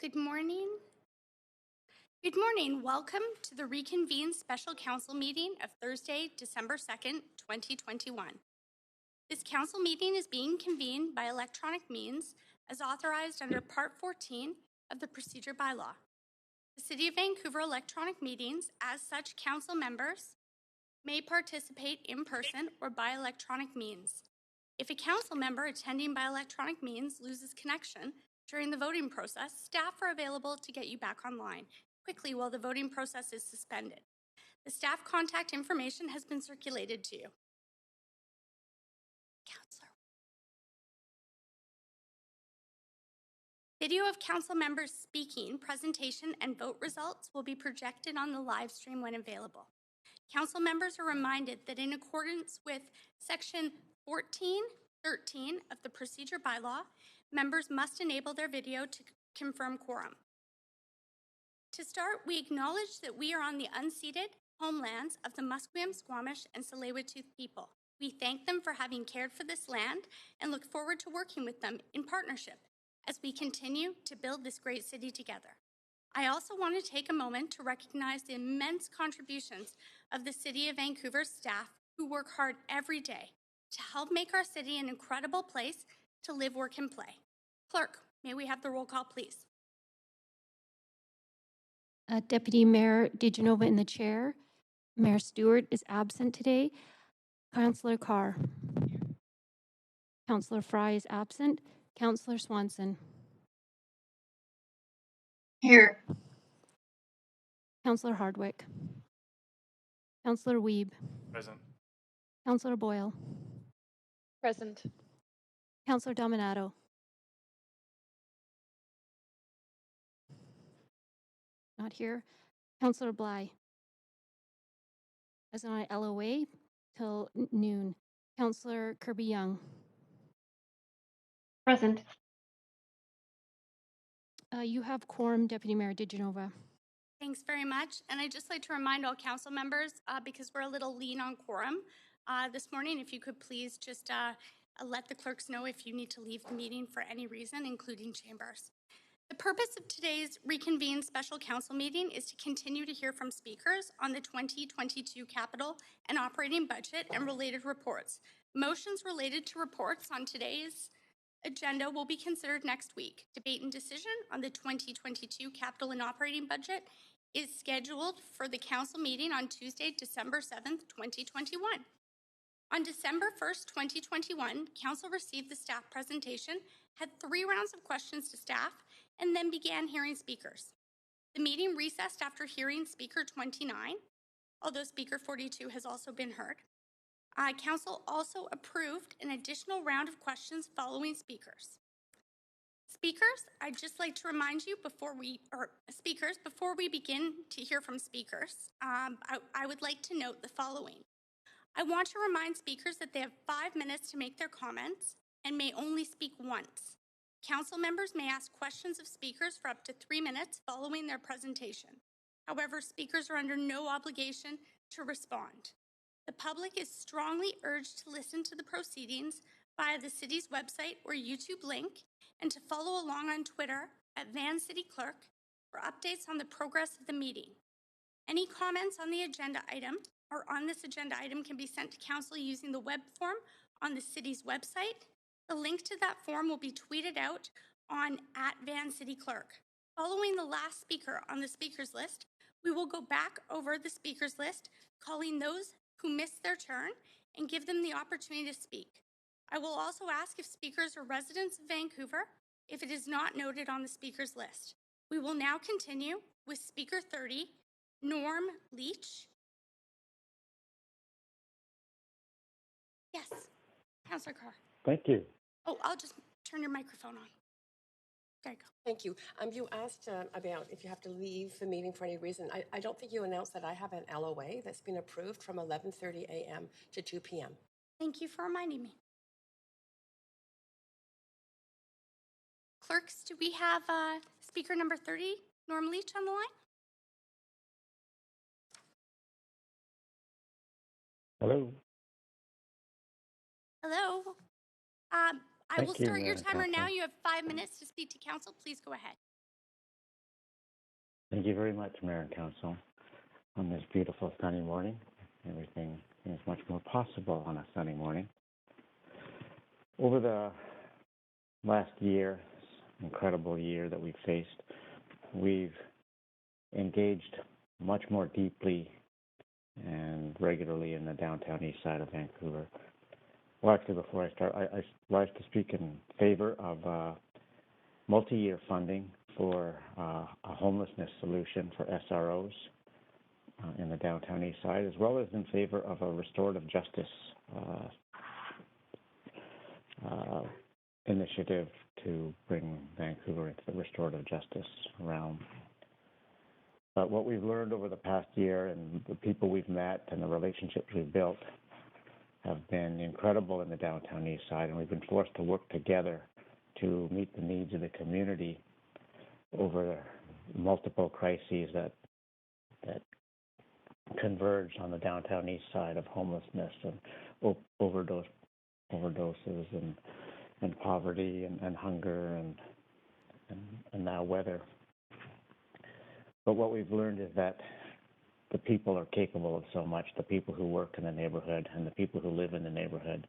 Good morning. Good morning. Welcome to the Reconvene Special Council meeting of Thursday, December 2nd, 2021. This council meeting is being convened by electronic means as authorized under Part 14 of the Procedure Bylaw. The City of Vancouver electronic meetings, as such, council members may participate in person or by electronic means. If a council member attending by electronic means loses connection during the voting process, staff are available to get you back online quickly while the voting process is suspended. The staff contact information has been circulated to you. Councillor. Video of council members speaking, presentation, and vote results will be projected on the live stream when available. Council members are reminded that in accordance with Section 1413 of the Procedure Bylaw, members must enable their video to confirm quorum. To start, we acknowledge that we are on the unceded homelands of the Musqueam, Squamish, and Tsleil-Waututh people. We thank them for having cared for this land and look forward to working with them in partnership as we continue to build this great city together. I also want to take a moment to recognize the immense contributions of the City of Vancouver staff who work hard every day to help make our city an incredible place to live, work, and play. Clerk, may we have the roll call, please? Deputy Mayor DeGenova in the chair. Mayor Stewart is absent today. Councillor Carr. Councillor Fry is absent. Councillor Swanson. Here. Councillor Hardwick. Councillor Wiebe. Present. Councillor Boyle. Present. Councillor Dominato. Not here. Councillor Bly. As on LOA till noon. Councillor Kirby-Young. Present. You have quorum, Deputy Mayor DeGenova. Thanks very much. And I'd just like to remind all council members, because we're a little lean on quorum this morning, if you could please just let the clerks know if you need to leave the meeting for any reason, including chambers. The purpose of today's Reconvene Special Council meeting is to continue to hear from speakers on the 2022 capital and operating budget and related reports. Motions related to reports on today's agenda will be considered next week. Debate and decision on the 2022 capital and operating budget is scheduled for the council meeting on Tuesday, December 7th, 2021. On December 1st, 2021, council received the staff presentation, had 3 rounds of questions to staff, and then began hearing speakers. The meeting recessed after hearing speaker 29, although speaker 42 has also been heard. Council also approved an additional round of questions following speakers. Speakers, I'd just like to remind you before we begin to hear from speakers, I would like to note the following. I want to remind speakers that they have 5 minutes to make their comments and may only speak once. Council members may ask questions of speakers for up to 3 minutes following their presentation. However, speakers are under no obligation to respond. The public is strongly urged to listen to the proceedings via the city's website or YouTube link and to follow along on Twitter at VanCityClerk for updates on the progress of the meeting. Any comments on the agenda item or on this agenda item can be sent to council using the web form on the city's website. The link to that form will be tweeted out on @VanCityClerk. Following the last speaker on the speakers list, we will go back over the speakers list, calling those who missed their turn and give them the opportunity to speak. I will also ask if speakers are residents of Vancouver if it is not noted on the speakers list. We will now continue with speaker 30, Norm Leach. Yes, Councillor Carr. Thank you. Oh, I'll just turn your microphone on. There you go. Thank you. You asked about if you have to leave the meeting for any reason. I don't think you announced that I have an LOA that's been approved from 11:30 a.m. to 2 p.m. Thank you for reminding me. Clerks, do we have speaker number 30, Norm Leach, on the line? Hello. Hello. I will start your timer now. You have 5 minutes to speak to council. Please go ahead. Thank you very much, Mayor and Council. On this beautiful sunny morning, everything is much more possible on a sunny morning. Over the last year, this incredible year that we've faced, we've engaged much more deeply and regularly in the downtown east side of Vancouver. Well, actually, before I start, I rise to speak in favor of multi-year funding for a homelessness solution for SROs in the downtown east side, as well as in favor of a restorative justice initiative to bring Vancouver into the restorative justice realm. But what we've learned over the past year and the people we've met and the relationships we've built have been incredible in the downtown east side, and we've been forced to work together to meet the needs of the community over multiple crises that converge on the downtown east side of homelessness and overdoses and poverty and hunger and now weather. But what we've learned is that the people are capable of so much, the people who work in the neighborhood and the people who live in the neighborhood,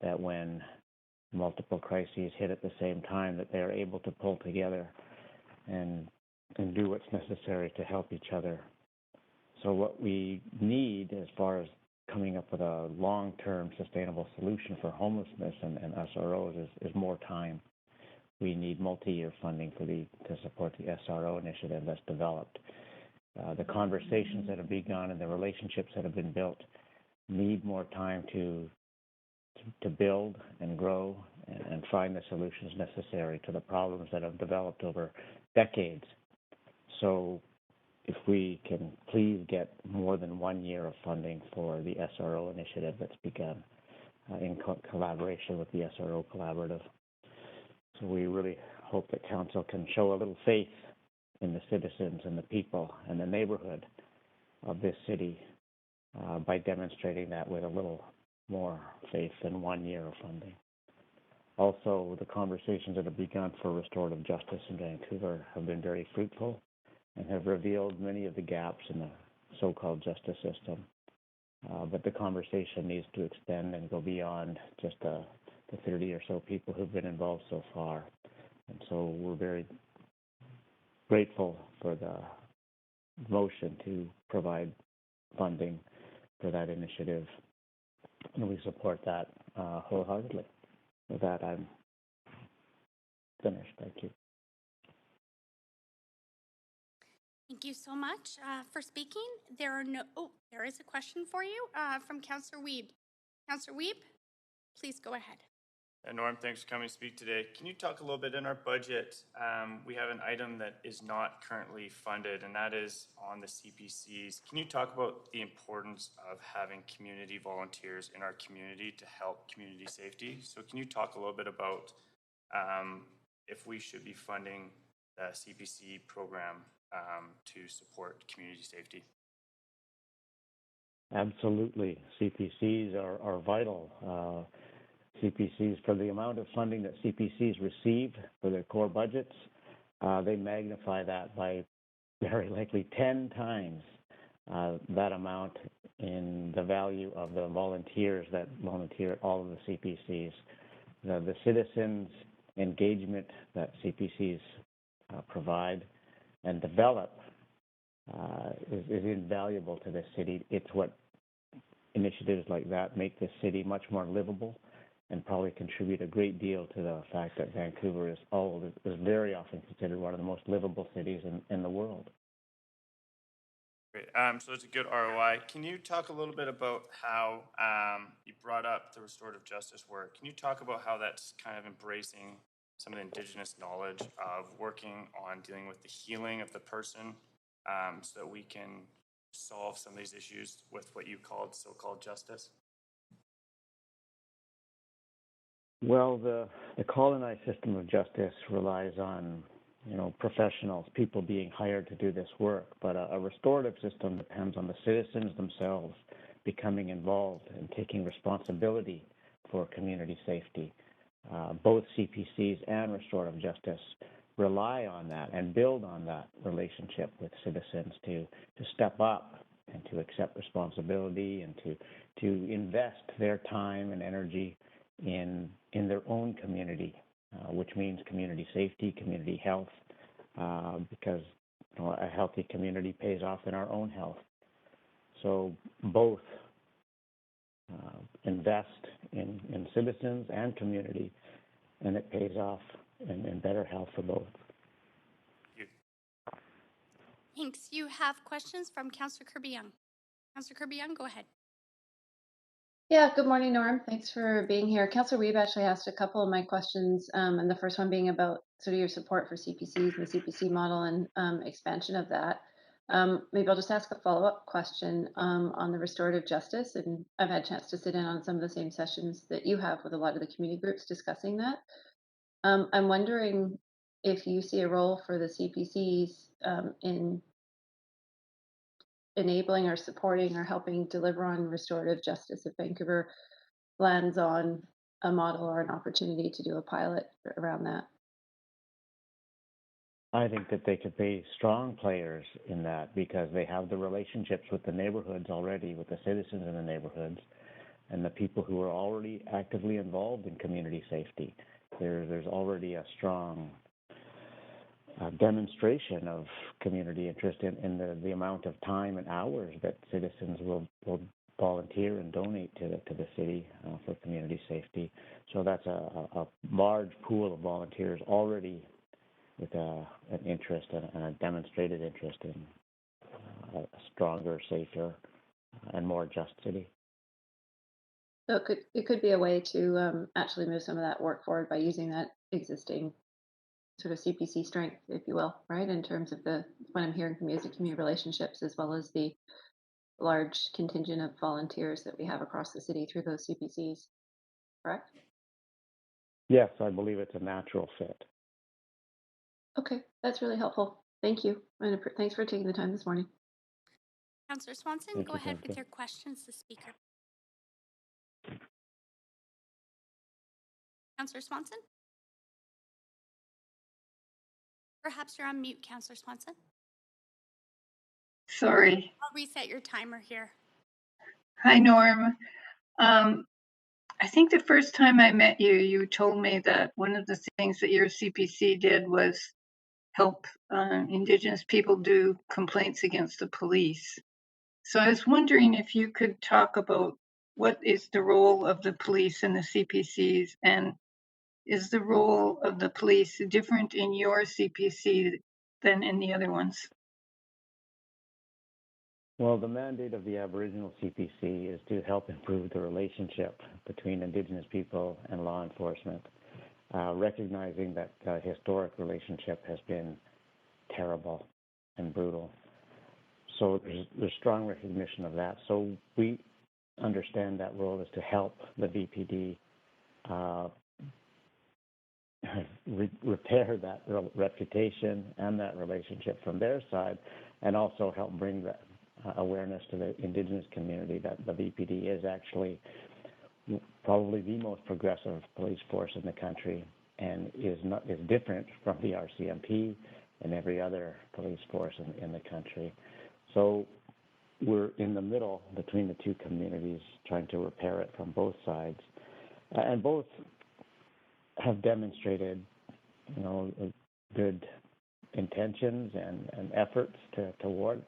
that when multiple crises hit at the same time, that they are able to pull together and do what's necessary to help each other. So what we need as far as coming up with a long-term sustainable solution for homelessness and SROs is more time. We need multi-year funding to support the SRO initiative that's developed. The conversations that have begun and the relationships that have been built need more time to build and grow and find the solutions necessary to the problems that have developed over decades. So if we can please get more than 1 year of funding for the SRO initiative that's begun in collaboration with the SRO Collaborative. So we really hope that Council can show a little faith in the citizens and the people and the neighborhood of this city by demonstrating that with a little more faith than 1 year of funding. Also, the conversations that have begun for restorative justice in Vancouver have been very fruitful and have revealed many of the gaps in the so-called justice system. But the conversation needs to extend and go beyond just the 30 or so people who've been involved so far. And so we're very grateful for the motion to provide funding for that initiative, and we support that wholeheartedly. With that, I'm finished. Thank you. Thank you so much for speaking. There is a question for you from Councillor Wiebe. Councillor Wiebe, please go ahead. Norm, thanks for coming to speak today. Can you talk a little bit in our budget? We have an item that is not currently funded, and that is on the CPCs. Can you talk about the importance of having community volunteers in our community to help community safety? So can you talk a little bit about if we should be funding the CPC program to support community safety? Absolutely. CPCs are vital. CPCs, for the amount of funding that CPCs receive for their core budgets, they magnify that by very likely 10 times that amount in the value of the volunteers that volunteer at all of the CPCs. The citizens' engagement that CPCs provide and develop is invaluable to this city. It's what initiatives like that make this city much more livable and probably contribute a great deal to the fact that Vancouver is very often considered one of the most livable cities in the world. Great. So it's a good ROI. Can you talk a little bit about how you brought up the restorative justice work? Can you talk about how that's kind of embracing some of the Indigenous knowledge of working on dealing with the healing of the person so that we can solve some of these issues with what you called so-called justice? Well, the colonized system of justice relies on, professionals, people being hired to do this work. But a restorative system depends on the citizens themselves becoming involved and taking responsibility for community safety. Both CPCs and restorative justice rely on that and build on that relationship with citizens to step up and to accept responsibility and to invest their time and energy in their own community, which means community safety, community health, because a healthy community pays off in our own health. So both invest in citizens and community, and it pays off in better health for both. Thanks. You have questions from Councillor Kirby-Young. Councillor Kirby-Young, go ahead. Yeah, good morning, Norm. Thanks for being here. Councillor Weeb actually asked a couple of my questions, and the first one being about sort of your support for CPCs and the CPC model and expansion of that. Maybe I'll just ask a follow-up question on the restorative justice, and I've had a chance to sit in on some of the same sessions that you have with a lot of the community groups discussing that. I'm wondering if you see a role for the CPCs in enabling or supporting or helping deliver on restorative justice if Vancouver lands on a model or an opportunity to do a pilot around that. I think that they could be strong players in that because they have the relationships with the neighborhoods already, with the citizens in the neighborhoods, and the people who are already actively involved in community safety. There's already a strong demonstration of community interest in the amount of time and hours that citizens will volunteer and donate to the city for community safety. So that's a large pool of volunteers already with an interest and a demonstrated interest in a stronger, safer, and more just city. So it could be a way to actually move some of that work forward by using that existing sort of CPC strength, if you will, right? In terms of what I'm hearing from you is the community relationships as well as the large contingent of volunteers that we have across the city through those CPCs, correct? Yes, I believe it's a natural fit. Okay, that's really helpful. Thank you. And thanks for taking the time this morning. Councillor Swanson, Thank go you, ahead Jessica. with your questions to the Speaker. Councillor Swanson? Perhaps you're on mute, Councillor Swanson. Sorry. I'll reset your timer here. Hi, Norm. I think the first time I met you, you told me that one of the things that your CPC did was help Indigenous people do complaints against the police. So I was wondering if you could talk about what is the role of the police in the CPCs, and is the role of the police different in your CPC than in the other ones? Well, the mandate of the Aboriginal CPC is to help improve the relationship between Indigenous people and law enforcement, recognizing that the historic relationship has been terrible and brutal. So there's strong recognition of that. So we understand that role is to help the VPD repair that reputation and that relationship from their side, and also help bring that awareness to the Indigenous community that the VPD is actually probably the most progressive police force in the country and is different from the RCMP and every other police force in the country. So we're in the middle between the two communities trying to repair it from both sides. And both have demonstrated, good intentions and efforts toward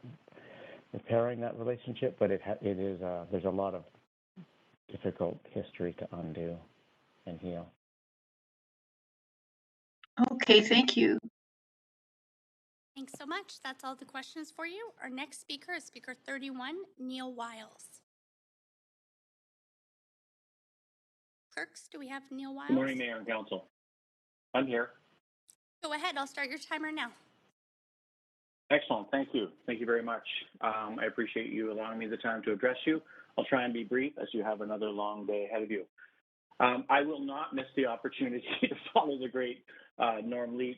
repairing that relationship, but there's a lot of difficult history to undo and heal. Okay, thank you. Thanks so much. That's all the questions for you. Our next speaker is Speaker 31, Neil Wiles. Clerks, do we have Neil Wiles? Good morning, Mayor and Council. I'm here. Go ahead. I'll start your timer now. Excellent. Thank you. Thank you very much. I appreciate you allowing me the time to address you. I'll try and be brief as you have another long day ahead of you. I will not miss the opportunity to follow the great Norm Leach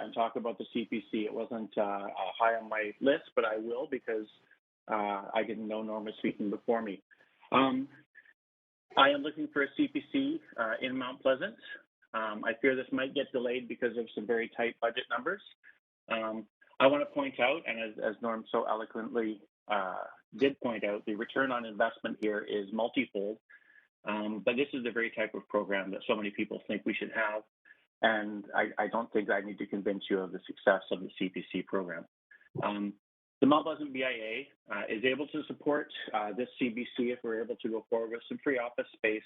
and talk about the CPC. It wasn't high on my list, but I will because I didn't know Norm was speaking before me. I am looking for a CPC in Mount Pleasant. I fear this might get delayed because of some very tight budget numbers. I want to point out, and as Norm so eloquently did point out, the return on investment here is multifold. But this is the very type of program that so many people think we should have. And I don't think I need to convince you of the success of the CPC program. The Mount Pleasant BIA is able to support this CBC if we're able to go forward with some free office space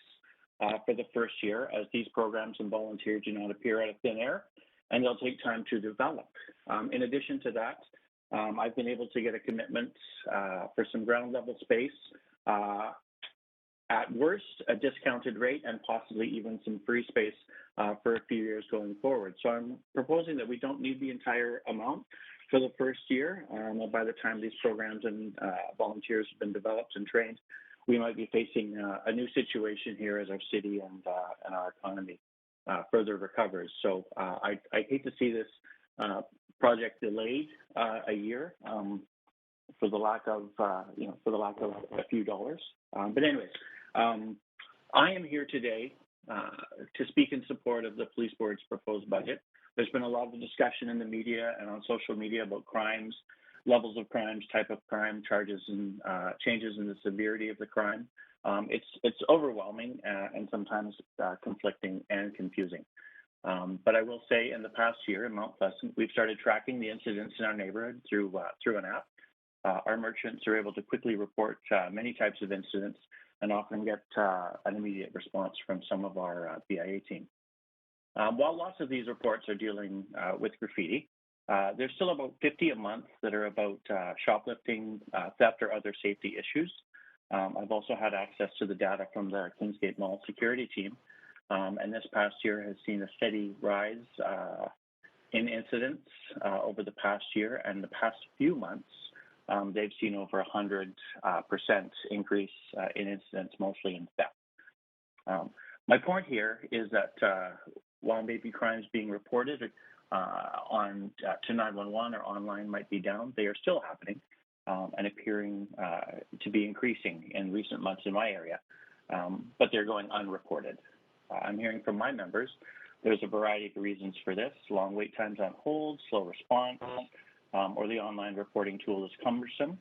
for the first year, as these programs and volunteers do not appear out of thin air, and they'll take time to develop. In addition to that, I've been able to get a commitment for some ground level space, at worst, a discounted rate, and possibly even some free space for a few years going forward. So I'm proposing that we don't need the entire amount for the first year. By the time these programs and volunteers have been developed and trained, we might be facing a new situation here as our city and our economy further recovers. So I hate to see this project delayed a year for the lack of a few dollars. But anyways, I am here today to speak in support of the police board's proposed budget. There's been a lot of discussion in the media and on social media about crimes, levels of crimes, type of crime, charges, and changes in the severity of the crime. It's overwhelming and sometimes conflicting and confusing. But I will say, in the past year in Mount Pleasant, we've started tracking the incidents in our neighborhood through an app. Our merchants are able to quickly report many types of incidents and often get an immediate response from some of our BIA team. While lots of these reports are dealing with graffiti, there's still about 50 a month that are about shoplifting, theft, or other safety issues. I've also had access to the data from the Kingsgate Mall security team, and this past year has seen a steady rise in incidents over the past year, and the past few months, they've seen over 100% increase in incidents, mostly in theft. My point here is that while maybe crimes being reported to 911 or online might be down, they are still happening and appearing to be increasing in recent months in my area, but they're going unreported. I'm hearing from my members there's a variety of reasons for this: long wait times on hold, slow response, or the online reporting tool is cumbersome.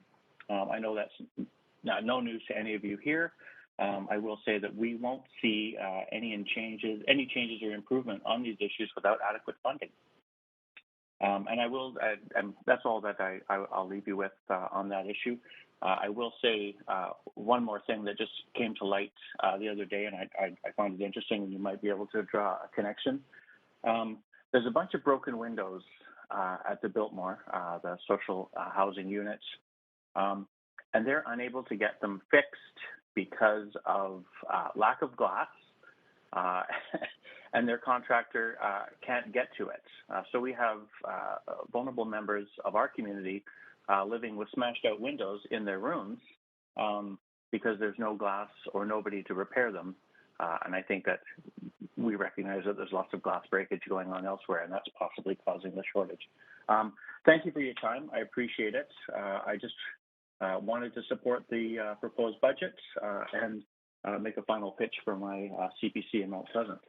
I know that's no news to any of you here. I will say that we won't see any changes or improvement on these issues without adequate funding. And that's all that I'll leave you with on that issue. I will say one more thing that just came to light the other day, and I found it interesting, and you might be able to draw a connection. There's a bunch of broken windows at the Biltmore, the social housing units, and they're unable to get them fixed because of lack of glass, and their contractor can't get to it. So we have vulnerable members of our community living with smashed out windows in their rooms because there's no glass or nobody to repair them. And I think that we recognize that there's lots of glass breakage going on elsewhere, and that's possibly causing the shortage. Thank you for your time. I appreciate it. I just wanted to support the proposed budget and make a final pitch for my CPC in Mount Pleasant.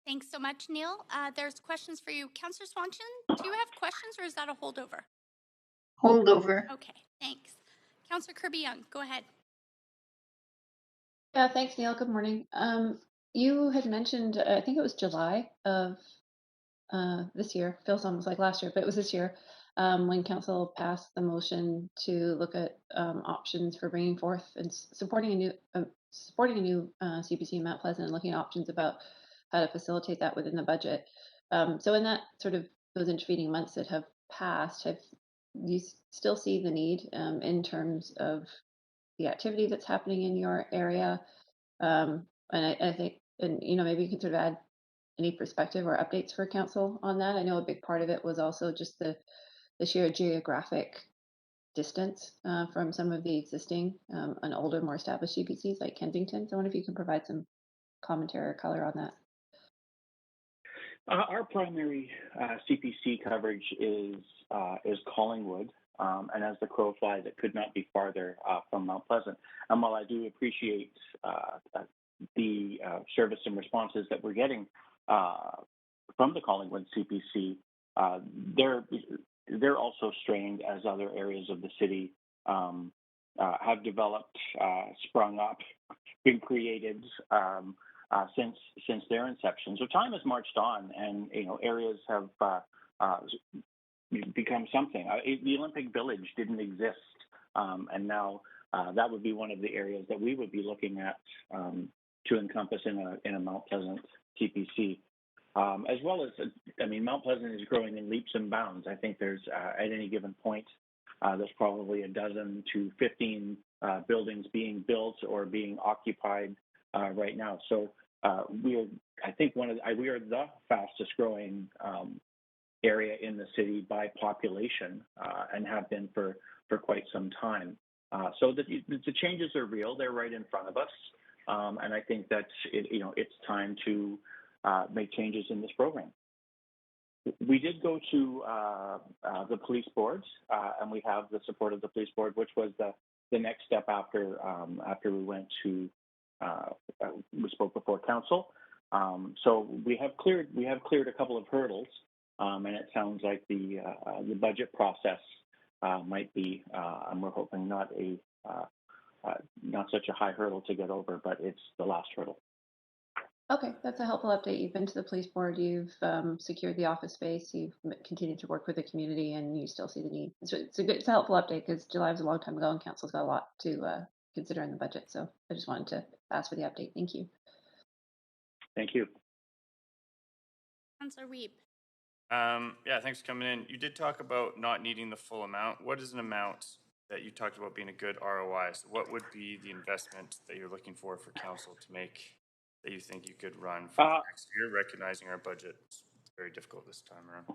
Thanks so much, Neil. There's questions for you. Councillor Swanson, do you have questions, or is that a holdover? Holdover. Okay, thanks. Councillor Kirby-Young, go ahead. Yeah, thanks, Neil. Good morning. You had mentioned, I think it was July of this year, feels almost like last year, but it was this year, when council passed the motion to look at options for bringing forth and supporting a new CPC in Mount Pleasant, and looking at options about how to facilitate that within the budget. So in that sort of those intervening months that have passed, have you still see the need in terms of the activity that's happening in your area? And I think, and maybe you can sort of add any perspective or updates for council on that. I know a big part of it was also just the sheer geographic distance from some of the existing and older, more established CPCs like Kensington. So I wonder if you can provide some commentary or color on that. Our primary CPC coverage is Collingwood, and as the crow flies, it could not be farther from Mount Pleasant. And while I do appreciate the service and responses that we're getting from the Collingwood CPC, they're also strained as other areas of the city have developed, sprung up, been created since their inception. So time has marched on, and areas have become something. The Olympic Village didn't exist, and now that would be one of the areas that we would be looking at to encompass in a Mount Pleasant CPC. As well as, Mount Pleasant is growing in leaps and bounds. I think there's, at any given point, there's probably a dozen to 15 buildings being built or being occupied right now. So we are the fastest growing area in the city by population and have been for quite some time. So the changes are real. They're right in front of us. And I think that it's time to make changes in this program. We did go to the police boards, and we have the support of the police board, which was the next step after we went to we spoke before council. So we have cleared a couple of hurdles, and it sounds like the budget process might be, and we're hoping not such a high hurdle to get over, but it's the last hurdle. Okay, that's a helpful update. You've been to the police board, you've secured the office space, you've continued to work with the community, and you still see the need. It's a helpful update because July was a long time ago, and council's got a lot to consider in the budget. So I just wanted to ask for the update. Thank you. Thank you. Councillor Weep. Yeah, thanks for coming in. You did talk about not needing the full amount. What is an amount that you talked about being a good ROI? So what would be the investment that you're looking for council to make that you think you could run for next year, recognizing our budget is very difficult this time around?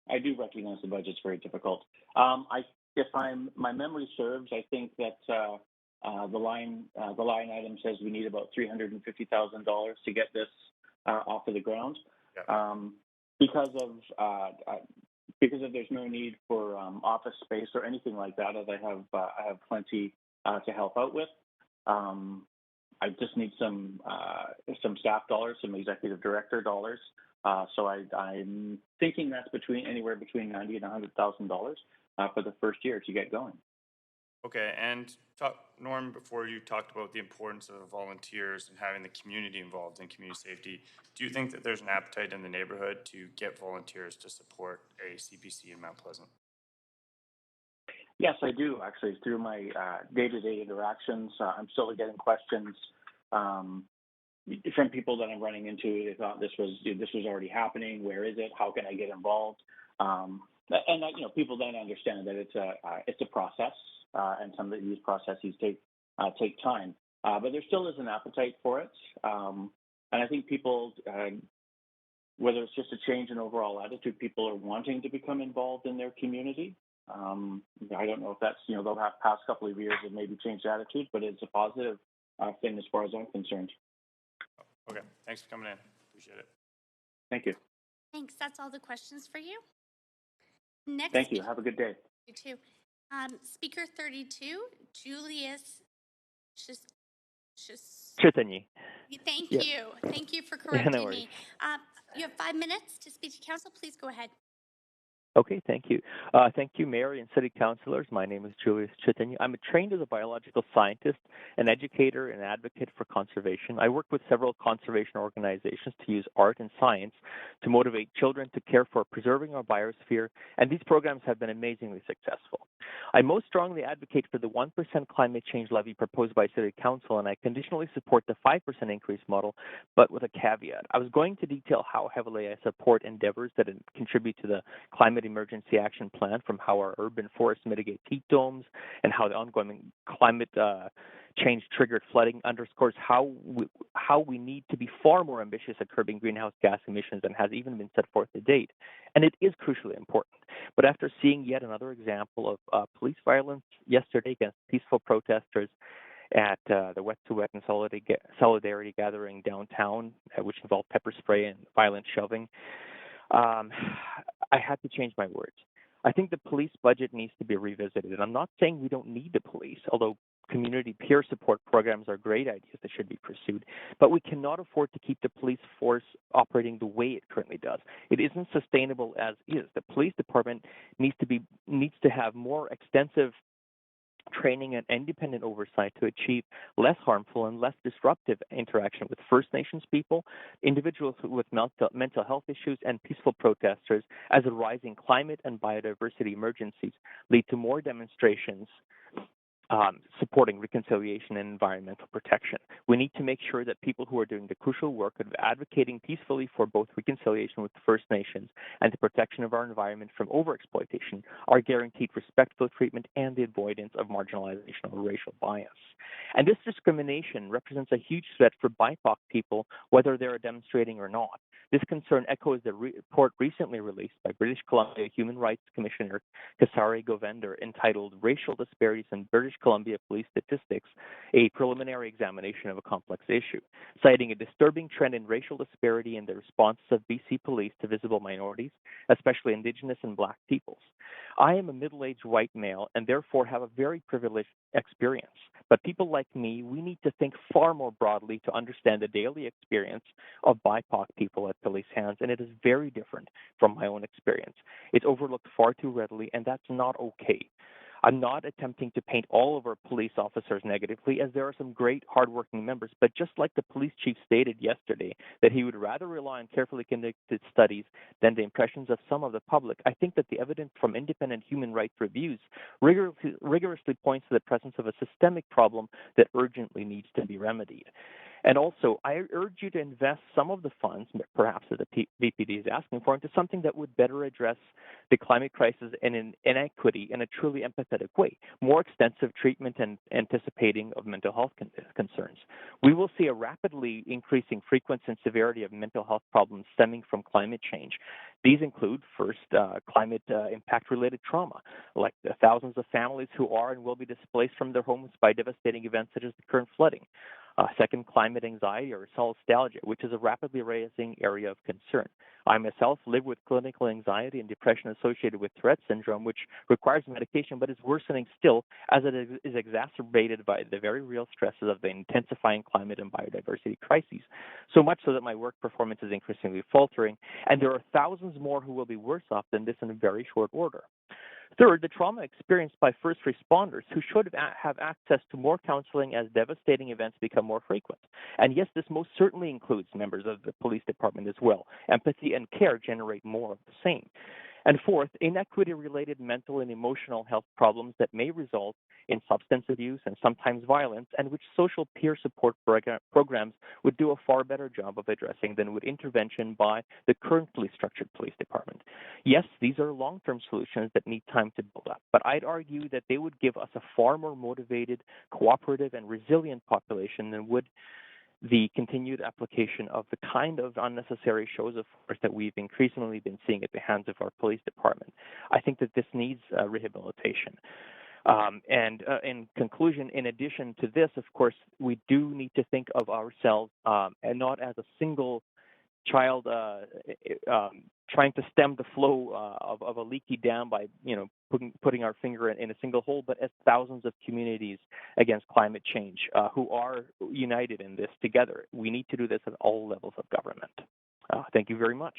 I do recognize the budget's very difficult. If my memory serves, I think that the line item says we need about $350,000 to get this off of the ground. Yeah. Because of there's no need for office space or anything like that, as I have plenty to help out with. I just need some staff dollars, some executive director dollars. So I'm thinking that's anywhere between $90,000 and $100,000 for the first year to get going. Okay, and Norm, before you talked about the importance of volunteers and having the community involved in community safety, do you think that there's an appetite in the neighborhood to get volunteers to support a CPC in Mount Pleasant? Yes, I do, actually. Through my day-to-day interactions, I'm still getting questions from people that I'm running into. They thought this was already happening. Where is it? How can I get involved? And people then understand that it's a process, and some of these processes take time. But there still is an appetite for it, and I think people, whether it's just a change in overall attitude, people are wanting to become involved in their community. I don't know if that's the past couple of years have maybe changed attitude, but it's a positive thing as far as I'm concerned. Okay, thanks for coming in. Appreciate it. Thank you. Thanks. That's all the questions for you. Next. Thank you. Have a good day. You too. Speaker 32, Julius Chitany. Thank Yep. you. Thank you for correcting No worries. me. You have 5 minutes to speak to council. Please go ahead. Okay, thank you. Thank you, Mayor and City Councilors. My name is Julius Chitany. I'm trained as a biological scientist, an educator, and advocate for conservation. I work with several conservation organizations to use art and science to motivate children to care for preserving our biosphere, and these programs have been amazingly successful. I most strongly advocate for the 1% climate change levy proposed by City Council, and I conditionally support the 5% increase model, but with a caveat. I was going to detail how heavily I support endeavors that contribute to the climate emergency action plan, from how our urban forests mitigate heat domes and how the ongoing climate change triggered flooding underscores how we need to be far more ambitious at curbing greenhouse gas emissions than has even been set forth to date. And it is crucially important. But after seeing yet another example of police violence yesterday against peaceful protesters at the Wet to Wet and Solidarity gathering downtown, which involved pepper spray and violent shoving, I had to change my words. I think the police budget needs to be revisited. And I'm not saying we don't need the police, although community peer support programs are great ideas that should be pursued, but we cannot afford to keep the police force operating the way it currently does. It isn't sustainable as is. The police department needs to have more extensive training and independent oversight to achieve less harmful and less disruptive interaction with First Nations people, individuals with mental health issues, and peaceful protesters as the rising climate and biodiversity emergencies lead to more demonstrations supporting reconciliation and environmental protection. We need to make sure that people who are doing the crucial work of advocating peacefully for both reconciliation with the First Nations and the protection of our environment from overexploitation are guaranteed respectful treatment and the avoidance of marginalization or racial bias. And this discrimination represents a huge threat for BIPOC people, whether they're demonstrating or not. This concern echoes the report recently released by British Columbia Human Rights Commissioner Kasari Govender entitled Racial Disparities in British Columbia Police Statistics, a preliminary examination of a complex issue, citing a disturbing trend in racial disparity in the responses of BC police to visible minorities, especially Indigenous and Black peoples. I am a middle-aged white male and therefore have a very privileged experience. But people like me, we need to think far more broadly to understand the daily experience of BIPOC people at police hands, and it is very different from my own experience. It's overlooked far too readily, and that's not okay. I'm not attempting to paint all of our police officers negatively, as there are some great, hardworking members, but just like the police chief stated yesterday that he would rather rely on carefully conducted studies than the impressions of some of the public, I think that the evidence from independent human rights reviews rigorously points to the presence of a systemic problem that urgently needs to be remedied. And also, I urge you to invest some of the funds, perhaps that the VPD is asking for, into something that would better address the climate crisis and inequity in a truly empathetic way, more extensive treatment and anticipating of mental health concerns. We will see a rapidly increasing frequency and severity of mental health problems stemming from climate change. These include, first, climate impact-related trauma, like the thousands of families who are and will be displaced from their homes by devastating events such as the current flooding. Second, climate anxiety or nostalgia, which is a rapidly rising area of concern. I myself live with clinical anxiety and depression associated with Tourette syndrome, which requires medication but is worsening still as it is exacerbated by the very real stresses of the intensifying climate and biodiversity crises, so much so that my work performance is increasingly faltering, and there are thousands more who will be worse off than this in a very short order. Third, the trauma experienced by first responders who should have access to more counseling as devastating events become more frequent. And yes, this most certainly includes members of the police department as well. Empathy and care generate more of the same. And fourth, inequity-related mental and emotional health problems that may result in substance abuse and sometimes violence, and which social peer support programs would do a far better job of addressing than would intervention by the currently structured police department. Yes, these are long-term solutions that need time to build up, but I'd argue that they would give us a far more motivated, cooperative, and resilient population than would the continued application of the kind of unnecessary shows of force that we've increasingly been seeing at the hands of our police department. I think that this needs rehabilitation. And in conclusion, in addition to this, of course, we do need to think of ourselves and not as a single child trying to stem the flow of a leaky dam by, putting our finger in a single hole, but as thousands of communities against climate change who are united in this together. We need to do this at all levels of government. Thank you very much.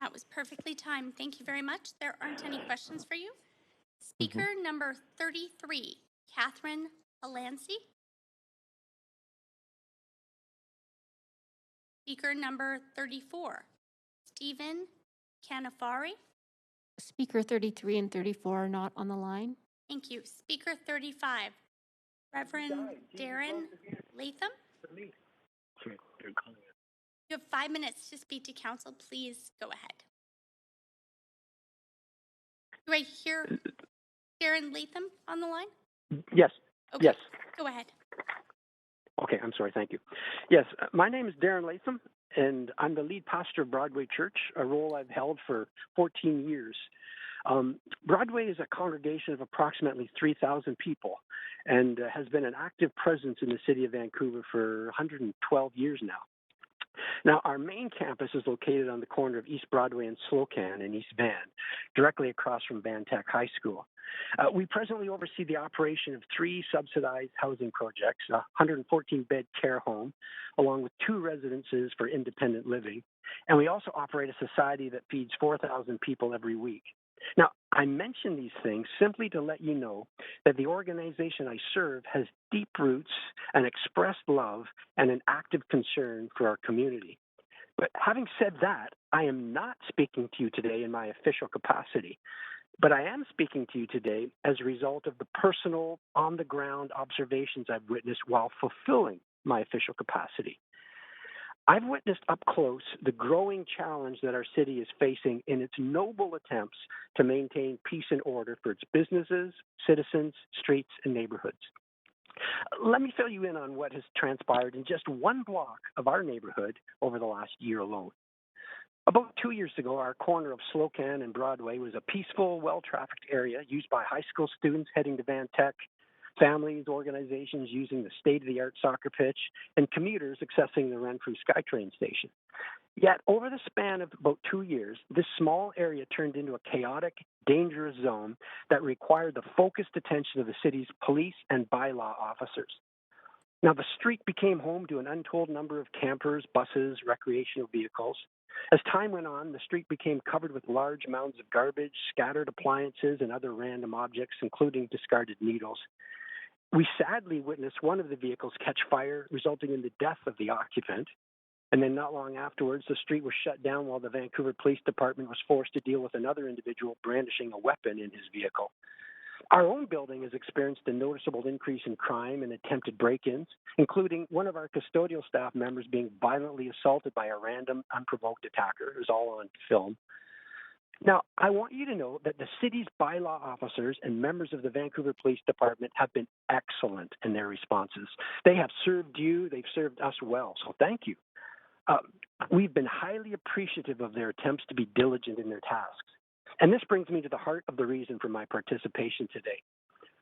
That was perfectly timed. Thank you very much. There aren't any questions for you. Speaker number 33, Catherine Alancy. Speaker number 34, Stephen Canafari. Speaker 33 and 34 are not on the line. Thank you. Speaker 35, Reverend Darren Latham. You have 5 minutes to speak to council. Please go ahead. Do I hear Darren Latham on the line? Yes. Okay. Yes. Go ahead. Okay, I'm sorry. Thank you. Yes, my name is Darren Latham, and I'm the lead pastor of Broadway Church, a role I've held for 14 years. Broadway is a congregation of approximately 3,000 people and has been an active presence in the city of Vancouver for 112 years now. Now, our main campus is located on the corner of East Broadway and Slocan in East Van, directly across from Van Tech High School. We presently oversee the operation of 3 subsidized housing projects, a 114-bed care home, along with 2 residences for independent living. And we also operate a society that feeds 4,000 people every week. Now, I mention these things simply to let you know that the organization I serve has deep roots, an expressed love, and an active concern for our community. But having said that, I am not speaking to you today in my official capacity, but I am speaking to you today as a result of the personal, on-the-ground observations I've witnessed while fulfilling my official capacity. I've witnessed up close the growing challenge that our city is facing in its noble attempts to maintain peace and order for its businesses, citizens, streets, and neighborhoods. Let me fill you in on what has transpired in just one block of our neighborhood over the last year alone. About 2 years ago, our corner of Slocan and Broadway was a peaceful, well-trafficked area used by high school students heading to Van Tech, families, organizations using the state-of-the-art soccer pitch, and commuters accessing the Renfrew SkyTrain station. Yet, over the span of about 2 years, this small area turned into a chaotic, dangerous zone that required the focused attention of the city's police and bylaw officers. Now, the street became home to an untold number of campers, buses, recreational vehicles. As time went on, the street became covered with large mounds of garbage, scattered appliances, and other random objects, including discarded needles. We sadly witnessed one of the vehicles catch fire, resulting in the death of the occupant. And then not long afterwards, the street was shut down while the Vancouver Police Department was forced to deal with another individual brandishing a weapon in his vehicle. Our own building has experienced a noticeable increase in crime and attempted break-ins, including one of our custodial staff members being violently assaulted by a random, unprovoked attacker. It was all on film. Now, I want you to know that the city's bylaw officers and members of the Vancouver Police Department have been excellent in their responses. They have served you, they've served us well, so thank you. We've been highly appreciative of their attempts to be diligent in their tasks. And this brings me to the heart of the reason for my participation today.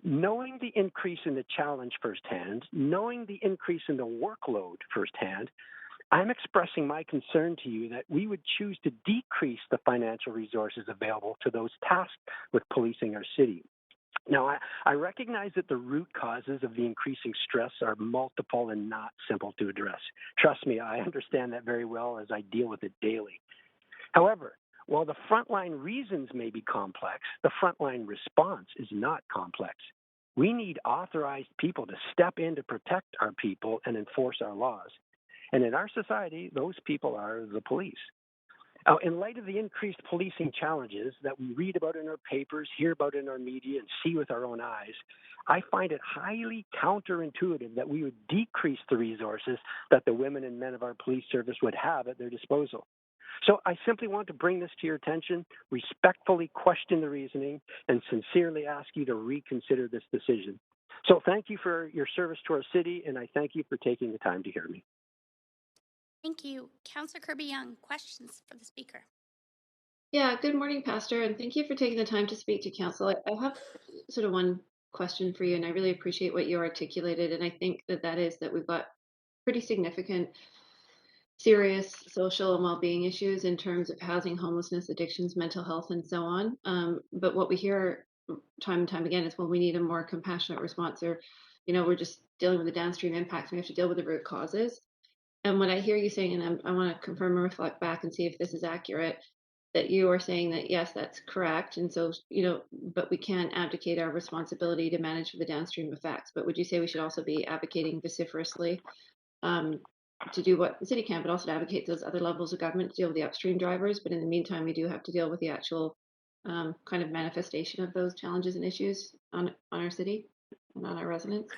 Knowing the increase in the challenge firsthand, knowing the increase in the workload firsthand, I'm expressing my concern to you that we would choose to decrease the financial resources available to those tasked with policing our city. Now, I recognize that the root causes of the increasing stress are multiple and not simple to address. Trust me, I understand that very well as I deal with it daily. However, while the frontline reasons may be complex, the frontline response is not complex. We need authorized people to step in to protect our people and enforce our laws. And in our society, those people are the police. In light of the increased policing challenges that we read about in our papers, hear about in our media, and see with our own eyes, I find it highly counterintuitive that we would decrease the resources that the women and men of our police service would have at their disposal. So I simply want to bring this to your attention, respectfully question the reasoning, and sincerely ask you to reconsider this decision. So thank you for your service to our city, and I thank you for taking the time to hear me. Thank you. Councillor Kirby-Young, questions for the speaker? Yeah, good morning, Pastor, and thank you for taking the time to speak to council. I have sort of one question for you, and I really appreciate what you articulated, and I think that is that we've got pretty significant serious social and well-being issues in terms of housing, homelessness, addictions, mental health, and so on. But what we hear time and time again is, well, we need a more compassionate response, or, we're just dealing with the downstream impacts. We have to deal with the root causes. And what I hear you saying, and I want to confirm and reflect back and see if this is accurate, that you are saying that, yes, that's correct. And so, but we can't abdicate our responsibility to manage the downstream effects. But would you say we should also be advocating vociferously to do what the city can, but also to advocate those other levels of government to deal with the upstream drivers? But in the meantime, we do have to deal with the actual kind of manifestation of those challenges and issues on our city and on our residents.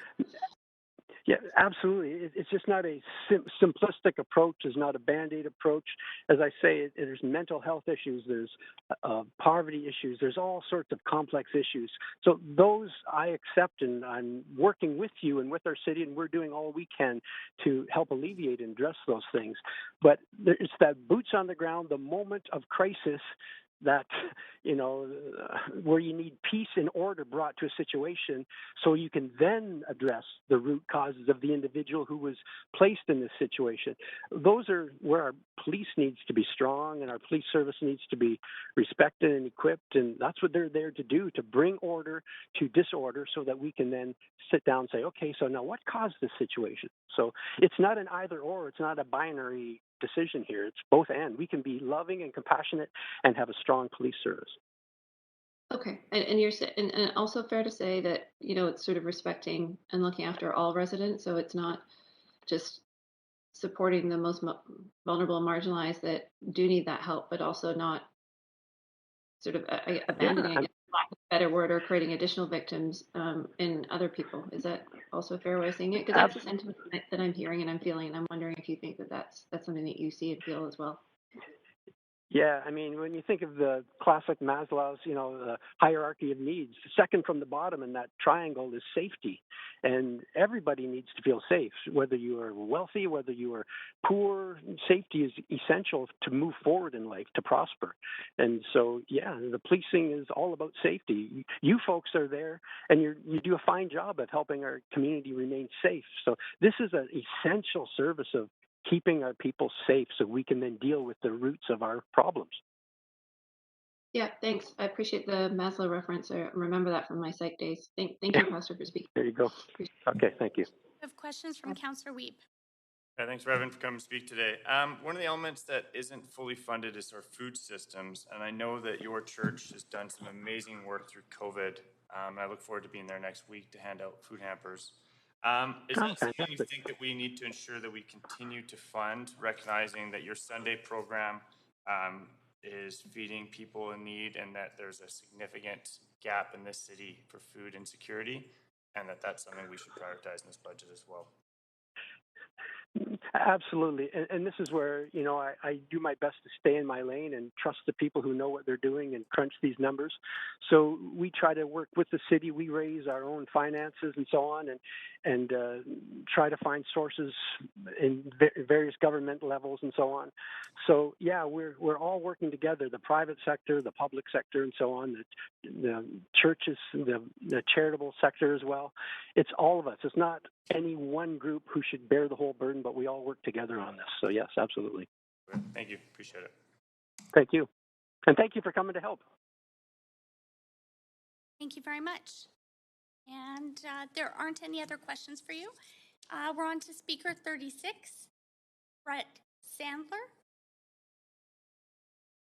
Yeah, absolutely. It's just not a simplistic approach. It's not a Band-Aid approach. As I say, there's mental health issues, there's poverty issues, there's all sorts of complex issues. So those I accept, and I'm working with you and with our city, and we're doing all we can to help alleviate and address those things. But it's that boots on the ground, the moment of crisis, that, where you need peace and order brought to a situation so you can then address the root causes of the individual who was placed in this situation. Those are where our police needs to be strong and our police service needs to be respected and equipped. And that's what they're there to do, to bring order to disorder so that we can then sit down and say, okay, so now what caused this situation? So it's not an either or, it's not a binary decision here. It's both and. We can be loving and compassionate and have a strong police service. Okay, and you're and also fair to say that it's sort of respecting and looking after all residents, so it's not just supporting the most vulnerable and marginalized that do need that help, but also not sort of abandoning, I guess, for lack of a better word, or creating additional victims in other people. Is that also a fair way of saying it? Because that's the sentiment that I'm hearing and I'm feeling, and I'm wondering if you think that that's something that you see and feel as well. Yeah, I mean, when you think of the classic Maslow's, the hierarchy of needs, the second from the bottom in that triangle is safety. And everybody needs to feel safe, whether you are wealthy, whether you are poor. Safety is essential to move forward in life, to prosper. And so, yeah, the policing is all about safety. You folks are there, and you do a fine job of helping our community remain safe. So this is an essential service of keeping our people safe so we can then deal with the roots of our problems. Yeah, thanks. I appreciate the Maslow reference. I remember that from my psych days. Thank you, Pastor, for speaking. There you go. Okay, thank you. We have questions from Councillor Weeb. Yeah, thanks, Reverend, for coming to speak today. One of the elements that isn't fully funded is our food systems, and I know that your church has done some amazing work through COVID, and I look forward to being there next week to hand out food hampers. Is that something you think that we need to ensure that we continue to fund, recognizing that your Sunday program is feeding people in need and that there's a significant gap in this city for food insecurity, and that that's something we should prioritize in this budget as well? Absolutely. And this is where, I do my best to stay in my lane and trust the people who know what they're doing and crunch these numbers. So we try to work with the city. We raise our own finances and so on and try to find sources in various government levels and so on. So, yeah, we're all working together, the private sector, the public sector, and so on, the churches, the charitable sector as well. It's all of us. It's not any one group who should bear the whole burden, but we all work together on this. So, yes, absolutely. Thank you. Appreciate it. Thank you. And thank you for coming to help. Thank you very much. And there aren't any other questions for you. We're on to speaker 36, Brett Sandler.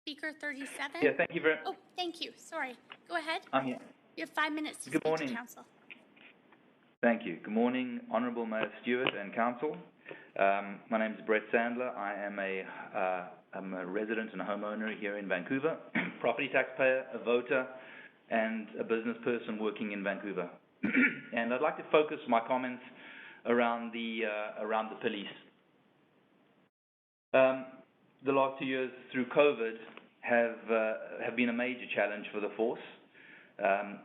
Speaker 37. Yeah, thank you very much. Oh, thank you. Sorry. Go ahead. I'm here. You have 5 minutes to Good speak morning. to council. Thank you. Good morning, Honourable Mayor Stewart and council. My name is Brett Sandler. I am a resident and a homeowner here in Vancouver, property taxpayer, a voter, and a business person working in Vancouver. And I'd like to focus my comments around the police. The last 2 years through COVID have been a major challenge for the force,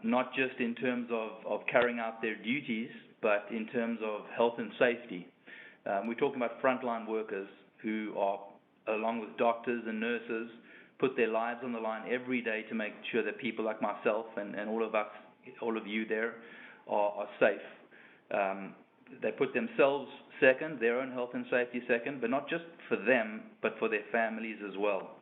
not just in terms of carrying out their duties, but in terms of health and safety. We're talking about frontline workers who are, along with doctors and nurses, put their lives on the line every day to make sure that people like myself and all of us, all of you there, are safe. They put themselves second, their own health and safety second, but not just for them, but for their families as well.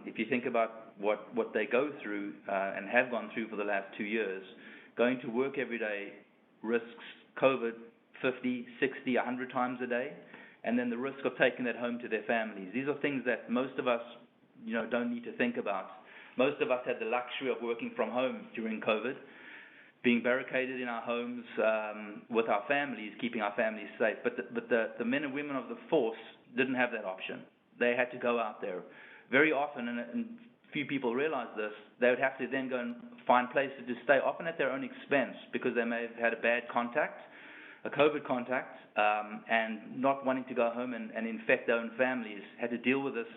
If you think about what they go through and have gone through for the last 2 years, going to work every day risks COVID 50, 60, 100 times a day, and then the risk of taking that home to their families. These are things that most of us, don't need to think about. Most of us had the luxury of working from home during COVID, being barricaded in our homes with our families, keeping our families safe. But the men and women of the force didn't have that option. They had to go out there. Very often, and few people realize this, they would have to then go and find places to stay, often at their own expense, because they may have had a bad contact, a COVID contact, and not wanting to go home and infect their own families, had to deal with this.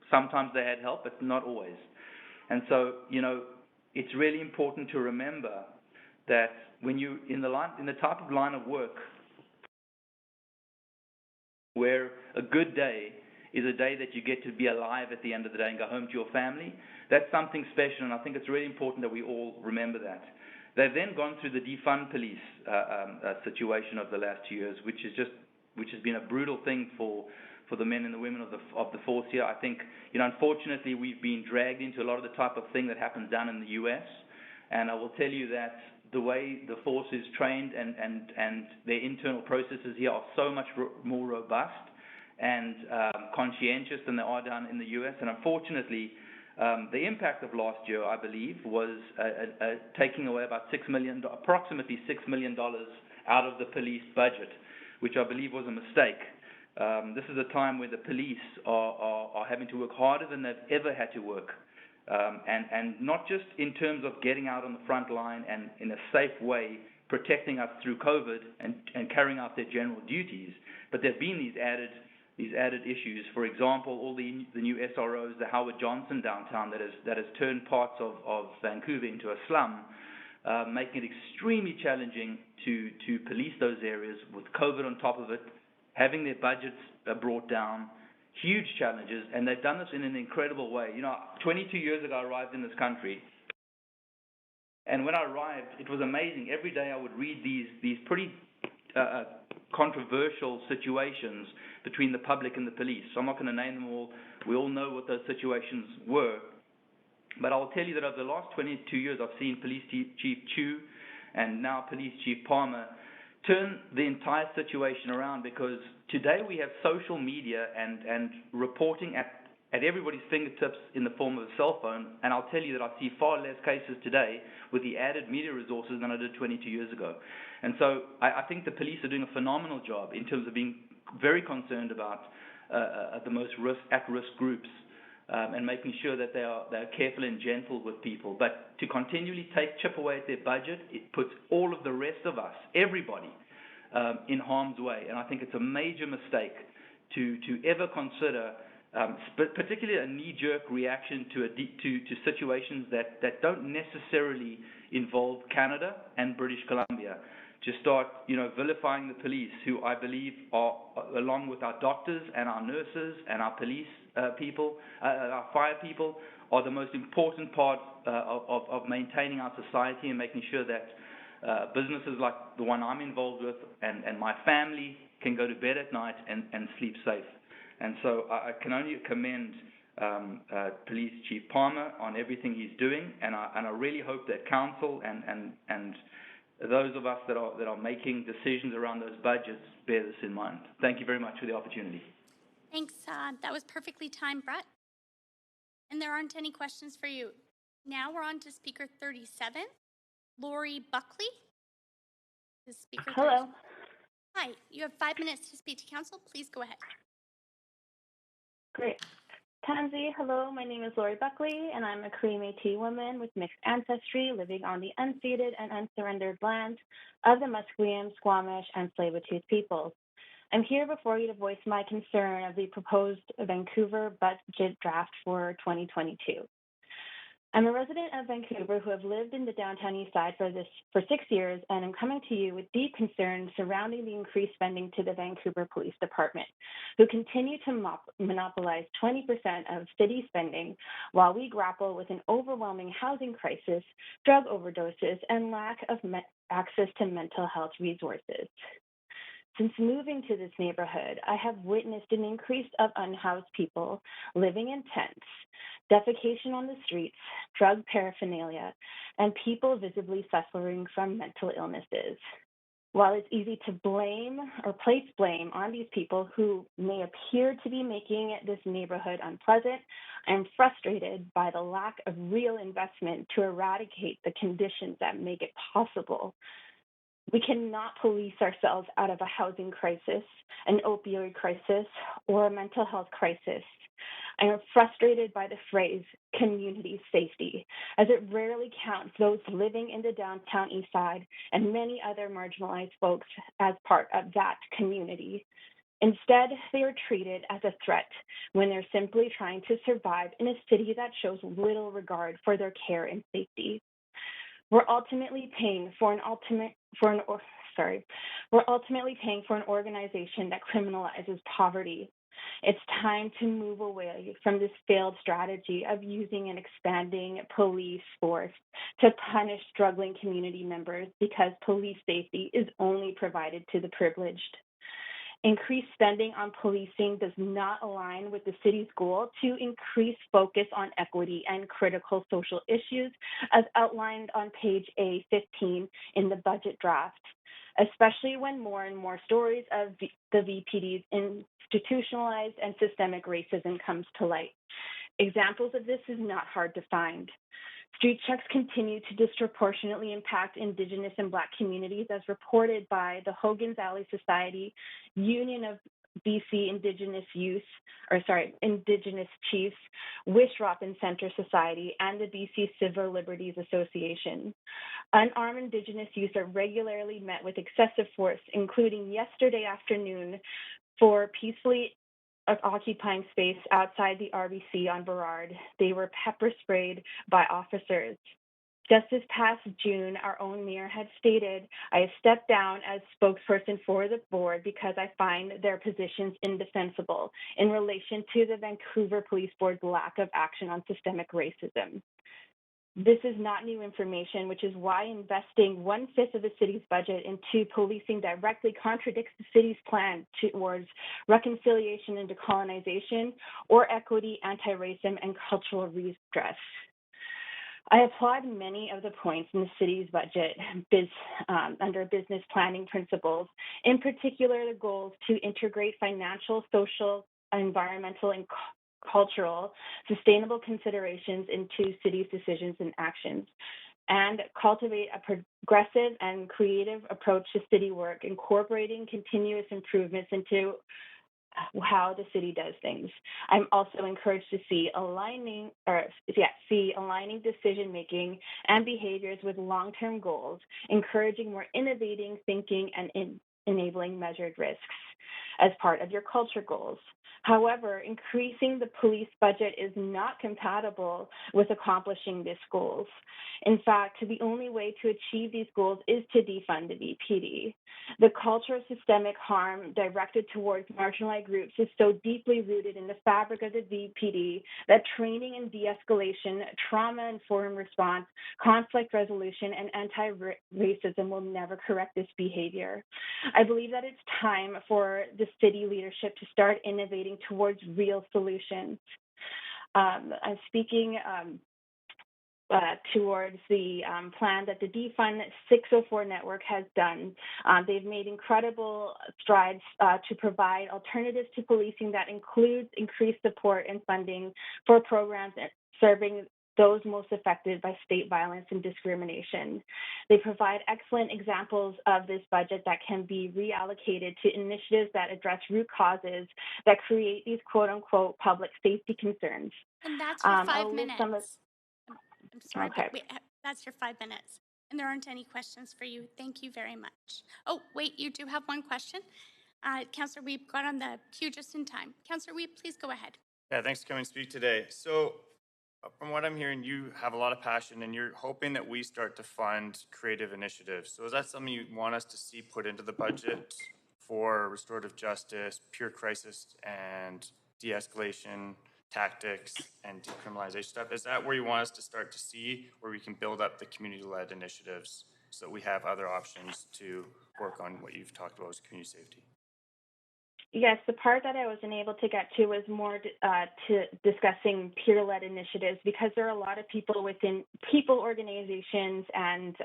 Sometimes they had help, but not always. And so, it's really important to remember that when you in the type of line of work where a good day is a day that you get to be alive at the end of the day and go home to your family. That's something special, and I think it's really important that we all remember that. They've then gone through the defund police situation of the last 2 years, which has been a brutal thing for the men and the women of the force here. I think, unfortunately, we've been dragged into a lot of the type of thing that happens down in the U.S., and I will tell you that the way the force is trained and their internal processes here are so much more robust and conscientious than they are down in the U.S., and unfortunately, the impact of last year, I believe, was taking away about approximately $6 million out of the police budget, which I believe was a mistake. This is a time where the police are having to work harder than they've ever had to work, and not just in terms of getting out on the front line and in a safe way protecting us through COVID and carrying out their general duties, but there have been these added issues. For example, all the new SROs, the Howard Johnson downtown that has turned parts of Vancouver into a slum, making it extremely challenging to police those areas with COVID on top of it, having their budgets brought down, huge challenges, and they've done this in an incredible way. 22 years ago I arrived in this country, and when I arrived, it was amazing. Every day I would read these pretty controversial situations between the public and the police. So I'm not going to name them all. We all know what those situations were. But I'll tell you that over the last 22 years, I've seen Police Chief Chu and now Police Chief Palmer turn the entire situation around, because today we have social media and reporting at everybody's fingertips in the form of a cell phone, and I'll tell you that I see far less cases today with the added media resources than I did 22 years ago. And so I think the police are doing a phenomenal job in terms of being very concerned about the most at-risk groups and making sure that they're careful and gentle with people. But to continually chip away at their budget, it puts all of the rest of us, everybody, in harm's way. And I think it's a major mistake to ever consider, particularly a knee-jerk reaction to situations that don't necessarily involve Canada and British Columbia. To start, vilifying the police, who I believe are, along with our doctors and our nurses and our police people, our fire people, are the most important part of maintaining our society and making sure that businesses like the one I'm involved with and my family can go to bed at night and sleep safe. And so I can only commend Police Chief Palmer on everything he's doing, and I really hope that council and those of us that are making decisions around those budgets bear this in mind. Thank you very much for the opportunity. Thanks. That was perfectly timed, Brett. And there aren't any questions for you. Now we're on to speaker 37, Lori Buckley. Hello. 37. Hi, you have 5 minutes to speak to council. Please go ahead. Great. Tansy, hello, my name is Lori Buckley, and I'm a Cree Métis woman with mixed ancestry living on the unceded and unsurrendered land of the Musqueam, Squamish, and Tsleil-Waututh peoples. I'm here before you to voice my concern of the proposed Vancouver budget draft for 2022. I'm a resident of Vancouver who have lived in the downtown east side for 6 years, and I'm coming to you with deep concerns surrounding the increased spending to the Vancouver Police Department, who continue to monopolize 20% of city spending while we grapple with an overwhelming housing crisis, drug overdoses, and lack of access to mental health resources. Since moving to this neighborhood, I have witnessed an increase of unhoused people living in tents, defecation on the streets, drug paraphernalia, and people visibly suffering from mental illnesses. While it's easy to blame or place blame on these people who may appear to be making this neighborhood unpleasant, I'm frustrated by the lack of real investment to eradicate the conditions that make it possible. We cannot police ourselves out of a housing crisis, an opioid crisis, or a mental health crisis. I am frustrated by the phrase community safety, as it rarely counts those living in the downtown east side and many other marginalized folks as part of that community. Instead, they are treated as a threat when they're simply trying to survive in a city that shows little regard for their care and safety. We're ultimately paying for an organization that criminalizes poverty, It's time to move away from this failed strategy of using an expanding police force to punish struggling community members because police safety is only provided to the privileged. Increased spending on policing does not align with the city's goal to increase focus on equity and critical social issues as outlined on page A15 in the budget draft, especially when more and more stories of the VPD's institutionalized and systemic racism comes to light. Examples of this is not hard to find. Street checks continue to disproportionately impact Indigenous and Black communities as reported by the Hogan's Alley Society, Union of BC Indigenous Chiefs, Wish-Robin Center Society, and the BC Civil Liberties Association. Unarmed Indigenous youth are regularly met with excessive force, including yesterday afternoon for peacefully occupying space outside the RBC on Burrard. They were pepper sprayed by officers. Just this past June, our own mayor had stated, I have stepped down as spokesperson for the board because I find their positions indefensible in relation to the Vancouver Police Board's lack of action on systemic racism. This is not new information, which is why investing 1/5 of the city's budget into policing directly contradicts the city's plan towards reconciliation and decolonization or equity, anti-racism, and cultural redress. I applaud many of the points in the city's budget under business planning principles, in particular the goals to integrate financial, social, environmental, and cultural, sustainable considerations into city's decisions and actions, and cultivate a progressive and creative approach to city work, incorporating continuous improvements into how the city does things. I'm also encouraged to see aligning decision-making and behaviors with long-term goals, encouraging more innovating thinking and enabling measured risks as part of your culture goals. However, increasing the police budget is not compatible with accomplishing these goals. In fact, the only way to achieve these goals is to defund the VPD. The culture of systemic harm directed towards marginalized groups is so deeply rooted in the fabric of the VPD that training and de-escalation, trauma-informed response, conflict resolution, and anti-racism will never correct this behavior. I believe that it's time for the city leadership to start innovating towards real solutions. I'm speaking towards the plan that the Defund 604 network has done. They've made incredible strides to provide alternatives to policing that includes increased support and funding for programs serving those most affected by state violence and discrimination. They provide excellent examples of this budget that can be reallocated to initiatives that address root causes that create these quote-unquote public safety concerns. And that's your 5 minutes. I'm sorry, okay. but that's your 5 minutes. And there aren't any questions for you. Thank you very much. Oh, wait, you do have one question. Councillor Weeb got on the queue just in time. Councillor Weeb, please go ahead. Yeah, thanks for coming to speak today. So from what I'm hearing, you have a lot of passion and you're hoping that we start to fund creative initiatives. So is that something you want us to see put into the budget for restorative justice, pure crisis and de-escalation tactics and decriminalization stuff? Is that where you want us to start to see where we can build up the community-led initiatives so that we have other options to work on what you've talked about as community safety? Yes, the part that I wasn't able to get to was more to discussing peer-led initiatives, because there are a lot of people within organizations, and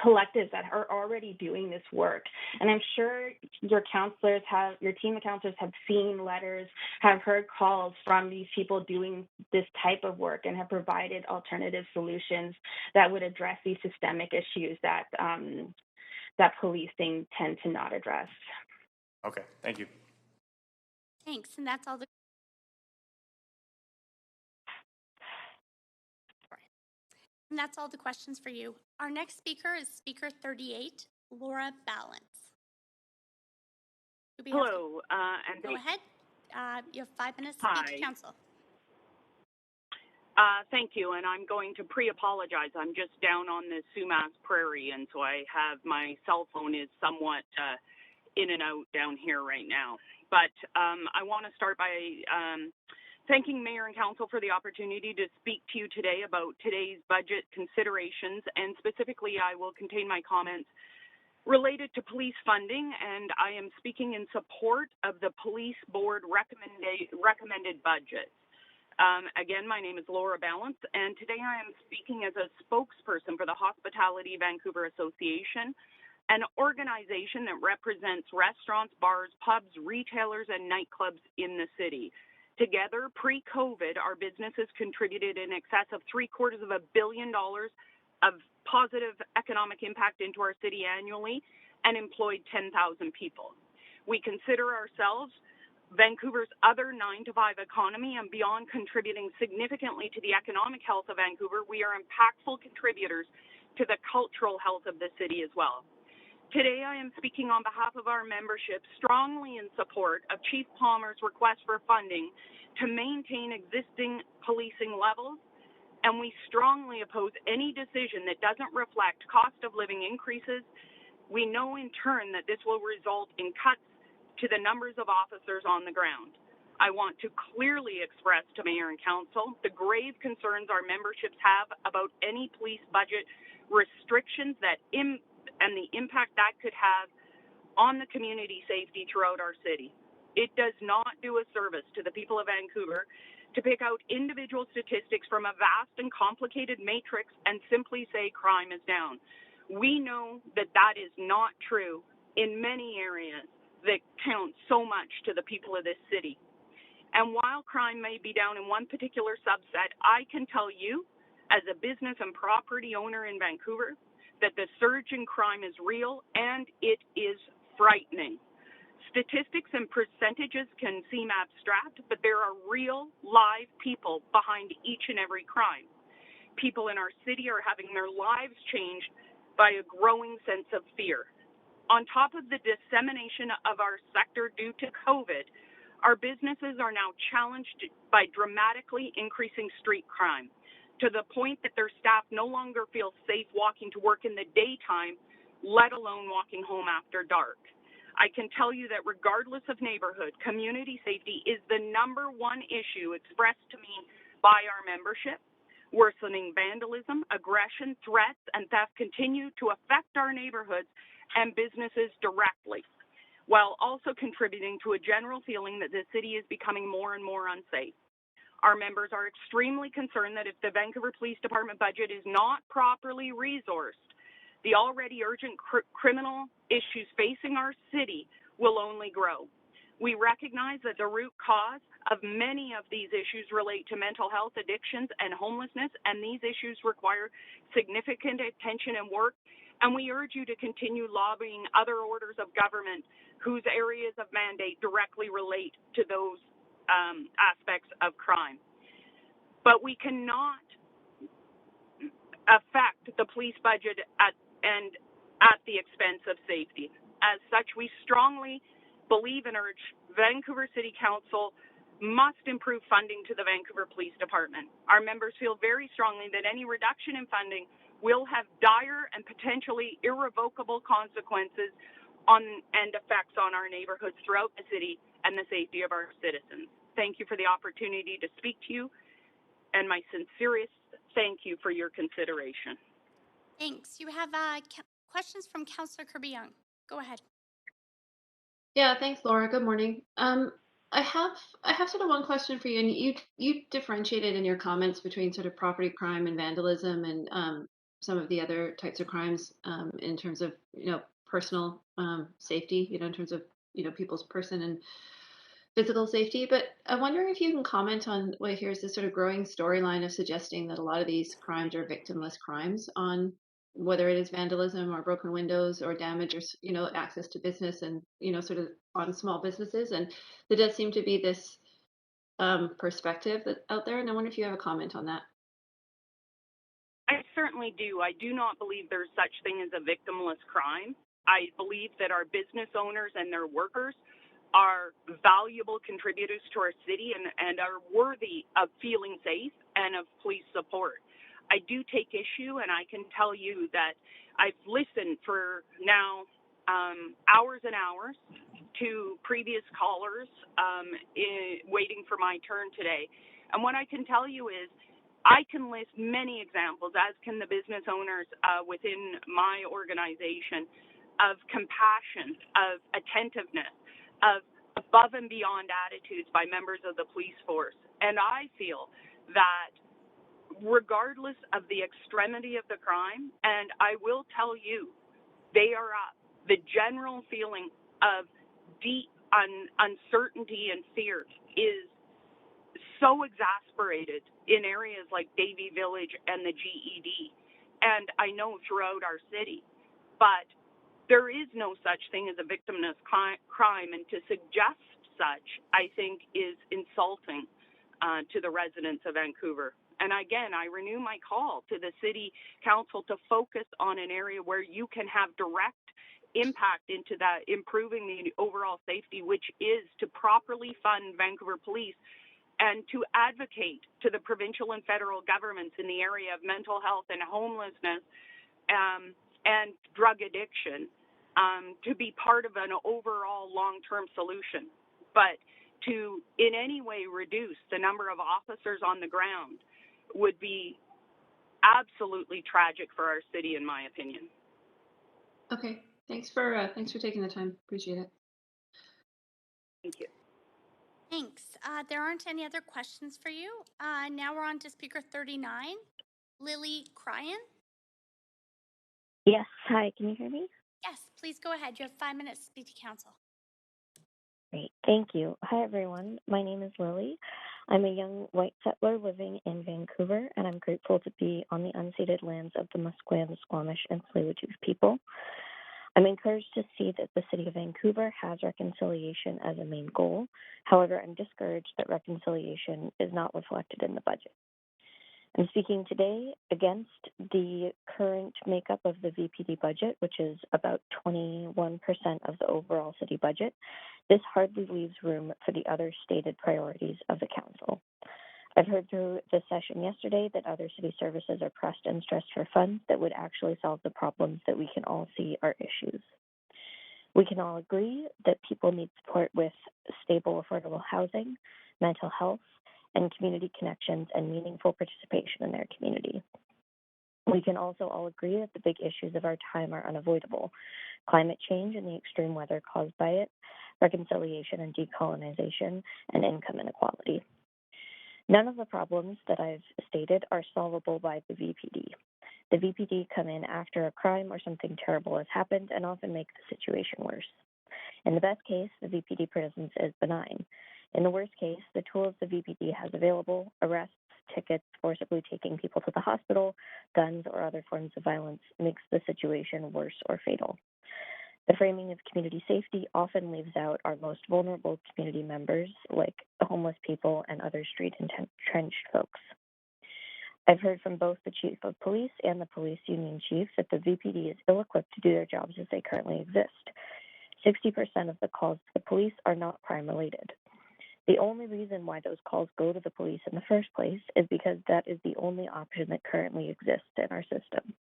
collectives that are already doing this work. And I'm sure your team of counselors have seen letters, have heard calls from these people doing this type of work, and have provided alternative solutions that would address these systemic issues that that policing tend to not address. Okay, thank you. Thanks, and that's all the. And that's all the questions for you. Our next speaker is Speaker 38, Laura Balance. Hello, and go ahead. You have 5 minutes to speak to council. Thank you, and I'm going to pre-apologize. I'm just down on the Sumas Prairie, and so I have my cell phone is somewhat in and out down here right now. but I want to start by thanking Mayor and Council for the opportunity to speak to you today about today's budget considerations, and specifically I will contain my comments related to police funding, and I am speaking in support of the Police Board recommended budget. Again, my name is Laura Balance, and today I am speaking as a spokesperson for the Hospitality Vancouver Association, an organization that represents restaurants, bars, pubs, retailers, and nightclubs in the city. Together, pre-COVID, our businesses contributed in excess of $750 million of positive economic impact into our city annually and employed 10,000 people. We consider ourselves Vancouver's other 9-to-5 economy, and beyond contributing significantly to the economic health of Vancouver, we are impactful contributors to the cultural health of the city as well. Today, I am speaking on behalf of our membership, strongly in support of Chief Palmer's request for funding to maintain existing policing levels, and we strongly oppose any decision that doesn't reflect cost of living increases. We know in turn that this will result in cuts to the numbers of officers on the ground. I want to clearly express to Mayor and Council the grave concerns our memberships have about any police budget restrictions and the impact that could have on the community safety throughout our city. It does not do a service to the people of Vancouver to pick out individual statistics from a vast and complicated matrix and simply say crime is down. We know that that is not true in many areas that count so much to the people of this city. And while crime may be down in one particular subset, I can tell you, as a business and property owner in Vancouver, that the surge in crime is real and it is frightening. Statistics and percentages can seem abstract, but there are real, live people behind each and every crime. People in our city are having their lives changed by a growing sense of fear. On top of the dissemination of our sector due to COVID, our businesses are now challenged by dramatically increasing street crime, to the point that their staff no longer feel safe walking to work in the daytime, let alone walking home after dark. I can tell you that regardless of neighborhood, community safety is the number one issue expressed to me by our membership. Worsening vandalism, aggression, threats, and theft continue to affect our neighborhoods and businesses directly, while also contributing to a general feeling that the city is becoming more and more unsafe. Our members are extremely concerned that if the Vancouver Police Department budget is not properly resourced, the already urgent criminal issues facing our city will only grow. We recognize that the root cause of many of these issues relate to mental health, addictions, and homelessness, and these issues require significant attention and work, and we urge you to continue lobbying other orders of government whose areas of mandate directly relate to those aspects of crime. But we cannot affect the police budget at the expense of safety. As such, we strongly believe and urge Vancouver City Council must improve funding to the Vancouver Police Department. Our members feel very strongly that any reduction in funding will have dire and potentially irrevocable consequences and effects on our neighborhoods throughout the city and the safety of our citizens. Thank you for the opportunity to speak to you, and my sincerest thank you for your consideration. Thanks. You have questions from Councillor Kirby-Young. Go ahead. Yeah, thanks, Laura. Good morning. I have sort of one question for you, and you differentiated in your comments between sort of property crime and vandalism and some of the other types of crimes in terms of personal safety, in terms of people's person and physical safety. But I'm wondering if you can comment on here's this sort of growing storyline of suggesting that a lot of these crimes are victimless crimes, on whether it is vandalism or broken windows or damage or access to business and sort of on small businesses. And there does seem to be this perspective that's out there, and I wonder if you have a comment on that. I certainly do. I do not believe there's such thing as a victimless crime. I believe that our business owners and their workers are valuable contributors to our city and are worthy of feeling safe and of police support. I do take issue, and I can tell you that I've listened for now hours and hours to previous callers waiting for my turn today. And what I can tell you is I can list many examples, as can the business owners within my organization, of compassion, of attentiveness, of above and beyond attitudes by members of the police force. And I feel that regardless of the extremity of the crime, and I will tell you, they are up. The general feeling of deep uncertainty and fear is so exasperated in areas like Davie Village and the GED, and I know throughout our city. But there is no such thing as a victimless crime, and to suggest such, I think, is insulting to the residents of Vancouver. And again, I renew my call to the City Council to focus on an area where you can have direct impact into that, improving the overall safety, which is to properly fund Vancouver Police and to advocate to the provincial and federal governments in the area of mental health and homelessness and drug addiction to be part of an overall long-term solution. But to in any way reduce the number of officers on the ground would be absolutely tragic for our city, in my opinion. Okay, thanks for taking the time. Appreciate it. Thank you. Thanks. There aren't any other questions for you. Now we're on to speaker 39, Lily Cryan. Yes, hi, can you hear me? Yes, please go ahead. You have 5 minutes to speak to council. Great, thank you. Hi, everyone. My name is Lily. I'm a young white settler living in Vancouver, and I'm grateful to be on the unceded lands of the Musqueam, Squamish, and Tsleil-Waututh people. I'm encouraged to see that the City of Vancouver has reconciliation as a main goal. However, I'm discouraged that reconciliation is not reflected in the budget. I'm speaking today against the current makeup of the VPD budget, which is about 21% of the overall city budget. This hardly leaves room for the other stated priorities of the council. I've heard through the session yesterday that other city services are pressed and stressed for funds that would actually solve the problems that we can all see are issues. We can all agree that people need support with stable, affordable housing, mental health, and community connections and meaningful participation in their community. We can also all agree that the big issues of our time are unavoidable: climate change and the extreme weather caused by it, reconciliation and decolonization, and income inequality. None of the problems that I've stated are solvable by the VPD. The VPD come in after a crime or something terrible has happened and often make the situation worse. In the best case, the VPD presence is benign. In the worst case, the tools the VPD has available, arrests, tickets, forcibly taking people to the hospital, guns, or other forms of violence, makes the situation worse or fatal. The framing of community safety often leaves out our most vulnerable community members, like the homeless people and other street-entrenched folks. I've heard from both the chief of police and the police union chief that the VPD is ill-equipped to do their jobs as they currently exist. 60% of the calls to the police are not crime-related. The only reason why those calls go to the police in the first place is because that is the only option that currently exists in our system.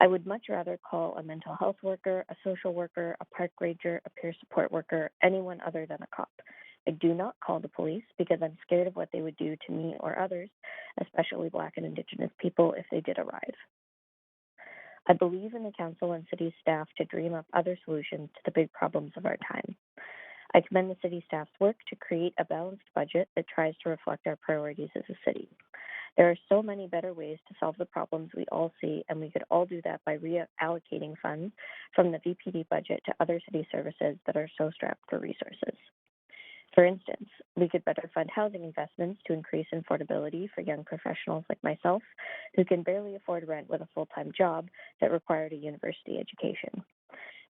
I would much rather call a mental health worker, a social worker, a park ranger, a peer support worker, anyone other than a cop. I do not call the police because I'm scared of what they would do to me or others, especially Black and Indigenous people, if they did arrive. I believe in the council and city staff to dream up other solutions to the big problems of our time. I commend the city staff's work to create a balanced budget that tries to reflect our priorities as a city. There are so many better ways to solve the problems we all see, and we could all do that by reallocating funds from the VPD budget to other city services that are so strapped for resources. For instance, we could better fund housing investments to increase affordability for young professionals like myself who can barely afford rent with a full-time job that required a university education.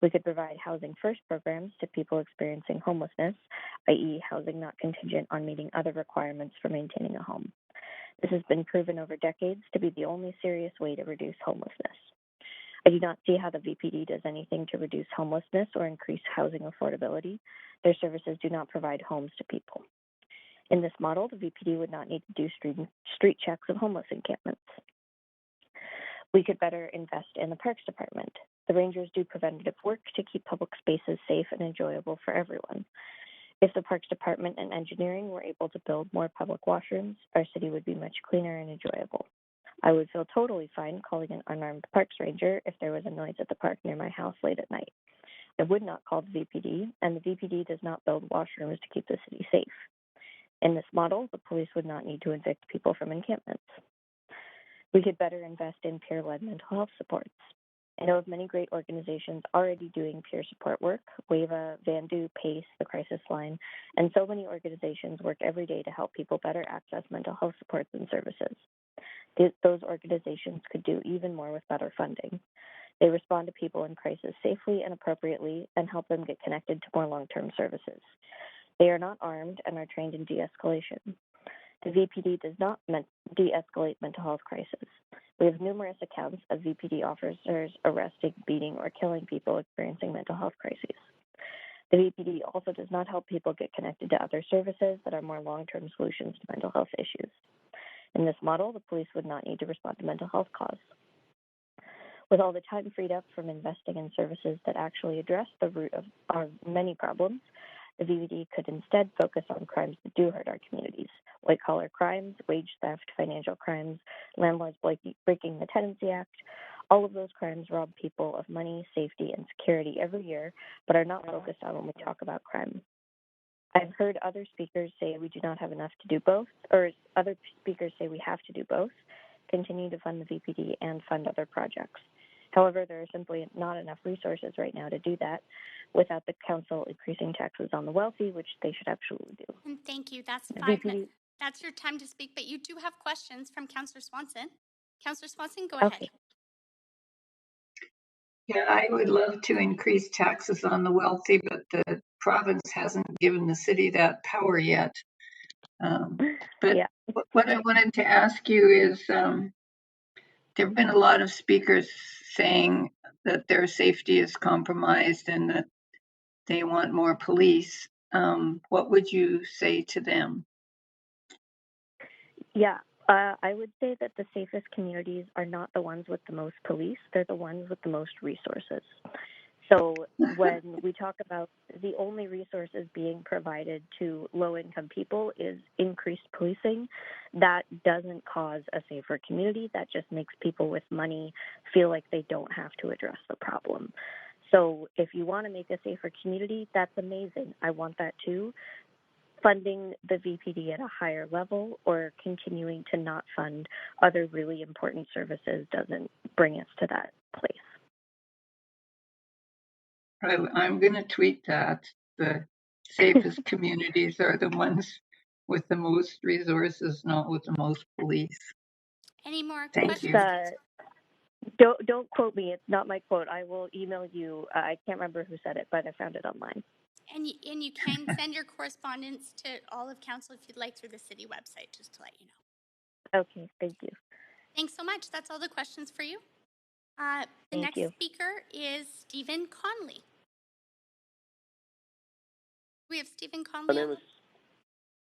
We could provide housing first programs to people experiencing homelessness, i.e. housing not contingent on meeting other requirements for maintaining a home. This has been proven over decades to be the only serious way to reduce homelessness. I do not see how the VPD does anything to reduce homelessness or increase housing affordability. Their services do not provide homes to people. In this model, the VPD would not need to do street checks of homeless encampments. We could better invest in the Parks Department. The rangers do preventative work to keep public spaces safe and enjoyable for everyone. If the Parks Department and engineering were able to build more public washrooms, our city would be much cleaner and enjoyable. I would feel totally fine calling an unarmed parks ranger if there was a noise at the park near my house late at night. I would not call the VPD, and the VPD does not build washrooms to keep the city safe. In this model, the police would not need to evict people from encampments. We could better invest in peer-led mental health supports. I know of many great organizations already doing peer support work, WAVA, Vandu, PACE, the Crisis Line, and so many organizations work every day to help people better access mental health supports and services. Those organizations could do even more with better funding. They respond to people in crisis safely and appropriately and help them get connected to more long-term services. They are not armed and are trained in de-escalation. The VPD does not de-escalate mental health crises. We have numerous accounts of VPD officers arresting, beating, or killing people experiencing mental health crises. The VPD also does not help people get connected to other services that are more long-term solutions to mental health issues. In this model, the police would not need to respond to mental health cause. With all the time freed up from investing in services that actually address the root of our many problems, the VPD could instead focus on crimes that do hurt our communities: white-collar crimes, wage theft, financial crimes, landlords breaking the Tenancy Act. All of those crimes rob people of money, safety, and security every year, but are not focused on when we talk about crime. I've heard other speakers say we do not have enough to do both, or other speakers say we have to do both, continue to fund the VPD and fund other projects. However, there are simply not enough resources right now to do that without the council increasing taxes on the wealthy, which they should absolutely do. And thank you. That's The 5 VPD minutes. That's your time to speak, but you do have questions from Councillor Swanson. Councillor Swanson, go Okay. ahead. Yeah, I would love to increase taxes on the wealthy, but the province hasn't given the city that power yet. But Yeah. what I wanted to ask you is, there have been a lot of speakers saying that their safety is compromised and that they want more police. What would you say to them? Yeah, I would say that the safest communities are not the ones with the most police, they're the ones with the most resources. So when we talk about the only resources being provided to low-income people is increased policing, that doesn't cause a safer community. That just makes people with money feel like they don't have to address the problem. So if you want to make a safer community, that's amazing. I want that too. Funding the VPD at a higher level or continuing to not fund other really important services doesn't bring us to that place. I'm going to tweet that. The safest communities are the ones with the most resources, not with the most police. Any more Thank questions? you. Don't quote me. It's not my quote. I will email you. I can't remember who said it, but I found it online. And you can send your correspondence to all of council if you'd like through the city website, just to let you know. Okay, thank you. Thanks so much. That's all the questions for you. The Thank next you. speaker is Stephen Conley. We have Stephen Conley. My name is.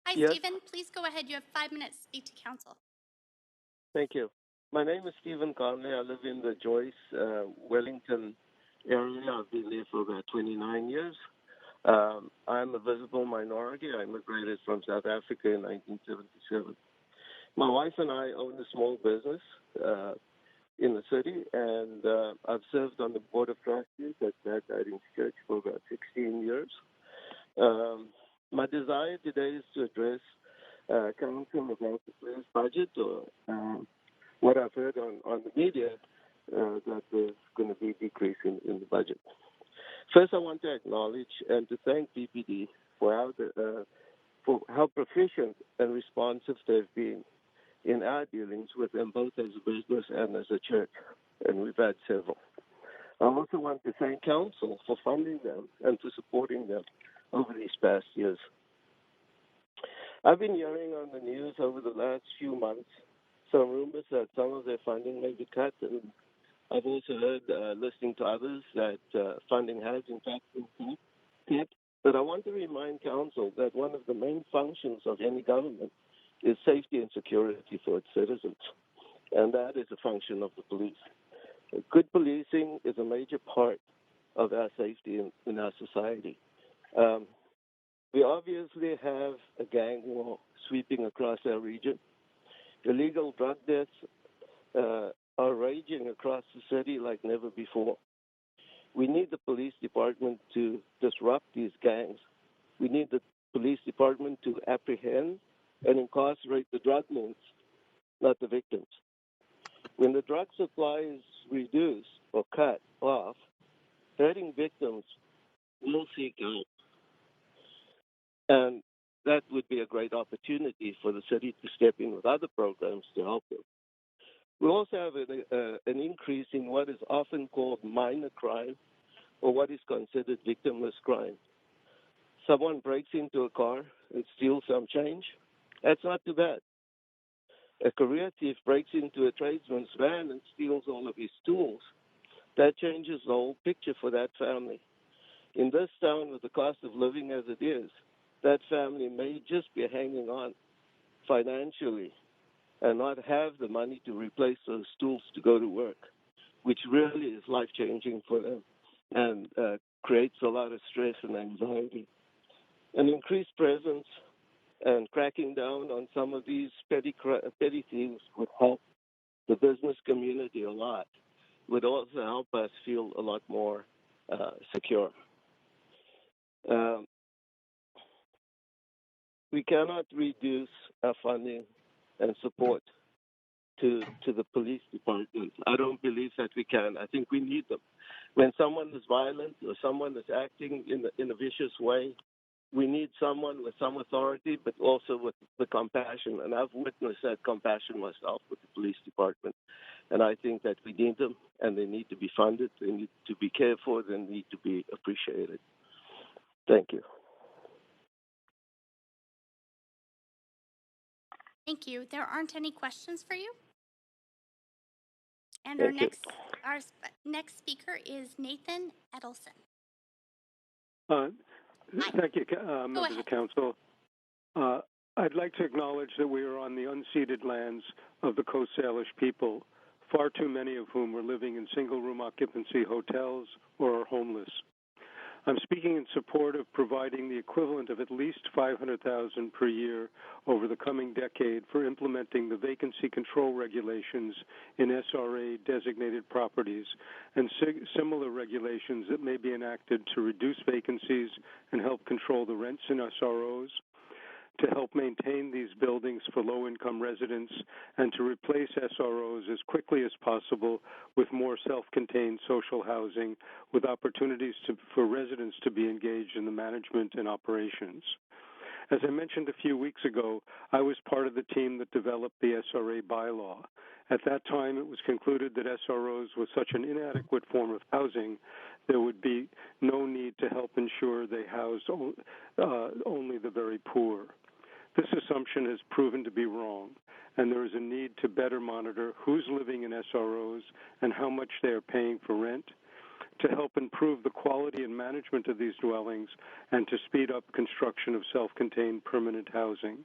Hi, Yes. Stephen. Please go ahead. You have 5 minutes to speak to council. Thank you. My name is Stephen Conley. I live in the Joyce, Wellington area. I've been there for about 29 years. I'm a visible minority. I immigrated from South Africa in 1977. My wife and I own a small business in the city, and I've served on the board of trustees at Glad Tidings Church for about 16 years. My desire today is to address council about the first budget, or what I've heard on the media, that there's going to be a decrease in the budget. First, I want to acknowledge and to thank BPD for how proficient and responsive they've been in our dealings with them, both as a business and as a church, and we've had several. I also want to thank council for funding them and for supporting them over these past years. I've been hearing on the news over the last few months some rumors that some of their funding may be cut, and I've also heard, listening to others, that funding has in fact been cut. But I want to remind council that one of the main functions of any government is safety and security for its citizens, and that is a function of the police. Good policing is a major part of our safety in our society. We obviously have a gang war sweeping across our region. Illegal drug deaths are raging across the city like never before. We need the police department to disrupt these gangs. We need the police department to apprehend and incarcerate the drug lords, not the victims. When the drug supply is reduced or cut off, hurting victims will seek out. And that would be a great opportunity for the city to step in with other programs to help them. We also have an increase in what is often called minor crime, or what is considered victimless crime. Someone breaks into a car and steals some change. That's not too bad. A career thief breaks into a tradesman's van and steals all of his tools. That changes the whole picture for that family. In this town, with the cost of living as it is, that family may just be hanging on financially and not have the money to replace those tools to go to work, which really is life-changing for them and creates a lot of stress and anxiety. An increased presence and cracking down on some of these petty thieves would help the business community a lot, would also help us feel a lot more secure. We cannot reduce our funding and support to the police department. I don't believe that we can. I think we need them. When someone is violent or someone is acting in a vicious way, we need someone with some authority, but also with the compassion. And I've witnessed that compassion myself with the police department. And I think that we need them, and they need to be funded, they need to be cared for, they need to be appreciated. Thank you. Thank you. There aren't any questions for you. And Thank you. our next speaker is Nathan Edelson. Thank you, members of council. I'd like to acknowledge that we are on the unceded lands of the Coast Salish people, far too many of whom are living in single-room occupancy hotels or are homeless. I'm speaking in support of providing the equivalent of at least $500,000 per year over the coming decade for implementing the vacancy control regulations in SRA designated properties and similar regulations that may be enacted to reduce vacancies and help control the rents in SROs, to help maintain these buildings for low-income residents, and to replace SROs as quickly as possible with more self-contained social housing with opportunities for residents to be engaged in the management and operations. As I mentioned a few weeks ago, I was part of the team that developed the SRA bylaw. At that time, it was concluded that SROs was such an inadequate form of housing, there would be no need to help ensure they housed only the very poor. This assumption has proven to be wrong, and there is a need to better monitor who's living in SROs and how much they are paying for rent, to help improve the quality and management of these dwellings, and to speed up construction of self-contained permanent housing.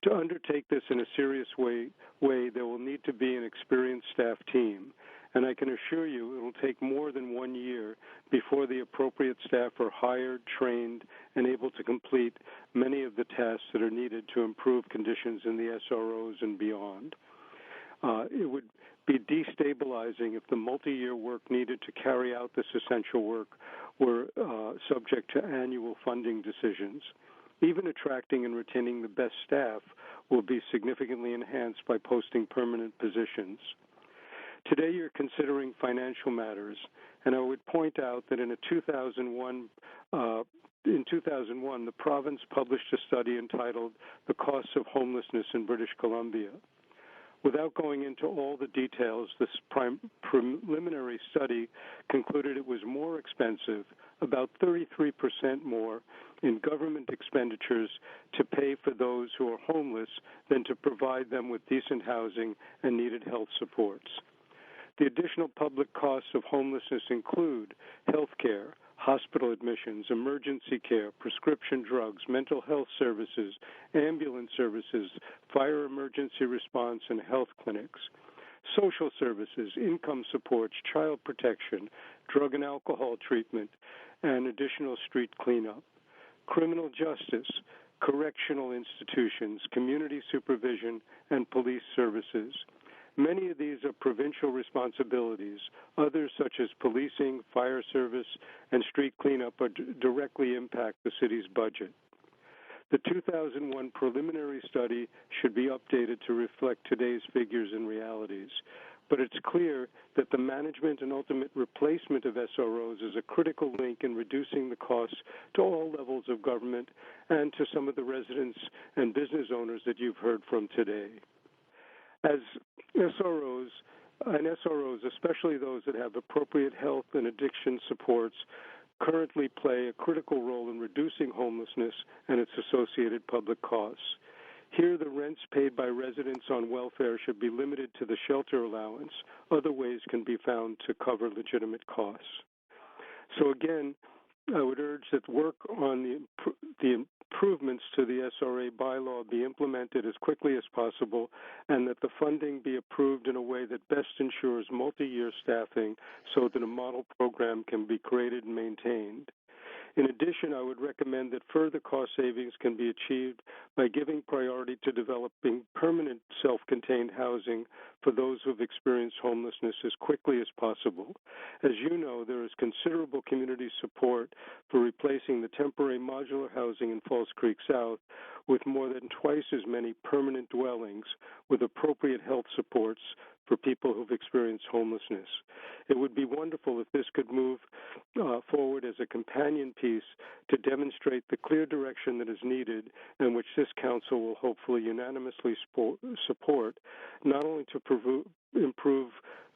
To undertake this in a serious way, there will need to be an experienced staff team, and I can assure you it will take more than 1 year before the appropriate staff are hired, trained, and able to complete many of the tasks that are needed to improve conditions in the SROs and beyond. It would be destabilizing if the multi-year work needed to carry out this essential work were subject to annual funding decisions. Even attracting and retaining the best staff will be significantly enhanced by posting permanent positions. Today you're considering financial matters, and I would point out that in 2001, the province published a study entitled The Costs of Homelessness in British Columbia. Without going into all the details, this preliminary study concluded it was more expensive, about 33% more, in government expenditures to pay for those who are homeless than to provide them with decent housing and needed health supports. The additional public costs of homelessness include health care, hospital admissions, emergency care, prescription drugs, mental health services, ambulance services, fire emergency response, and health clinics. social services, income supports, child protection, drug and alcohol treatment, and additional street cleanup, criminal justice, correctional institutions, community supervision, and police services. Many of these are provincial responsibilities. Others, such as policing, fire service, and street cleanup, directly impact the city's budget. The 2001 preliminary study should be updated to reflect today's figures and realities. But it's clear that the management and ultimate replacement of SROs is a critical link in reducing the costs to all levels of government and to some of the residents and business owners that you've heard from today. As SROs, especially those that have appropriate health and addiction supports, currently play a critical role in reducing homelessness and its associated public costs. Here, the rents paid by residents on welfare should be limited to the shelter allowance. Other ways can be found to cover legitimate costs. So again, I would urge that work on the improvements to the SRA bylaw be implemented as quickly as possible, and that the funding be approved in a way that best ensures multi-year staffing so that a model program can be created and maintained. In addition, I would recommend that further cost savings can be achieved by giving priority to developing permanent self-contained housing for those who have experienced homelessness as quickly as possible. As you know, there is considerable community support for replacing the temporary modular housing in Falls Creek South with more than twice as many permanent dwellings with appropriate health supports for people who've experienced homelessness. It would be wonderful if this could move forward as a companion piece to demonstrate the clear direction that is needed and which this council will hopefully unanimously support, not only to improve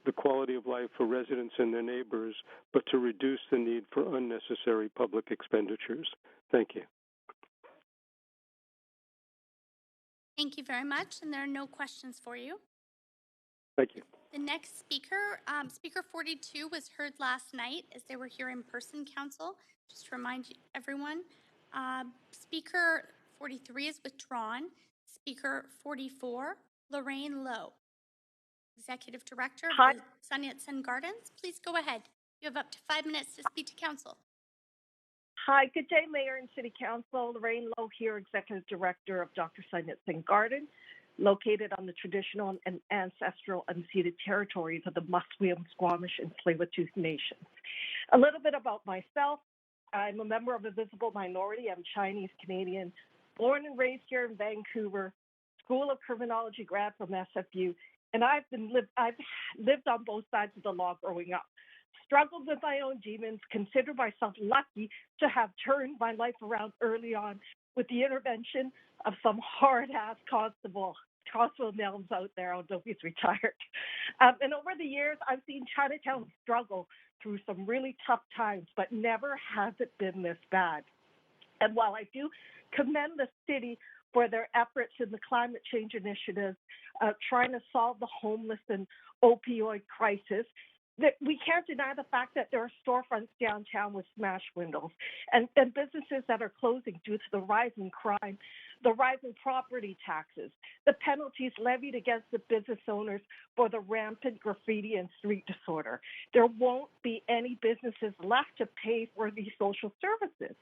the quality of life for residents and their neighbors, but to reduce the need for unnecessary public expenditures. Thank you. Thank you very much, and there are no questions for you. Thank you. The next speaker, Speaker 42, was heard last night as they were here in person, Council. Just to remind everyone, Speaker 43 is withdrawn. Speaker 44, Lorraine Lowe, Executive Director of the Sun Yat Sen Gardens. Please go ahead. You have up to 5 minutes to speak to Council. Hi, good day, Mayor and City Council. Lorraine Lowe here, Executive Director of Dr. Sun Yat Sen Garden, located on the traditional and ancestral unceded territories of the Musqueam, Squamish, and Tsleil-Waututh Nations. A little bit about myself. I'm a member of a visible minority. I'm Chinese Canadian, born and raised here in Vancouver, School of Criminology grad from SFU, and I've lived on both sides of the law growing up. Struggled with my own demons, consider myself lucky to have turned my life around early on with the intervention of some hard-ass constable Nelms out there, although he's retired. And over the years, I've seen Chinatown struggle through some really tough times, but never has it been this bad. And while I do commend the city for their efforts in the climate change initiative, trying to solve the homeless and opioid crisis, that we can't deny the fact that there are storefronts downtown with smashed windows and businesses that are closing due to the rise in crime, the rise in property taxes, the penalties levied against the business owners for the rampant graffiti and street disorder. There won't be any businesses left to pay for these social services.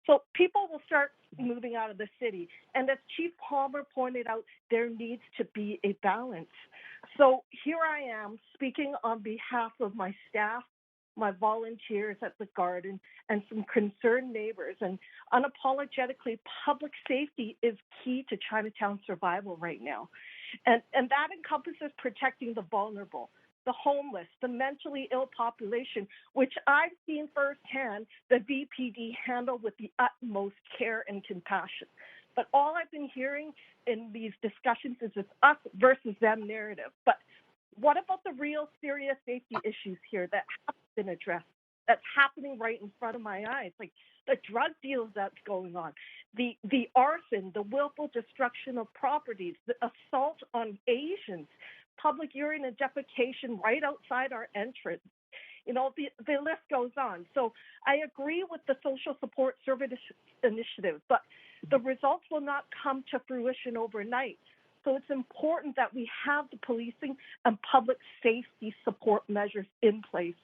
So people will start moving out of the city. And as Chief Palmer pointed out, there needs to be a balance. So here I am speaking on behalf of my staff, my volunteers at the garden, and some concerned neighbors. And unapologetically, public safety is key to Chinatown's survival right now. And that encompasses protecting the vulnerable, the homeless, the mentally ill population, which I've seen firsthand the VPD handle with the utmost care and compassion. But all I've been hearing in these discussions is this us versus them narrative. But what about the real serious safety issues here that haven't been addressed, that's happening right in front of my eyes? Like the drug deals that's going on, the arson, the willful destruction of properties, the assault on Asians, public urine and defecation right outside our entrance. You know, the list goes on. So I agree with the social support service initiative, but the results will not come to fruition overnight. So it's important that we have the policing and public safety support measures in place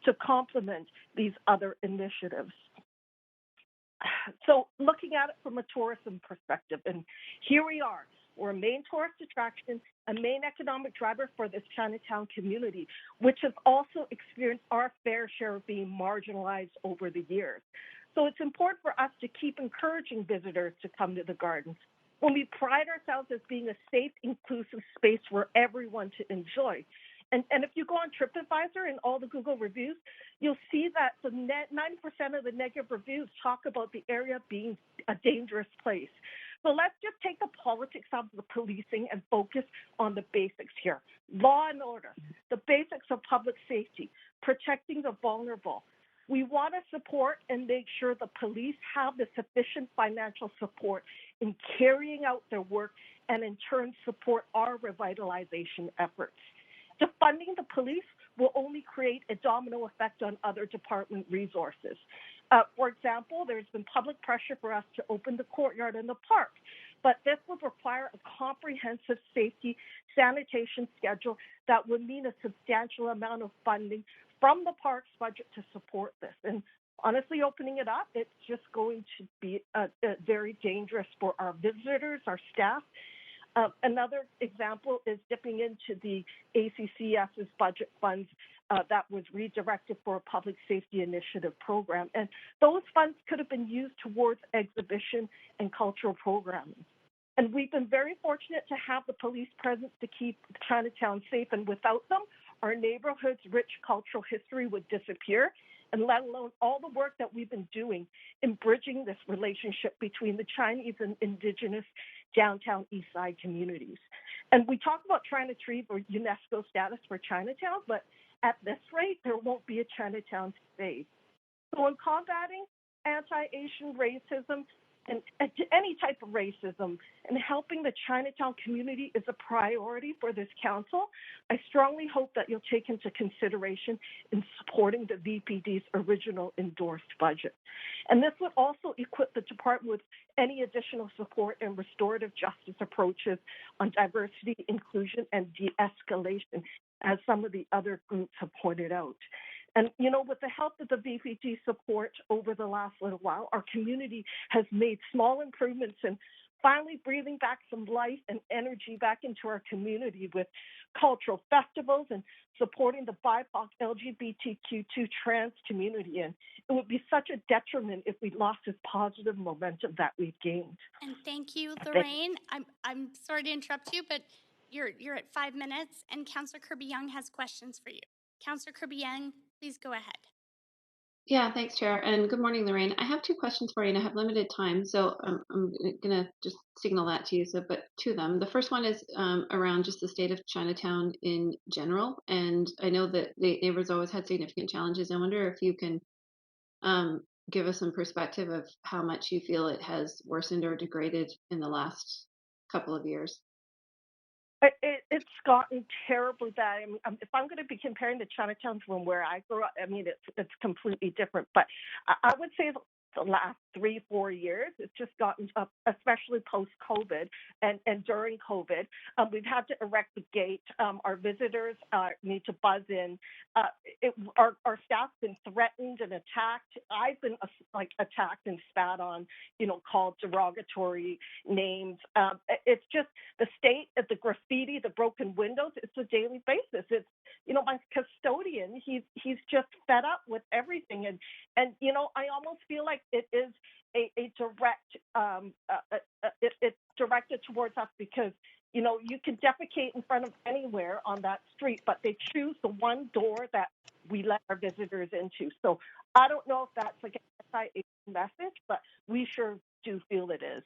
to complement these other initiatives. So looking at it from a tourism perspective, and here we are, we're a main tourist attraction, a main economic driver for this Chinatown community, which has also experienced our fair share of being marginalized over the years. So it's important for us to keep encouraging visitors to come to the gardens when we pride ourselves as being a safe, inclusive space for everyone to enjoy. And if you go on TripAdvisor and all the Google reviews, you'll see that the 90% of the negative reviews talk about the area being a dangerous place. So let's just take the politics out of the policing and focus on the basics here. Law and order, the basics of public safety, protecting the vulnerable. We want to support and make sure the police have the sufficient financial support in carrying out their work and in turn support our revitalization efforts. Defunding the police will only create a domino effect on other department resources. For example, there's been public pressure for us to open the courtyard in the park, but this would require a comprehensive safety sanitation schedule that would mean a substantial amount of funding from the park's budget to support this. And honestly, opening it up, it's just going to be very dangerous for our visitors, our staff. Another example is dipping into the ACCS's budget funds that was redirected for a public safety initiative program. And those funds could have been used towards exhibition and cultural programming. And we've been very fortunate to have the police presence to keep Chinatown safe. And without them, our neighborhood's rich cultural history would disappear, and let alone all the work that we've been doing in bridging this relationship between the Chinese and Indigenous downtown East Side communities. And we talk about trying to achieve UNESCO status for Chinatown, but at this rate, there won't be a Chinatown today. So in combating anti-Asian racism and any type of racism and helping the Chinatown community is a priority for this council, I strongly hope that you'll take into consideration in supporting the VPD's original endorsed budget. And this would also equip the department with any additional support and restorative justice approaches on diversity, inclusion, and de-escalation, as some of the other groups have pointed out. And, you know, with the help of the VPD support over the last little while, our community has made small improvements in finally breathing back some life and energy back into our community with cultural festivals and supporting the BIPOC LGBTQ2 trans community. And it would be such a detriment if we lost this positive momentum that we've gained. And thank you, Lorraine. I'm sorry to interrupt you, but you're at 5 minutes, and Councillor Kirby-Young has questions for you. Councillor Kirby-Young, please go ahead. Yeah, thanks, Chair. And good morning, Lorraine. I have two questions for you, and I have limited time, so I'm going to just signal that to you. But two of them. The first one is around just the state of Chinatown in general. And I know that the neighbors always had significant challenges. I wonder if you can give us some perspective of how much you feel it has worsened or degraded in the last couple of years. It's gotten terribly bad. I mean, if I'm going to be comparing the Chinatown from where I grew up, I mean, it's completely different. But I would say the last 3-4 years, it's just gotten up, especially post-COVID and during COVID. We've had to erect the gate. Our visitors need to buzz in. Our staff's been threatened and attacked. I've been attacked and spat on, called derogatory names. It's just the state of the graffiti, the broken windows. It's a daily basis. It's, my custodian, he's just fed up with everything. And I almost feel like it is a direct, it's directed towards us because, you can defecate in front of anywhere on that street, but they choose the one door that we let our visitors into. So I don't know if that's like an anti-Asian message, but we sure do feel it is.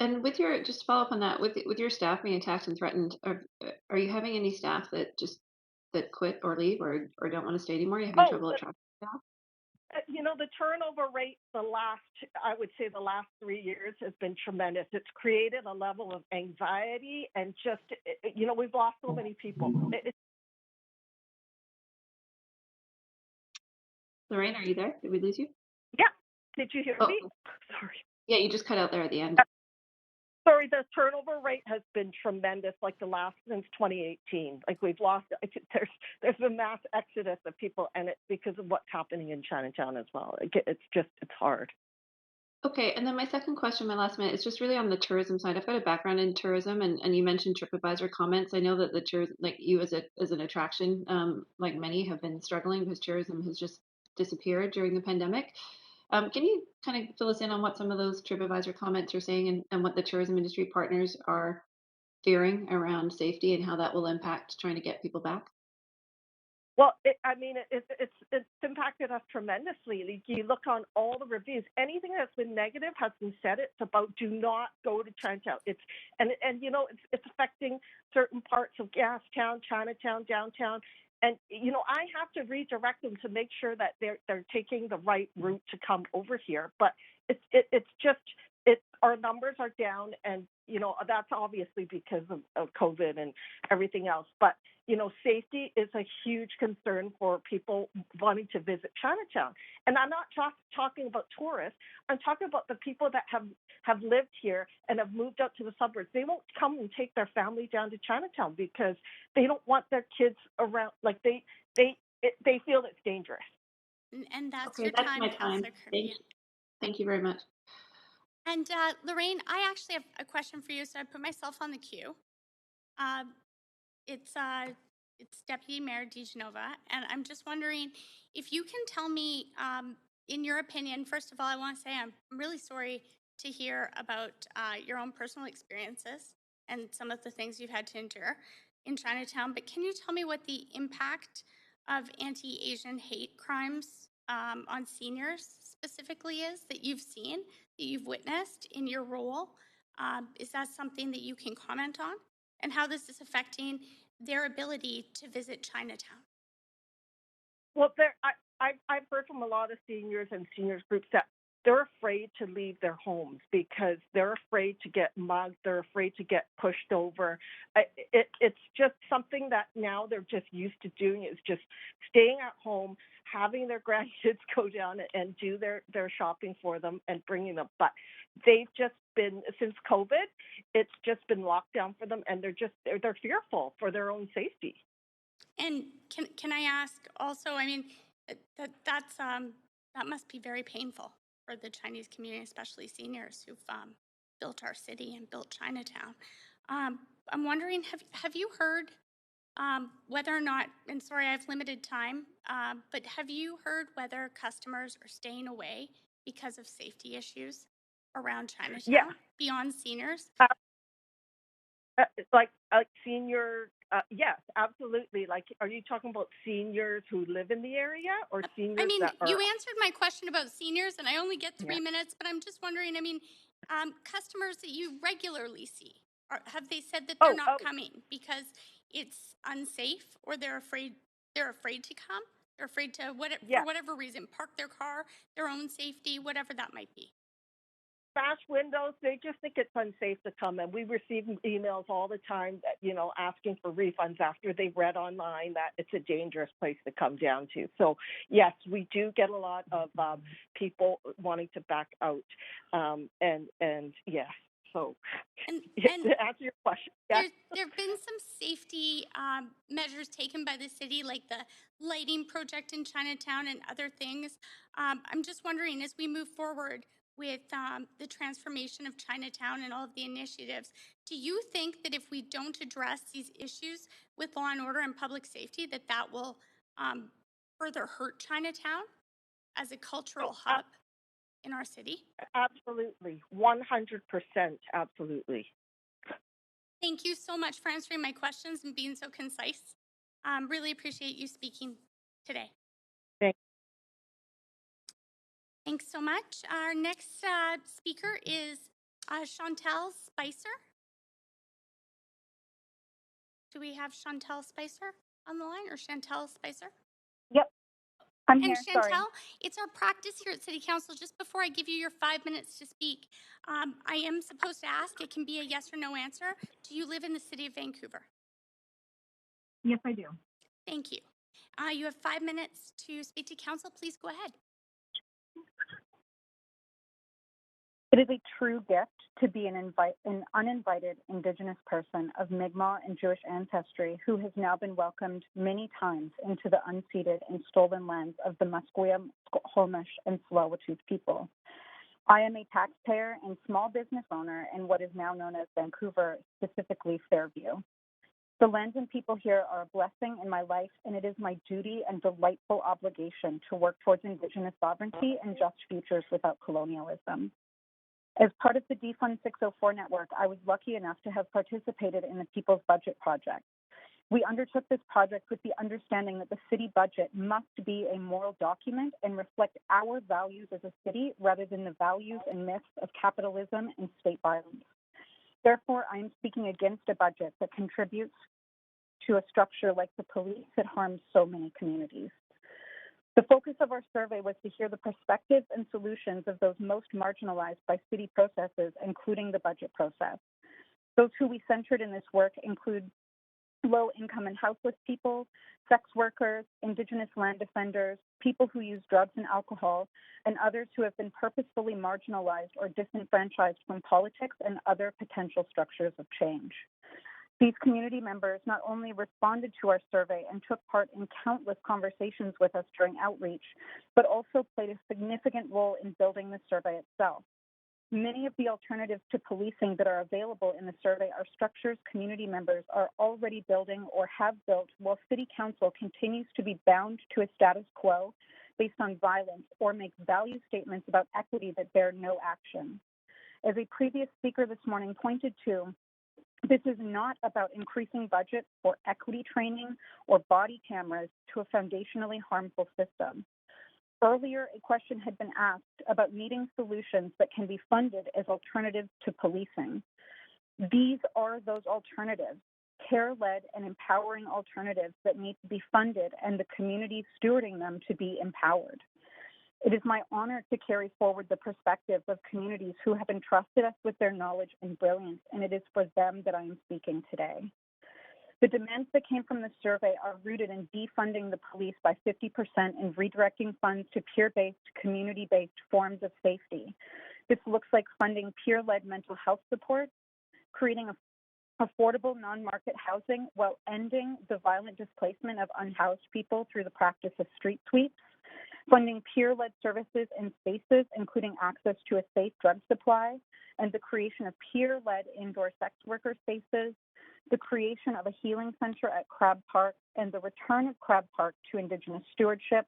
And with your, just to follow up on that, with your staff being attacked and threatened, are you having any staff that quit or leave or don't want to stay anymore? Are you having trouble attracting staff? The turnover rate the last 3 years has been tremendous. It's created a level of anxiety and just, we've lost so many people. Lorraine, are you there? Did we lose you? Yeah. Did you hear me? Sorry. Yeah, you just cut out there at the end. Sorry, the turnover rate has been tremendous, like the last since 2018. Like we've lost, there's a mass exodus of people, and it's because of what's happening in Chinatown as well. It's hard. Okay, and then my second question, my last minute, is just really on the tourism side. I've got a background in tourism, and you mentioned TripAdvisor comments. I know that the tourism, like you as an attraction, like many have been struggling because tourism has just disappeared during the pandemic. Can you kind of fill us in on what some of those TripAdvisor comments are saying, and what the tourism industry partners are fearing around safety and how that will impact trying to get people back? Well, it's impacted us tremendously. Like, you look on all the reviews, anything that's been negative has been said. It's about do not go to Chinatown. It's affecting certain parts of Gastown, Chinatown, downtown, and I have to redirect them to make sure that they're taking the right route to come over here. But our numbers are down, and that's obviously because of COVID and everything else. But safety is a huge concern for people wanting to visit Chinatown. And I'm not talking about tourists. I'm talking about the people that have lived here and have moved out to the suburbs. They won't come and take their family down to Chinatown because they don't want their kids around. Like they feel it's dangerous. And that's okay, your that's time, my time. Thank you very much. And Lorraine, I actually have a question for you, so I put myself on the queue. It's Deputy Mayor DeGenova, and I'm just wondering if you can tell me, in your opinion, first of all, I want to say I'm really sorry to hear about your own personal experiences and some of the things you've had to endure in Chinatown, but can you tell me what the impact of anti-Asian hate crimes on seniors specifically is that you've seen, that you've witnessed in your role? Is that something that you can comment on? And how this is affecting their ability to visit Chinatown? Well, I've heard from a lot of seniors and seniors groups that they're afraid to leave their homes because they're afraid to get mugged. They're afraid to get pushed over. It's just something that now they're just used to doing. Is just staying at home, having their grandkids go down and do their shopping for them and bringing them. But they've just been, since COVID, it's just been locked down for them, and they're fearful for their own safety. And can I ask also? I mean, that must be very painful for the Chinese community, especially seniors who've built our city and built Chinatown. I'm wondering, have you heard whether or not? And sorry, I have limited time, but have you heard whether customers are staying away because of safety issues around Chinatown beyond seniors? Like senior, yes, absolutely. Like, are you talking about seniors who live in the area or seniors? I mean, you answered my question about seniors, and I only get 3 minutes, but I'm just wondering, I mean, customers that you regularly see, have they said that they're not coming because it's unsafe, or they're afraid to come? They're afraid to, for whatever reason, park their car, their own safety, whatever that might be. Smash windows, they just think it's unsafe to come. And we receive emails all the time that, asking for refunds after they've read online that it's a dangerous place to come down to. So, yes, we do get a lot of people wanting to back out. And yes, so to answer your question, yes. There have been some safety measures taken by the city, like the lighting project in Chinatown and other things. I'm just wondering, as we move forward with the transformation of Chinatown and all of the initiatives, do you think that if we don't address these issues with law and order and public safety, that will further hurt Chinatown as a cultural hub in our city? Absolutely, 100%, absolutely. Thank you so much for answering my questions and being so concise. Really appreciate you speaking today. Thanks so much. Our next speaker is Chantel Spicer. Do we have Chantel Spicer on the line, or Chantel Spicer? Yep, I'm and here. Chantel, Sorry. It's our practice here at City Council. Just before I give you your 5 minutes to speak, I am supposed to ask. It can be a yes or no answer. Do you live in the city of Vancouver? Yes, I do. Thank you. You have 5 minutes to speak to council. Please go ahead. It is a true gift to be an uninvited Indigenous person of Mi'kmaq and Jewish ancestry who has now been welcomed many times into the unceded and stolen lands of the Musqueam, Squamish, and Tsleil-Waututh people. I am a taxpayer and small business owner in what is now known as Vancouver, specifically Fairview. The lands and people here are a blessing in my life, and it is my duty and delightful obligation to work towards Indigenous sovereignty and just futures without colonialism. As part of the Defund 604 network, I was lucky enough to have participated in the People's Budget Project. We undertook this project with the understanding that the city budget must be a moral document and reflect our values as a city rather than the values and myths of capitalism and state violence. Therefore, I am speaking against a budget that contributes to a structure like the police that harms so many communities. The focus of our survey was to hear the perspectives and solutions of those most marginalized by city processes, including the budget process. Those who we centered in this work include low-income and houseless people, sex workers, Indigenous land defenders, people who use drugs and alcohol, and others who have been purposefully marginalized or disenfranchised from politics and other potential structures of change. These community members not only responded to our survey and took part in countless conversations with us during outreach, but also played a significant role in building the survey itself. Many of the alternatives to policing that are available in the survey are structures community members are already building or have built, while City Council continues to be bound to a status quo based on violence or makes value statements about equity that bear no action. As a previous speaker this morning pointed to, this is not about increasing budget for equity training or body cameras to a foundationally harmful system. Earlier, a question had been asked about needing solutions that can be funded as alternatives to policing. These are those alternatives, care-led and empowering alternatives that need to be funded and the community stewarding them to be empowered. It is my honor to carry forward the perspectives of communities who have entrusted us with their knowledge and brilliance, and it is for them that I am speaking today. The demands that came from the survey are rooted in defunding the police by 50% and redirecting funds to peer-based, community-based forms of safety. This looks like funding peer-led mental health support, creating affordable non-market housing while ending the violent displacement of unhoused people through the practice of street sweeps, funding peer-led services in spaces, including access to a safe drug supply, and the creation of peer-led indoor sex worker spaces, the creation of a healing center at Crab Park, and the return of Crab Park to Indigenous stewardship,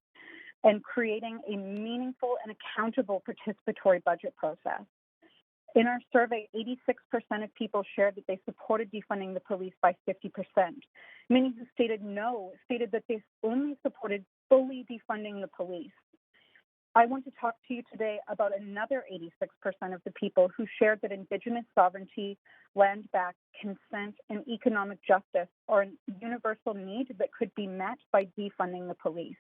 and creating a meaningful and accountable participatory budget process. In our survey, 86% of people shared that they supported defunding the police by 50%. Many who stated no stated that they only supported fully defunding the police. I want to talk to you today about another 86% of the people who shared that Indigenous sovereignty, land back, consent, and economic justice are a universal need that could be met by defunding the police.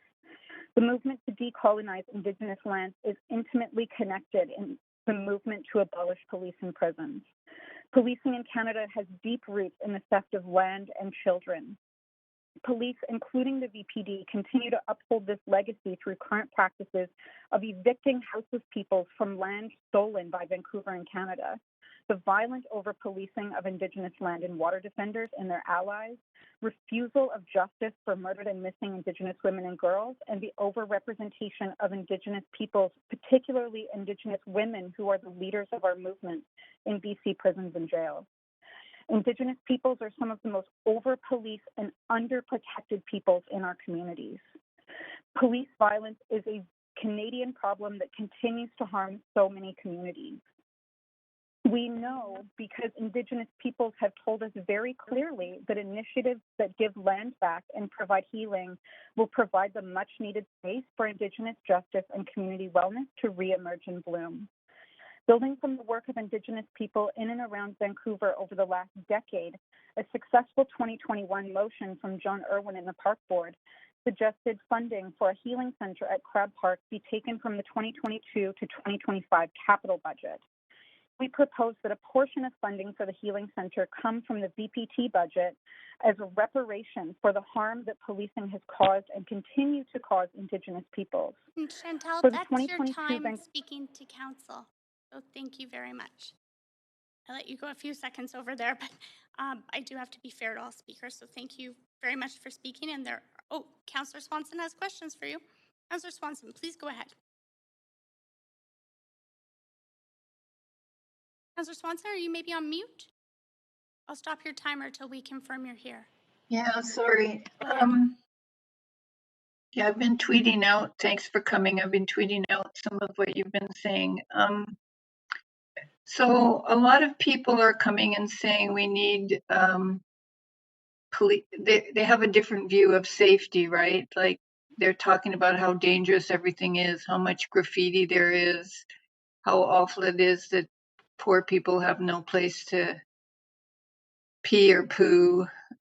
The movement to decolonize Indigenous lands is intimately connected in the movement to abolish police and prisons. Policing in Canada has deep roots in the theft of land and children. Police, including the VPD, continue to uphold this legacy through current practices of evicting houseless peoples from land stolen by Vancouver and Canada, the violent over-policing of Indigenous land and water defenders and their allies, refusal of justice for murdered and missing Indigenous women and girls, and the over-representation of Indigenous peoples, particularly Indigenous women who are the leaders of our movement in BC prisons and jails. Indigenous peoples are some of the most over-policed and under-protected peoples in our communities. Police violence is a Canadian problem that continues to harm so many communities. We know because Indigenous peoples have told us very clearly that initiatives that give land back and provide healing will provide the much-needed space for Indigenous justice and community wellness to reemerge and bloom. Building from the work of Indigenous people in and around Vancouver over the last decade, a successful 2021 motion from John Irwin and the Park Board suggested funding for a healing center at Crab Park be taken from the 2022 to 2025 capital budget. We propose that a portion of funding for the healing center come from the VPT budget as a reparation for the harm that policing has caused and continue to cause Indigenous peoples. And Chantal, For the that's your 2022 time speaking to council. So thank you very much. I let you go a few seconds over there, but I do have to be fair to all speakers. So thank you very much for speaking. And Councillor Swanson has questions for you. Councillor Swanson, please go ahead. Councillor Swanson, are you maybe on mute? I'll stop your timer till we confirm you're here. Yeah, sorry. Go ahead. Yeah, I've been tweeting out. Thanks for coming. I've been tweeting out some of what you've been saying. So a lot of people are coming and saying we need police. They have a different view of safety, right? Like they're talking about how dangerous everything is, how much graffiti there is, how awful it is that poor people have no place to pee or poo,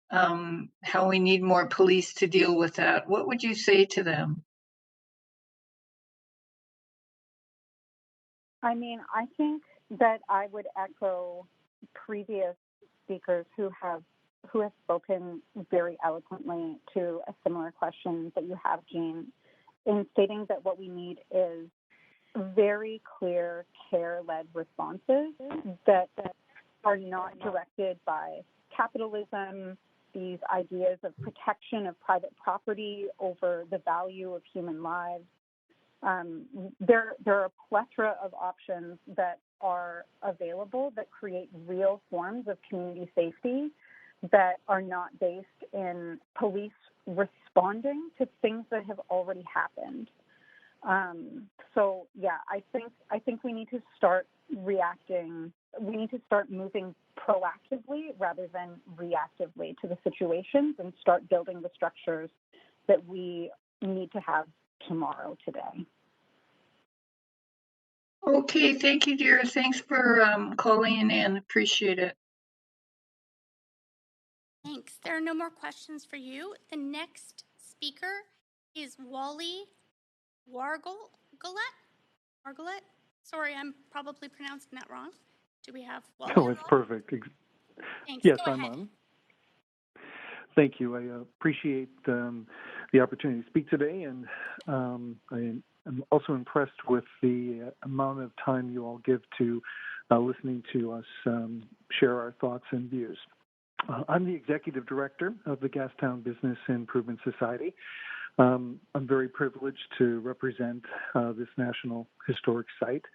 how we need more police to deal with that. What would you say to them? I mean, I think that I would echo previous speakers who have spoken very eloquently to a similar question that you have, Jean, in stating that what we need is very clear care-led responses that are not directed by capitalism, these ideas of protection of private property over the value of human lives. There are a plethora of options that are available that create real forms of community safety that are not based in police responding to things that have already happened. So yeah, I think we need to start reacting. We need to start moving proactively rather than reactively to the situations and start building the structures that we need to have tomorrow, today. Okay, thank you, dear. Thanks for calling in. Appreciate it. Thanks. There are no more questions for you. The next speaker is Wally Wargolet. Sorry, I'm probably pronouncing that wrong. Do we have Wally? Oh, it's perfect. Thanks. Yes, Go I'm ahead. on. Thank you. I appreciate the opportunity to speak today, and I am also impressed with the amount of time you all give to listening to us share our thoughts and views. I'm the executive director of the Gastown Business Improvement Society. I'm very privileged to represent this national historic site.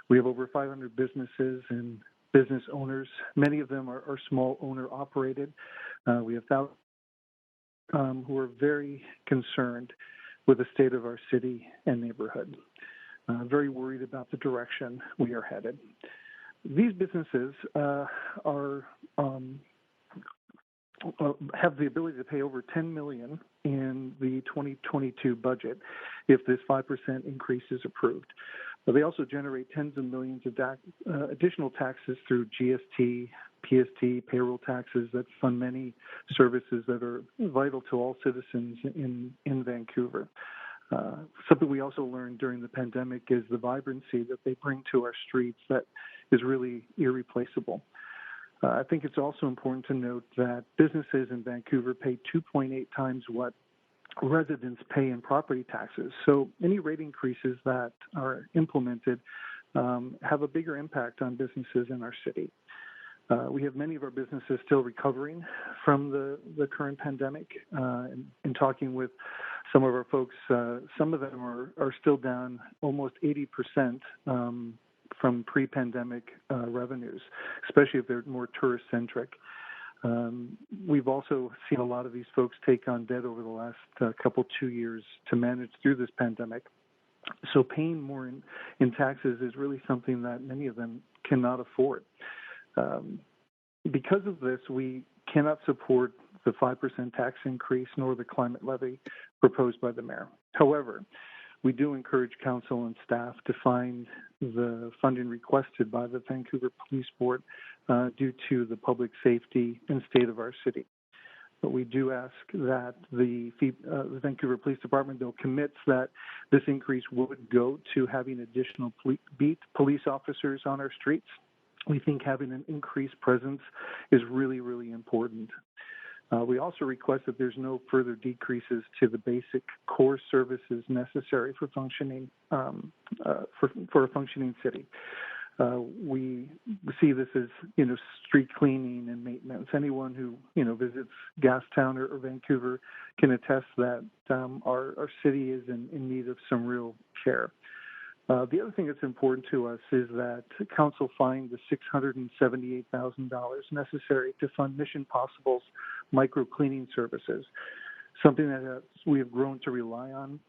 We have over 500 businesses and business owners. Many of them are small owner-operated. We have thousands who are very concerned with the state of our city and neighborhood, very worried about the direction we are headed. These businesses have the ability to pay over $10 million in the 2022 budget if this 5% increase is approved. But they also generate tens of millions of additional taxes through GST, PST, payroll taxes that fund many services that are vital to all citizens in Vancouver. Something we also learned during the pandemic is the vibrancy that they bring to our streets that is really irreplaceable. I think it's also important to note that businesses in Vancouver pay 2.8 times what residents pay in property taxes. So any rate increases that are implemented have a bigger impact on businesses in our city. We have many of our businesses still recovering from the current pandemic. In talking with some of our folks, some of them are still down almost 80% from pre-pandemic revenues, especially if they're more tourist-centric. We've also seen a lot of these folks take on debt over the last 2 years to manage through this pandemic. So paying more in taxes is really something that many of them cannot afford. Because of this, we cannot support the 5% tax increase nor the climate levy proposed by the mayor. However, we do encourage council and staff to find the funding requested by the Vancouver Police Board due to the public safety and state of our city. But we do ask that the Vancouver Police Department, though, commits that this increase would go to having additional beat police officers on our streets. We think having an increased presence is really, really important. We also request that there's no further decreases to the basic core services necessary for functioning for a functioning city. We see this as, street cleaning and maintenance. Anyone who, visits Gastown or Vancouver can attest that our city is in need of some real care. The other thing that's important to us is that Council find the $678,000 necessary to fund Mission Possible's micro-cleaning services, something that we have grown to rely on.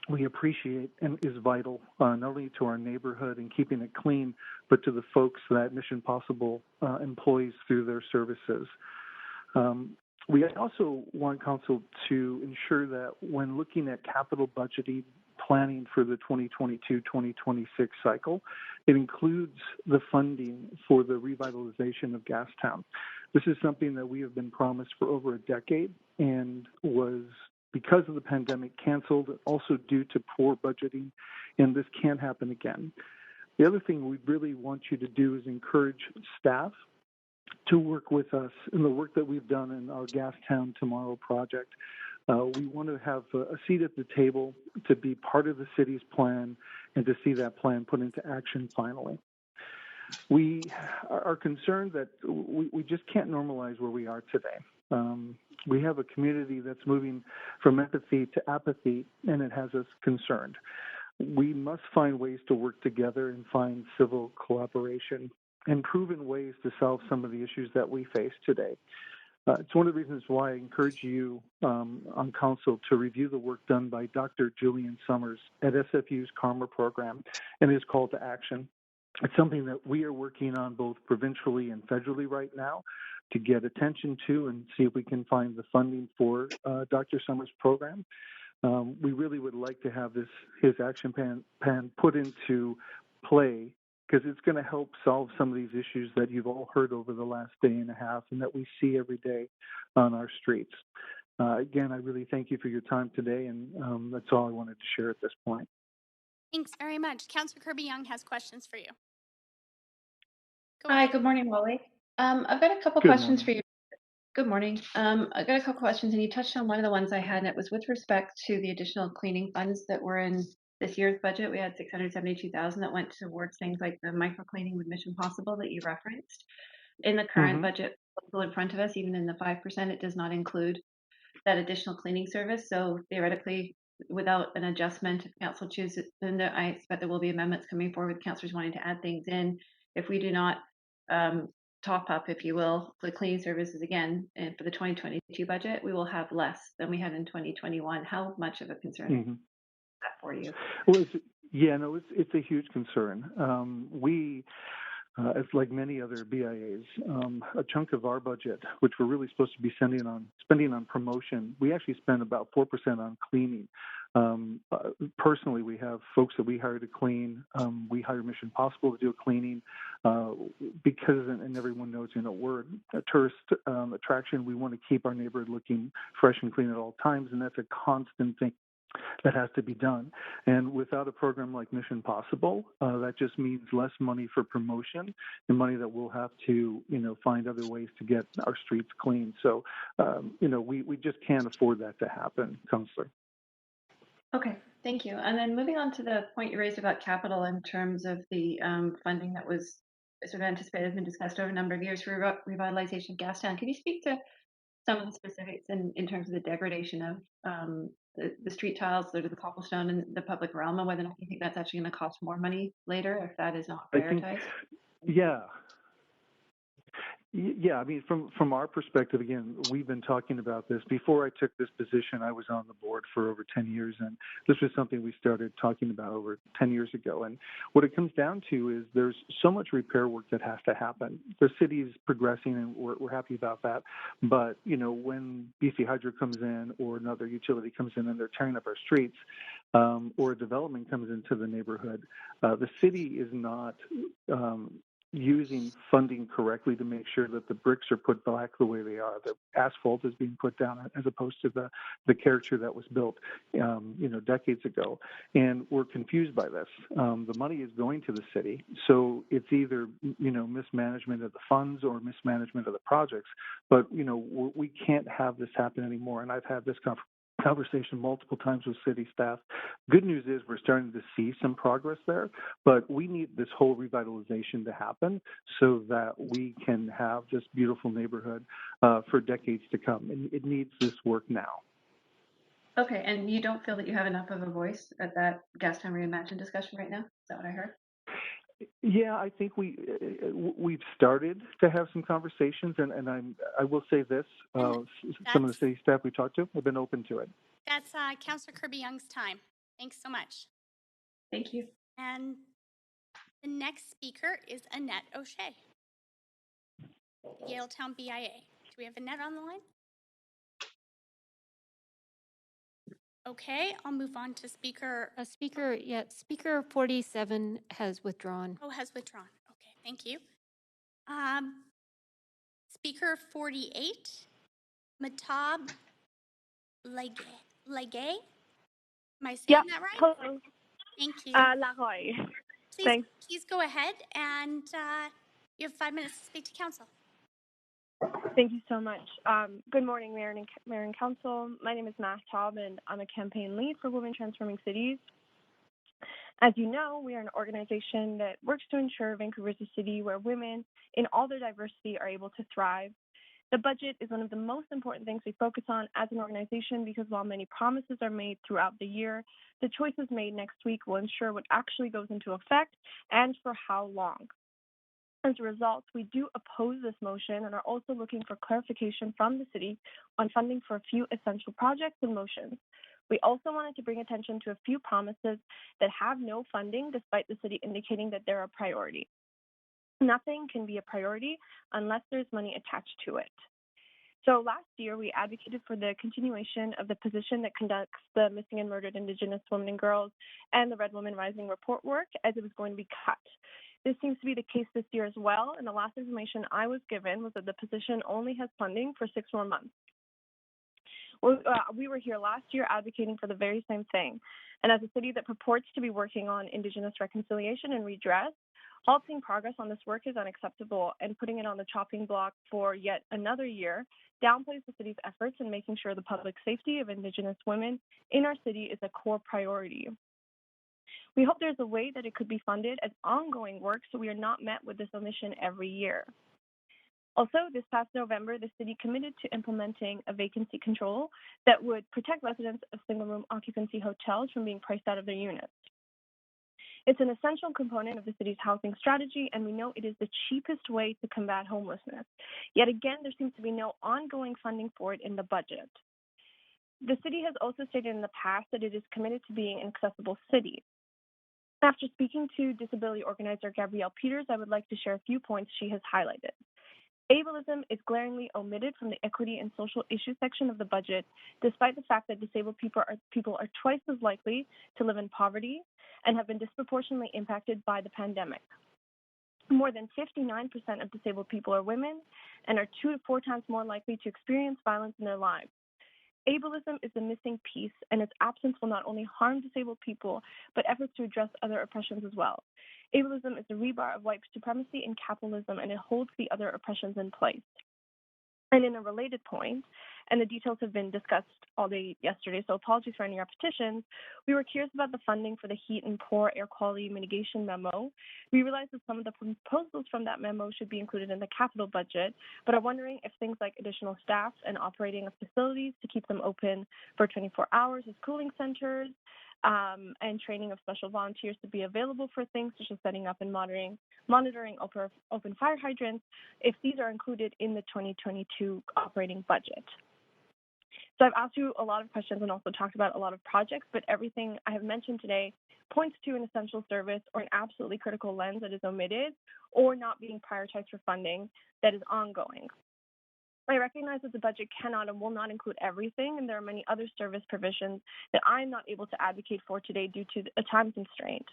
We appreciate and is vital not only to our neighborhood and keeping it clean, but to the folks that Mission Possible employs through their services. We also want Council to ensure that when looking at capital budgeting planning for the 2022-2026 cycle, it includes the funding for the revitalization of Gastown. This is something that we have been promised for over a decade and was, because of the pandemic, canceled, also due to poor budgeting, and this can't happen again. The other thing we really want you to do is encourage staff to work with us in the work that we've done in our Gastown Tomorrow project. We want to have a seat at the table to be part of the city's plan and to see that plan put into action finally. We are concerned that we just can't normalize where we are today. We have a community that's moving from empathy to apathy, and it has us concerned. We must find ways to work together and find civil collaboration and proven ways to solve some of the issues that we face today. It's one of the reasons why I encourage you on Council to review the work done by Dr. Julian Summers at SFU's Karma program and his call to action. It's something that we are working on both provincially and federally right now to get attention to and see if we can find the funding for Dr. Summers' program. We really would like to have his action plan put into play, because it's going to help solve some of these issues that you've all heard over the last day and a half and that we see every day on our streets. Again, I really thank you for your time today, and that's all I wanted to share at this point. Thanks very much. Councillor Kirby-Young has questions for you. Hi, good morning, Wally. I've got a couple questions for you. Good morning. I've got a couple questions, and you touched on one of the ones I had, and it was with respect to the additional cleaning funds that were in this year's budget. We had $672,000 that went towards things like the micro cleaning with Mission Possible that you referenced. In the current budget in front of us, even in the 5%, it does not include that additional cleaning service. So theoretically, without an adjustment, if council chooses, then I expect there will be amendments coming forward with councillors wanting to add things in. If we do not top up, if you will, the cleaning services again, and for the 2022 budget, we will have less than we had in 2021. How much of a concern is that for you? Well, it's a huge concern. We, as like many other BIAs, a chunk of our budget, which we're really supposed to be spending on promotion, we actually spend about 4% on cleaning. Personally, we have folks that we hire to clean. We hire Mission Possible to do cleaning because, and everyone knows, we're a tourist attraction. We want to keep our neighborhood looking fresh and clean at all times, and that's a constant thing that has to be done. And without a program like Mission Possible, that just means less money for promotion and money that we'll have to, find other ways to get our streets clean. So, we just can't afford that to happen, Councillor. Okay, thank you. And then moving on to the point you raised about capital in terms of the funding that was sort of anticipated and discussed over a number of years for revitalization of Gastown. Can you speak to some of the specifics in terms of the degradation of the street tiles, the cobblestone in the public realm, and whether or not you think that's actually going to cost more money later if that is not prioritized? Yeah, I mean, from our perspective, again, we've been talking about this. Before I took this position, I was on the board for over 10 years, and this was something we started talking about over 10 years ago. And what it comes down to is there's so much repair work that has to happen. The city is progressing, and we're happy about that. But, when BC Hydro comes in or another utility comes in and they're tearing up our streets, or a development comes into the neighborhood, the city is not using funding correctly to make sure that the bricks are put back the way they are. The asphalt is being put down as opposed to the character that was built, decades ago. And we're confused by this. The money is going to the city, so it's either, mismanagement of the funds or mismanagement of the projects. But, we can't have this happen anymore. And I've had this conversation multiple times with city staff. Good news is we're starting to see some progress there, but we need this whole revitalization to happen so that we can have this beautiful neighborhood for decades to come. And it needs this work now. Okay, and you don't feel that you have enough of a voice at that Gastown Reimagined discussion right now? Is that what I heard? Yeah, I think we've started to have some conversations, and I will say this: some of the city staff we talked to have been open to it. That's Councillor Kirby-Young's time. Thanks so much. Thank you. And the next speaker is Annette O'Shea, Yaletown BIA. Do we have Annette on the line? Okay, I'll move on to speaker. Speaker 47 has withdrawn. Oh, has withdrawn. Okay, thank you. Speaker 48, Matab Legay. Am I saying that right? Hello. Thank you. Lahoy. Thanks. Please go ahead, and you have 5 minutes to speak to council. Thank you so much. Good morning, Mayor and Council. My name is Matab, and I'm a campaign lead for Women Transforming Cities. As you know, we are an organization that works to ensure Vancouver is a city where women in all their diversity are able to thrive. The budget is one of the most important things we focus on as an organization because while many promises are made throughout the year, the choices made next week will ensure what actually goes into effect and for how long. As a result, we do oppose this motion and are also looking for clarification from the city on funding for a few essential projects and motions. We also wanted to bring attention to a few promises that have no funding despite the city indicating that they're a priority. Nothing can be a priority unless there's money attached to it. So last year, we advocated for the continuation of the position that conducts the missing and murdered Indigenous women and girls and the Red Women Rising report work as it was going to be cut. This seems to be the case this year as well, and the last information I was given was that the position only has funding for 6 more months. We were here last year advocating for the very same thing, and as a city that purports to be working on Indigenous reconciliation and redress, halting progress on this work is unacceptable, and putting it on the chopping block for yet another year downplays the city's efforts in making sure the public safety of Indigenous women in our city is a core priority. We hope there's a way that it could be funded as ongoing work so we are not met with this omission every year. Also, this past November, the city committed to implementing a vacancy control that would protect residents of single-room occupancy hotels from being priced out of their units. It's an essential component of the city's housing strategy, and we know it is the cheapest way to combat homelessness. Yet again, there seems to be no ongoing funding for it in the budget. The city has also stated in the past that it is committed to being an accessible city. After speaking to disability organizer Gabrielle Peters, I would like to share a few points she has highlighted. Ableism is glaringly omitted from the equity and social issues section of the budget, despite the fact that disabled people are twice as likely to live in poverty and have been disproportionately impacted by the pandemic. More than 59% of disabled people are women and are 2 to 4 times more likely to experience violence in their lives. Ableism is the missing piece, and its absence will not only harm disabled people, but efforts to address other oppressions as well. Ableism is the rebar of white supremacy and capitalism, and it holds the other oppressions in place. And in a related point, and the details have been discussed all day yesterday, so apologies for any repetitions, we were curious about the funding for the heat and poor air quality mitigation memo. We realized that some of the proposals from that memo should be included in the capital budget, but are wondering if things like additional staff and operating of facilities to keep them open for 24 hours as cooling centers, and training of special volunteers to be available for things such as setting up and monitoring open fire hydrants, if these are included in the 2022 operating budget. So I've asked you a lot of questions and also talked about a lot of projects, but everything I have mentioned today points to an essential service or an absolutely critical lens that is omitted or not being prioritized for funding that is ongoing. I recognize that the budget cannot and will not include everything, and there are many other service provisions that I'm not able to advocate for today due to a time constraint.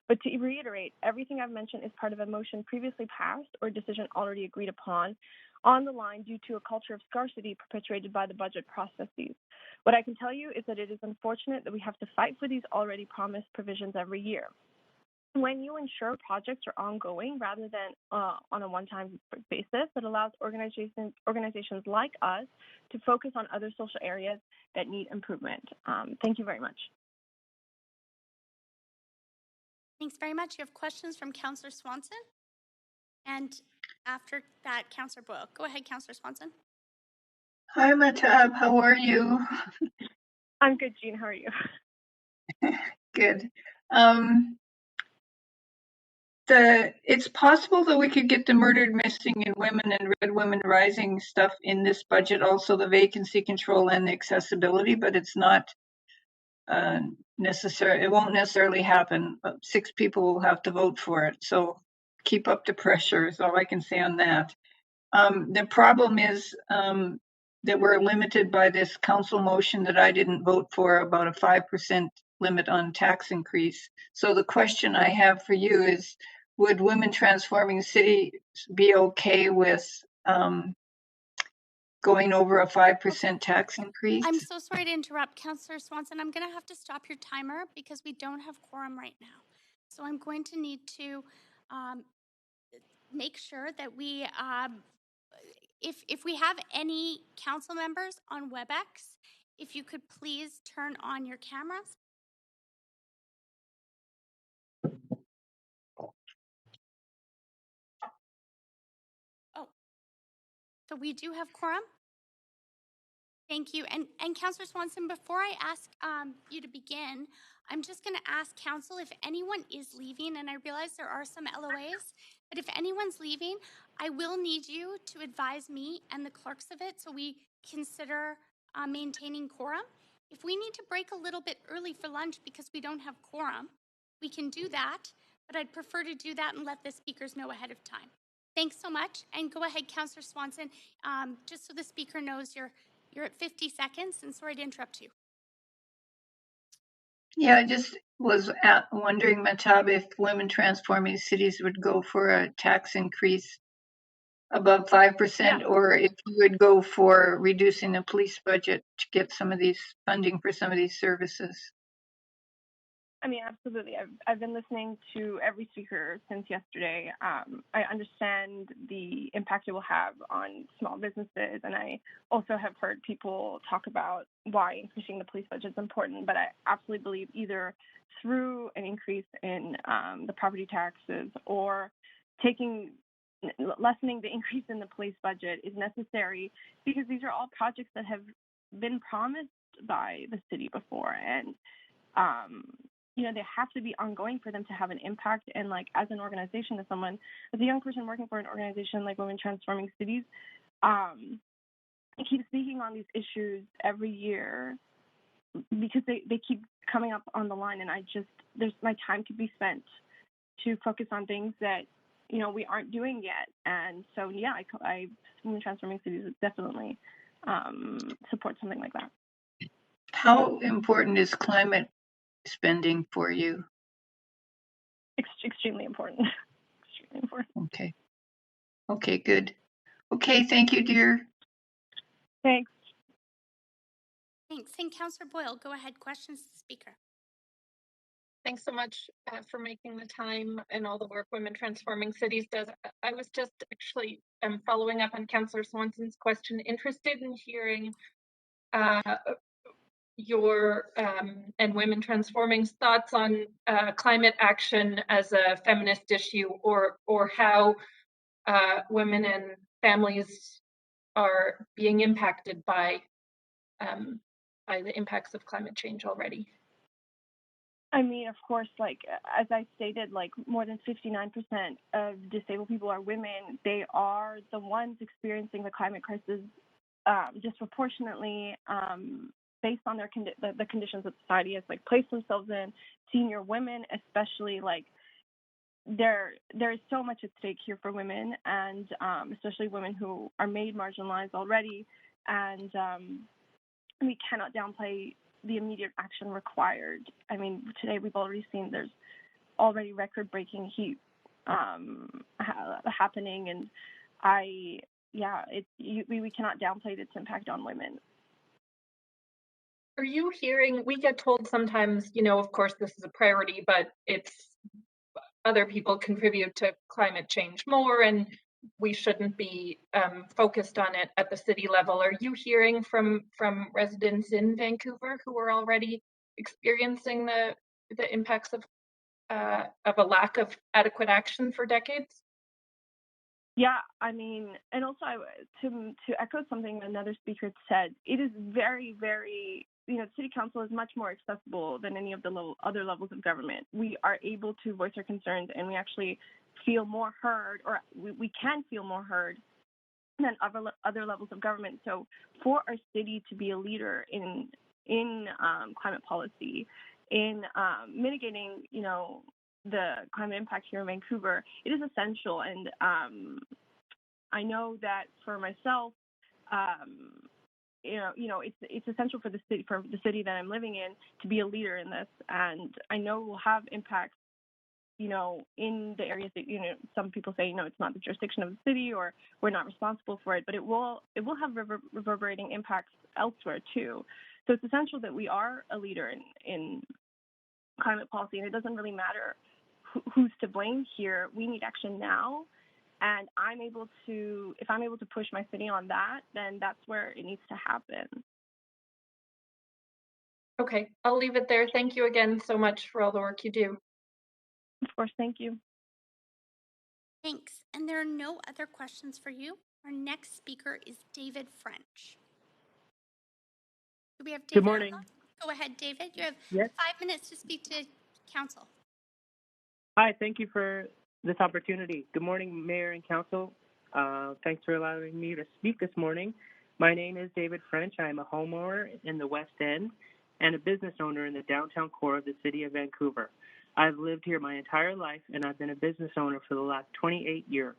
But to reiterate, everything I've mentioned is part of a motion previously passed or a decision already agreed upon on the line due to a culture of scarcity perpetuated by the budget processes. What I can tell you is that it is unfortunate that we have to fight for these already promised provisions every year. when you ensure projects are ongoing rather than on a one-time basis, it allows organizations like us to focus on other social areas that need improvement. Thank you very much. Thanks very much. You have questions from Councillor Swanson? And after that, Councillor Boyle. Go ahead, Councillor Swanson. Hi, Matab. How are you? I'm good, Jean. How are you? Good. It's possible that we could get the murdered, missing, and women and Red Women Rising stuff in this budget, also the vacancy control and the accessibility, but it's not necessary. It won't necessarily happen. 6 people will have to vote for it. So keep up the pressure is all I can say on that. The problem is that we're limited by this council motion that I didn't vote for about a 5% limit on tax increase. So the question I have for you is, would Women Transforming Cities be okay with going over a 5% tax increase? I'm so sorry to interrupt, Councillor Swanson. I'm going to have to stop your timer because we don't have quorum right now. So I'm going to need to make sure that we, if we have any council members on WebEx, if you could please turn on your cameras. Oh, so we do have quorum. Thank you. And Councillor Swanson, before I ask you to begin, I'm just going to ask council if anyone is leaving, and I realize there are some LOAs, but if anyone's leaving, I will need you to advise me and the clerks of it so we consider maintaining quorum. If we need to break a little bit early for lunch because we don't have quorum, we can do that, but I'd prefer to do that and let the speakers know ahead of time. Thanks so much, and go ahead, Councillor Swanson, just so the speaker knows you're at 50 seconds, and sorry to interrupt you. Yeah, I just was wondering, Matab, if Women Transforming Cities would go for a tax increase above 5%, or if you would go for reducing the police budget to get some of these funding for some of these services. I mean, absolutely. I've been listening to every speaker since yesterday. I understand the impact it will have on small businesses, and I also have heard people talk about why increasing the police budget is important. But I absolutely believe either through an increase in the property taxes or lessening the increase in the police budget is necessary, because these are all projects that have been promised by the city before, and they have to be ongoing for them to have an impact. And like, as an organization, as a young person working for an organization like Women Transforming Cities, I keep speaking on these issues every year because they keep coming up on the line, and my time could be spent to focus on things that we aren't doing yet. And so Women Transforming Cities would definitely support something like that. How important is climate spending for you? Extremely important. Extremely important. Okay, good. Okay, thank you, dear. Thanks. Thanks. And Councillor Boyle, go ahead. Questions to the speaker. Thanks so much for making the time and all the work Women Transforming Cities does. I was just actually following up on Councillor Swanson's question, interested in hearing your and Women Transforming's thoughts on climate action as a feminist issue, or how women and families are being impacted by the impacts of climate change already. I mean, of course, like, as I stated, like, more than 59% of disabled people are women. They are the ones experiencing the climate crisis disproportionately, based on the conditions that society has placed themselves in. Senior women, especially, there is so much at stake here for women, and especially women who are made marginalized already. And we cannot downplay the immediate action required. I mean, today we've already seen there's already record-breaking heat happening, and we cannot downplay its impact on women. Are you hearing, we get told sometimes, of course this is a priority, but it's other people contribute to climate change more, and we shouldn't be focused on it at the city level. Are you hearing from residents in Vancouver who are already experiencing the impacts of a lack of adequate action for decades? Yeah, I mean, and also to echo something another speaker said, it is very, very, the city council is much more accessible than any of the other levels of government. We are able to voice our concerns, and we actually feel more heard, or we can feel more heard than other levels of government. So for our city to be a leader in climate policy, in mitigating, the climate impact here in Vancouver, it is essential. And I know that for myself, it's essential for the city that I'm living in to be a leader in this. And I know we'll have impacts, in the areas that, some people say, it's not the jurisdiction of the city or we're not responsible for it, but it will have reverberating impacts elsewhere too. So it's essential that we are a leader in climate policy, and it doesn't really matter who's to blame here. We need action now, and if I'm able to push my city on that, then that's where it needs to happen. Okay, I'll leave it there. Thank you again so much for all the work you do. Of course, thank you. Thanks. And there are no other questions for you. Our next speaker is David French. Do we have David? Good morning. Go ahead, David. You have Yes. 5 minutes to speak to council. Hi, thank you for this opportunity. Good morning, Mayor and Council. Thanks for allowing me to speak this morning. My name is David French. I am a homeowner in the West End and a business owner in the downtown core of the city of Vancouver. I've lived here my entire life, and I've been a business owner for the last 28 years.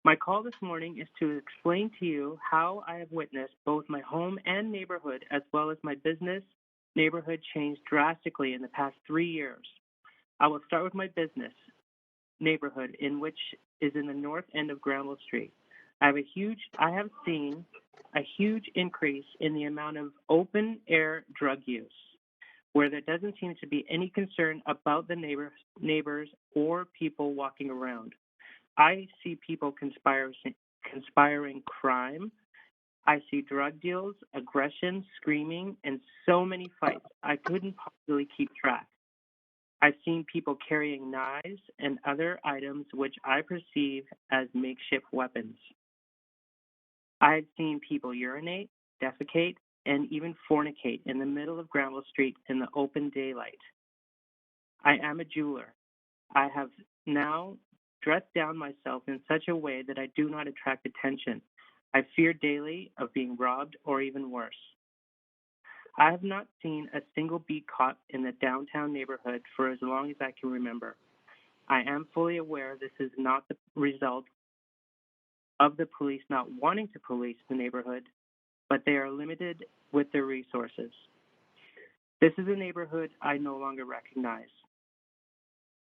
My call this morning is to explain to you how I have witnessed both my home and neighborhood, as well as my business neighborhood, change drastically in the past 3 years. I will start with my business neighborhood, in which is in the north end of Granville Street. I have seen a huge increase in the amount of open air drug use, where there doesn't seem to be any concern about the neighbors or people walking around. I see people conspiring crime. I see drug deals, aggression, screaming, and so many fights I couldn't possibly keep track. I've seen people carrying knives and other items which I perceive as makeshift weapons. I've seen people urinate, defecate, and even fornicate in the middle of Granville Street in the open daylight. I am a jeweler. I have now dressed down myself in such a way that I do not attract attention. I fear daily of being robbed or even worse. I have not seen a single beat caught in the downtown neighborhood for as long as I can remember. I am fully aware this is not the result of the police not wanting to police the neighborhood, but they are limited with their resources. This is a neighborhood I no longer recognize.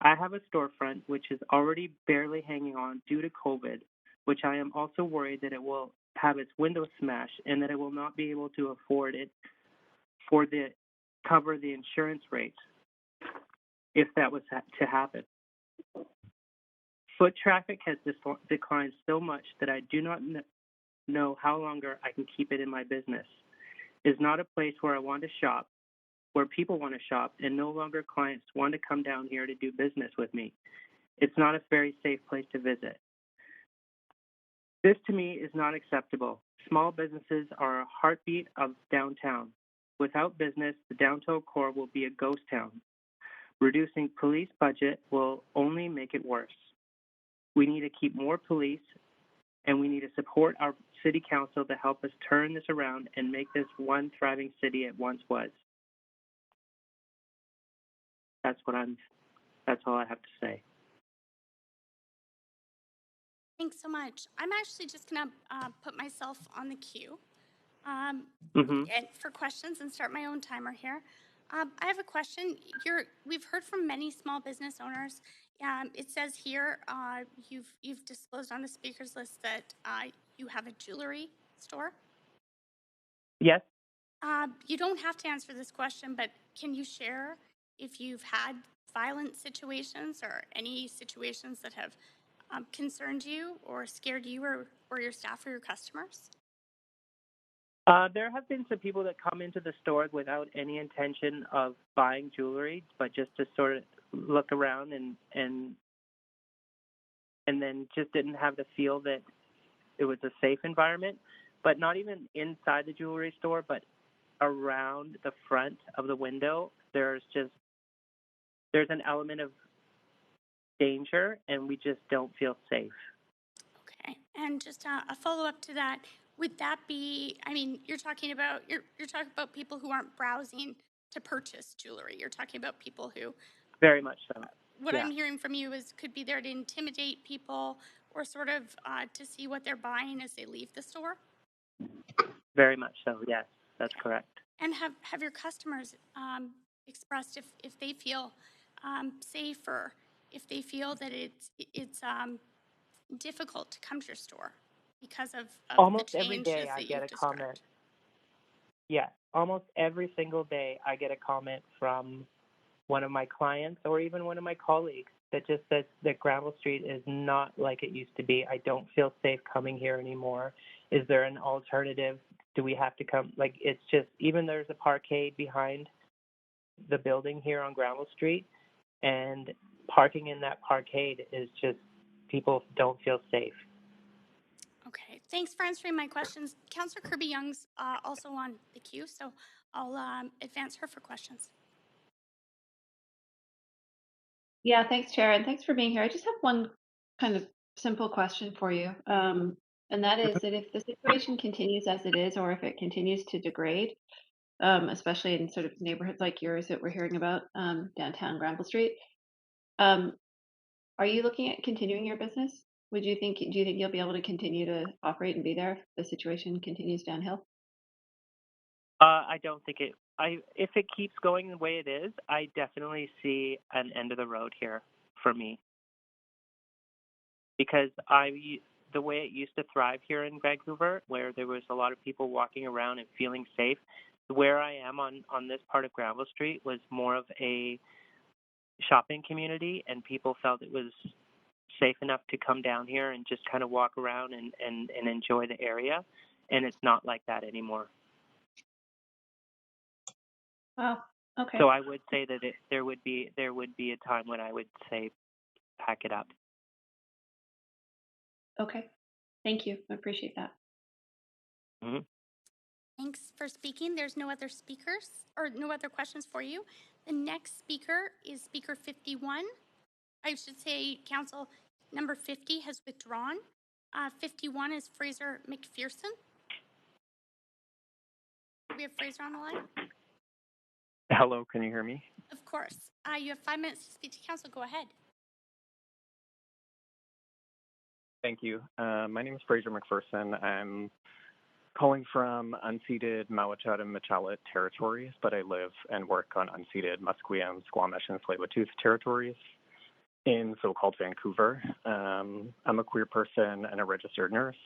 I have a storefront which is already barely hanging on due to COVID, which I am also worried that it will have its windows smashed and that it will not be able to afford it cover the insurance rates if that was to happen. Foot traffic has declined so much that I do not know how longer I can keep it in my business. It is not a place where I want to shop, where people want to shop, and no longer clients want to come down here to do business with me. It's not a very safe place to visit. This to me is not acceptable. Small businesses are a heartbeat of downtown. Without business, the downtown core will be a ghost town. Reducing police budget will only make it worse. We need to keep more police, and we need to support our city council to help us turn this around and make this one thriving city it once was. That's all I have to say. Thanks so much. I'm actually just going to put myself on the queue and for questions and start my own timer here. I have a question. We've heard from many small business owners. It says here you've disclosed on the speakers list that you have a jewelry store. Yes. You don't have to answer this question, but can you share if you've had violent situations or any situations that have concerned you or scared you or your staff or your customers? There have been some people that come into the store without any intention of buying jewelry, but just to sort of look around and then just didn't have the feel that it was a safe environment. But not even inside the jewelry store, but around the front of the window, there's an element of danger, and we just don't feel safe. Okay, and just a follow-up to that, would that be, I mean, you're talking about people who aren't browsing to purchase jewelry. You're talking about people who, Very much so. what Yeah. I'm hearing from you is could be there to intimidate people or sort of to see what they're buying as they leave the store? Very much so, yes, that's correct. And have your customers expressed if they feel safe or if they feel that it's difficult to come to your store because of Almost the every changes day I that get you've a described? comment. Yeah, almost every single day I get a comment from one of my clients or even one of my colleagues that just says that Granville Street is not like it used to be. I don't feel safe coming here anymore. Is there an alternative? Do we have to come? Like, it's just, even there's a parkade behind the building here on Granville Street, and parking in that parkade is just, people don't feel safe. Okay, thanks for answering my questions. Councillor Kirby Young's also on the queue, so I'll advance her for questions. Yeah, thanks, Chair, and thanks for being here. I just have one kind of simple question for you, and that is that if the situation continues as it is, or if it continues to degrade, especially in sort of neighborhoods like yours that we're hearing about, downtown Granville Street, are you looking at continuing your business? Do you think you'll be able to continue to operate and be there if the situation continues downhill? I don't think if it keeps going the way it is, I definitely see an end of the road here for me. Because the way it used to thrive here in Vancouver, where there was a lot of people walking around and feeling safe, where I am on this part of Granville Street was more of a shopping community, and people felt it was safe enough to come down here and just kind of walk around and enjoy the area. And it's not like that anymore. Wow. Okay. So I would say that there would be a time when I would say pack it up. Okay. Thank you. I appreciate that. Mm-hmm. Thanks for speaking. There's no other speakers or no other questions for you. The next speaker is Speaker 51. I should say Council number 50 has withdrawn. 51 is Fraser McPherson. Do we have Fraser on the line? Hello, can you hear me? Of course. You have 5 minutes to speak to Council. Go ahead. Thank you. My name is Fraser McPherson. I'm calling from unceded Mawachat and Machalit territories, but I live and work on unceded Musqueam, Squamish, and Tsleil-Waututh territories in so-called Vancouver. I'm a queer person and a registered nurse.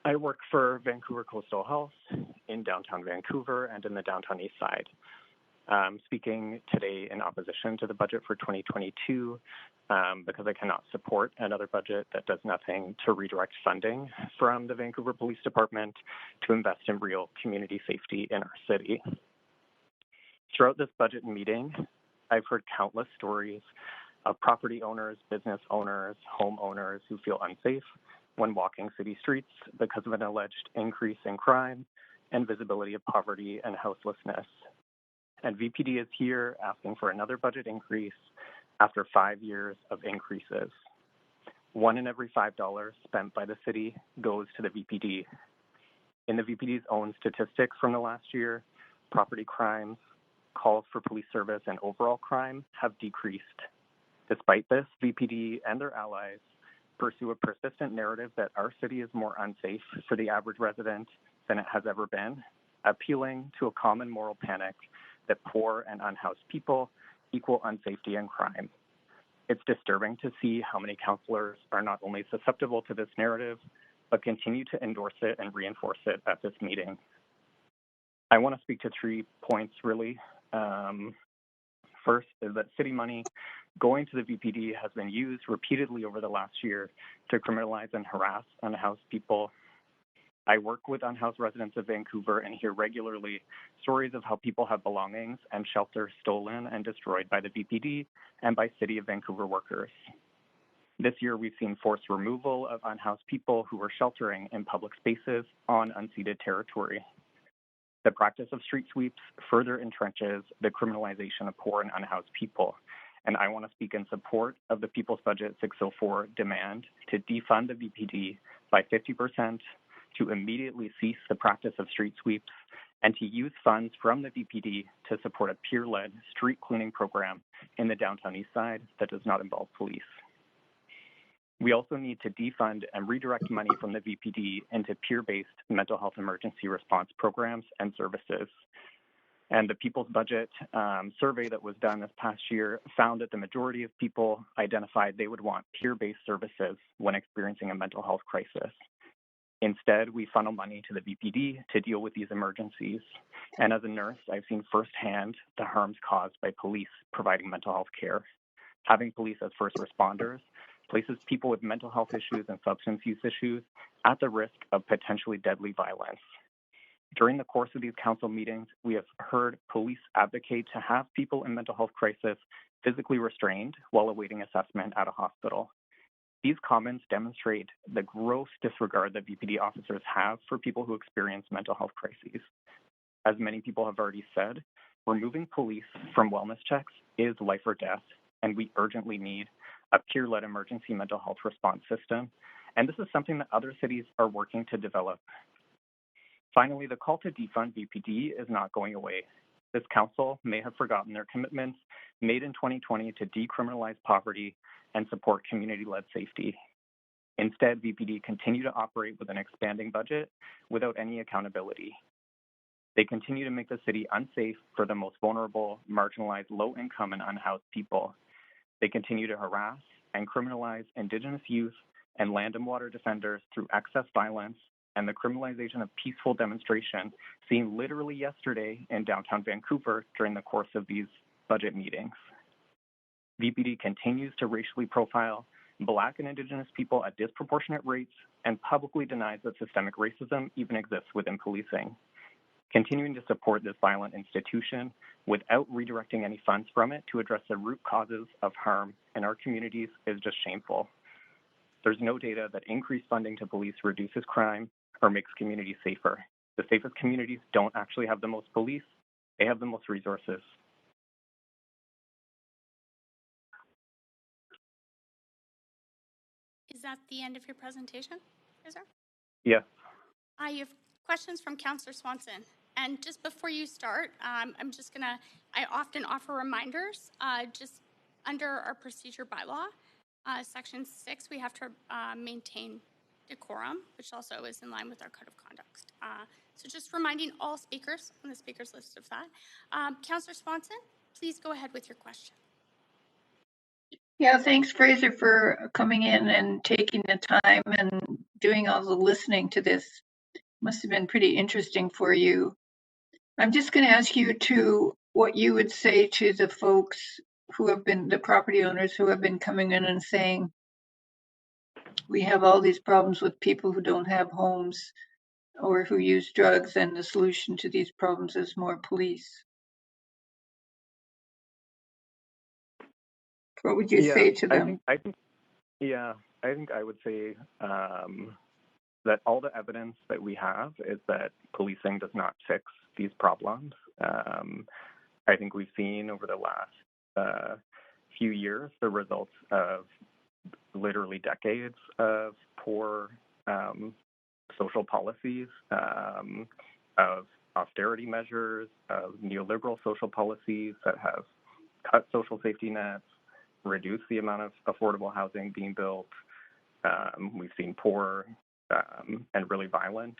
I work for Vancouver Coastal Health in downtown Vancouver and in the downtown east side. Speaking today in opposition to the budget for 2022 because I cannot support another budget that does nothing to redirect funding from the Vancouver Police Department to invest in real community safety in our city. Throughout this budget meeting, I've heard countless stories of property owners, business owners, homeowners who feel unsafe when walking city streets because of an alleged increase in crime and visibility of poverty and houselessness. And VPD is here asking for another budget increase after 5 years of increases. 1 in every $5 spent by the city goes to the VPD. In the VPD's own statistics from the last year, property crimes, calls for police service, and overall crime have decreased. Despite this, VPD and their allies pursue a persistent narrative that our city is more unsafe for the average resident than it has ever been, appealing to a common moral panic that poor and unhoused people equal unsafety and crime. It's disturbing to see how many councillors are not only susceptible to this narrative, but continue to endorse it and reinforce it at this meeting. I want to speak to 3 points, really. First is that city money going to the VPD has been used repeatedly over the last year to criminalize and harass unhoused people. I work with unhoused residents of Vancouver and hear regularly stories of how people have belongings and shelter stolen and destroyed by the VPD and by City of Vancouver workers. This year, we've seen forced removal of unhoused people who were sheltering in public spaces on unceded territory. The practice of street sweeps further entrenches the criminalization of poor and unhoused people. And I want to speak in support of the People's Budget 604 demand to defund the VPD by 50%, to immediately cease the practice of street sweeps, and to use funds from the VPD to support a peer-led street cleaning program in the downtown east side that does not involve police. We also need to defund and redirect money from the VPD into peer-based mental health emergency response programs and services. And the People's Budget survey that was done this past year found that the majority of people identified they would want peer-based services when experiencing a mental health crisis. Instead, we funnel money to the VPD to deal with these emergencies. And as a nurse, I've seen firsthand the harms caused by police providing mental health care. Having police as first responders places people with mental health issues and substance use issues at the risk of potentially deadly violence. During the course of these council meetings, we have heard police advocate to have people in mental health crisis physically restrained while awaiting assessment at a hospital. These comments demonstrate the gross disregard that VPD officers have for people who experience mental health crises. As many people have already said, removing police from wellness checks is life or death, and we urgently need a peer-led emergency mental health response system, and this is something that other cities are working to develop. Finally, the call to defund VPD is not going away. This council may have forgotten their commitments made in 2020 to decriminalize poverty and support community-led safety. Instead, VPD continue to operate with an expanding budget without any accountability. They continue to make the city unsafe for the most vulnerable, marginalized, low-income, and unhoused people. They continue to harass and criminalize Indigenous youth and land and water defenders through excess violence and the criminalization of peaceful demonstration seen literally yesterday in downtown Vancouver during the course of these budget meetings. VPD continues to racially profile Black and Indigenous people at disproportionate rates and publicly denies that systemic racism even exists within policing. Continuing to support this violent institution without redirecting any funds from it to address the root causes of harm in our communities is just shameful. There's no data that increased funding to police reduces crime or makes communities safer. The safest communities don't actually have the most police, they have the most resources. Is that the end of your presentation, Fraser? Yes. You have questions from Councillor Swanson. And just before you start, I often offer reminders just under our procedure bylaw, section 6, we have to maintain decorum, which also is in line with our code of conduct. So just reminding all speakers on the speakers list of that. Councillor Swanson, please go ahead with your question. Yeah, thanks, Fraser, for coming in and taking the time and doing all the listening to this. Must have been pretty interesting for you. I'm just going to ask you what you would say to the folks who have been, the property owners who have been coming in and saying, we have all these problems with people who don't have homes or who use drugs, and the solution to these problems is more police. What would you say to them? I think I would say that all the evidence that we have is that policing does not fix these problems. I think we've seen over the last few years the results of literally decades of poor social policies, of austerity measures, of neoliberal social policies that have cut social safety nets, reduced the amount of affordable housing being built. We've seen poor and really violent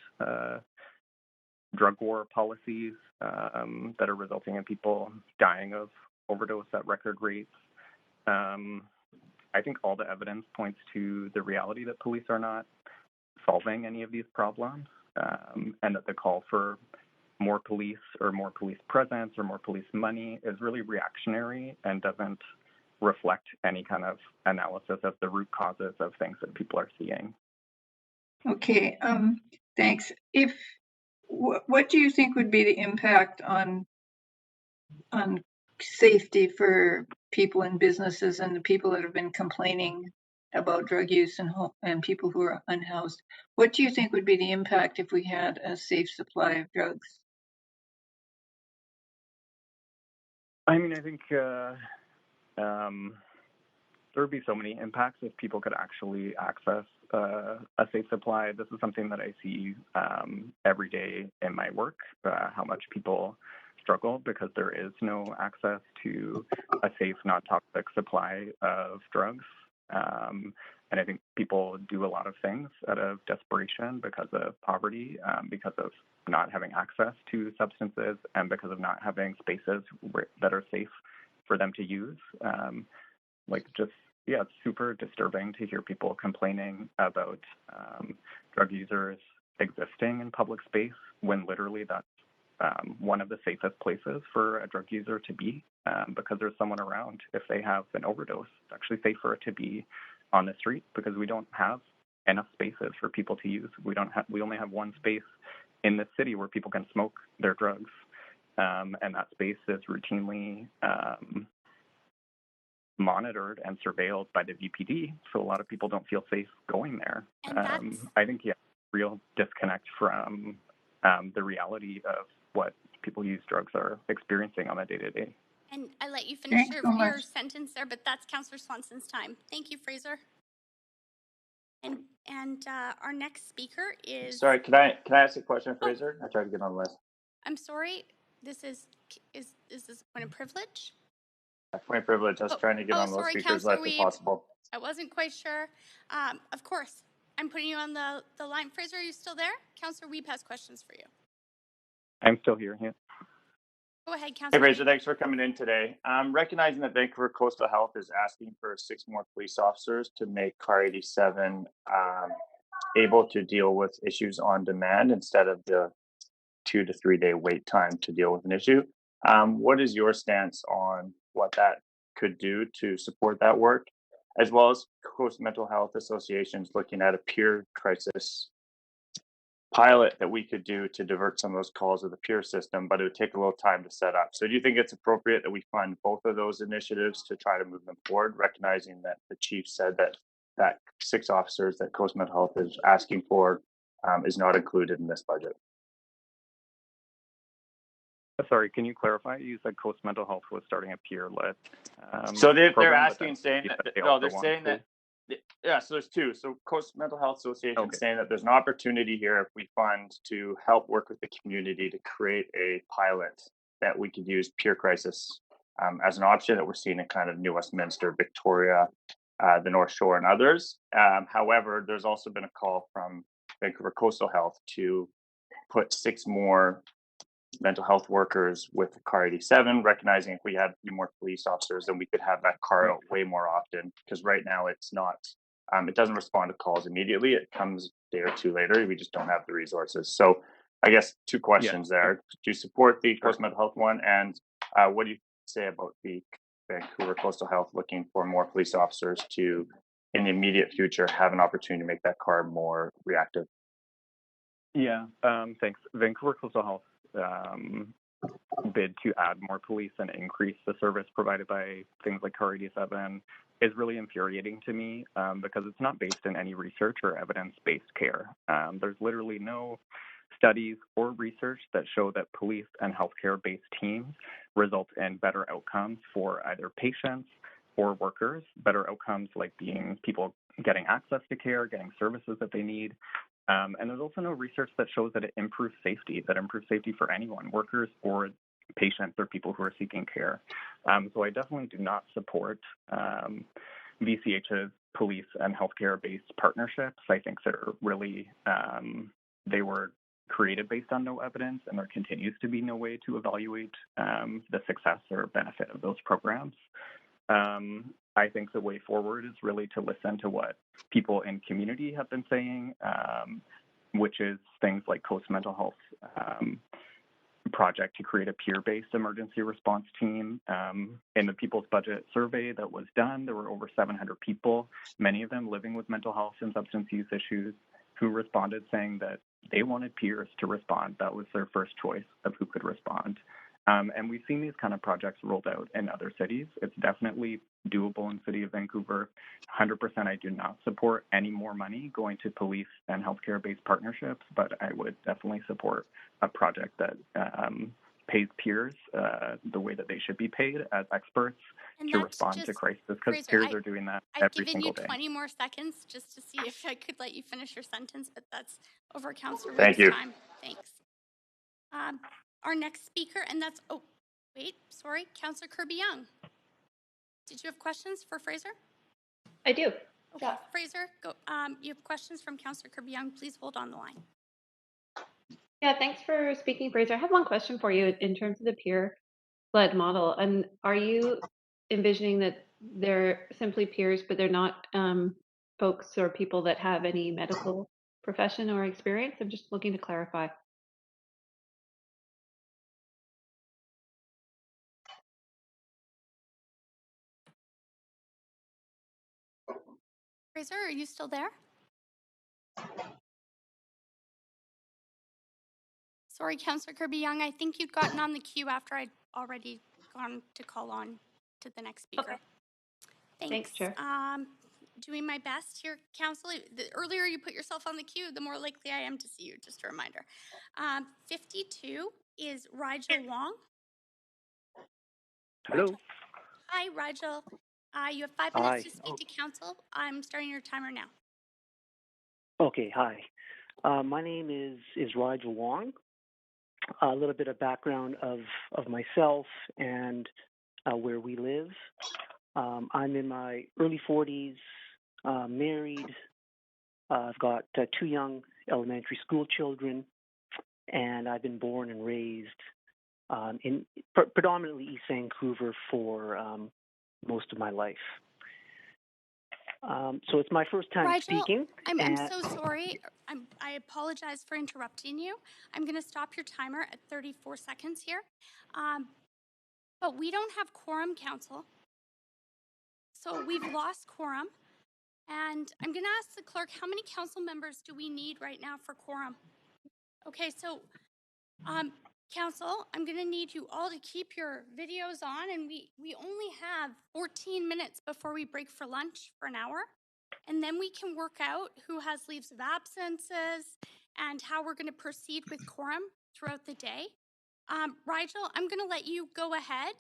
drug war policies that are resulting in people dying of overdose at record rates. I think all the evidence points to the reality that police are not solving any of these problems, and that the call for more police or more police presence or more police money is really reactionary and doesn't reflect any kind of analysis of the root causes of things that people are seeing. Okay, thanks. What do you think would be the impact on safety for people and businesses and the people that have been complaining about drug use and people who are unhoused? What do you think would be the impact if we had a safe supply of drugs? I mean, I think there would be so many impacts if people could actually access a safe supply. This is something that I see every day in my work, how much people struggle because there is no access to a safe, not toxic supply of drugs. And I think people do a lot of things out of desperation because of poverty, because of not having access to substances, and because of not having spaces that are safe for them to use. It's super disturbing to hear people complaining about drug users existing in public space when literally that's one of the safest places for a drug user to be, because there's someone around if they have an overdose. It's actually safer to be on the street because we don't have enough spaces for people to use. We only have one space in the city where people can smoke their drugs, and that space is routinely monitored and surveilled by the VPD, so a lot of people don't feel safe going there. I think real disconnect from the reality of what people who use drugs are experiencing on a day-to-day. And I let you finish your sentence there, but that's Councillor Swanson's time. Thank you, Fraser. And our next speaker is. Sorry, can I ask a question, Fraser? I tried to get on the list. I'm sorry. Is this a point of privilege? Point of privilege. I was trying to get on those speakers list if possible. I wasn't quite sure. Of course, I'm putting you on the line. Fraser, are you still there? Councillor Weeb has questions for you. I'm still here. Yeah. Go ahead, Councillor. Hey, Fraser, thanks for coming in today. Recognizing that Vancouver Coastal Health is asking for 6 more police officers to make Car 87 able to deal with issues on demand instead of the 2 to 3 day wait time to deal with an issue. What is your stance on what that could do to support that work, as well as Coast Mental Health Associations looking at a peer crisis pilot that we could do to divert some of those calls to the peer system, but it would take a little time to set up. So do you think it's appropriate that we fund both of those initiatives to try to move them forward, recognizing that the chief said that 6 officers that Coast Mental Health is asking for is not included in this budget? Sorry, can you clarify? You said Coast Mental Health was starting a peer-led so they're program, asking, saying that, no, they're saying that, yeah, so there's 2. So Coast Mental Health Association saying that there's an opportunity here if we fund to help work with the community to create a pilot that we could use peer crisis as an option that we're seeing in kind of New Westminster, Victoria, the North Shore, and others. However, there's also been a call from Vancouver Coastal Health to put 6 more mental health workers with Car 87, recognizing if we had a few more police officers, then we could have that car out way more often, because right now it's not, it doesn't respond to calls immediately. It comes a day or 2 later. We just don't have the resources. So I guess 2 questions there. Do you support the Coast Mental Health one? And what do you say about the Vancouver Coastal Health looking for more police officers to, in the immediate future, have an opportunity to make that car more reactive? Yeah, thanks. Vancouver Coastal Health bid to add more police and increase the service provided by things like Car 87 is really infuriating to me, because it's not based in any research or evidence-based care. There's literally no studies or research that show that police and healthcare-based teams result in better outcomes for either patients or workers, better outcomes like being people getting access to care, getting services that they need. And there's also no research that shows that it improves safety for anyone, workers or patients or people who are seeking care. So I definitely do not support VCH's police and healthcare-based partnerships. I think they're really, they were created based on no evidence, and there continues to be no way to evaluate the success or benefit of those programs. I think the way forward is really to listen to what people in community have been saying, which is things like Coast Mental Health project to create a peer-based emergency response team. In the People's Budget survey that was done, there were over 700 people, many of them living with mental health and substance use issues, who responded saying that they wanted peers to respond. That was their first choice of who could respond. And we've seen these kind of projects rolled out in other cities. It's definitely doable in the city of Vancouver. 100% I do not support any more money going to police and healthcare-based partnerships, but I would definitely support a project that pays peers the way that they should be paid as experts And to that's respond to just, crisis, because Fraser, peers are doing that I've every given you single day. 20 more seconds just to see if I could let you finish your sentence, but that's over Councillor Thank Reed's you. time. Thanks. Our next speaker, and that's, oh, wait, sorry, Councillor Kirby Young. Did you have questions for Fraser? I do. Okay, yeah. Fraser, go. You have questions from Councillor Kirby Young. Please hold on the line. Yeah, thanks for speaking, Fraser. I have one question for you in terms of the peer-led model. And are you envisioning that they're simply peers, but they're not folks or people that have any medical profession or experience? I'm just looking to clarify. Fraser, are you still there? Sorry, Councillor Kirby Young. I think you'd gotten on the queue after I'd already gone to call on to the next speaker. Okay. Thanks. Chair. Doing my best here, Council. The earlier you put yourself on the queue, the more likely I am to see you. Just a reminder. 52 is Rigel Wong. Hello. Rigel. Hi, Rigel. You have 5 minutes to speak to Council. I'm starting your timer now. Okay, hi. My name is Rigel Wong. A little bit of background of myself and where we live. I'm in my early 40s, married. I've got 2 young elementary school children, and I've been born and raised in predominantly East Vancouver for most of my life. So it's my first time Rigel, speaking. I'm so sorry. I apologize for interrupting you. I'm going to stop your timer at 34 seconds here. But we don't have quorum, Council. So we've lost quorum. And I'm going to ask the clerk, how many council members do we need right now for quorum? Okay, so Council, I'm going to need you all to keep your videos on, and we only have 14 minutes before we break for lunch for an hour, and then we can work out who has leaves of absences and how we're going to proceed with quorum throughout the day. Rigel, I'm going to let you go ahead,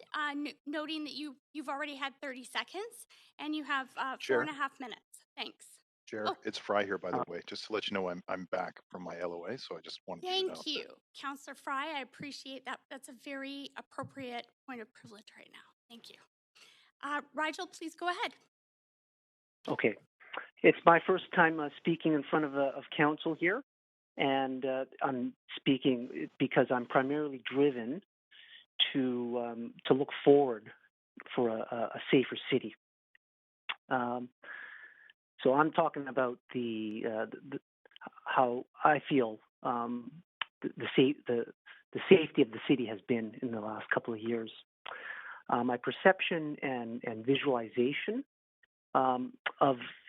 noting that you've already had 30 seconds, and you have 4.5 minutes. Thanks. Chair, it's Fry here, by the way. Just to let you know, I'm back from my LOA, so I just wanted you to know. Thank you, Councillor Fry. I appreciate that. That's a very appropriate point of privilege right now. Thank you. Rigel, please go ahead. Okay. It's my first time speaking in front of council here, and I'm speaking because I'm primarily driven to look forward for a safer city. So I'm talking about how I feel the safety of the city has been in the last couple of years. My perception and visualization of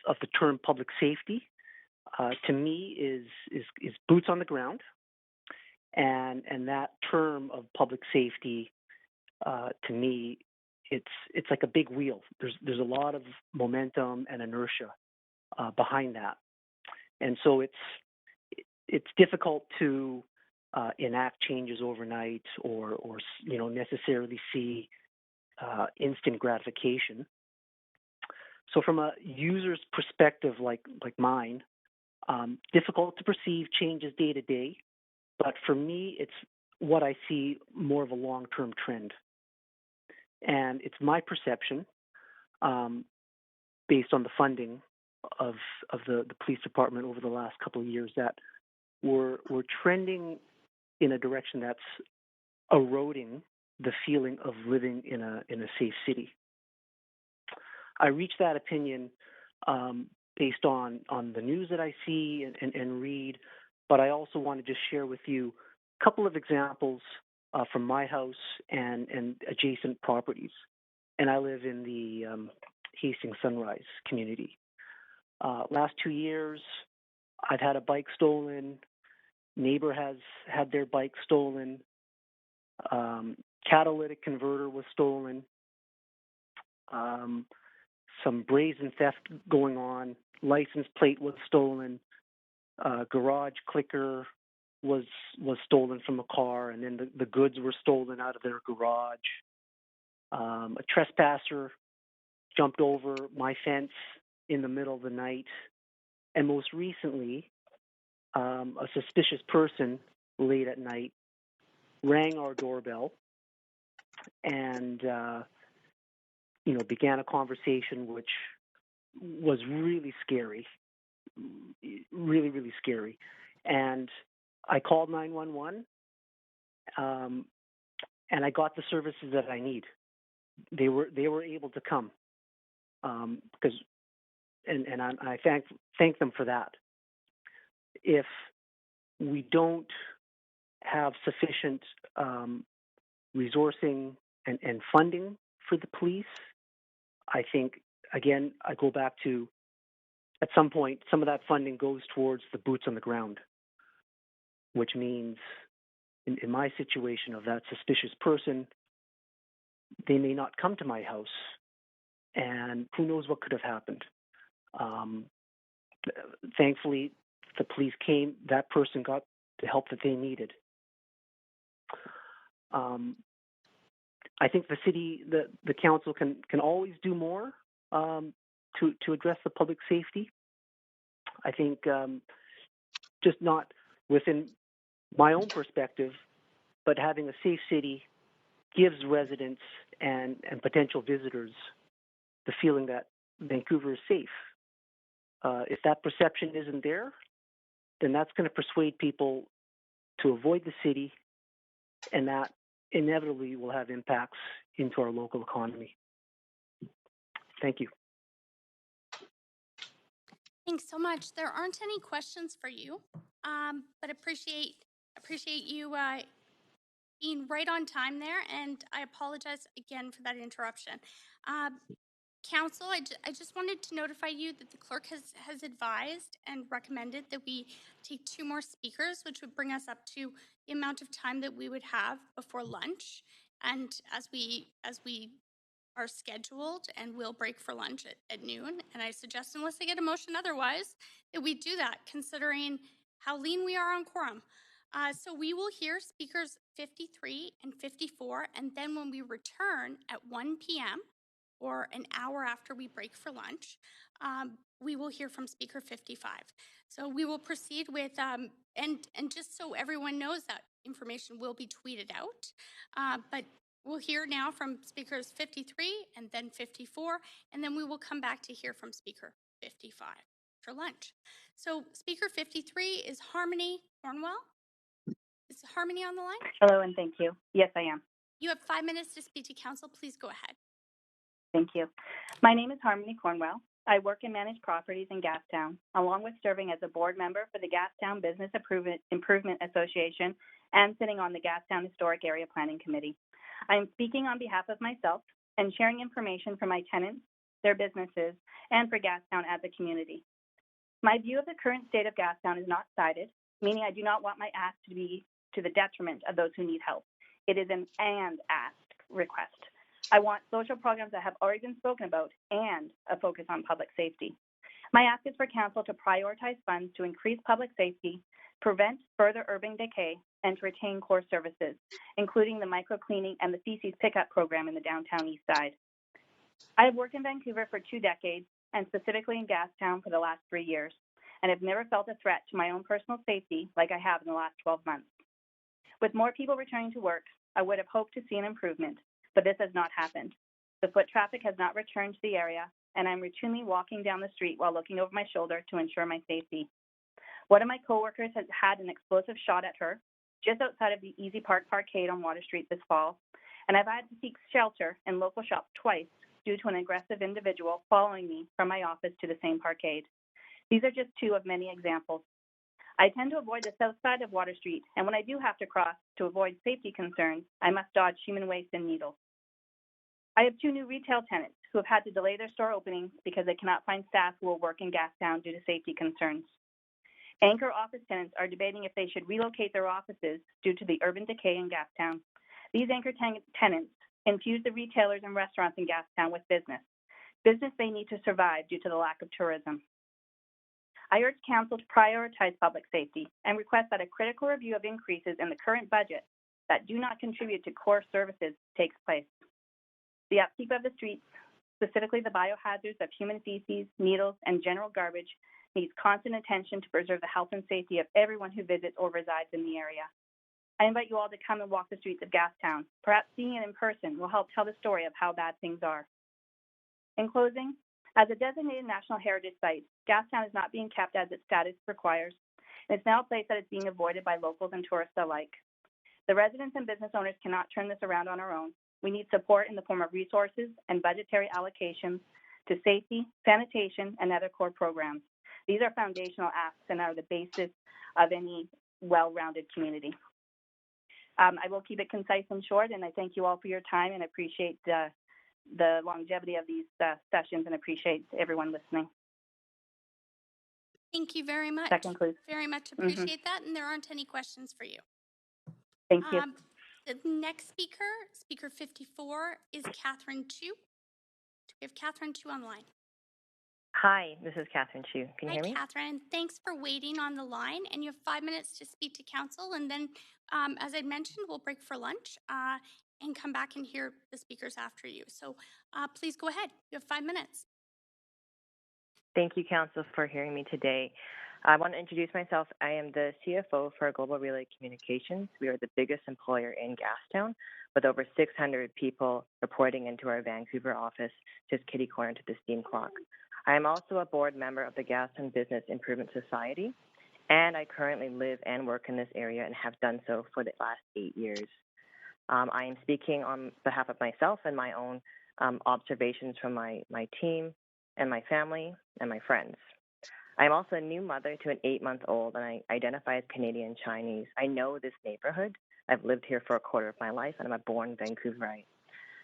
the term public safety to me is boots on the ground, and that term of public safety to me it's like a big wheel. There's a lot of momentum and inertia behind that, and so it's difficult to enact changes overnight or necessarily see instant gratification. So from a user's perspective like mine, difficult to perceive changes day to day, but for me it's what I see more of a long-term trend. And it's my perception, based on the funding of the police department over the last couple of years, that we're trending in a direction that's eroding the feeling of living in a safe city. I reached that opinion based on the news that I see and read, but I also want to just share with you a couple of examples from my house and adjacent properties. And I live in the Hastings Sunrise community. Last 2 years, I've had a bike stolen. Neighbor has had their bike stolen. Catalytic converter was stolen. Some brazen theft going on. License plate was stolen. Garage clicker was stolen from a car, and then the goods were stolen out of their garage. A trespasser jumped over my fence in the middle of the night. And most recently, a suspicious person late at night rang our doorbell and began a conversation which was really scary, really, really scary. And I called 911, and I got the services that I need. They were able to come because, and I thank them for that. If we don't have sufficient resourcing and funding for the police, I think, again, I go back to, at some point, some of that funding goes towards the boots on the ground, which means in my situation of that suspicious person, they may not come to my house, and who knows what could have happened. Thankfully, the police came, that person got the help that they needed. I think the city, the council can always do more to address the public safety. I think just not within my own perspective, but having a safe city gives residents and potential visitors the feeling that Vancouver is safe. If that perception isn't there, then that's going to persuade people to avoid the city, and that inevitably will have impacts into our local economy. Thank you. Thanks so much. There aren't any questions for you, but appreciate you being right on time there, and I apologize again for that interruption. Council, I just wanted to notify you that the clerk has advised and recommended that we take 2 more speakers, which would bring us up to the amount of time that we would have before lunch. And as we are scheduled and will break for lunch at noon, and I suggest, unless I get a motion otherwise, that we do that, considering how lean we are on quorum. So we will hear speakers 53 and 54, and then when we return at 1 p.m., or an hour after we break for lunch, we will hear from speaker 55. So we will proceed with, and just so everyone knows, that information will be tweeted out, but we'll hear now from speakers 53 and then 54, and then we will come back to hear from speaker 55 for lunch. So speaker 53 is Harmony Cornwell. Is Harmony on the line? Hello, and thank you. Yes, I am. You have 5 minutes to speak to council. Please go ahead. Thank you. My name is Harmony Cornwell. I work and manage properties in Gastown, along with serving as a board member for the Gastown Business Improvement Association and sitting on the Gastown Historic Area Planning Committee. I am speaking on behalf of myself and sharing information for my tenants, their businesses, and for Gastown as a community. My view of the current state of Gastown is not sided, meaning I do not want my ask to be to the detriment of those who need help. It is an and ask request. I want social programs that have already been spoken about and a focus on public safety. My ask is for council to prioritize funds to increase public safety, prevent further urban decay, and to retain core services, including the micro-cleaning and the feces pickup program in the downtown east side. I have worked in Vancouver for 2 decades, and specifically in Gastown for the last 3 years, and have never felt a threat to my own personal safety like I have in the last 12 months. With more people returning to work, I would have hoped to see an improvement, but this has not happened. The foot traffic has not returned to the area, and I'm routinely walking down the street while looking over my shoulder to ensure my safety. One of my coworkers has had an explosive shot at her just outside of the Easy Park Parkade on Water Street this fall, and I've had to seek shelter in local shops twice due to an aggressive individual following me from my office to the same parkade. These are just 2 of many examples. I tend to avoid the south side of Water Street, and when I do have to cross to avoid safety concerns, I must dodge human waste and needles. I have 2 new retail tenants who have had to delay their store openings because they cannot find staff who will work in Gastown due to safety concerns. Anchor office tenants are debating if they should relocate their offices due to the urban decay in Gastown. These anchor tenants infuse the retailers and restaurants in Gastown with business they need to survive due to the lack of tourism. I urge Council to prioritize public safety and request that a critical review of increases in the current budget that do not contribute to core services takes place. The upkeep of the streets, specifically the biohazards of human feces, needles, and general garbage, needs constant attention to preserve the health and safety of everyone who visits or resides in the area. I invite you all to come and walk the streets of Gastown. Perhaps seeing it in person will help tell the story of how bad things are. In closing, as a designated National Heritage Site, Gastown is not being kept as its status requires, and it's now a place that is being avoided by locals and tourists alike. The residents and business owners cannot turn this around on our own. We need support in the form of resources and budgetary allocations to safety, sanitation, and other core programs. These are foundational asks and are the basis of any well-rounded community. I will keep it concise and short, and I thank you all for your time and appreciate the longevity of these sessions and appreciate everyone listening. Thank you very much. That concludes. Very much appreciate that, and there aren't any questions for you. Thank you. The next speaker, speaker 54, is Catherine Chu. We have Catherine Chu online. Hi, this is Catherine Chu. Can you hear me? Hi, Catherine. Thanks for waiting on the line, and you have 5 minutes to speak to council, and then, as I mentioned, we'll break for lunch and come back and hear the speakers after you. So please go ahead. You have 5 minutes. Thank you, Council, for hearing me today. I want to introduce myself. I am the CFO for Global Relay Communications. We are the biggest employer in Gastown, with over 600 people reporting into our Vancouver office, just kitty corner to the steam clock. I am also a board member of the Gastown Business Improvement Society, and I currently live and work in this area and have done so for the last 8 years. I am speaking on behalf of myself and my own observations from my team and my family and my friends. I am also a new mother to an 8-month-old, and I identify as Canadian Chinese. I know this neighborhood. I've lived here for a quarter of my life, and I'm a born Vancouverite.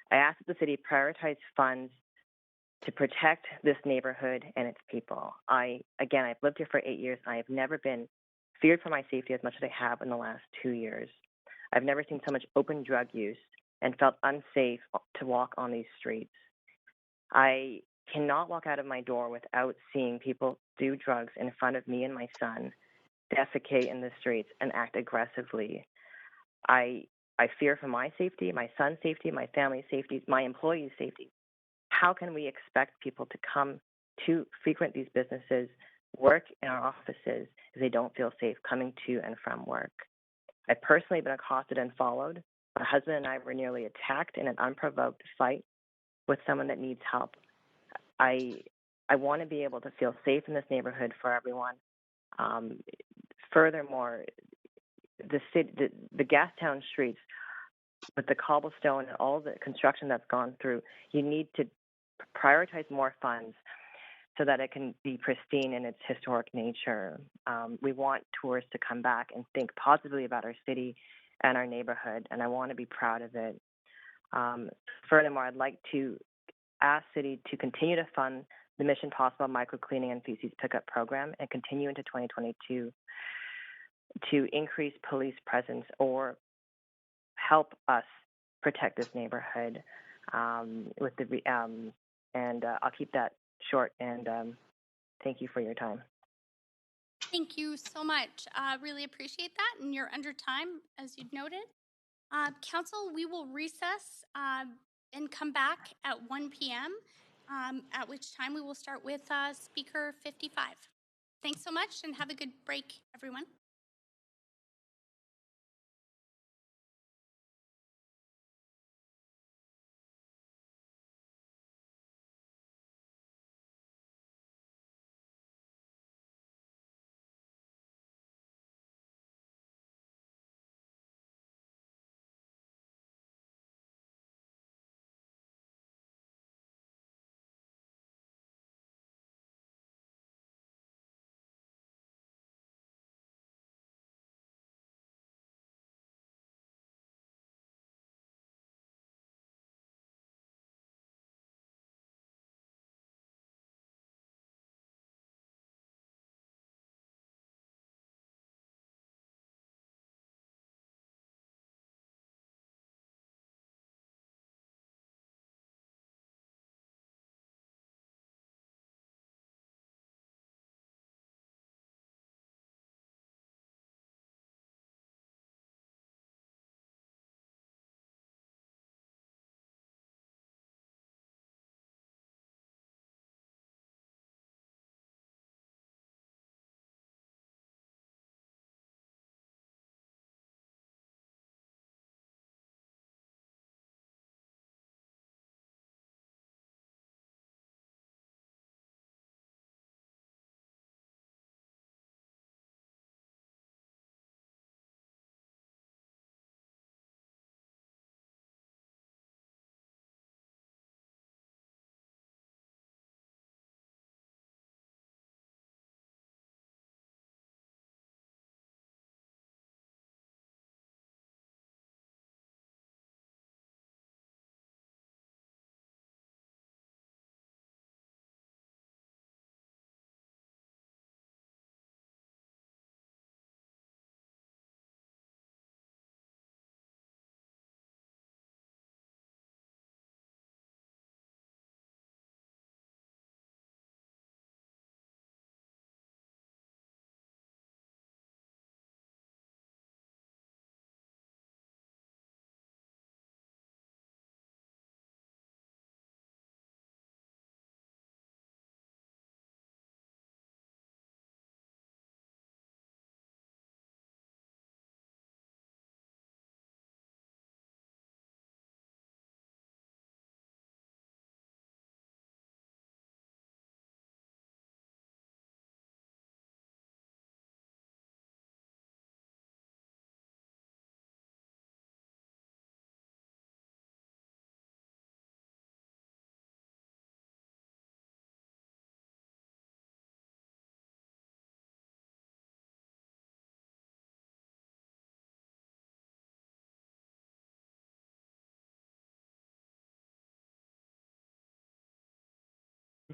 I ask that the city prioritize funds to protect this neighborhood and its people. I've lived here for 8 years. I have never been feared for my safety as much as I have in the last 2 years. I've never seen so much open drug use and felt unsafe to walk on these streets. I cannot walk out of my door without seeing people do drugs in front of me and my son, defecate in the streets, and act aggressively. I fear for my safety, my son's safety, my family's safety, my employees' safety. How can we expect people to come to frequent these businesses, work in our offices, if they don't feel safe coming to and from work? I've personally been accosted and followed. My husband and I were nearly attacked in an unprovoked fight with someone that needs help. I want to be able to feel safe in this neighborhood for everyone. Furthermore, the Gastown streets, with the cobblestone and all the construction that's gone through, you need to prioritize more funds so that it can be pristine in its historic nature. We want tourists to come back and think positively about our city and our neighborhood, and I want to be proud of it. Furthermore, I'd like to ask City to continue to fund the Mission Possible microcleaning and feces pickup program and continue into 2022 to increase police presence or help us protect this neighborhood. And I'll keep that short, and thank you for your time. Thank you so much. Really appreciate that, and you're under time, as you'd noted. Council, we will recess and come back at 1 p.m., at which time we will start with Speaker 55. Thanks so much, and have a good break, everyone.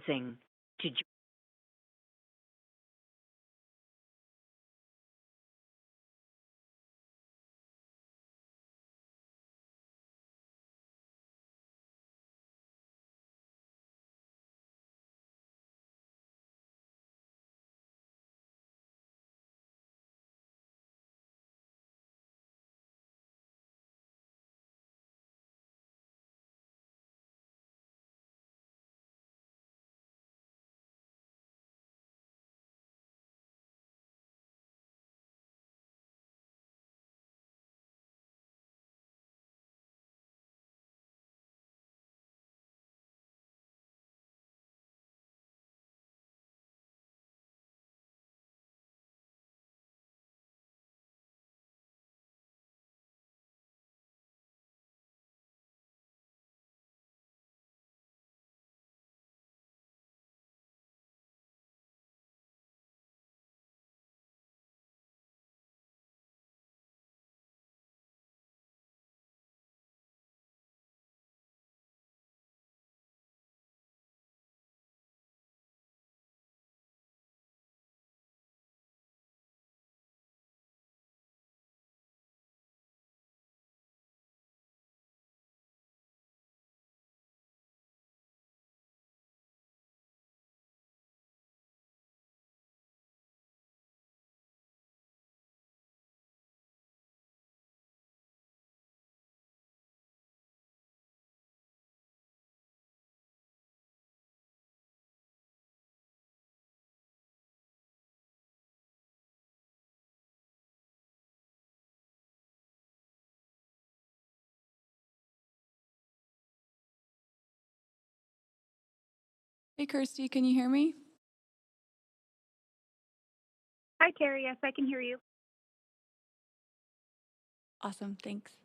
announcing to Hey, Kirsty, can you hear me? Hi, Terry. Yes, I can hear you. Awesome, thanks.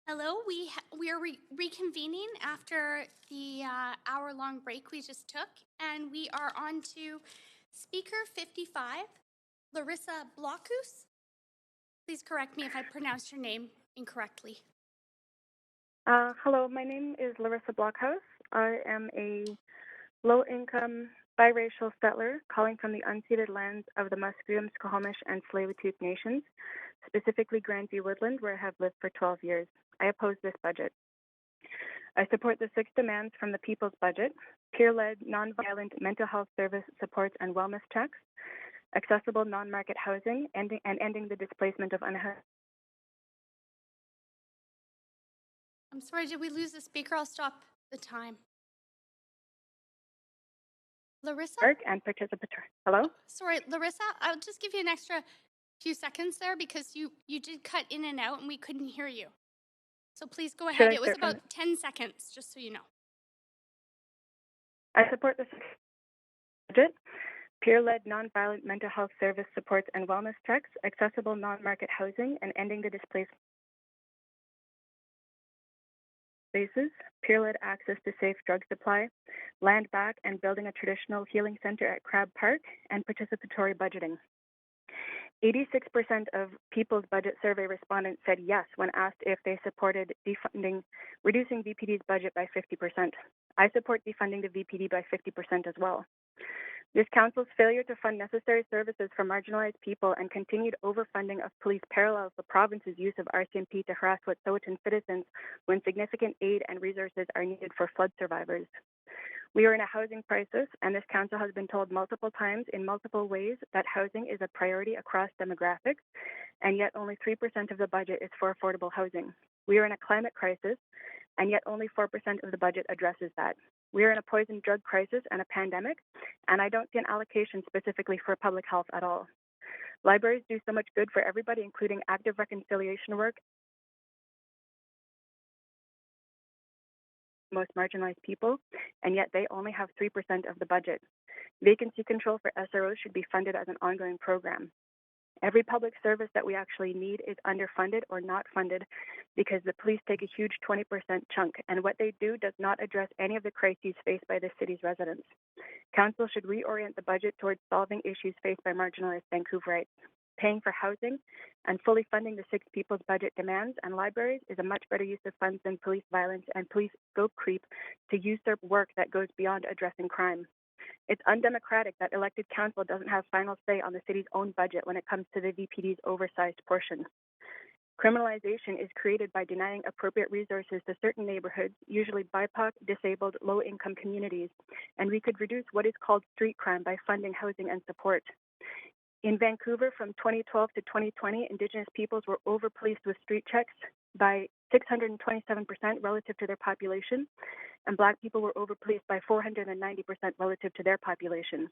Hello, we are reconvening after the hour-long break we just took, and we are on to speaker 55, Larissa Blockhus. Please correct me if I pronounced your name incorrectly. Hello, my name is Larissa Blockhouse. I am a low-income biracial settler calling from the unceded lands of the Musqueam, Squamish, and Tsleil-Waututh Nations, specifically Grandview Woodland, where I have lived for 12 years. I oppose this budget. I support the 6 demands from the People's Budget: peer-led, nonviolent mental health service supports and wellness checks, accessible non-market housing, and ending the displacement of unhoused. I'm sorry, did we lose the speaker? I'll stop the time. Larissa? And participatory. Hello? Sorry, Larissa, I'll just give you an extra few seconds there because you did cut in and out and we couldn't hear you. So please go ahead. It was about 10 seconds, just so you know. I support the budget: peer-led, nonviolent mental health service supports and wellness checks, accessible non-market housing, and ending the displaced spaces, peer-led access to safe drug supply, land back and building a traditional healing center at Crab Park, and participatory budgeting. 86% of People's Budget Survey respondents said yes when asked if they supported reducing VPD's budget by 50%. I support defunding the VPD by 50% as well. This council's failure to fund necessary services for marginalized people and continued overfunding of police parallels the province's use of RCMP to harass Wet'suwet'en citizens when significant aid and resources are needed for flood survivors. We are in a housing crisis, and this council has been told multiple times in multiple ways that housing is a priority across demographics, and yet only 3% of the budget is for affordable housing. We are in a climate crisis, and yet only 4% of the budget addresses that. We are in a poison drug crisis and a pandemic, and I don't see an allocation specifically for public health at all. Libraries do so much good for everybody, including active reconciliation work, most marginalized people, and yet they only have 3% of the budget. Vacancy control for SROs should be funded as an ongoing program. Every public service that we actually need is underfunded or not funded because the police take a huge 20% chunk, and what they do does not address any of the crises faced by the city's residents. Council should reorient the budget towards solving issues faced by marginalized Vancouverites. Paying for housing and fully funding the 6 People's Budget demands and libraries is a much better use of funds than police violence and police scope creep to usurp work that goes beyond addressing crime. It's undemocratic that elected council doesn't have final say on the city's own budget when it comes to the VPD's oversized portion. Criminalization is created by denying appropriate resources to certain neighborhoods, usually BIPOC, disabled, low-income communities, and we could reduce what is called street crime by funding housing and support. In Vancouver, from 2012 to 2020, Indigenous peoples were over-policed with street checks by 627% relative to their population, and Black people were over-policed by 490% relative to their population.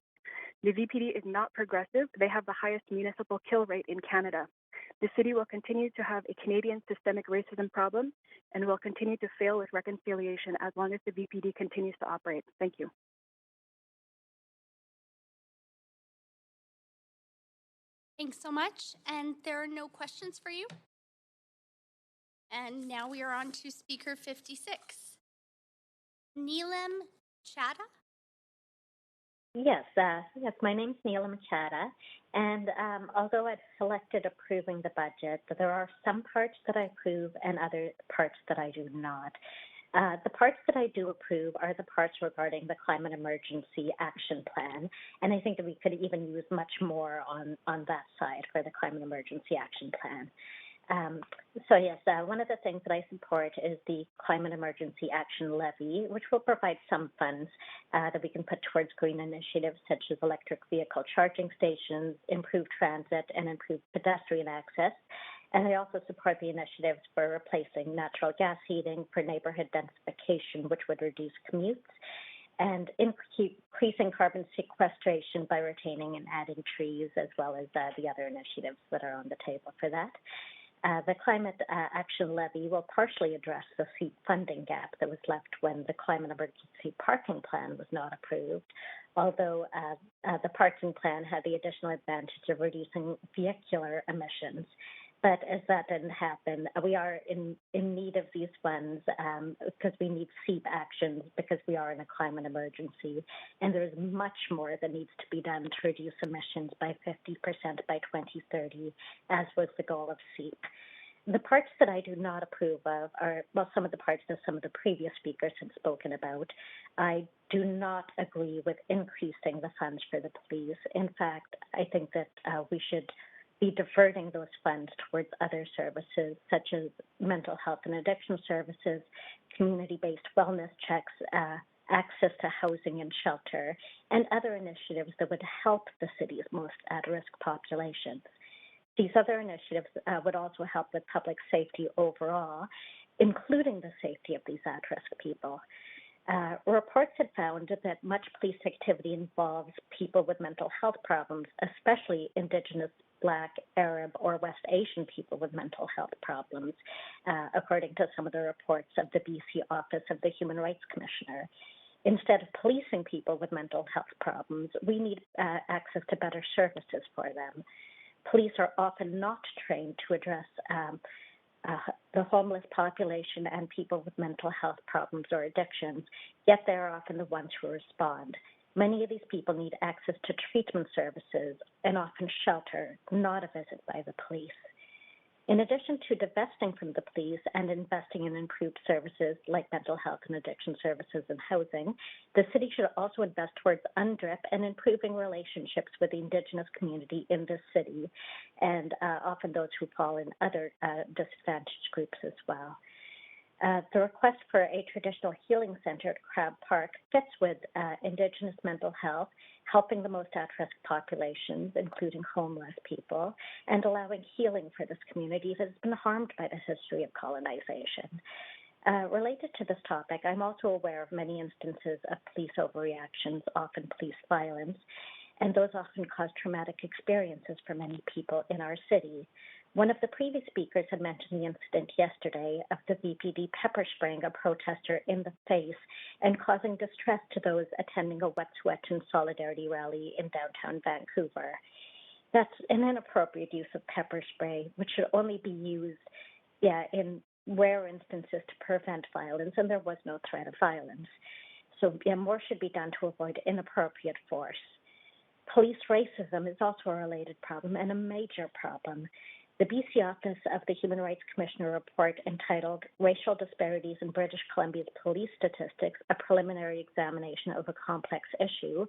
The VPD is not progressive. They have the highest municipal kill rate in Canada. The city will continue to have a Canadian systemic racism problem and will continue to fail with reconciliation as long as the VPD continues to operate. Thank you. Thanks so much. And there are no questions for you. And now we are on to speaker 56. Neelam Chadha? Yes, my name's Neelam Chadha, and although I've selected approving the budget, there are some parts that I approve and other parts that I do not. The parts that I do approve are the parts regarding the Climate Emergency Action Plan, and I think that we could even use much more on that side for the Climate Emergency Action Plan. One of the things that I support is the Climate Emergency Action Levy, which will provide some funds that we can put towards green initiatives such as electric vehicle charging stations, improved transit, and improved pedestrian access. And I also support the initiatives for replacing natural gas heating for neighborhood densification, which would reduce commutes, and increasing carbon sequestration by retaining and adding trees, as well as the other initiatives that are on the table for that. The Climate Action Levy will partially address the seat funding gap that was left when the Climate Emergency Parking Plan was not approved, although the parking plan had the additional advantage of reducing vehicular emissions. But as that didn't happen, we are in need of these funds because we need SEEP actions because we are in a climate emergency. And there's much more that needs to be done to reduce emissions by 50% by 2030, as was the goal of SEEP. The parts that I do not approve of are, well, some of the parts that some of the previous speakers have spoken about. I do not agree with increasing the funds for the police. In fact, I think that we should be diverting those funds towards other services such as mental health and addiction services, community-based wellness checks, access to housing and shelter, and other initiatives that would help the city's most at-risk populations. These other initiatives would also help with public safety overall, including the safety of these at-risk people. Reports have found that much police activity involves people with mental health problems, especially Indigenous, Black, Arab, or West Asian people with mental health problems, according to some of the reports of the BC Office of the Human Rights Commissioner. Instead of policing people with mental health problems, we need access to better services for them. Police are often not trained to address the homeless population and people with mental health problems or addictions, yet they are often the ones who respond. Many of these people need access to treatment services and often shelter, not a visit by the police. In addition to divesting from the police and investing in improved services like mental health and addiction services and housing, the city should also invest towards UNDRIP and improving relationships with the Indigenous community in this city, and often those who fall in other disadvantaged groups as well. The request for a traditional healing center at Crab Park fits with Indigenous mental health, helping the most at-risk populations, including homeless people, and allowing healing for this community that has been harmed by the history of colonization. Related to this topic, I'm also aware of many instances of police overreactions, often police violence, and those often cause traumatic experiences for many people in our city. One of the previous speakers had mentioned the incident yesterday of the VPD pepper spraying a protester in the face and causing distress to those attending a Wet Sweat and Solidarity rally in downtown Vancouver. That's an inappropriate use of pepper spray, which should only be used in rare instances to prevent violence, and there was no threat of violence. So more should be done to avoid inappropriate force. Police racism is also a related problem and a major problem. The BC Office of the Human Rights Commissioner report entitled Racial Disparities in British Columbia's Police Statistics, a Preliminary Examination of a Complex Issue,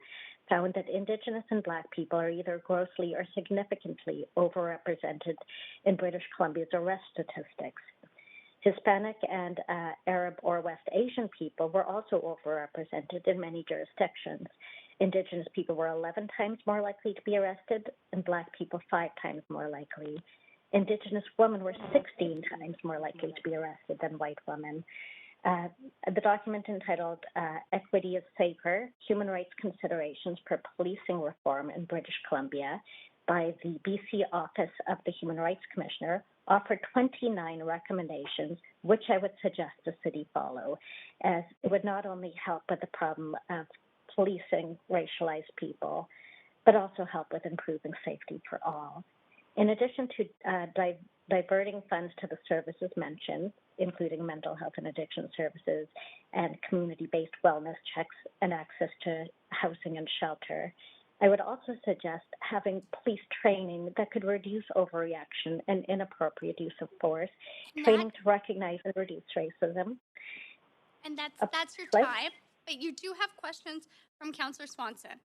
found that Indigenous and Black people are either grossly or significantly overrepresented in British Columbia's arrest statistics. Hispanic and Arab or West Asian people were also overrepresented in many jurisdictions. Indigenous people were 11 times more likely to be arrested, and Black people 5 times more likely. Indigenous women were 16 times more likely to be arrested than white women. The document entitled Equity is Safer, Human Rights Considerations for Policing Reform in British Columbia by the BC Office of the Human Rights Commissioner offered 29 recommendations, which I would suggest the city follow, as it would not only help with the problem of policing racialized people, but also help with improving safety for all. In addition to diverting funds to the services mentioned, including mental health and addiction services and community-based wellness checks and access to housing and shelter, I would also suggest having police training that could reduce overreaction and inappropriate use of force, training to recognize and reduce racism. And that's your time, but you do have questions from Councillor Swanson.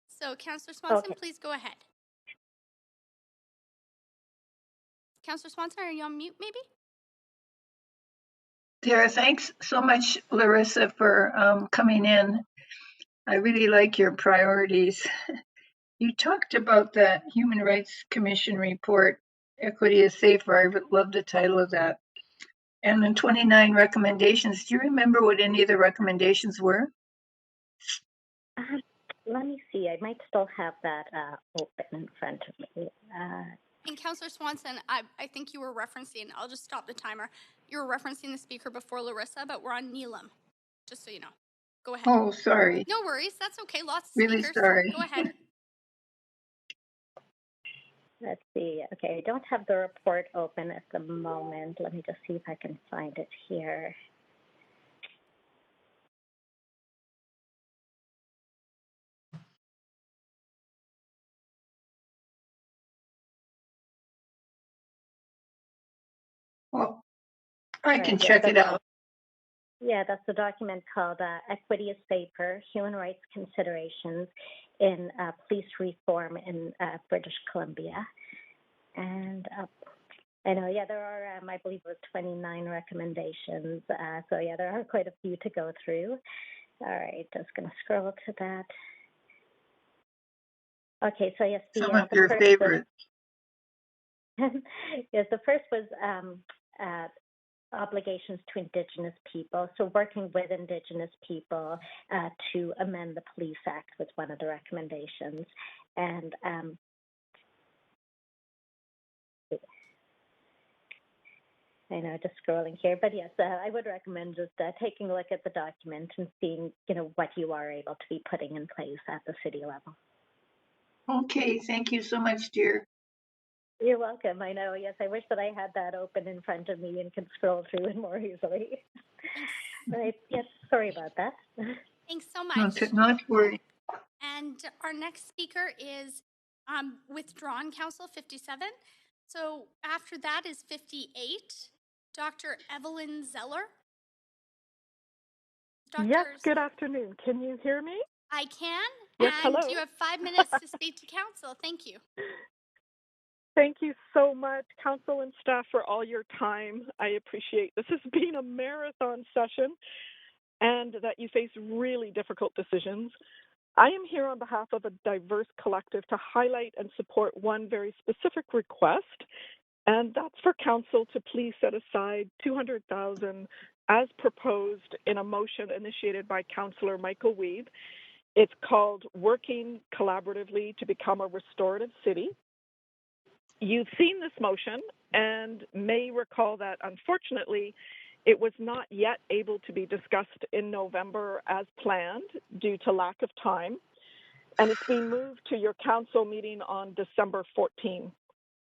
So, Councillor Swanson, please go ahead. Councillor Swanson, are you on mute, maybe? Tara, thanks so much, Larissa, for coming in. I really like your priorities. You talked about that Human Rights Commission report, Equity is Safer. I love the title of that. And the 29 recommendations. Do you remember what any of the recommendations were? Let me see. I might still have that open in front of me. And Councillor Swanson, I think you were referencing, I'll just stop the timer. You were referencing the speaker before Larissa, but we're on Neelam, just so you know. Go ahead. Oh, sorry. No worries. That's okay. Lots of really speakers. Sorry. Go ahead. Let's see. Okay, I don't have the report open at the moment. Let me just see if I can find it here. Well, I Right, can yes, check it out. Yeah, that's a document called Equity is Safer, Human Rights Considerations in Police Reform in British Columbia. And I know, yeah, there are, I believe it was 29 recommendations. So yeah, there are quite a few to go through. All right, just going to scroll to that. Okay, so yes, Some of your favorites. Yes, the first was obligations to Indigenous people. So working with Indigenous people to amend the Police Act was one of the recommendations. And I know, just scrolling here, but yes, I would recommend just taking a look at the document and seeing, what you are able to be putting in place at the city level. Okay, thank you so much, dear. You're welcome. I know, yes, I wish that I had that open in front of me and could scroll through it more easily. Right, yes, sorry about that. Thanks so much. Not to worry. And our next speaker is withdrawn council 57. So after that is 58, Dr. Evelyn Zeller. Yes, good afternoon. Can you hear me? I can. Yes, and hello. You have 5 minutes to speak to council. Thank you. Thank you so much, council and staff, for all your time. I appreciate this has been a marathon session and that you face really difficult decisions. I am here on behalf of a diverse collective to highlight and support one very specific request, and that's for council to please set aside $200,000 as proposed in a motion initiated by Councillor Michael Weeb. It's called Working Collaboratively to Become a Restorative City. You've seen this motion and may recall that, unfortunately, it was not yet able to be discussed in November as planned due to lack of time, and it's been moved to your council meeting on December 14,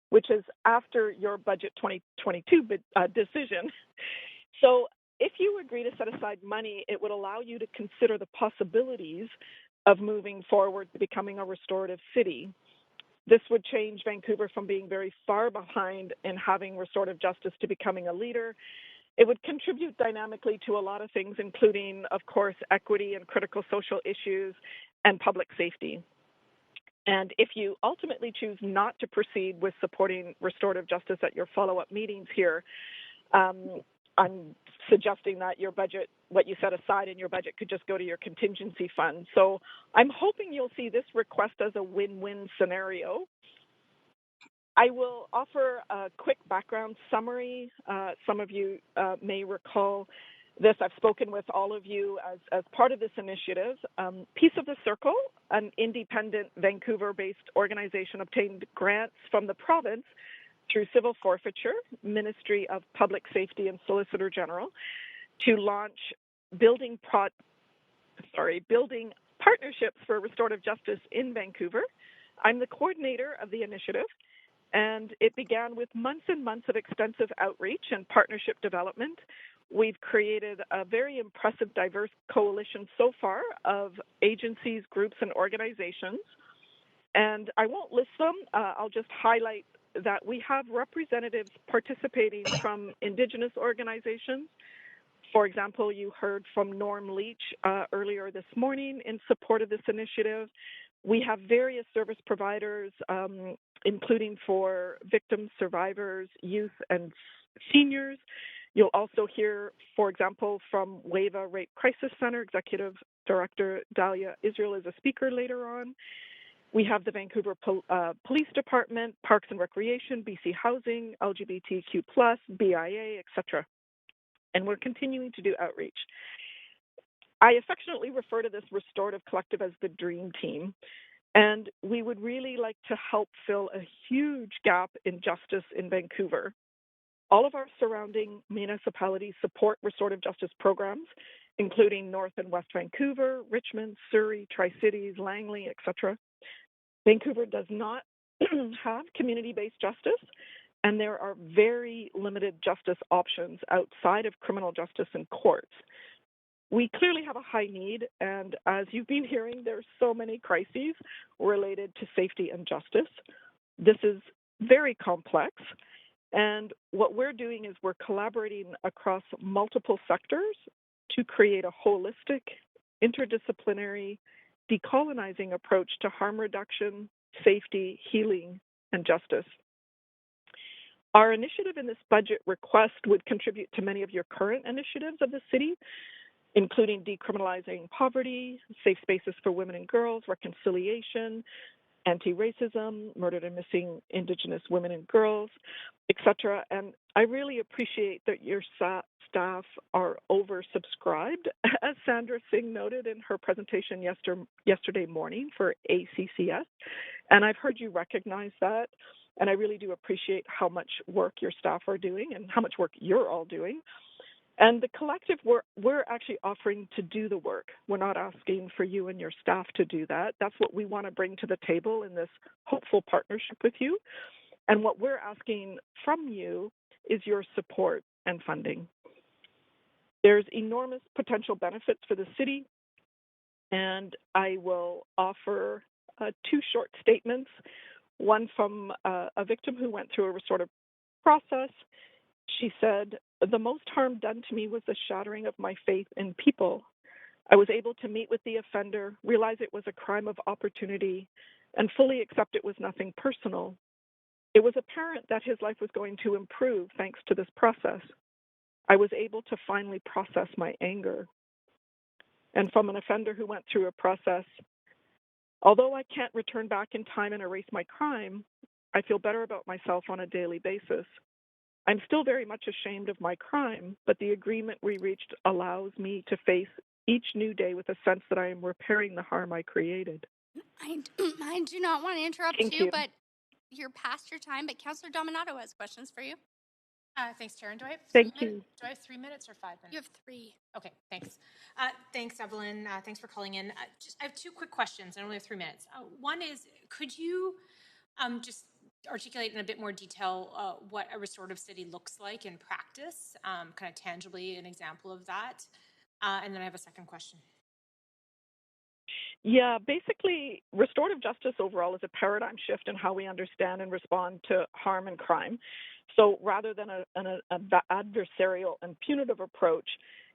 which is after your budget 2022 decision. So if you agree to set aside money, it would allow you to consider the possibilities of moving forward to becoming a restorative city. This would change Vancouver from being very far behind in having restorative justice to becoming a leader. It would contribute dynamically to a lot of things, including, of course, equity and critical social issues and public safety. And if you ultimately choose not to proceed with supporting restorative justice at your follow-up meetings here, I'm suggesting that your budget, what you set aside in your budget, could just go to your contingency fund. So I'm hoping you'll see this request as a win-win scenario. I will offer a quick background summary. Some of you may recall this. I've spoken with all of you as part of this initiative. Piece of the Circle, an independent Vancouver-based organization, obtained grants from the province through Civil Forfeiture, Ministry of Public Safety and Solicitor General, to launch building partnerships for restorative justice in Vancouver. I'm the coordinator of the initiative, and it began with months and months of extensive outreach and partnership development. We've created a very impressive, diverse coalition so far of agencies, groups, and organizations. And I won't list them. I'll just highlight that we have representatives participating from Indigenous organizations. For example, you heard from Norm Leach earlier this morning in support of this initiative. We have various service providers, including for victims, survivors, youth, and seniors. You'll also hear, for example, from WAVA Rape Crisis Center, Executive Director Dahlia Israel is a speaker later on. We have the Vancouver Police Department, Parks and Recreation, BC Housing, LGBTQ+, BIA, etc. And we're continuing to do outreach. I affectionately refer to this restorative collective as the Dream Team, and we would really like to help fill a huge gap in justice in Vancouver. All of our surrounding municipalities support restorative justice programs, including North and West Vancouver, Richmond, Surrey, Tri-Cities, Langley, etc. Vancouver does not have community-based justice, and there are very limited justice options outside of criminal justice and courts. We clearly have a high need, and as you've been hearing, there's so many crises related to safety and justice. This is very complex, and what we're doing is we're collaborating across multiple sectors to create a holistic, interdisciplinary, decolonizing approach to harm reduction, safety, healing, and justice. Our initiative in this budget request would contribute to many of your current initiatives of the city, including decriminalizing poverty, safe spaces for women and girls, reconciliation, anti-racism, murdered and missing Indigenous women and girls, etc. And I really appreciate that your staff are oversubscribed, as Sandra Singh noted in her presentation yesterday morning for ACCS. And I've heard you recognize that. And I really do appreciate how much work your staff are doing and how much work you're all doing. And the collective, we're actually offering to do the work. We're not asking for you and your staff to do that. That's what we want to bring to the table in this hopeful partnership with you. And what we're asking from you is your support and funding. There's enormous potential benefits for the city, and I will offer 2 short statements, one from a victim who went through a restorative process. She said, "The most harm done to me was the shattering of my faith in people. I was able to meet with the offender, realize it was a crime of opportunity, and fully accept it was nothing personal. It was apparent that his life was going to improve thanks to this process. I was able to finally process my anger." And from an offender who went through a process, "Although I can't return back in time and erase my crime, I feel better about myself on a daily basis. I'm still very much ashamed of my crime, but the agreement we reached allows me to face each new day with a sense that I am repairing the harm I created." I do not want to interrupt Thank you, you. but you're past your time. But Councillor Dominato has questions for you. Thanks, Chair. And do I have Thank 3 you. minutes? Do I have 3 minutes or 5 minutes? You have 3. Okay, thanks. Thanks, Evelyn. Thanks for calling in. I have 2 quick questions. I only have 3 minutes. One is, could you just articulate in a bit more detail what a restorative city looks like in practice, kind of tangibly an example of that? And then I have a second question. Yeah, basically, restorative justice overall is a paradigm shift in how we understand and respond to harm and crime. So rather than an adversarial and punitive approach,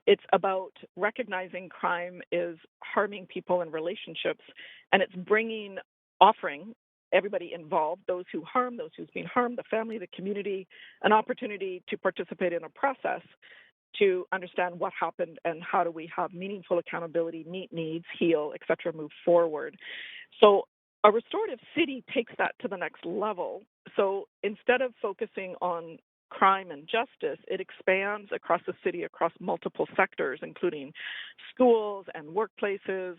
it's about recognizing crime is harming people and relationships, and it's offering everybody involved, those who harm, those who's been harmed, the family, the community, an opportunity to participate in a process to understand what happened and how do we have meaningful accountability, meet needs, heal, et cetera, move forward. So a restorative city takes that to the next level. So instead of focusing on crime and justice, it expands across the city, across multiple sectors, including schools and workplaces,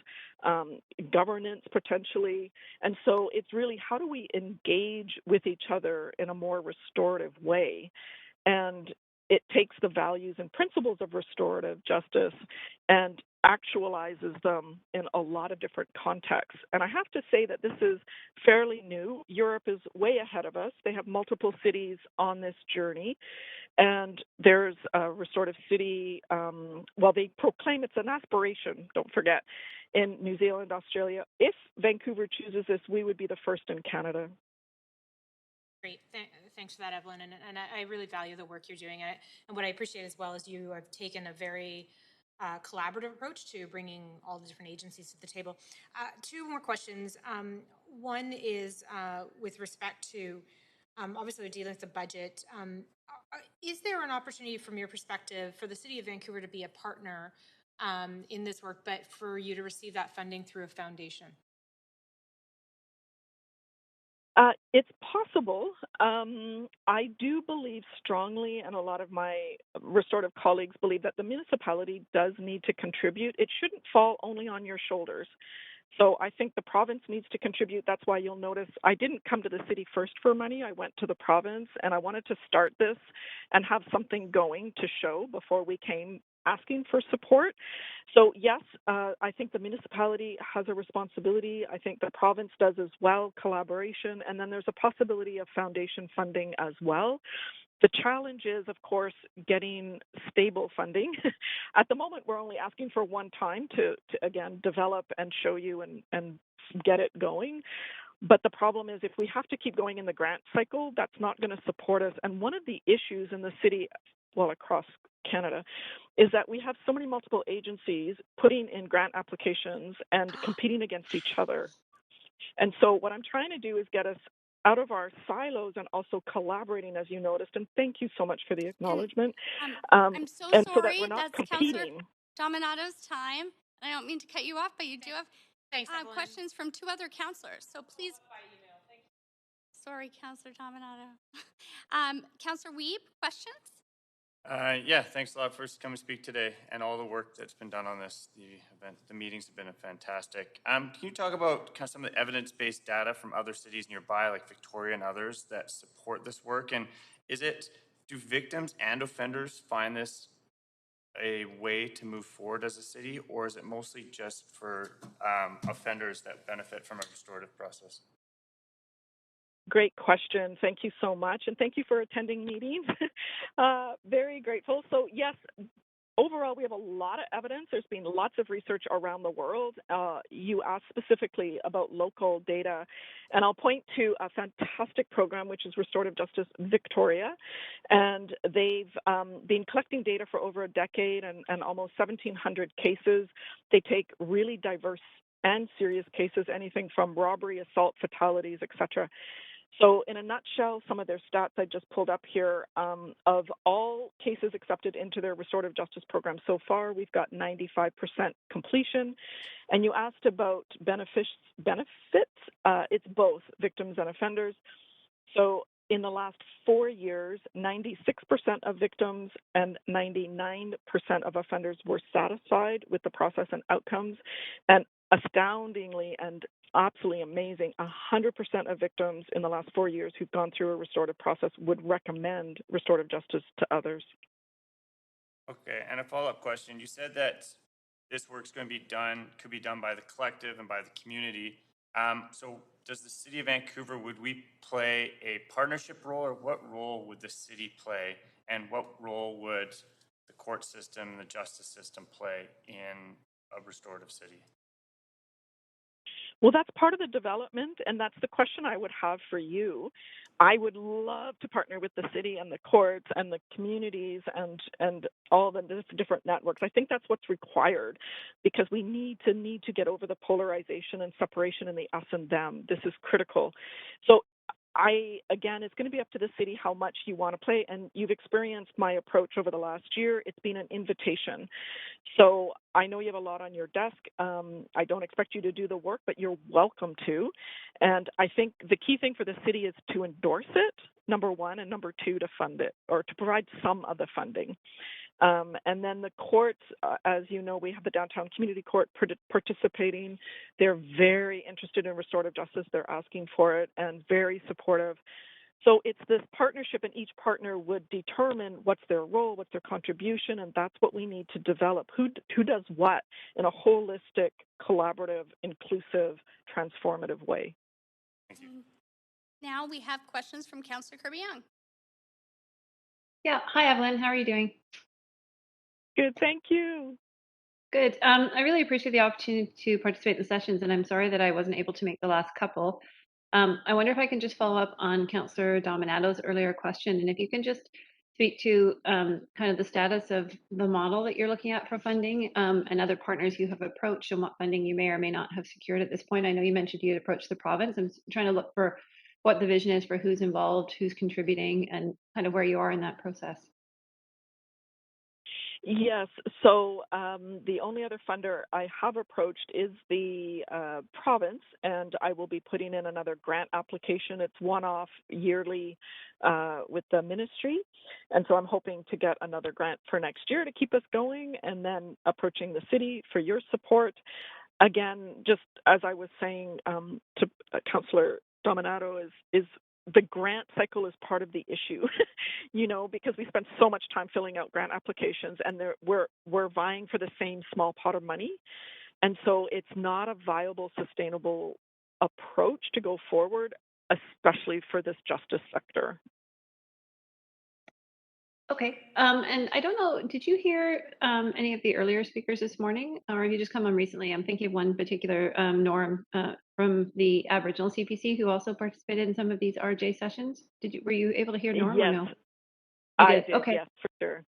governance potentially. And so it's really how do we engage with each other in a more restorative way? And it takes the values and principles of restorative justice and actualizes them in a lot of different contexts. And I have to say that this is fairly new. Europe is way ahead of us. They have multiple cities on this journey. And there's a restorative city, well, they proclaim it's an aspiration, don't forget, in New Zealand, Australia. If Vancouver chooses this, we would be the first in Canada. Great. Thanks for that, Evelyn. And I really value the work you're doing. And what I appreciate as well is you have taken a very collaborative approach to bringing all the different agencies to the table. 2 more questions. One is with respect to, obviously, we're dealing with the budget. Is there an opportunity from your perspective for the City of Vancouver to be a partner in this work, but for you to receive that funding through a foundation? It's possible. I do believe strongly, and a lot of my restorative colleagues believe that the municipality does need to contribute. It shouldn't fall only on your shoulders. So I think the province needs to contribute. That's why you'll notice I didn't come to the city first for money. I went to the province, and I wanted to start this and have something going to show before we came asking for support. So yes, I think the municipality has a responsibility. I think the province does as well, collaboration, and then there's a possibility of foundation funding as well. The challenge is, of course, getting stable funding. At the moment, we're only asking for one time to again, develop and show you and get it going. But the problem is if we have to keep going in the grant cycle, that's not going to support us. And one of the issues in the city, well, across Canada, is that we have so many multiple agencies putting in grant applications and competing against each other. And so what I'm trying to do is get us out of our silos and also collaborating, as you noticed. And thank you so much for the acknowledgement. I'm so and sorry. so that we're not That's Councillor competing. Dominato's time. And I don't mean to cut you off, but you do have questions from two other councillors. So please. Sorry, Councillor Dominato. Councillor Weeb, questions? Yeah, thanks a lot for coming to speak today and all the work that's been done on this. The event, the meetings have been fantastic. Can you talk about kind of some of the evidence-based data from other cities nearby, like Victoria and others, that support this work? And do victims and offenders find this a way to move forward as a city, or is it mostly just for offenders that benefit from a restorative process? Great question. Thank you so much. And thank you for attending meetings. Very grateful. So yes, overall, we have a lot of evidence. There's been lots of research around the world. You asked specifically about local data, and I'll point to a fantastic program, which is Restorative Justice Victoria, and they've been collecting data for over a decade and almost 1,700 cases. They take really diverse and serious cases, anything from robbery, assault, fatalities, etc. So in a nutshell, some of their stats I just pulled up here, of all cases accepted into their restorative justice program so far, we've got 95% completion. And you asked about benefits. It's both victims and offenders. So in the last 4 years, 96% of victims and 99% of offenders were satisfied with the process and outcomes. And astoundingly and absolutely amazing, 100% of victims in the last 4 years who've gone through a restorative process would recommend restorative justice to others. Okay, and a follow-up question. You said that this work's going to be done, could be done by the collective and by the community. So does the City of Vancouver, would we play a partnership role, or what role would the city play, and what role would the court system and the justice system play in a restorative city? Well, that's part of the development, and that's the question I would have for you. I would love to partner with the city and the courts and the communities and all the different networks. I think that's what's required, because we need to get over the polarization and separation in the us and them. This is critical. So again, it's going to be up to the city how much you want to play, and you've experienced my approach over the last year. It's been an invitation. So I know you have a lot on your desk. I don't expect you to do the work, but you're welcome to. And I think the key thing for the city is to endorse it, number one, and number two, to fund it, or to provide some of the funding. And then the courts, as you know, we have the Downtown Community Court participating. They're very interested in restorative justice. They're asking for it and very supportive. So it's this partnership, and each partner would determine what's their role, what's their contribution, and that's what we need to develop. Who does what in a holistic, collaborative, inclusive, transformative way. Thank you. Now we have questions from Councillor Kirby-Young. Yeah. Hi, Evelyn. How are you doing? Good, thank you. Good. I really appreciate the opportunity to participate in the sessions, and I'm sorry that I wasn't able to make the last couple. I wonder if I can just follow up on Councillor Dominato's earlier question, and if you can just speak to kind of the status of the model that you're looking at for funding, and other partners you have approached, and what funding you may or may not have secured at this point. I know you mentioned you had approached the province. I'm trying to look for what the vision is for who's involved, who's contributing, and kind of where you are in that process. Yes. So the only other funder I have approached is the province, and I will be putting in another grant application. It's one-off yearly with the ministry. And so I'm hoping to get another grant for next year to keep us going, and then approaching the city for your support. Again, just as I was saying to Councillor Dominato, is the grant cycle is part of the issue, because we spend so much time filling out grant applications, and we're vying for the same small pot of money, and so it's not a viable, sustainable approach to go forward, especially for this justice sector. Okay. And I don't know, did you hear any of the earlier speakers this morning, or have you just come on recently? I'm thinking of one particular Norm from the Aboriginal CPC who also participated in some of these RJ sessions. Were you able to hear Norm or Yes, no? You I did. did. Okay. Yes, for sure.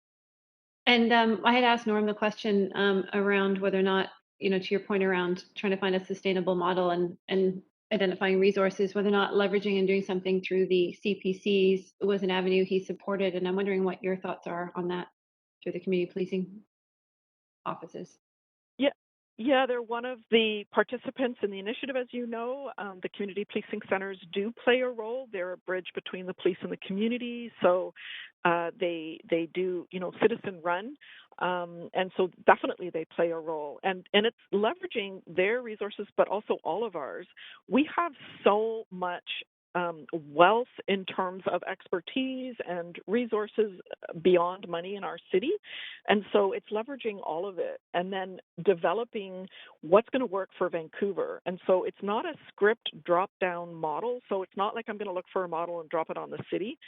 And I had asked Norm the question around whether or not, to your point around trying to find a sustainable model and identifying resources, whether or not leveraging and doing something through the CPCs was an avenue he supported. And I'm wondering what your thoughts are on that through the community policing offices. Yeah, they're one of the participants in the initiative, as you know. The community policing centers do play a role. They're a bridge between the police and the community. So they do, citizen run. And so definitely they play a role. And it's leveraging their resources, but also all of ours. We have so much wealth in terms of expertise and resources beyond money in our city. And so it's leveraging all of it and then developing what's going to work for Vancouver. And so it's not a script drop-down model. So it's not like I'm going to look for a model and drop it on the city.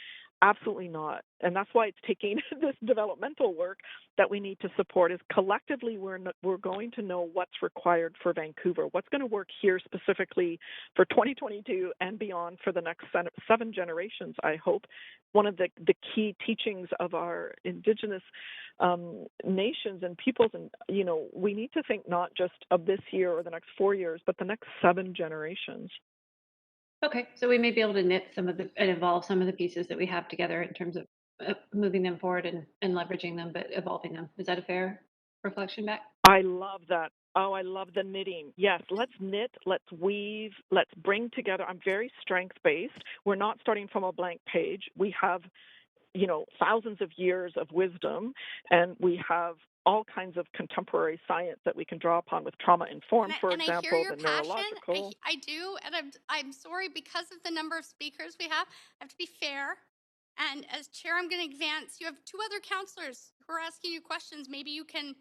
Absolutely not. And that's why it's taking this developmental work that we need to support is collectively we're going to know what's required for Vancouver, what's going to work here specifically for 2022 and beyond for the next 7 generations, I hope. One of the key teachings of our Indigenous nations and peoples, and we need to think not just of this year or the next 4 years, but the next 7 generations. Okay, so we may be able to knit and evolve some of the pieces that we have together in terms of moving them forward and leveraging them, but evolving them. Is that a fair reflection back? I love that. Oh, I love the knitting. Yes, let's knit, let's weave, let's bring together. I'm very strength-based. We're not starting from a blank page. We have, thousands of years of wisdom, and we have all kinds of contemporary science that we can draw upon with trauma-informed, for example, I hear your the passion. neurological. I do, and I'm sorry because of the number of speakers we have. I have to be fair. And as chair, I'm going to advance. You have 2 other counselors who are asking you questions. Maybe you can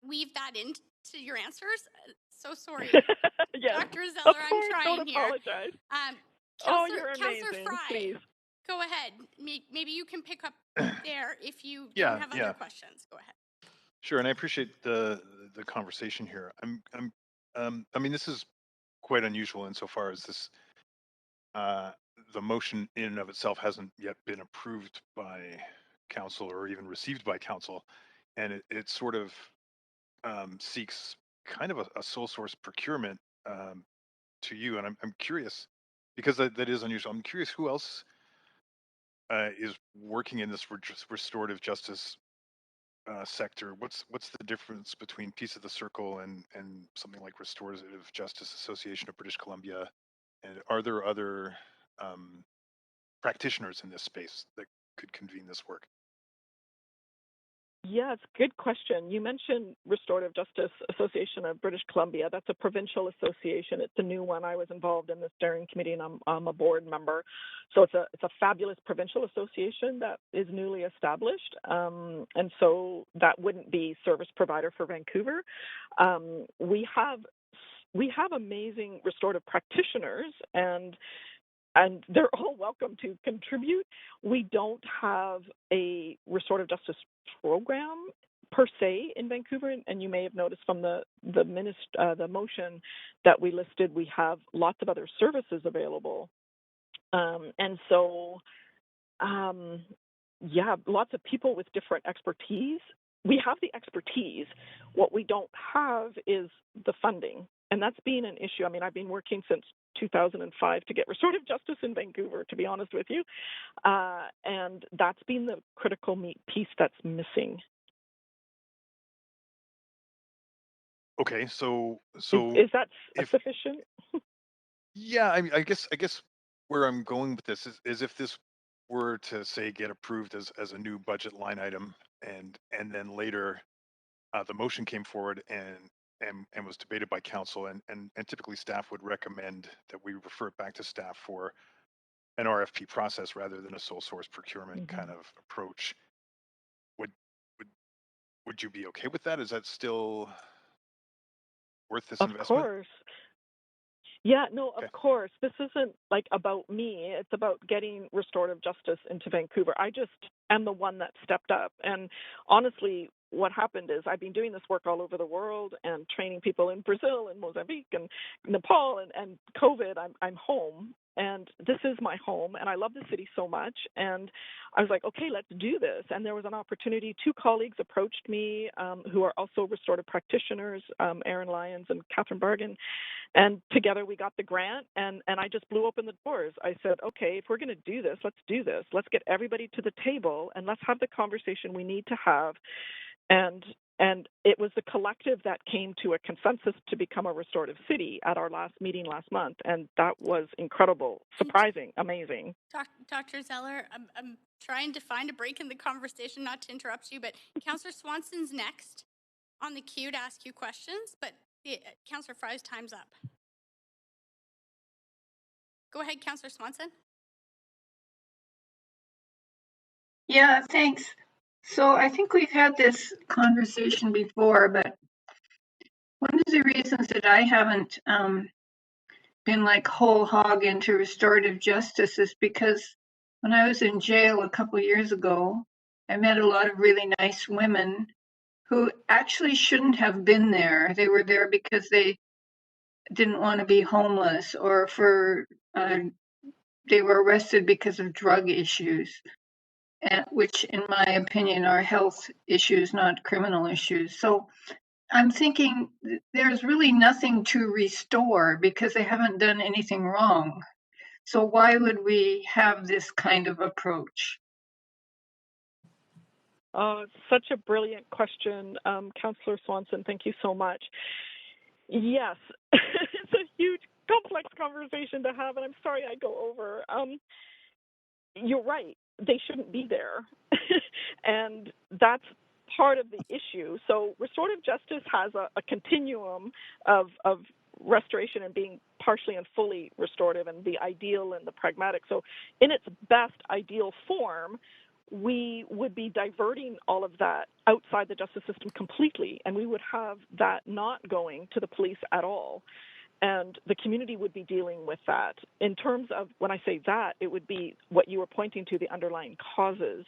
weave that into your answers. So sorry. Yes, Dr. of Zeller, I'm course, trying don't here. apologize. You're Counselor amazing. Fry, Please. go ahead. Maybe you can pick up there if you Yeah, don't have other questions. Go ahead. Sure, and I appreciate the conversation here. I mean, this is quite unusual insofar as this the motion in and of itself hasn't yet been approved by council or even received by council, and it sort of seeks kind of a sole source procurement to you. And I'm curious because that is unusual. I'm curious who else is working in this restorative justice sector. What's the difference between Peace of the Circle and something like Restorative Justice Association of British Columbia? And are there other practitioners in this space that could convene this work? Yeah, it's a good question. You mentioned Restorative Justice Association of British Columbia. That's a provincial association. It's a new one. I was involved in the steering committee, and I'm a board member. So it's a fabulous provincial association that is newly established, and so that wouldn't be service provider for Vancouver. We have amazing restorative practitioners, and they're all welcome to contribute. We don't have a restorative justice program per se in Vancouver, and you may have noticed from the motion that we listed, we have lots of other services available, and so lots of people with different expertise. We have the expertise. What we don't have is the funding, and that's been an issue. I mean, I've been working since 2005 to get restorative justice in Vancouver, to be honest with you, and that's been the critical piece that's missing. Okay, so is that sufficient? Yeah, I guess where I'm going with this is if this were to say get approved as a new budget line item, and then later the motion came forward and was debated by council, and typically staff would recommend that we refer it back to staff for an RFP process rather than a sole source procurement kind of approach. Would would would you be okay with that? Is that still worth this Of investment? course. Yeah, no, of Okay. course. This isn't like about me. It's about getting restorative justice into Vancouver. I just am the one that stepped up. And honestly, what happened is I've been doing this work all over the world and training people in Brazil and Mozambique and Nepal and COVID. I'm home and this is my home and I love the city so much. And I was like, okay, let's do this. And there was an opportunity. Two colleagues approached me who are also restorative practitioners, Erin Lyons and Catherine Bargan. And together we got the grant and I just blew open the doors. I said, okay, if we're going to do this, let's do this. Let's get everybody to the table and let's have the conversation we need to have. And it was the collective that came to a consensus to become a restorative city at our last meeting last month. And that was incredible, surprising, amazing. Dr. Zeller, I'm trying to find a break in the conversation, not to interrupt you, but Councillor Swanson's next on the queue to ask you questions, but Councillor Fry's time's up. Go ahead, Councillor Swanson. Yeah, thanks. So I think we've had this conversation before, but one of the reasons that I haven't been like whole hog into restorative justice is because when I was in jail a couple of years ago, I met a lot of really nice women who actually shouldn't have been there. They were there because they didn't want to be homeless or they were arrested because of drug issues, which in my opinion are health issues, not criminal issues. So I'm thinking there's really nothing to restore because they haven't done anything wrong. So why would we have this kind of approach? Such a brilliant question, Councillor Swanson. Thank you so much. Yes, it's a huge, complex conversation to have, and I'm sorry I go over. You're right. They shouldn't be there. And that's part of the issue. So restorative justice has a continuum of restoration and being partially and fully restorative and the ideal and the pragmatic. So in its best ideal form, we would be diverting all of that outside the justice system completely, and we would have that not going to the police at all. And the community would be dealing with that. In terms of, when I say that, it would be what you were pointing to, the underlying causes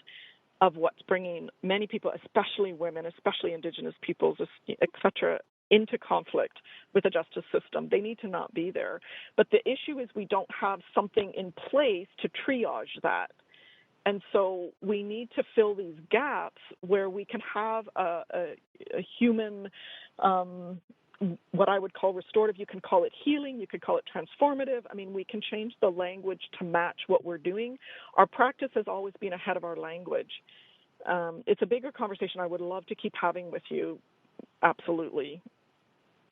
of what's bringing many people, especially women, especially Indigenous peoples, et cetera, into conflict with the justice system. They need to not be there. But the issue is we don't have something in place to triage that. And so we need to fill these gaps where we can have a human, what I would call restorative. You can call it healing. You could call it transformative. I mean, we can change the language to match what we're doing. Our practice has always been ahead of our language. It's a bigger conversation I would love to keep having with you, absolutely.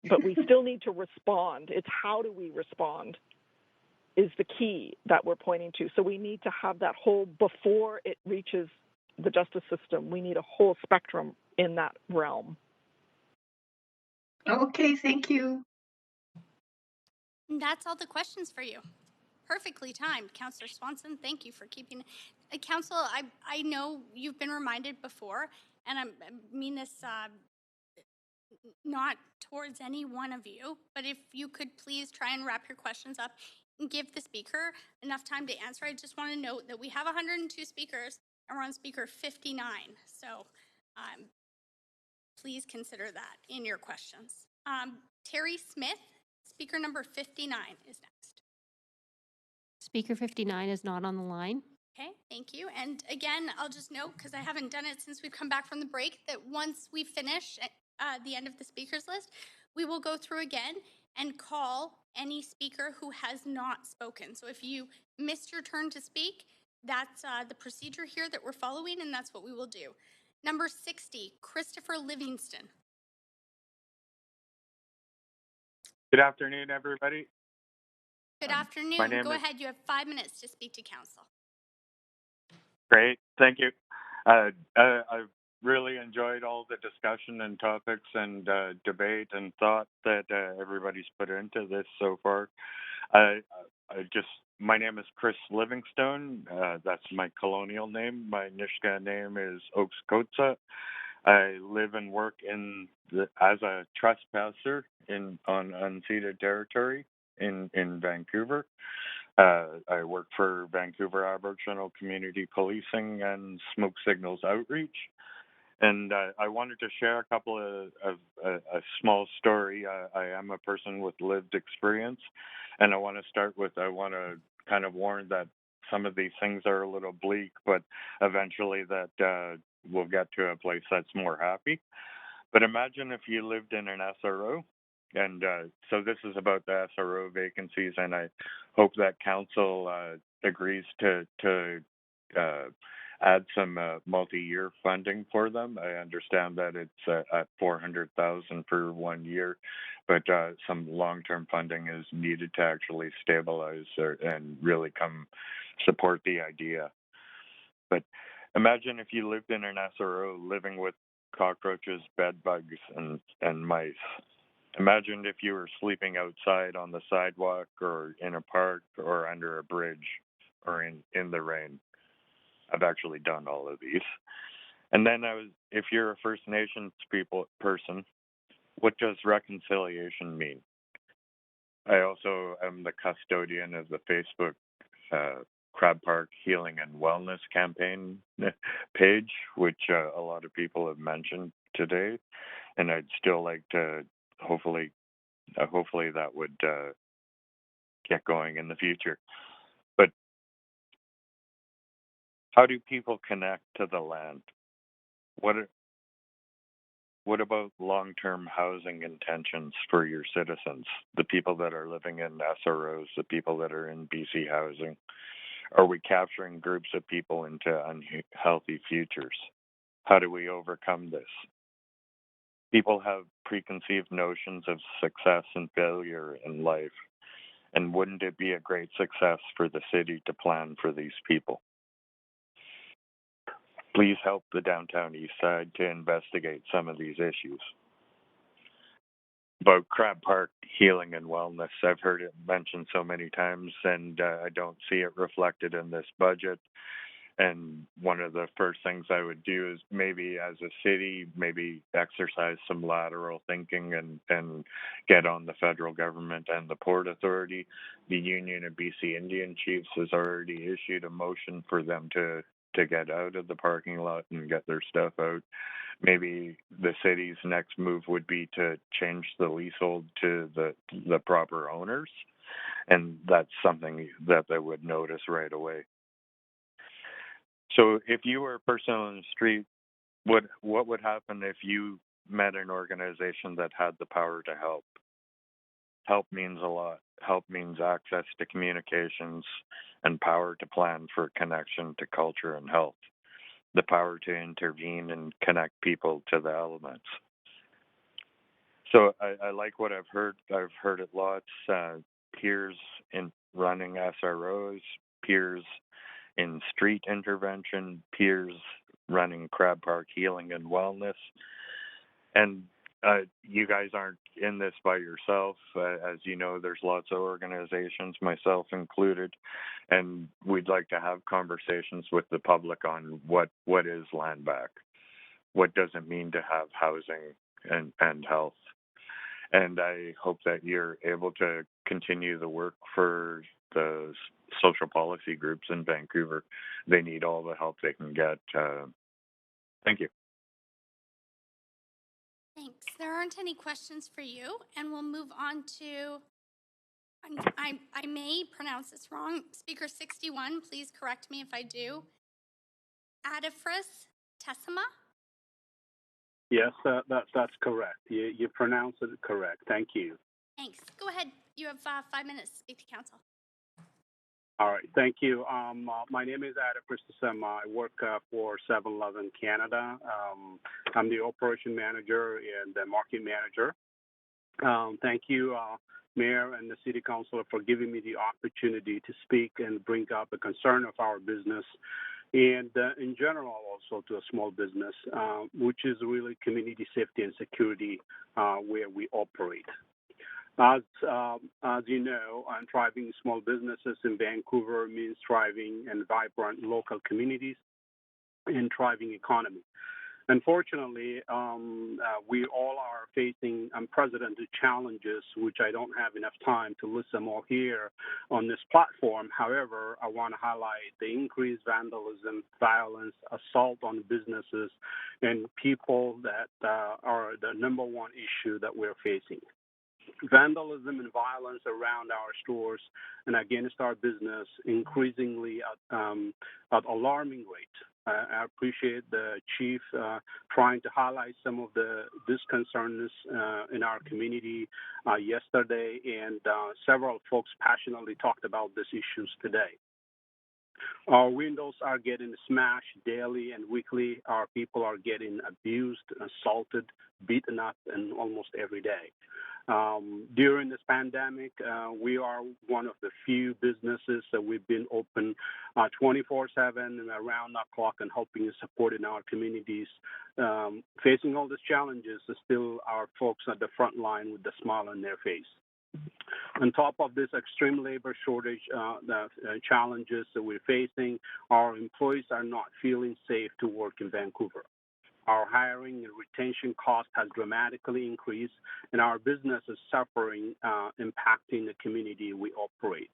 But we still need to respond. It's how do we respond is the key that we're pointing to. So we need to have that whole, before it reaches the justice system, we need a whole spectrum in that realm. Okay, thank you. And that's all the questions for you. Perfectly timed. Councillor Swanson, thank you for keeping Council, I know you've been reminded before, and I mean this not towards any one of you, but if you could please try and wrap your questions up and give the speaker enough time to answer. I just want to note that we have 102 speakers and we're on speaker 59. So please consider that in your questions. Terry Smith, speaker number 59 is next. Speaker 59 is not on the line. Okay, thank you. And again, I'll just note, because I haven't done it since we've come back from the break, that once we finish at the end of the speakers list, we will go through again and call any speaker who has not spoken. So if you missed your turn to speak, that's the procedure here that we're following, and that's what we will do. Number 60, Christopher Livingston. Good afternoon, everybody. Good afternoon. My name Go is... ahead. You have 5 minutes to speak to council. Great. Thank you. I've really enjoyed all the discussion and topics and debate and thought that everybody's put into this so far. I just my name is Chris Livingstone. That's my colonial name. My Nisga'a name is Oaxcoatza. I live and work as a trespasser on unceded territory in Vancouver. I work for Vancouver Aboriginal Community Policing and Smoke Signals Outreach. And I wanted to share a couple of a small story. I am a person with lived experience, and I want to kind of warn that some of these things are a little bleak, but eventually that we'll get to a place that's more happy. But imagine if you lived in an SRO, and so this is about the SRO vacancies, and I hope that council agrees to add some multi-year funding for them. I understand that it's at $400,000 for 1 year, but some long-term funding is needed to actually stabilize and really come support the idea. But imagine if you lived in an SRO living with cockroaches, bed bugs, and mice. Imagine if you were sleeping outside on the sidewalk or in a park or under a bridge or in the rain. I've actually done all of these. And then if you're a First Nations person, what does reconciliation mean? I also am the custodian of the Facebook Crab Park Healing and Wellness Campaign page, which a lot of people have mentioned today. And I'd still like to hopefully that would get going in the future. But how do people connect to the land? What about long-term housing intentions for your citizens, the people that are living in SROs, the people that are in BC housing? Are we capturing groups of people into unhealthy futures? How do we overcome this? People have preconceived notions of success and failure in life, and wouldn't it be a great success for the city to plan for these people? Please help the downtown east side to investigate some of these issues. About Crab Park Healing and Wellness, I've heard it mentioned so many times, and I don't see it reflected in this budget. And one of the first things I would do is maybe as a city, maybe exercise some lateral thinking and get on the federal government and the Port Authority. The Union of BC Indian Chiefs has already issued a motion for them to get out of the parking lot and get their stuff out. Maybe the city's next move would be to change the leasehold to the proper owners, and that's something that they would notice right away. So if you were a person on the street, what would happen if you met an organization that had the power to help? Help means a lot. Help means access to communications and power to plan for connection to culture and health. The power to intervene and connect people to the elements. So I like what I've heard. I've heard it lots. Peers in running SROs, peers in street intervention, peers running Crab Park Healing and Wellness. And you guys aren't in this by yourself. As you know, there's lots of organizations, myself included, and we'd like to have conversations with the public on what is land back. What does it mean to have housing and health? And I hope that you're able to continue the work for the social policy groups in Vancouver. They need all the help they can get. Thank you. Thanks. There aren't any questions for you, and we'll move on to, I may pronounce this wrong, Speaker 61, please correct me if I do. Adifris Tessima? Yes, that's correct. You pronounce it correct. Thank you. Thanks. Go ahead. You have 5 minutes to speak to council. All right. Thank you. My name is Adifris Tessima. I work for 7-Eleven Canada. I'm the operation manager and the market manager. Thank you, Mayor and the City Councilor, for giving me the opportunity to speak and bring up a concern of our business and in general also to a small business, which is really community safety and security where we operate. As you know, thriving small businesses in Vancouver means thriving and vibrant local communities and thriving economy. Unfortunately, we all are facing unprecedented challenges, which I don't have enough time to list them all here on this platform. However, I want to highlight the increased vandalism, violence, assault on businesses, and people that are the number one issue that we're facing. Vandalism and violence around our stores and against our business increasingly at alarming rates. I appreciate the chief trying to highlight some of this concerns in our community yesterday, and several folks passionately talked about these issues today. Our windows are getting smashed daily and weekly. Our people are getting abused, assaulted, beaten up, and almost every day. During this pandemic, we are one of the few businesses that we've been open 24/7 and around the clock and helping and supporting our communities. Facing all these challenges, still our folks at the front line with a smile on their face. On top of this extreme labor shortage, the challenges that we're facing, our employees are not feeling safe to work in Vancouver. Our hiring and retention cost has dramatically increased, and our business is suffering, impacting the community we operate.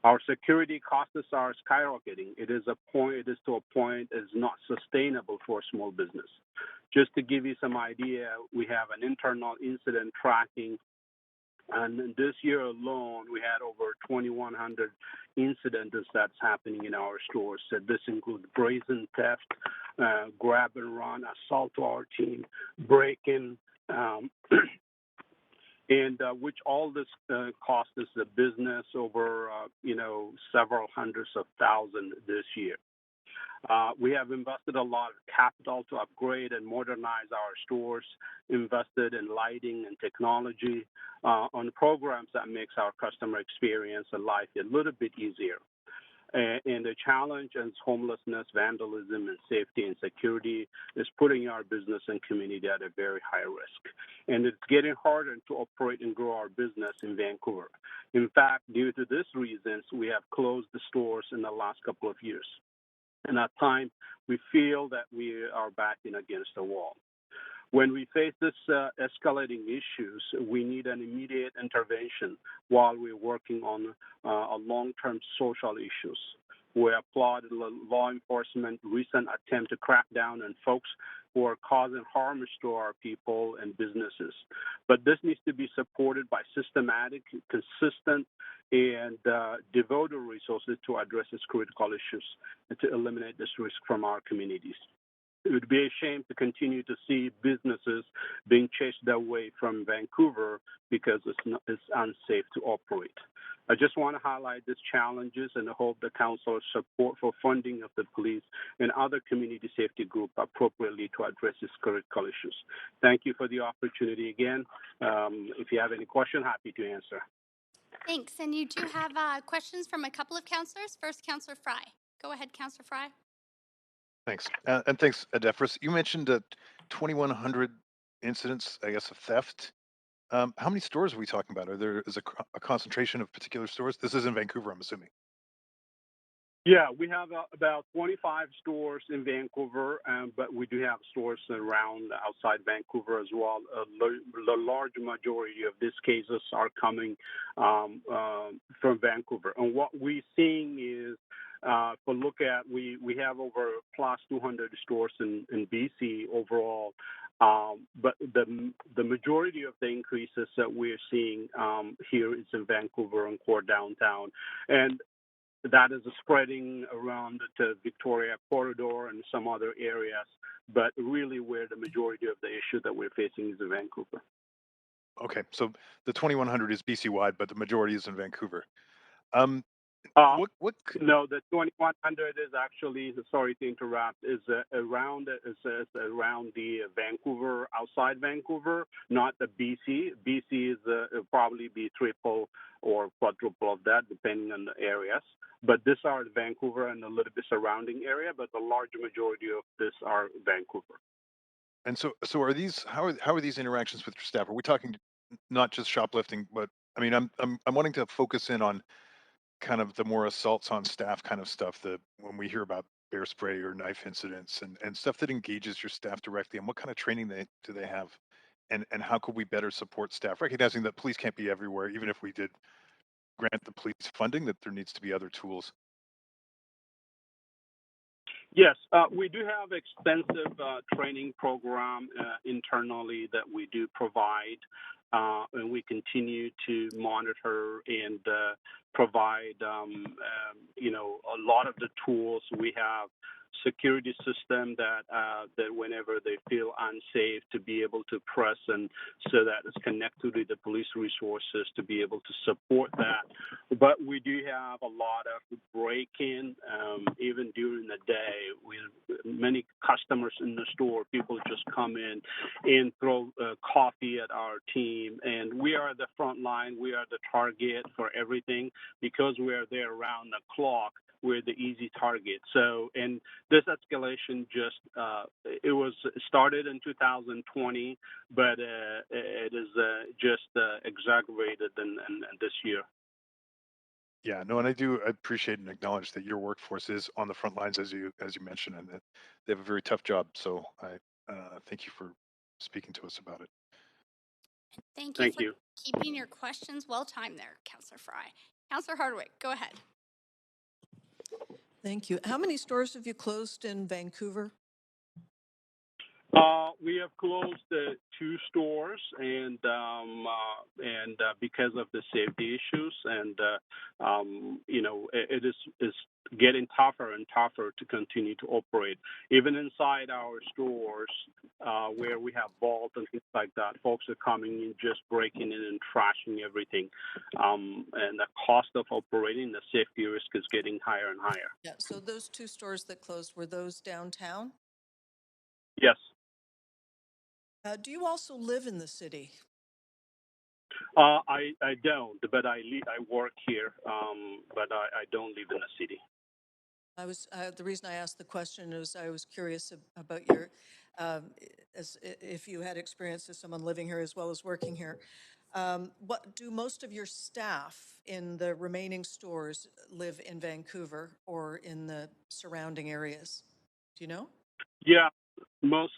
Our security costs are skyrocketing. It is to a point is not sustainable for a small business. Just to give you some idea, we have an internal incident tracking, and this year alone, we had over 2,100 incidents that's happening in our stores. So this includes brazen theft, grab and run, assault to our team, break-in, and which all this cost us the business over, several hundreds of thousands this year. We have invested a lot of capital to upgrade and modernize our stores, invested in lighting and technology, on programs that makes our customer experience and life a little bit easier. And the challenge is homelessness, vandalism, and safety and security is putting our business and community at a very high risk. And it's getting harder to operate and grow our business in Vancouver. In fact, due to these reasons, we have closed the stores in the last couple of years. And at times, we feel that we are backing against the wall. When we face this escalating issues, we need an immediate intervention while we're working on a long-term social issues. We applaud law enforcement recent attempt to crack down on folks who are causing harm to our people and businesses. But this needs to be supported by systematic, consistent, and devoted resources to address these critical issues and to eliminate this risk from our communities. It would be a shame to continue to see businesses being chased away from Vancouver because it's unsafe to operate. I just want to highlight these challenges and hope the council's support for funding of the police and other community safety groups appropriately to address these critical issues. Thank you for the opportunity again. If you have any question, happy to answer. Thanks. And you do have questions from a couple of councillors. First, Councillor Fry. Go ahead, Councillor Fry. Thanks. And thanks, Adefris. You mentioned 2,100 incidents, I guess, of theft. How many stores are we talking about? Is a concentration of particular stores? This is in Vancouver, I'm assuming. Yeah, we have about 25 stores in Vancouver, but we do have stores around outside Vancouver as well. The large majority of these cases are coming from Vancouver. And what we're seeing is, we have over plus 200 stores in BC overall. But the majority of the increases that we're seeing here is in Vancouver and core downtown. And that is spreading around to Victoria Corridor and some other areas, but really where the majority of the issue that we're facing is in Vancouver. Okay, so the 2,100 is BC-wide, but the majority is in Vancouver. No, the 2,100 is actually, sorry to interrupt, is around the Vancouver, outside Vancouver, not the BC. BC is probably be triple or quadruple of that, depending on the areas. But these are Vancouver and a little bit surrounding area, but the large majority of this are Vancouver. And so are these? How are these interactions with your staff? Are we talking not just shoplifting, but I mean, I'm wanting to focus in on kind of the more assaults on staff kind of stuff that when we hear about bear spray or knife incidents and stuff that engages your staff directly, and what kind of training they have, and how could we better support staff, recognizing that police can't be everywhere, even if we did grant the police funding, that there needs to be other tools. Yes, we do have extensive training program internally that we do provide, and we continue to monitor and provide, a lot of the tools. We have security system that whenever they feel unsafe to be able to press, and so that it's connected to the police resources to be able to support that. But we do have a lot of break-in even during the day. With many customers in the store, people just come in and throw coffee at our team, and we are the front line. We are the target for everything because we are there around the clock. We're the easy target. So, and this escalation just, it was started in 2020, but it is just exacerbated in this year. Yeah, no, and I appreciate and acknowledge that your workforce is on the front lines, as you mentioned, and that they have a very tough job. So I thank you for speaking to us about it. Thank you for keeping your questions well timed there, Councillor Fry. Councillor Hardwick, go ahead. Thank you. How many stores have you closed in Vancouver? We have closed 2 stores, and because of the safety issues, and it is getting tougher and tougher to continue to operate. Even inside our stores, where we have vaults and things like that, folks are coming in, just breaking in and trashing everything, and the cost of operating, the safety risk is getting higher and higher. Yeah. So those 2 stores that closed, were those downtown? Yes. Do you also live in the city? I don't, but I work here, but I don't live in the city. I was the reason I asked the question is I was curious about your, as if you had experience as someone living here as well as working here. What do most of your staff in the remaining stores live in Vancouver or in the surrounding areas? Do you know? Yeah. Most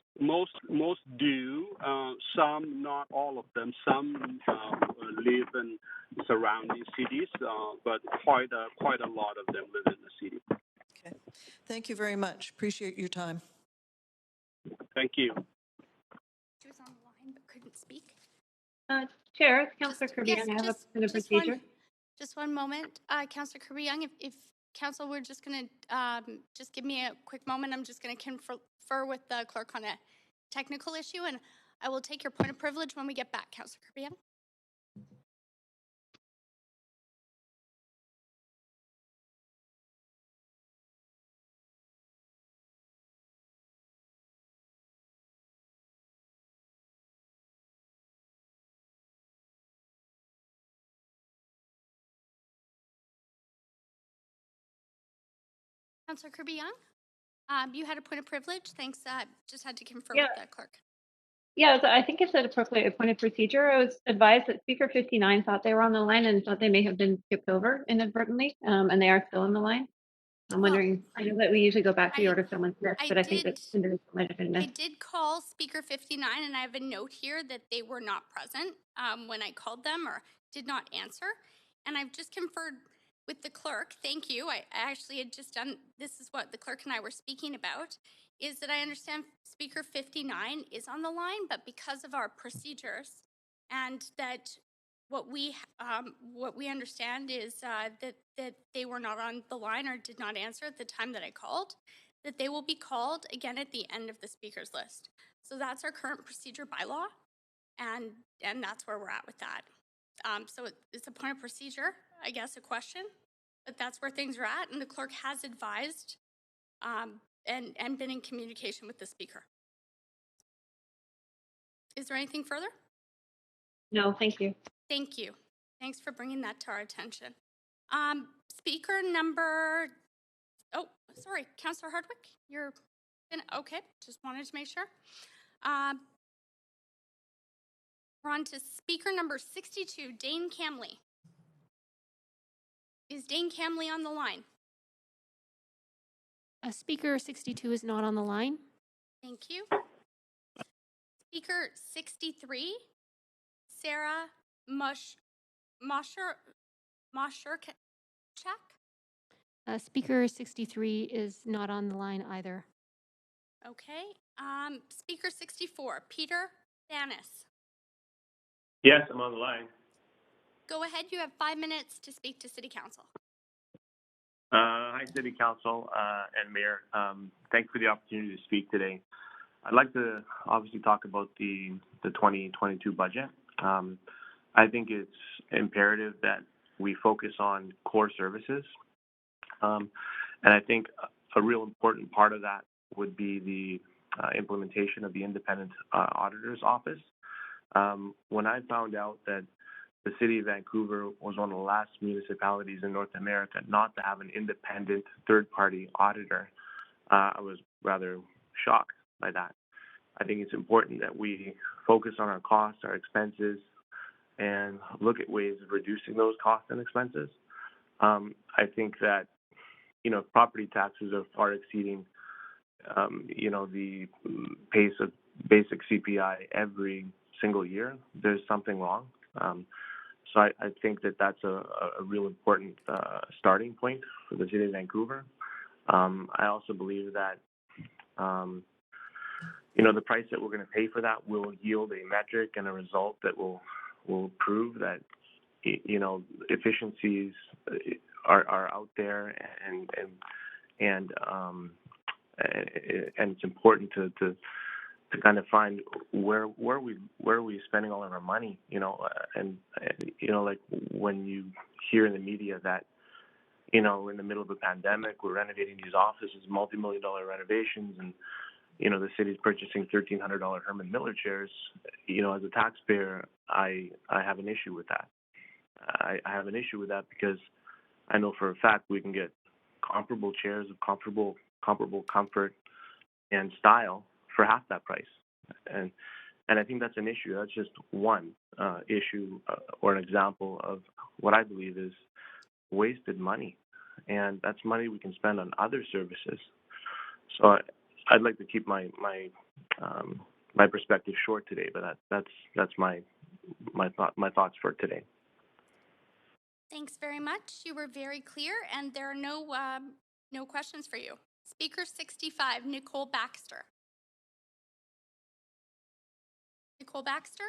do. Some, not all of them. Some live in surrounding cities, but quite a lot of them live in the city. Okay. Thank you very much. Appreciate your time. Thank you. She was on the line but couldn't speak. Chair, Councillor Kirby-Young, I have a point of procedure. Just one moment. Councillor Kirby-Young, if Council, we're just going to just give me a quick moment. I'm just going to confer with the clerk on a technical issue, and I will take your point of privilege when we get back, Councillor Kirby-Young. Councillor Kirby-Young, you had a point of privilege. Thanks. Just had to confer with the clerk. Yeah, I think it's an appropriate point of procedure. I was advised that Speaker 59 thought they were on the line and thought they may have been skipped over inadvertently, and they are still on the line. I'm wondering, I know that we usually go back to the order if someone's missed, but I think that individual might have been missed. I did call Speaker 59, and I have a note here that they were not present when I called them or did not answer. And I've just conferred with the clerk. Thank you. I actually had just done, this is what the clerk and I were speaking about, is that I understand Speaker 59 is on the line, but because of our procedures and that what we understand is that they were not on the line or did not answer at the time that I called, that they will be called again at the end of the speakers list. So that's our current procedure bylaw, and that's where we're at with that. So it's a point of procedure, I guess, a question, but that's where things are at, and the clerk has advised and been in communication with the speaker. Is there anything further? No, thank you. Thank you. Thanks for bringing that to our attention. Speaker number, oh, sorry, Councillor Hardwick, you're okay, just wanted to make sure. We're on to speaker number 62, Dane Camley. Is Dane Camley on the line? Speaker 62 is not on the line. Thank you. Speaker 63, Sarah Mosherchak. Speaker 63 is not on the line either. Okay. Speaker 64, Peter Banis. Yes, I'm on the line. Go ahead. You have 5 minutes to speak to City Council. Hi, City Council and Mayor. Thanks for the opportunity to speak today. I'd like to obviously talk about the 2022 budget. I think it's imperative that we focus on core services. And I think a real important part of that would be the implementation of the independent auditor's office. When I found out that the city of Vancouver was one of the last municipalities in North America not to have an independent third-party auditor, I was rather shocked by that. I think it's important that we focus on our costs, our expenses, and look at ways of reducing those costs and expenses. I think that, property taxes are far exceeding, the pace of basic CPI every single year. There's something wrong. So I think that that's a real important starting point for the city of Vancouver. I also believe that, the price that we're going to pay for that will yield a metric and a result that will prove that, efficiencies are out there and it's important to kind of find where are we spending all of our money, like when you hear in the media that, in the middle of a pandemic, we're renovating these offices, multi-million-dollar renovations, and, the city's purchasing $1,300 Herman Miller chairs. As a taxpayer, I have an issue with that. I have an issue with that because I know for a fact we can get comparable chairs of comparable comfort and style for half that price. And I think that's an issue. That's just one issue or an example of what I believe is wasted money. And that's money we can spend on other services. So I'd like to keep my perspective short today, but that's my thoughts for today. Thanks very much. You were very clear, and there are no questions for you. Speaker 65, Nicole Baxter. Nicole Baxter?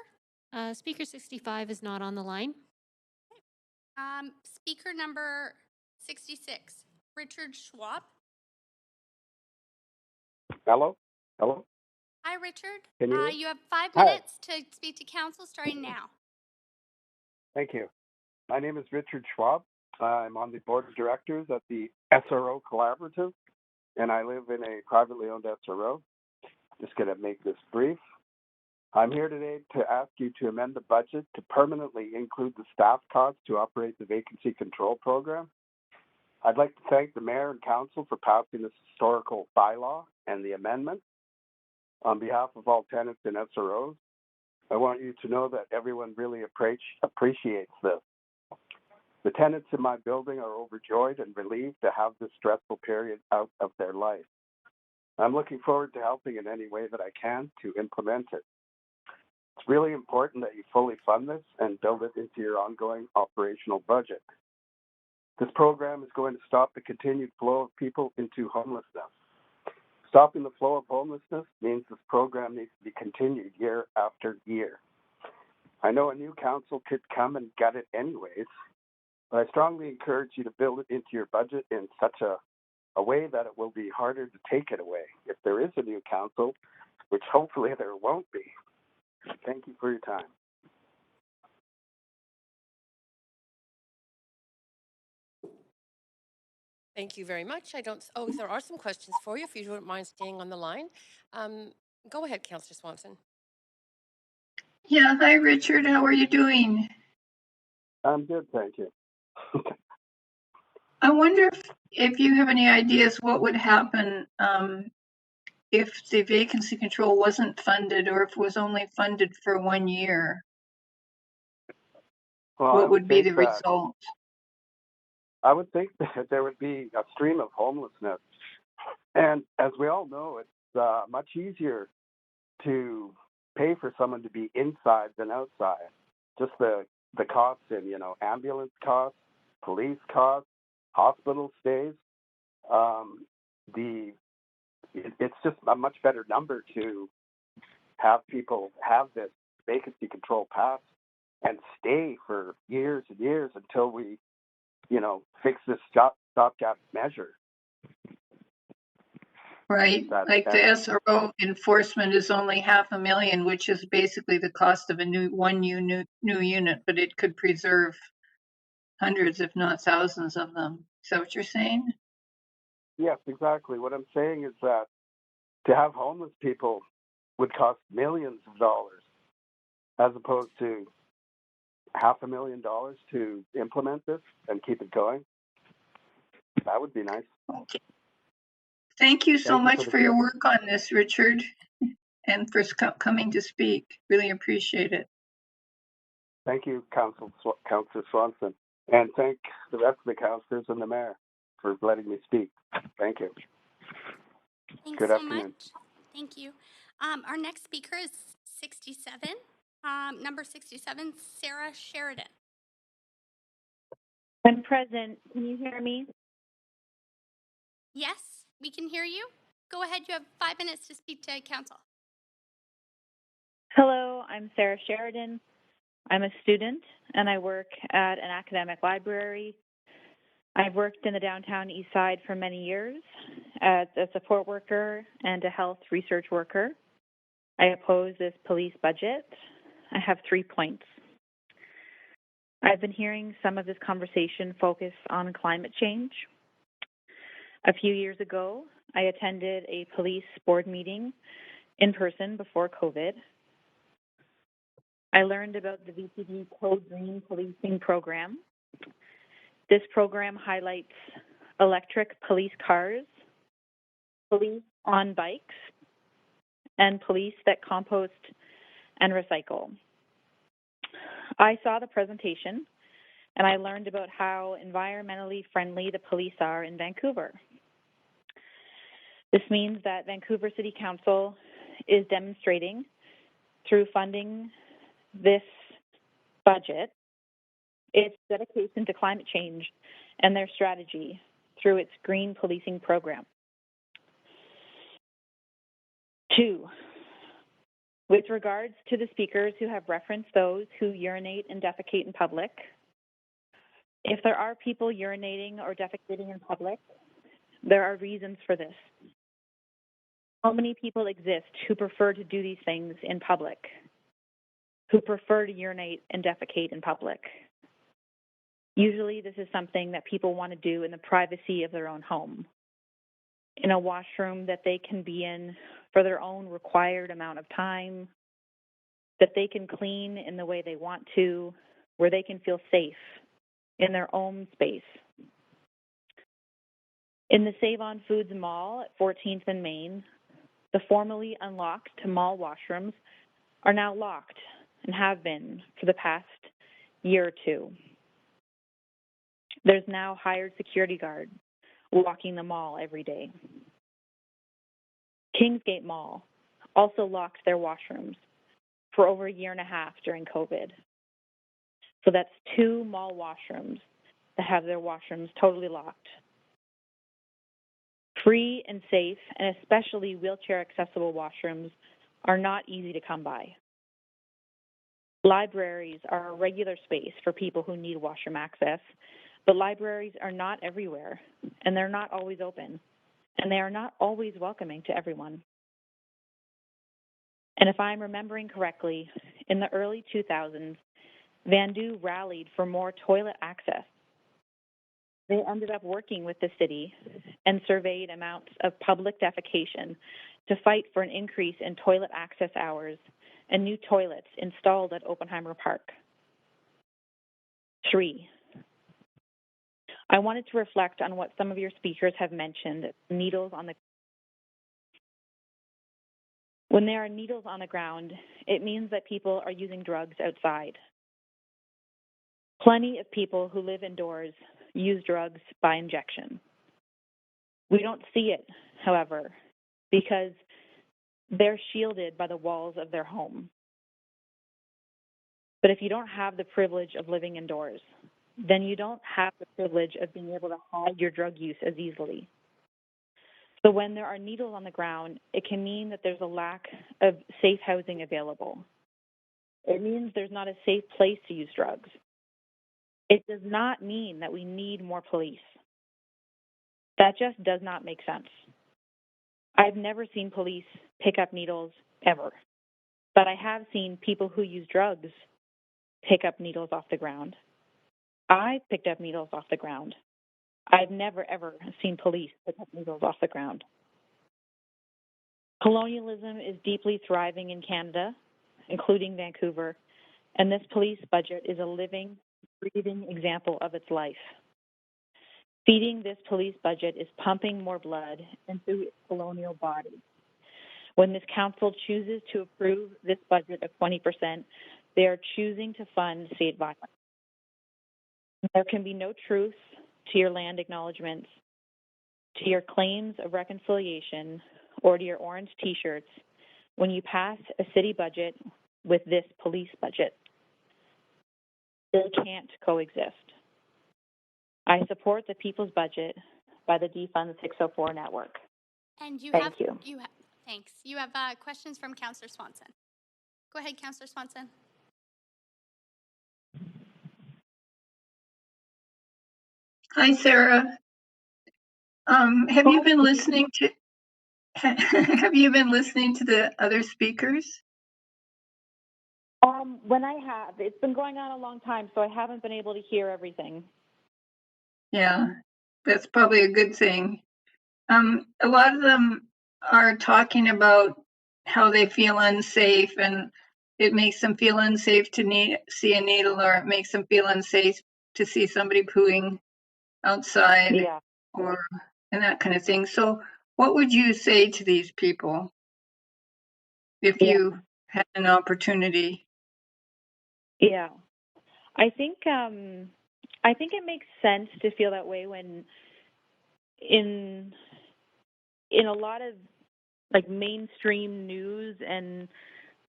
Speaker 65 is not on the line. Speaker number 66, Richard Schwab. Hello? Hi, Richard. Can you hear? You have 5 Hi. minutes to speak to council starting now. Thank you. My name is Richard Schwab. I'm on the board of directors at the SRO Collaborative, and I live in a privately owned SRO. Just going to make this brief. I'm here today to ask you to amend the budget to permanently include the staff costs to operate the vacancy control program. I'd like to thank the mayor and council for passing this historical bylaw and the amendment. On behalf of all tenants in SROs, I want you to know that everyone really appreciates this. The tenants in my building are overjoyed and relieved to have this stressful period out of their life. I'm looking forward to helping in any way that I can to implement it. It's really important that you fully fund this and build it into your ongoing operational budget. This program is going to stop the continued flow of people into homelessness. Stopping the flow of homelessness means this program needs to be continued year after year. I know a new council could come and get it anyways, but I strongly encourage you to build it into your budget in such a way that it will be harder to take it away if there is a new council, which hopefully there won't be. Thank you for your time. Thank you very much. There are some questions for you if you don't mind staying on the line. Go ahead, Councillor Swanson. Yeah, hi Richard, how are you doing? I'm good, thank you. I wonder if you have any ideas what would happen if the vacancy control wasn't funded or if it was only funded for 1 year. Well, What would be the result? I would think that there would be a stream of homelessness. And as we all know, it's much easier to pay for someone to be inside than outside. Just the costs in, ambulance costs, police costs, hospital stays. It's just a much better number to have people have this vacancy control pass and stay for years and years until we, fix this stopgap measure. Right. Like the SRO enforcement is only $500,000, which is basically the cost of a new unit, but it could preserve hundreds, if not thousands of them. Is that what you're saying? Yes, exactly. What I'm saying is that to have homeless people would cost millions of dollars as opposed to $500,000 to implement this and keep it going. That would be nice. Okay. Thank you so much for your work on this, Richard, and for coming to speak. Really appreciate it. Thank you, Councillor Swanson, and thank the rest of the councillors and the mayor for letting me speak. Thank you. Thanks Good so afternoon. much. Thank you. Our next speaker is 67, number 67, Sarah Sheridan. I'm present. Can you hear me? Yes, we can hear you. Go ahead. You have 5 minutes to speak to council. Hello, I'm Sarah Sheridan. I'm a student and I work at an academic library. I've worked in the downtown east side for many years as a support worker and a health research worker. I oppose this police budget. I have 3 points. I've been hearing some of this conversation focus on climate change. A few years ago, I attended a police board meeting in person before COVID. I learned about the VPD Code Green policing program. This program highlights electric police cars, police on bikes, and police that compost and recycle. I saw the presentation and I learned about how environmentally friendly the police are in Vancouver. This means that Vancouver City Council is demonstrating through funding this budget its dedication to climate change and their strategy through its green policing program. 2, with regards to the speakers who have referenced those who urinate and defecate in public, if there are people urinating or defecating in public, there are reasons for this. How many people exist who prefer to do these things in public, who prefer to urinate and defecate in public? Usually this is something that people want to do in the privacy of their own home, in a washroom that they can be in for their own required amount of time, that they can clean in the way they want to, where they can feel safe in their own space. In the Save on Foods Mall at 14th and Main, the formerly unlocked mall washrooms are now locked and have been for the past year or 2. There's now hired security guards walking the mall every day. Kingsgate Mall also locked their washrooms for over 1.5 years during COVID. So that's 2 mall washrooms that have their washrooms totally locked. Free and safe, and especially wheelchair accessible washrooms are not easy to come by. Libraries are a regular space for people who need washroom access, but libraries are not everywhere, and they're not always open, and they are not always welcoming to everyone. And if I'm remembering correctly, in the early 2000s, Vandu rallied for more toilet access. They ended up working with the city and surveyed amounts of public defecation to fight for an increase in toilet access hours and new toilets installed at Oppenheimer Park. 3, I wanted to reflect on what some of your speakers have mentioned, needles on the When there are needles on the ground, it means that people are using drugs outside. Plenty of people who live indoors use drugs by injection. We don't see it, however, because they're shielded by the walls of their home. But if you don't have the privilege of living indoors, then you don't have the privilege of being able to hide your drug use as easily. So when there are needles on the ground, it can mean that there's a lack of safe housing available. It means there's not a safe place to use drugs. It does not mean that we need more police. That just does not make sense. I've never seen police pick up needles ever, but I have seen people who use drugs pick up needles off the ground. I picked up needles off the ground. I've never, ever seen police pick up needles off the ground. Colonialism is deeply thriving in Canada, including Vancouver, and this police budget is a living, breathing example of its life. Feeding this police budget is pumping more blood into its colonial body. When this council chooses to approve this budget of 20%, they are choosing to fund state violence. There can be no truth to your land acknowledgements, to your claims of reconciliation, or to your orange T-shirts when you pass a city budget with this police budget. They can't coexist. I support the People's Budget by the Defund 604 Network. And Thank you. Thanks. You have questions from Councillor Swanson. Go ahead, Councillor Swanson. Hi, Sarah. Have you been listening to Have you been listening to the other speakers? When I have, it's been going on a long time, so I haven't been able to hear everything. Yeah, that's probably a good thing. A lot of them are talking about how they feel unsafe, and it makes them feel unsafe to see a needle, or it makes them feel unsafe to see somebody pooing outside, and that kind of thing. So, what would you say to these people if you had an opportunity? Yeah, I think it makes sense to feel that way when in a lot of like mainstream news and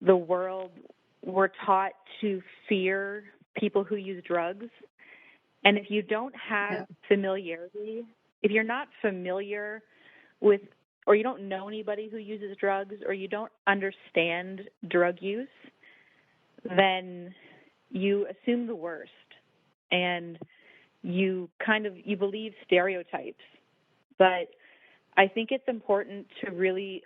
the world, we're taught to fear people who use drugs. And if you don't have familiarity, if you're not familiar with, or you don't know anybody who uses drugs, or you don't understand drug use, then you assume the worst and you believe stereotypes. But I think it's important to really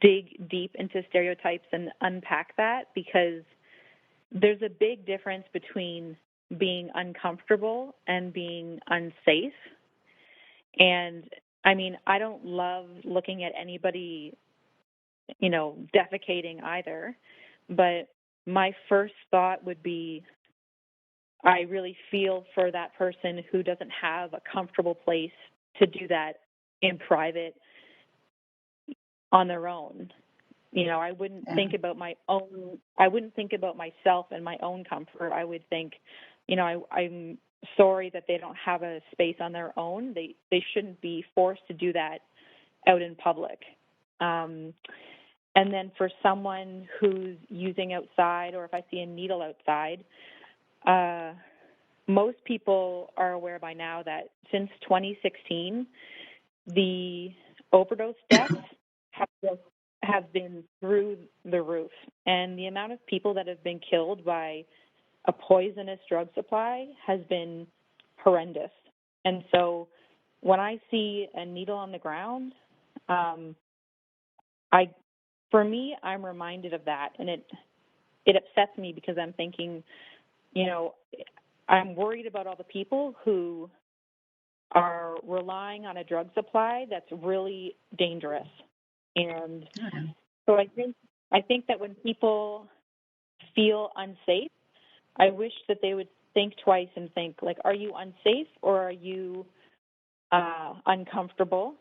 dig deep into stereotypes and unpack that, because there's a big difference between being uncomfortable and being unsafe. And I mean, I don't love looking at anybody, defecating either, but my first thought would be, I really feel for that person who doesn't have a comfortable place to do that in private on their own. I wouldn't think about I wouldn't think about myself and my own comfort. I would think, I'm sorry that they don't have a space on their own. They shouldn't be forced to do that out in public. And then for someone who's using outside, or if I see a needle outside, most people are aware by now that since 2016, the overdose deaths have been through the roof. And the amount of people that have been killed by a poisonous drug supply has been horrendous. And so when I see a needle on the ground, I'm reminded of that. And it upsets me, because I'm thinking, I'm worried about all the people who are relying on a drug supply that's really dangerous. And so I think that when people feel unsafe, I wish that they would think twice and think, like, are you unsafe, or are you uncomfortable?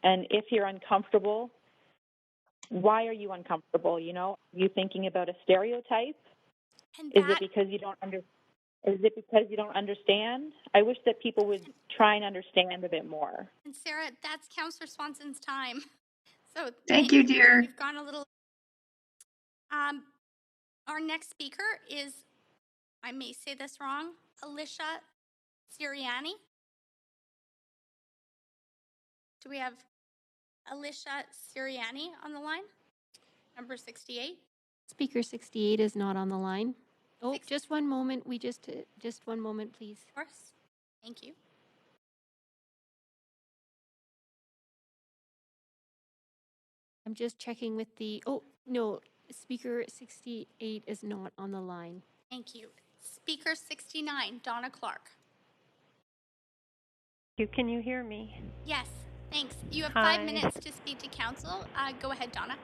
And if you're uncomfortable, why are you uncomfortable? Are you thinking about a stereotype? Is it because you don't understand? Is it because you don't understand? I wish that people would try and understand a bit more. And Sarah, that's Councillor Swanson's time. So Thank you, dear. We've gone a little. Our next speaker is, I may say this wrong, Alicia Siriani. Do we have Alicia Siriani on the line? Number 68. Speaker 68 is not on the line. Oh, just one moment. Just 1 moment, please. Of course. Thank you. I'm just checking with the, oh, no, Speaker 68 is not on the line. Thank you. Speaker 69, Donna Clark. Can you hear me? Yes, thanks. You have Hi. 5 minutes to speak to council. Go ahead, Donna.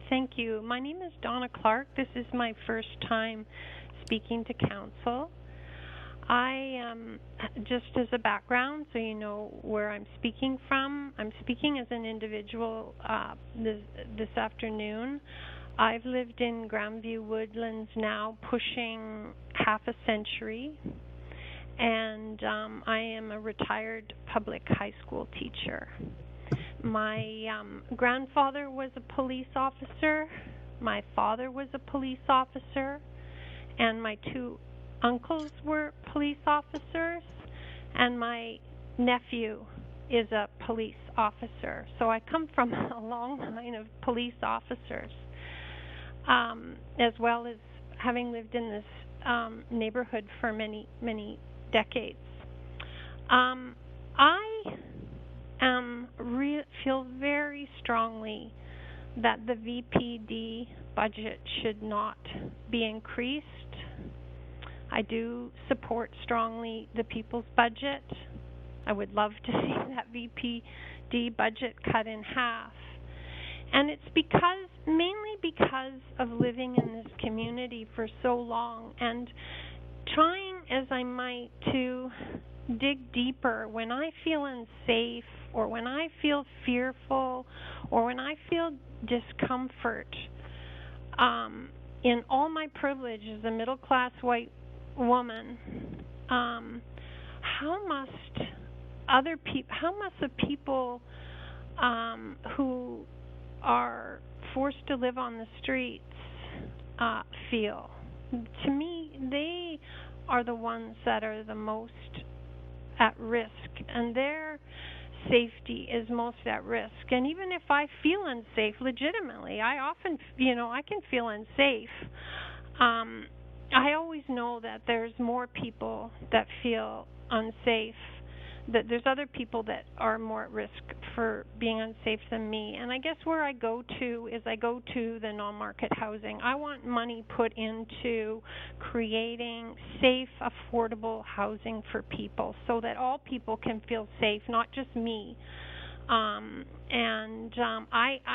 Thank you. My name is Donna Clark. This is my first time speaking to council. I, just as a background, so you know where I'm speaking from, I'm speaking as an individual this afternoon. I've lived in Grandview Woodlands now pushing half a century, and I am a retired public high school teacher. My grandfather was a police officer, my father was a police officer, and my 2 uncles were police officers, and my nephew is a police officer. So I come from a long line of police officers, as well as having lived in this neighborhood for many, many decades. I feel very strongly that the VPD budget should not be increased. I do support strongly the people's budget. I would love to see that VPD budget cut in half. And it's mainly because of living in this community for so long and trying as I might to dig deeper when I feel unsafe or when I feel fearful or when I feel discomfort. In all my privilege as a middle-class white woman, how must the people who are forced to live on the streets feel? To me, they are the ones that are the most at risk, and their safety is most at risk. And even if I feel unsafe legitimately, I often, I can feel unsafe. I always know that there's more people that feel unsafe, that there's other people that are more at risk for being unsafe than me. And I guess where I go to is I go to the non-market housing. I want money put into creating safe, affordable housing for people so that all people can feel safe, not just me. I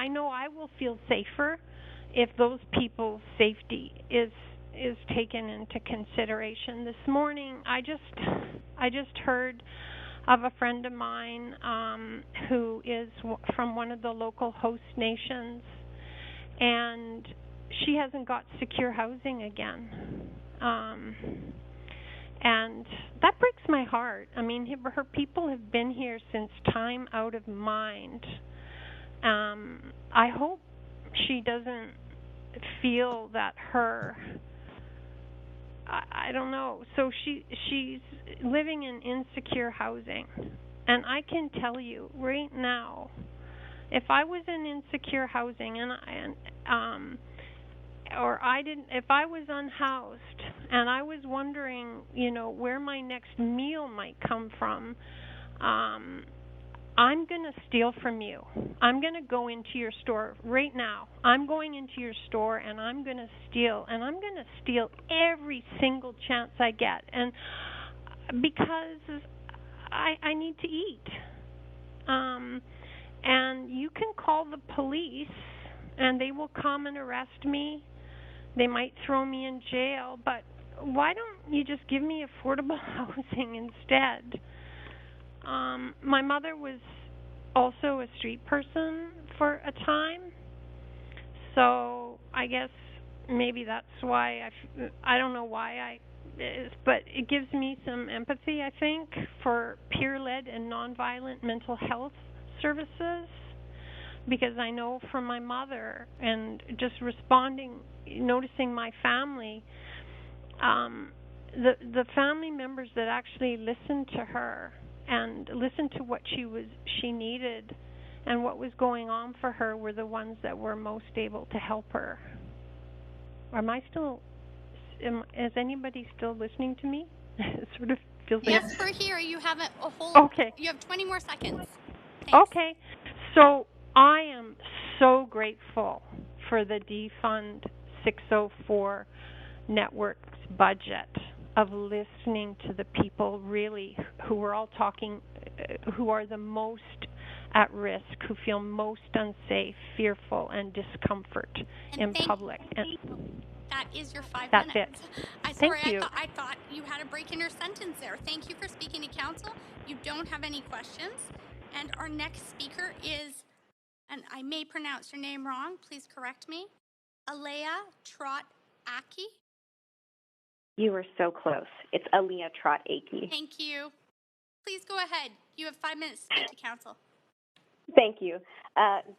know I will feel safer if those people's safety is taken into consideration. This morning, I just heard of a friend of mine who is from one of the local host nations, and she hasn't got secure housing again. And that breaks my heart. I mean, her people have been here since time out of mind. I hope she doesn't feel that I don't know. So she's living in insecure housing. And I can tell you right now, if I was in insecure housing if I was unhoused and I was wondering, where my next meal might come from, I'm going to steal from you. I'm going to go into your store right now. I'm going into your store and I'm going to steal. And I'm going to steal every single chance I get. And because I need to eat. And you can call the police and they will come and arrest me. They might throw me in jail. But why don't you just give me affordable housing instead? My mother was also a street person for a time, so I guess maybe that's why I don't know why I but it gives me some empathy, I think, for peer-led and nonviolent mental health services, because I know from my mother and just responding, noticing my family, the family members that actually listened to her and listened to what she needed and what was going on for her were the ones that were most able to help her. Is anybody still listening to me? It sort of feels like... Yes, we're here. You have a whole... Okay. You have 20 more seconds. Thanks. Okay. So I am so grateful for the Defund 604 Network's budget of listening to the people really who are all talking, who are the most at risk, who feel most unsafe, fearful, and discomfort in public. That is your 5 That's minutes. it. Sorry, Thank you. I thought you had a break in your sentence there. Thank you for speaking to council. You don't have any questions. And our next speaker is, and I may pronounce your name wrong, please correct me, Alea Trot-Aki. You were so close. It's Alea Trot-Aki. Thank you. Please go ahead. You have 5 minutes to speak to council. Thank you.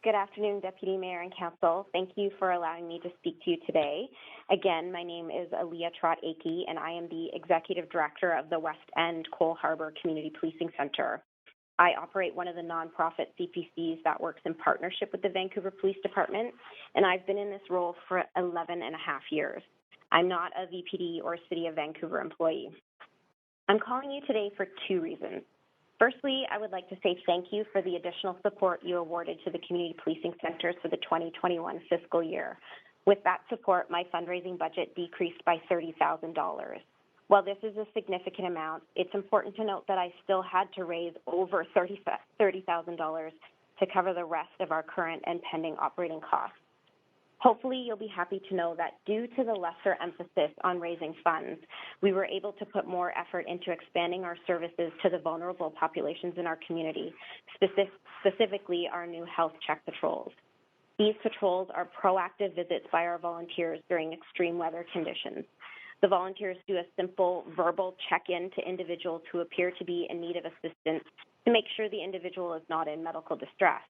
Good afternoon, Deputy Mayor and Council. Thank you for allowing me to speak to you today. Again, my name is Alea Trot-Aki, and I am the Executive Director of the West End Cole Harbour Community Policing Centre. I operate one of the nonprofit CPCs that works in partnership with the Vancouver Police Department, and I've been in this role for 11 and a half years. I'm not a VPD or City of Vancouver employee. I'm calling you today for two reasons. Firstly, I would like to say thank you for the additional support you awarded to the community policing centers for the 2021 fiscal year. With that support, my fundraising budget decreased by $30,000. While this is a significant amount, it's important to note that I still had to raise over $30,000 to cover the rest of our current and pending operating costs. Hopefully, you'll be happy to know that due to the lesser emphasis on raising funds, we were able to put more effort into expanding our services to the vulnerable populations in our community, specifically our new health check patrols. These patrols are proactive visits by our volunteers during extreme weather conditions. The volunteers do a simple verbal check-in to individuals who appear to be in need of assistance to make sure the individual is not in medical distress.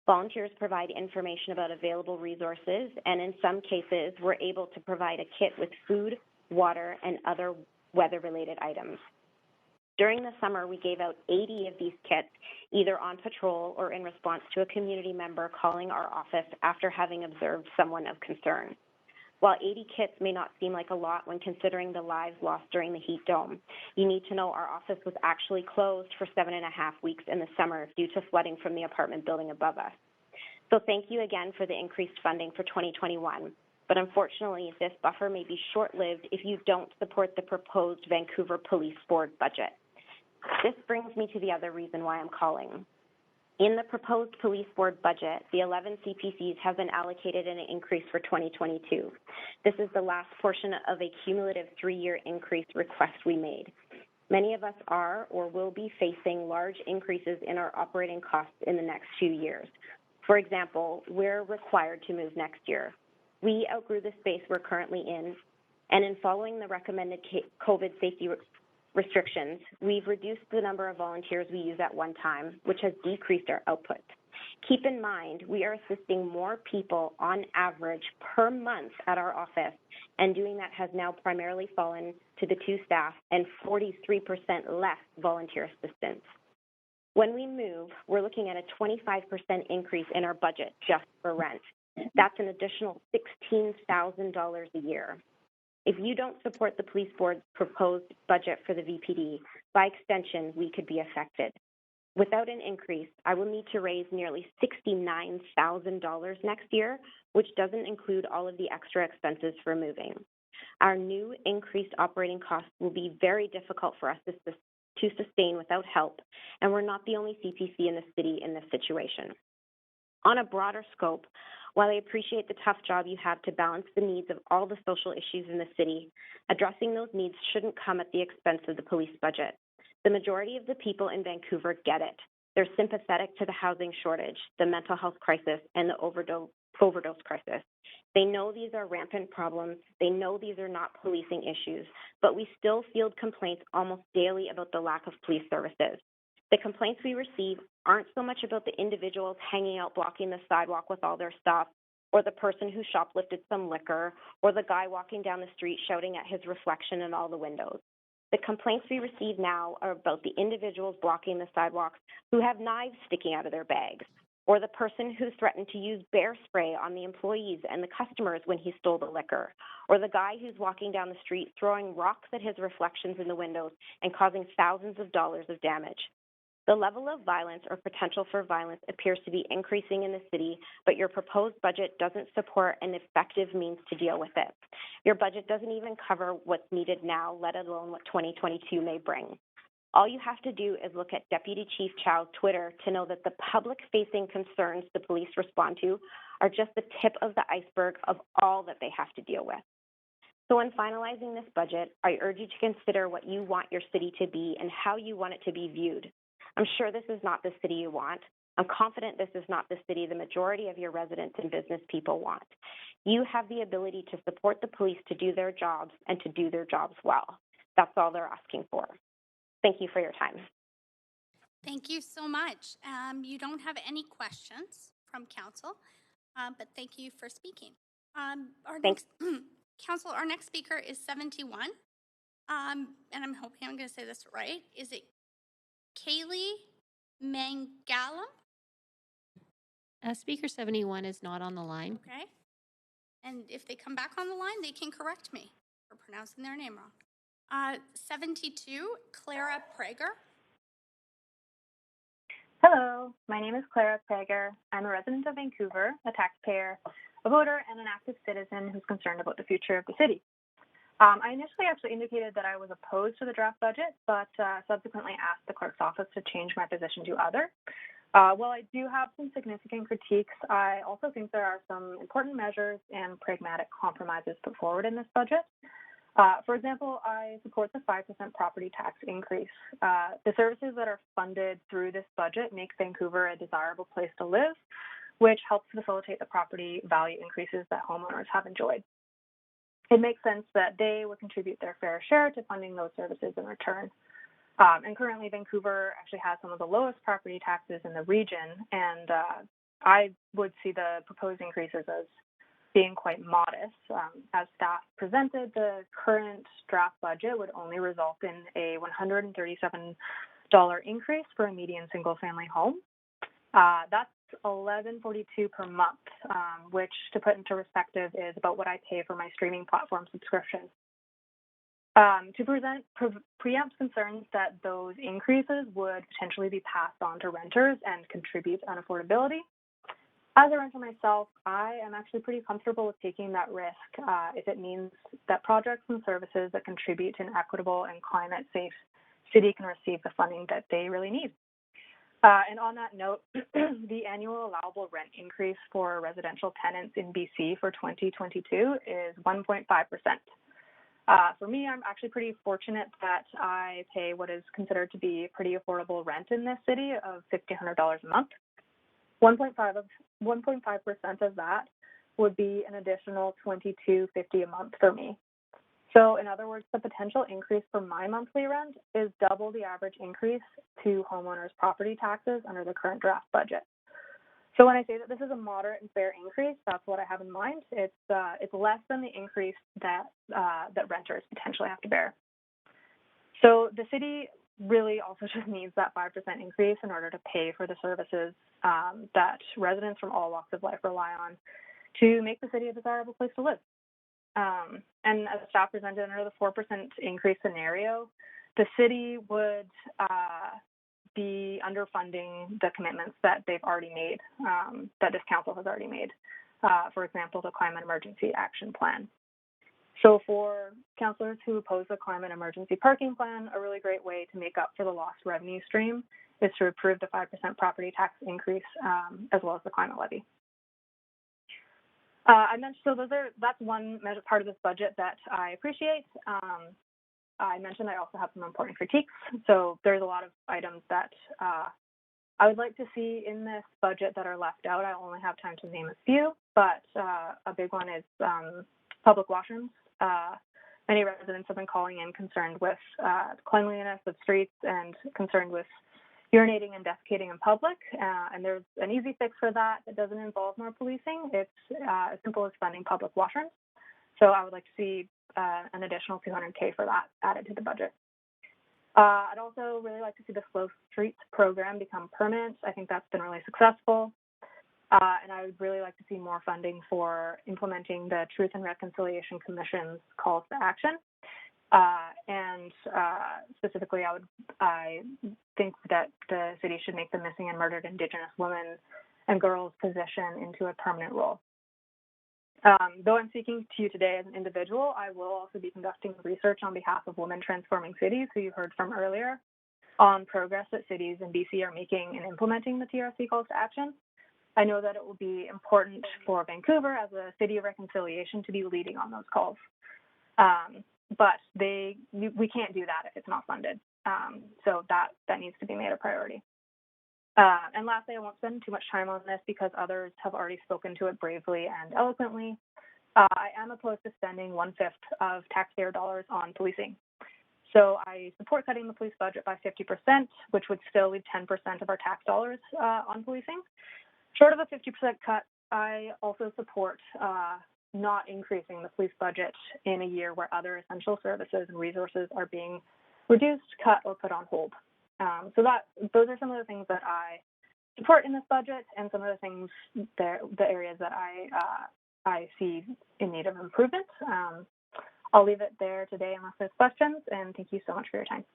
Volunteers provide information about available resources, and in some cases, we're able to provide a kit with food, water, and other weather-related items. During the summer, we gave out 80 of these kits, either on patrol or in response to a community member calling our office after having observed someone of concern. While 80 kits may not seem like a lot when considering the lives lost during the heat dome, you need to know our office was actually closed for 7.5 weeks in the summer due to flooding from the apartment building above us. So thank you again for the increased funding for 2021. But unfortunately, this buffer may be short-lived if you don't support the proposed Vancouver Police Board budget. This brings me to the other reason why I'm calling. In the proposed police board budget, the 11 CPCs have been allocated an increase for 2022. This is the last portion of a cumulative 3-year increase request we made. Many of us are or will be facing large increases in our operating costs in the next few years. For example, we're required to move next year. We outgrew the space we're currently in, and in following the recommended COVID safety restrictions, we've reduced the number of volunteers we use at one time, which has decreased our output. Keep in mind, we are assisting more people on average per month at our office, and doing that has now primarily fallen to the 2 staff and 43% less volunteer assistance. When we move, we're looking at a 25% increase in our budget just for rent. That's an additional $16,000 a year. If you don't support the police board's proposed budget for the VPD, by extension, we could be affected. Without an increase, I will need to raise nearly $69,000 next year, which doesn't include all of the extra expenses for moving. Our new increased operating costs will be very difficult for us to sustain without help, and we're not the only CPC in the city in this situation. On a broader scope, while I appreciate the tough job you have to balance the needs of all the social issues in the city, addressing those needs shouldn't come at the expense of the police budget. The majority of the people in Vancouver get it. They're sympathetic to the housing shortage, the mental health crisis, and the overdose crisis. They know these are rampant problems. They know these are not policing issues, but we still field complaints almost daily about the lack of police services. The complaints we receive aren't so much about the individuals hanging out blocking the sidewalk with all their stuff, or the person who shoplifted some liquor, or the guy walking down the street shouting at his reflection in all the windows. The complaints we receive now are about the individuals blocking the sidewalks who have knives sticking out of their bags, or the person who threatened to use bear spray on the employees and the customers when he stole the liquor, or the guy who's walking down the street throwing rocks at his reflections in the windows and causing thousands of dollars of damage. The level of violence or potential for violence appears to be increasing in the city, but your proposed budget doesn't support an effective means to deal with it. Your budget doesn't even cover what's needed now, let alone what 2022 may bring. All you have to do is look at Deputy Chief Chow's Twitter to know that the public-facing concerns the police respond to are just the tip of the iceberg of all that they have to deal with. So in finalizing this budget, I urge you to consider what you want your city to be and how you want it to be viewed. I'm sure this is not the city you want. I'm confident this is not the city the majority of your residents and business people want. You have the ability to support the police to do their jobs and to do their jobs well. That's all they're asking for. Thank you for your time. Thank you so much. You don't have any questions from council, but thank you for speaking. Council, our next speaker is 71, and I'm hoping I'm going to say this right. Is it Kaylee Mangalam? Speaker 71 is not on the line. Okay. And if they come back on the line, they can correct me for pronouncing their name wrong. 72, Clara Prager. Hello, my name is Clara Prager. I'm a resident of Vancouver, a taxpayer, a voter, and an active citizen who's concerned about the future of the city. I initially actually indicated that I was opposed to the draft budget, but subsequently asked the clerk's office to change my position to other. While I do have some significant critiques, I also think there are some important measures and pragmatic compromises put forward in this budget. For example, I support the 5% property tax increase. The services that are funded through this budget make Vancouver a desirable place to live, which helps facilitate the property value increases that homeowners have enjoyed. It makes sense that they would contribute their fair share to funding those services in return. And currently, Vancouver actually has some of the lowest property taxes in the region, and I would see the proposed increases as being quite modest. As staff presented, the current draft budget would only result in a $137 increase for a median single-family home. That's $11.42 per month, which, to put into perspective, is about what I pay for my streaming platform subscription. To preempt concerns that those increases would potentially be passed on to renters and contribute to unaffordability. As a renter myself, I am actually pretty comfortable with taking that risk if it means that projects and services that contribute to an equitable and climate-safe city can receive the funding that they really need. And on that note, the annual allowable rent increase for residential tenants in BC for 2022 is 1.5%. For me, I'm actually pretty fortunate that I pay what is considered to be pretty affordable rent in this city of $1,500 a month. 1.5% of that would be an additional $22.50 a month for me. So in other words, the potential increase for my monthly rent is double the average increase to homeowners' property taxes under the current draft budget. So when I say that this is a moderate and fair increase, that's what I have in mind. It's less than the increase that renters potentially have to bear. So the city really also just needs that 5% increase in order to pay for the services that residents from all walks of life rely on to make the city a desirable place to live. And as staff presented, under the 4% increase scenario, the city would be underfunding the commitments that they've already made, that this council has already made. For example, the Climate Emergency Action Plan. So for councillors who oppose the Climate Emergency Parking Plan, a really great way to make up for the lost revenue stream is to approve the 5% property tax increase as well as the climate levy. I mentioned, so that's one part of this budget that I appreciate. I mentioned I also have some important critiques. So there's a lot of items that I would like to see in this budget that are left out, I only have time to name a few, but a big one is public washrooms. Many residents have been calling in concerned with cleanliness of streets and concerned with urinating and defecating in public, and there's an easy fix for that. It doesn't involve more policing. It's as simple as funding public washrooms. So I would like to see an additional $200K for that added to the budget. I'd also really like to see the Slow Streets program become permanent. I think that's been really successful. And I would really like to see more funding for implementing the Truth and Reconciliation Commission's calls to action. And specifically, I think that the city should make the missing and murdered Indigenous women and girls position into a permanent role. Though I'm speaking to you today as an individual, I will also be conducting research on behalf of Women Transforming Cities, who you heard from earlier, on progress that cities in BC are making in implementing the TRC calls to action. I know that it will be important for Vancouver as a city of reconciliation to be leading on those calls. But we can't do that if it's not funded. So that needs to be made a priority. And lastly, I won't spend too much time on this because others have already spoken to it bravely and eloquently. I am opposed to spending 1/5 of taxpayer dollars on policing. So I support cutting the police budget by 50%, which would still leave 10% of our tax dollars on policing. Short of a 50% cut, I also support not increasing the police budget in a year where other essential services and resources are being reduced, cut, or put on hold. So those are some of the things that I support in this budget, and some of the things, the areas that I see in need of improvement. I'll leave it there today unless there's questions, and thank you so much for your time.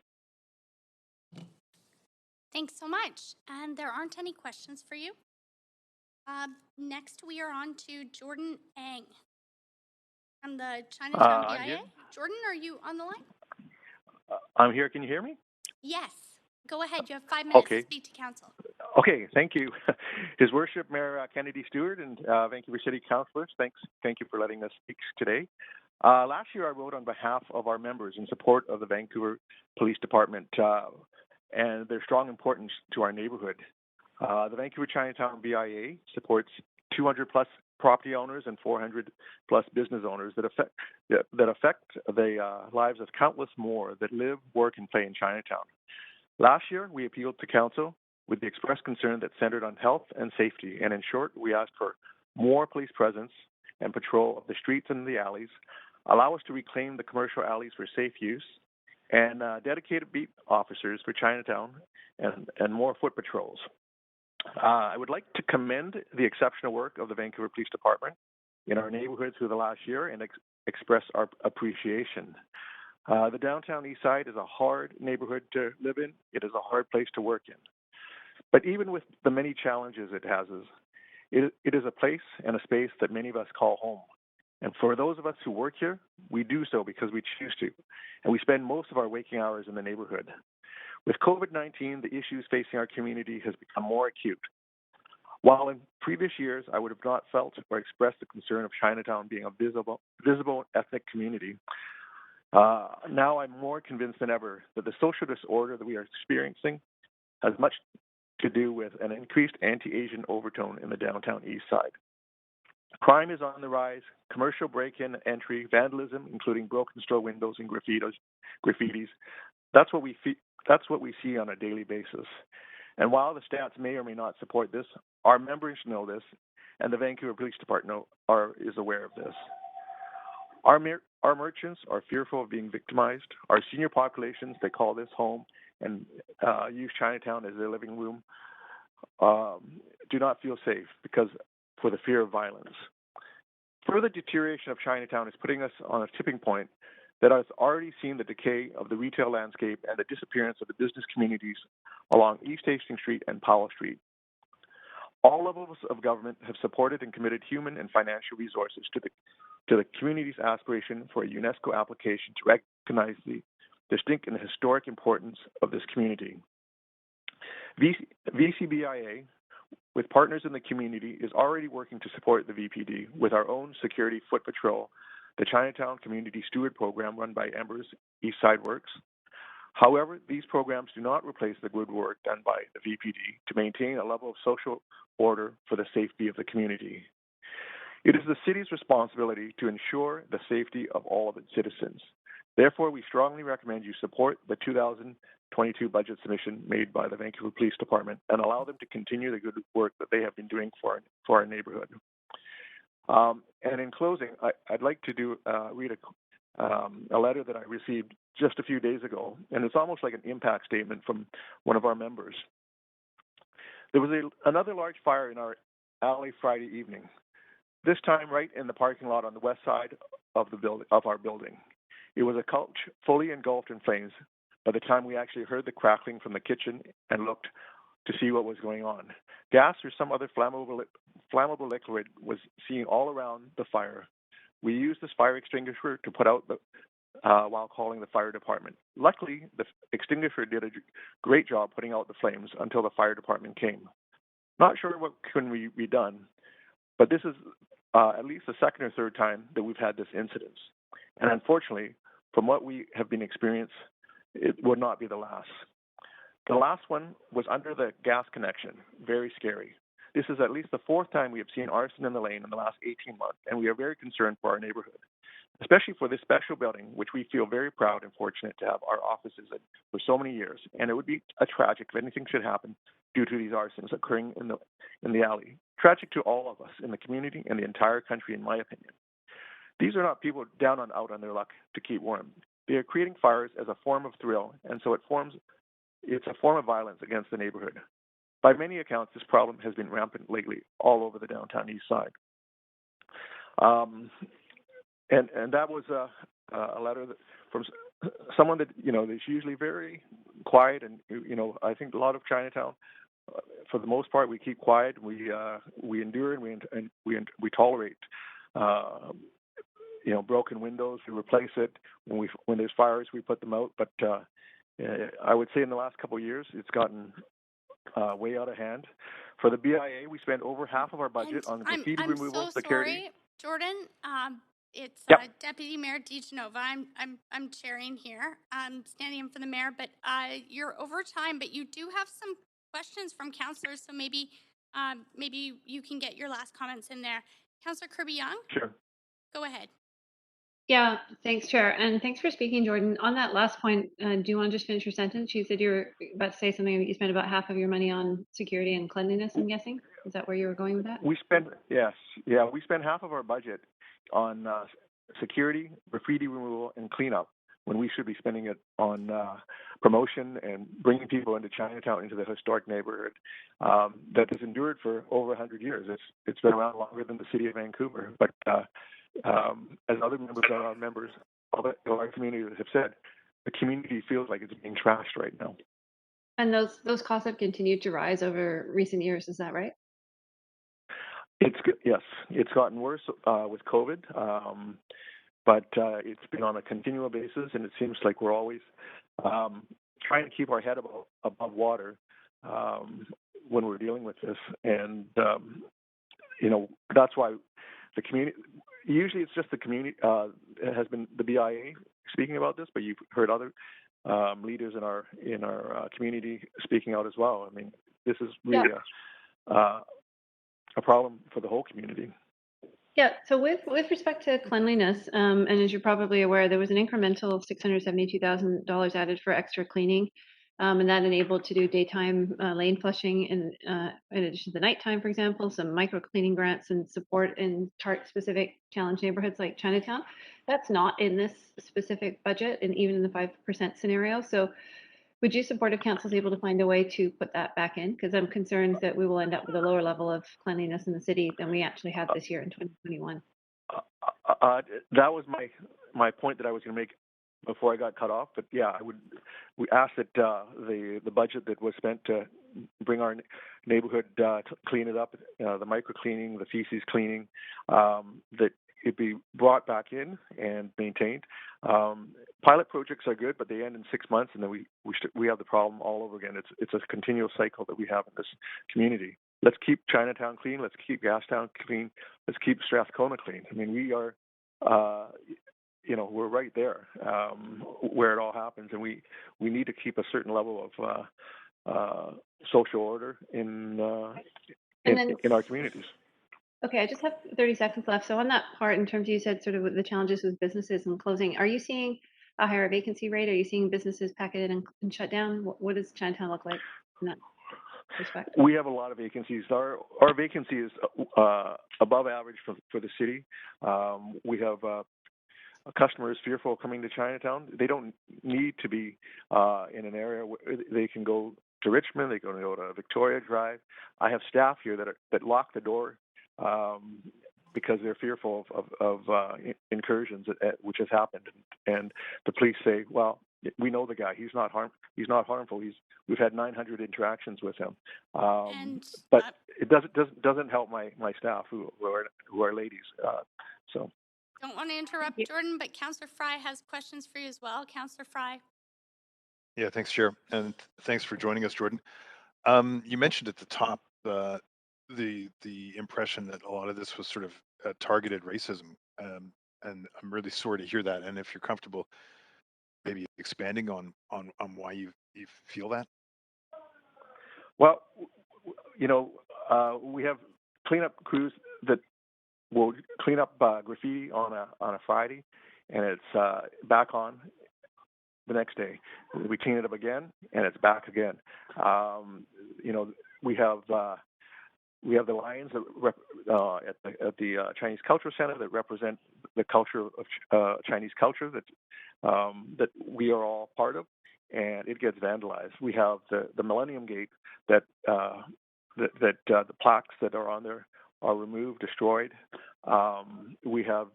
Thanks so much. And there aren't any questions for you. Next, we are on to Jordan Ang from the Chinatown BIA. Here. Jordan, are you on the line? I'm here. Can you hear me? Yes. Go ahead. You have 5 minutes Okay. to speak to council. Okay, thank you. His Worship Mayor Kennedy Stewart and Vancouver City Councillors, thank you for letting us speak today. Last year I wrote on behalf of our members in support of the Vancouver Police Department and their strong importance to our neighborhood. The Vancouver Chinatown BIA supports 200 plus property owners and 400 plus business owners that affect the lives of countless more that live, work, and play in Chinatown. Last year, we appealed to Council with the express concern that centered on health and safety, and in short, we asked for more police presence and patrol of the streets and the alleys, allow us to reclaim the commercial alleys for safe use, and dedicated beat officers for Chinatown and more foot patrols. I would like to commend the exceptional work of the Vancouver Police Department in our neighborhood through the last year and express our appreciation. The downtown east side is a hard neighborhood to live in. It is a hard place to work in. But even with the many challenges it has, it is a place and a space that many of us call home. And for those of us who work here, we do so because we choose to. And we spend most of our waking hours in the neighborhood. With COVID-19, the issues facing our community has become more acute. While in previous years, I would have not felt or expressed the concern of Chinatown being a visible ethnic community, now I'm more convinced than ever that the social disorder that we are experiencing has much to do with an increased anti-Asian overtone in the downtown east side. Crime is on the rise, commercial break-in, entry, vandalism, including broken store windows and graffitis. That's what we see on a daily basis. And while the stats may or may not support this, our members know this, and the Vancouver Police Department is aware of this. Our merchants are fearful of being victimized. Our senior populations, they call this home and use Chinatown as their living room, do not feel safe for the fear of violence. Further deterioration of Chinatown is putting us on a tipping point that has already seen the decay of the retail landscape and the disappearance of the business communities along East Hastings Street and Powell Street. All levels of government have supported and committed human and financial resources to the community's aspiration for a UNESCO application to recognize the distinct and historic importance of this community. VCBIA, with partners in the community, is already working to support the VPD with our own security foot patrol, the Chinatown Community Steward Program run by Embers Eastside Works, However, these programs do not replace the good work done by the VPD to maintain a level of social order for the safety of the community. It is the city's responsibility to ensure the safety of all of its citizens. Therefore, we strongly recommend you support the 2022 budget submission made by the Vancouver Police Department and allow them to continue the good work that they have been doing for our neighborhood. And in closing, I'd like to read a letter that I received just a few days ago, and it's almost like an impact statement from one of our members. There was another large fire in our alley Friday evening, this time right in the parking lot on the west side of our building. It was a couch fully engulfed in flames by the time we actually heard the crackling from the kitchen and looked to see what was going on. Gas or some other flammable liquid was seen all around the fire. We used this fire extinguisher to put out while calling the fire department. Luckily, the extinguisher did a great job putting out the flames until the fire department came. Not sure what can be done, but this is at least the second or third time that we've had this incident. And unfortunately, from what we have been experiencing, it would not be the last. The last one was under the gas connection. Very scary. This is at least the fourth time we have seen arson in the lane in the last 18 months, and we are very concerned for our neighborhood, especially for this special building, which we feel very proud and fortunate to have our offices in for so many years. And it would be tragic if anything should happen due to these arsons occurring in the alley. Tragic to all of us in the community and the entire country, in my opinion. These are not people down and out on their luck to keep warm. They are creating fires as a form of thrill, and so it's a form of violence against the neighborhood. By many accounts, this problem has been rampant lately all over the downtown east side. And that was a letter from someone that, is usually very quiet, and, I think a lot of Chinatown, for the most part, we keep quiet, we endure, and we tolerate, broken windows, we replace it. When there's fires, we put them out. But I would say in the last couple of years, it's gotten way out of hand. For the BIA, we spend over half of our budget on graffiti removal, so security. Sorry, Jordan. It's Deputy Mayor DeGenova. I'm chairing here. I'm standing in for the mayor, but you're over time. But you do have some questions from councillors, so maybe you can get your last comments in there. Councillor Kirby-Young. Sure. Go ahead. Yeah, thanks, Chair. And thanks for speaking, Jordan. On that last point, do you want to just finish your sentence? You said you were about to say something that you spent about half of your money on security and cleanliness, I'm guessing? Is that where you were going with that? We spend half of our budget on security, graffiti removal, and cleanup, when we should be spending it on promotion and bringing people into Chinatown, into the historic neighborhood that has endured for over 100 years. It's been around longer than the city of Vancouver. But as other members of our community have said, the community feels like it's being trashed right now. And those costs have continued to rise over recent years. Is that right? Yes, it's gotten worse with COVID, but it's been on a continual basis, and it seems like we're always trying to keep our head above water when we're dealing with this. And that's why the community. Usually, it's just the community. It has been the BIA speaking about this, but you've heard other leaders in our community speaking out as well. I mean, this is really a problem for the whole community. Yeah, so with respect to cleanliness, and as you're probably aware, there was an incremental $672,000 added for extra cleaning, and that enabled to do daytime lane flushing in addition to nighttime, for example, some micro cleaning grants and support in specific challenge neighborhoods like Chinatown. That's not in this specific budget, and even in the 5% scenario. So would you support if council is able to find a way to put that back in? Because I'm concerned that we will end up with a lower level of cleanliness in the city than we actually had this year in 2021. That was my point that I was going to make before I got cut off. But yeah, we asked that the budget that was spent to bring our neighborhood to clean it up, the micro cleaning, the feces cleaning, that it be brought back in and maintained. Pilot projects are good, but they end in 6 months, and then we have the problem all over again. It's a continual cycle that we have in this community. Let's keep Chinatown clean. Let's keep Gastown clean. Let's keep Strathcona clean. I mean, we are, we're right there where it all happens, and we need to keep a certain level of social order in our communities. Okay, I just have 30 seconds left. So on that part, in terms you said sort of the challenges with businesses and closing, are you seeing a higher vacancy rate? Are you seeing businesses pack it in and shut down? What does Chinatown look like in that respect? We have a lot of vacancies. Our vacancy is above average for the city. We have customers fearful of coming to Chinatown. They don't need to be in an area where they can go to Richmond. They can go to Victoria Drive. I have staff here that lock the door because they're fearful of incursions which has happened, and the police say, "Well, we know the guy. He's not harmful. We've had 900 interactions with him." But it doesn't help my staff who are ladies. So. Don't want to interrupt Jordan, but Councillor Fry has questions for you as well. Councillor Fry. Yeah, thanks, Chair, and thanks for joining us, Jordan. You mentioned at the top the impression that a lot of this was sort of targeted racism, and I'm really sorry to hear that. And if you're comfortable, maybe expanding on why you feel that. Well, we have cleanup crews that will clean up graffiti on a Friday, and it's back on the next day. We clean it up again, and it's back again. We have the lions at the Chinese Cultural Center that represent the culture of Chinese culture that we are all part of, and it gets vandalized. We have the Millennium Gate that the plaques that are on there are removed, destroyed. We have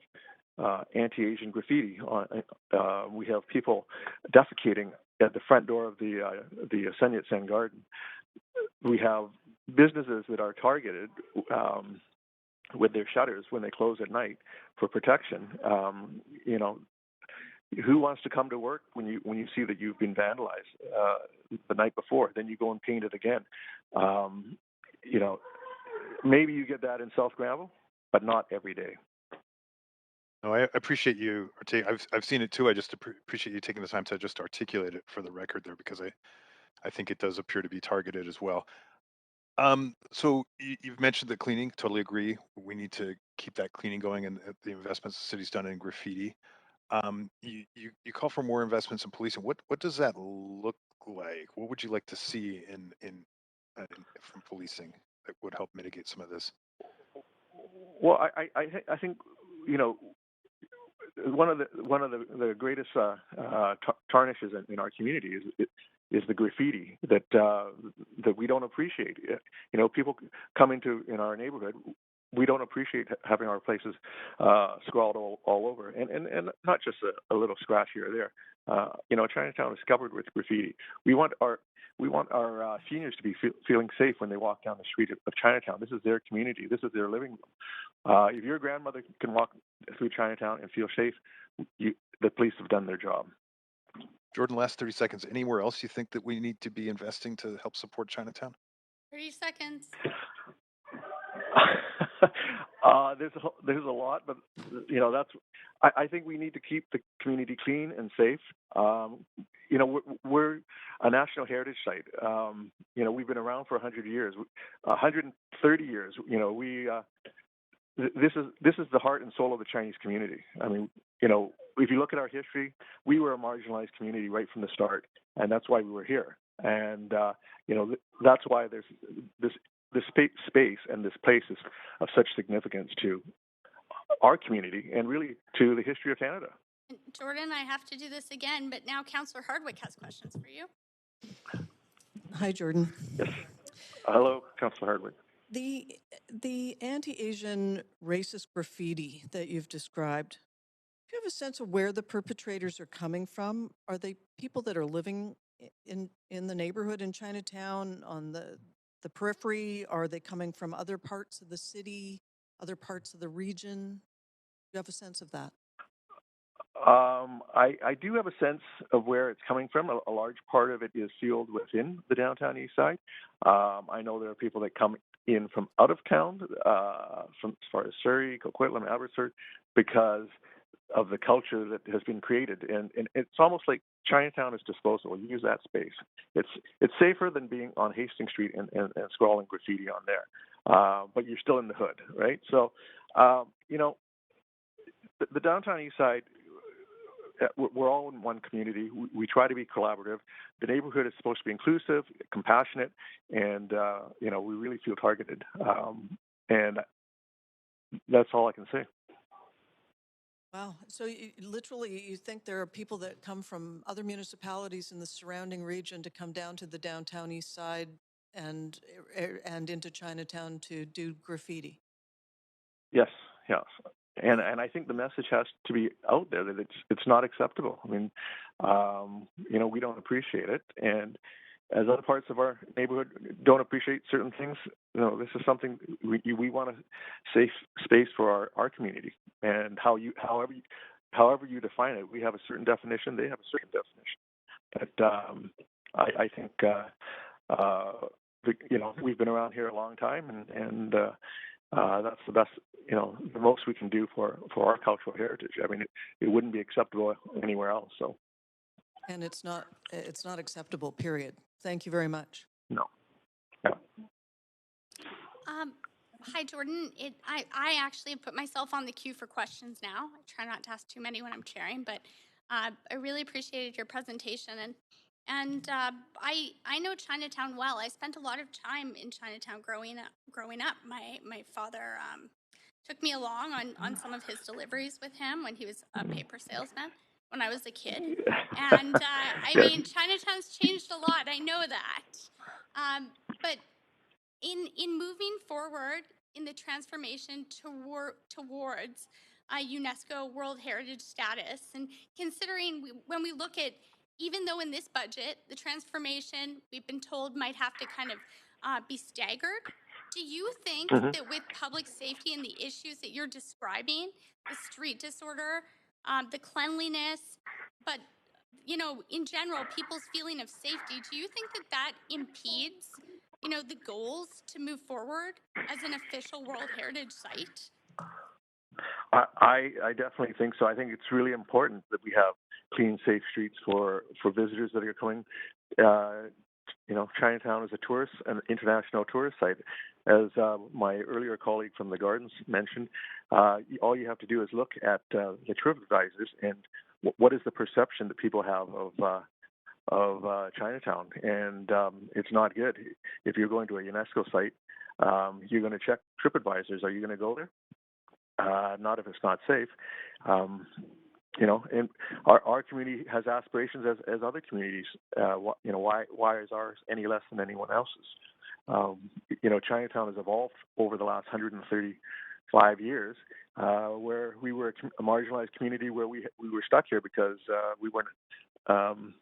anti-Asian graffiti. We have people defecating at the front door of the Sun Yat-sen Garden. We have businesses that are targeted with their shutters when they close at night for protection. Who wants to come to work when you see that you've been vandalized the night before? Then you go and paint it again. Maybe you get that in South Granville, but not every day. No, I appreciate you. I've seen it too. I just appreciate you taking the time to just articulate it for the record there, because I think it does appear to be targeted as well. So you've mentioned the cleaning. Totally agree. We need to keep that cleaning going, and the investments the city's done in graffiti. You call for more investments in policing. What does that look like? What would you like to see from policing that would help mitigate some of this? Well, I think one of the greatest tarnishes in our community is the graffiti that we don't appreciate. People come in our neighborhood. We don't appreciate having our places scrawled all over, and not just a little scratch here or there. Chinatown is covered with graffiti. We want our seniors to be feeling safe when they walk down the street of Chinatown. This is their community. This is their living room. If your grandmother can walk through Chinatown and feel safe, the police have done their job. Jordan, last 30 seconds. Anywhere else you think that we need to be investing to help support Chinatown? 30 seconds. There's a lot, but I think we need to keep the community clean and safe. We're a national heritage site. We've been around for 100 years, 130 years. This is the heart and soul of the Chinese community. I mean, if you look at our history, we were a marginalized community right from the start, and that's why we were here. And that's why there's this space and this place is of such significance to our community and really to the history of Canada. Jordan, I have to do this again, but now Councillor Hardwick has questions for you. Hi, Jordan. Yes. Hello, Councillor Hardwick. The anti-Asian racist graffiti that you've described, do you have a sense of where the perpetrators are coming from? Are they people that are living in the neighborhood in Chinatown, on the periphery? Are they coming from other parts of the city, other parts of the region? Do you have a sense of that? I do have a sense of where it's coming from. A large part of it is fueled within the downtown east side. I know there are people that come in from out of town, from as far as Surrey, Coquitlam, Abbotsford, because of the culture that has been created, and it's almost like Chinatown is disposable. You use that space. It's safer than being on Hastings Street and scrawling graffiti on there, but you're still in the hood, right? So, you know, the downtown east side, we're all in one community. We try to be collaborative. The neighborhood is supposed to be inclusive, compassionate, and you know, we really feel targeted. And that's all I can say. Wow. So literally, you think there are people that come from other municipalities in the surrounding region to come down to the downtown east side and into Chinatown to do graffiti? Yes, yes. And I think the message has to be out there that it's not acceptable. I mean, you know, we don't appreciate it, and as other parts of our neighborhood don't appreciate certain things, you know, this is something we want a safe space for our community. And however you define it, we have a certain definition. They have a certain definition. But I think you know, we've been around here a long time, and that's the best, you know, the most we can do for our cultural heritage. I mean, it wouldn't be acceptable anywhere else. So. And it's not acceptable, period. Thank you very much. No. Yeah. Hi, Jordan. I actually put myself on the queue for questions now. I try not to ask too many when I'm chairing, but I really appreciated your presentation. And I know Chinatown well. I spent a lot of time in Chinatown growing up. My father took me along on some of his deliveries with him when he was a paper salesman when I was a kid. And I mean, Chinatown's changed a lot. I know that. But in moving forward in the transformation towards UNESCO World Heritage status, and considering when we look at, even though in this budget, the transformation we've been told might have to kind of be staggered, do you think that with public safety and the issues that you're describing, the street disorder, the cleanliness, but you know, in general, people's feeling of safety, do you think that impedes, you know, the goals to move forward as an official World Heritage site? I definitely think so. I think it's really important that we have clean, safe streets for visitors that are coming. You know, Chinatown is an international tourist site. As my earlier colleague from the Gardens mentioned, all you have to do is look at the TripAdvisors and what is the perception that people have of Chinatown, and it's not good. If you're going to a UNESCO site, you're going to check TripAdvisors. Are you going to go there? Not if it's not safe. You know, and our community has aspirations as other communities. You know, why is ours any less than anyone else's? You know, Chinatown has evolved over the last 135 years, where we were a marginalized community, where we were stuck here because we weren't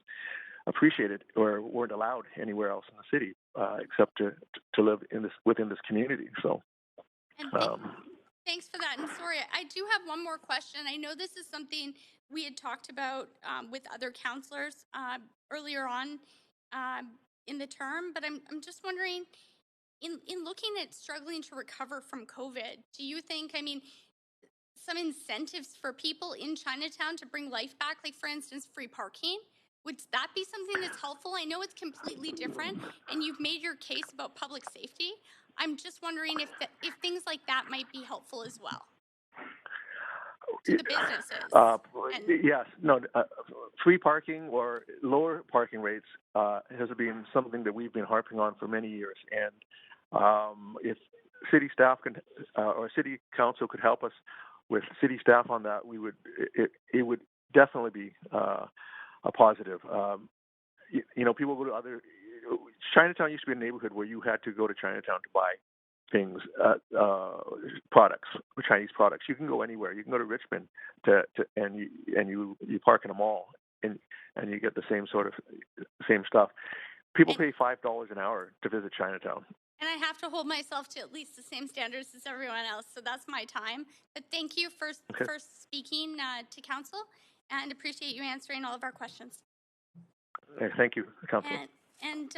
appreciated or weren't allowed anywhere else in the city except to live within this community. So. Thanks for that. And sorry, I do have one more question. I know this is something we had talked about with other councillors earlier on in the term, but I'm just wondering, in looking at struggling to recover from COVID, do you think, I mean, some incentives for people in Chinatown to bring life back, like for instance, free parking, would that be something that's helpful? I know it's completely different, and you've made your case about public safety. I'm just wondering if things like that might be helpful as well to the businesses. Yes, no, free parking or lower parking rates has been something that we've been harping on for many years. And if city staff or city council could help us with city staff on that, it would definitely be a positive. You know, people go to Chinatown used to be a neighborhood where you had to go to Chinatown to buy things, products, Chinese products. You can go anywhere. You can go to Richmond and you park in a mall and you get the same stuff. People pay $5 an hour to visit Chinatown. And I have to hold myself to at least the same standards as everyone else, so that's my time. But thank you for speaking to council, and appreciate you answering all of our questions. Thank you, Council. And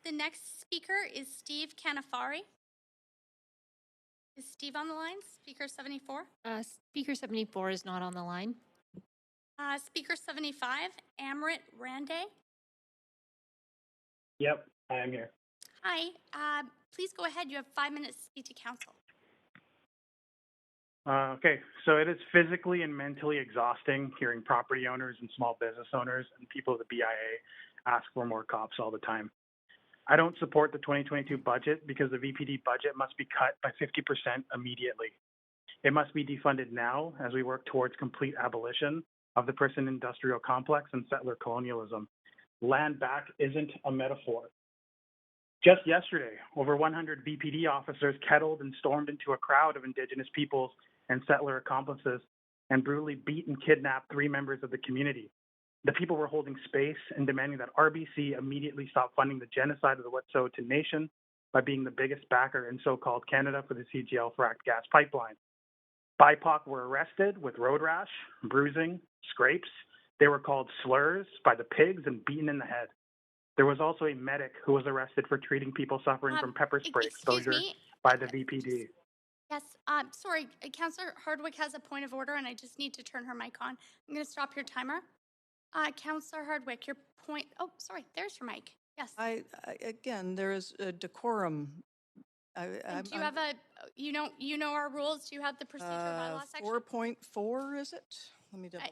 the next speaker is Steve Canafari. Is Steve on the line? Speaker 74? Speaker 74 is not on the line. Speaker 75, Amrit Rande. Yep, I am here. Hi. Please go ahead. You have 5 minutes to speak to council. Okay, so it is physically and mentally exhausting hearing property owners and small business owners and people of the BIA ask for more cops all the time. I don't support the 2022 budget because the VPD budget must be cut by 50% immediately. It must be defunded now as we work towards complete abolition of the prison industrial complex and settler colonialism. Land back isn't a metaphor. Just yesterday, over 100 VPD officers kettled and stormed into a crowd of Indigenous peoples and settler accomplices and brutally beat and kidnapped 3 members of the community. The people were holding space and demanding that RBC immediately stop funding the genocide of the Wet'suwet'en Nation by being the biggest backer in so-called Canada for the CGL fracked gas pipeline. BIPOC were arrested with road rash, bruising, scrapes. They were called slurs by the pigs and beaten in the head. There was also a medic who was arrested for treating people suffering from pepper spray exposure by the VPD. Yes, sorry, Councillor Hardwick has a point of order and I just need to turn her mic on. I'm going to stop your timer. Councillor Hardwick, your point, oh, sorry, there's your mic. Yes. Again, there is a decorum. Do you have a, you know our rules? Do you have the procedure bylaw section? 4.4, is it? Let me double.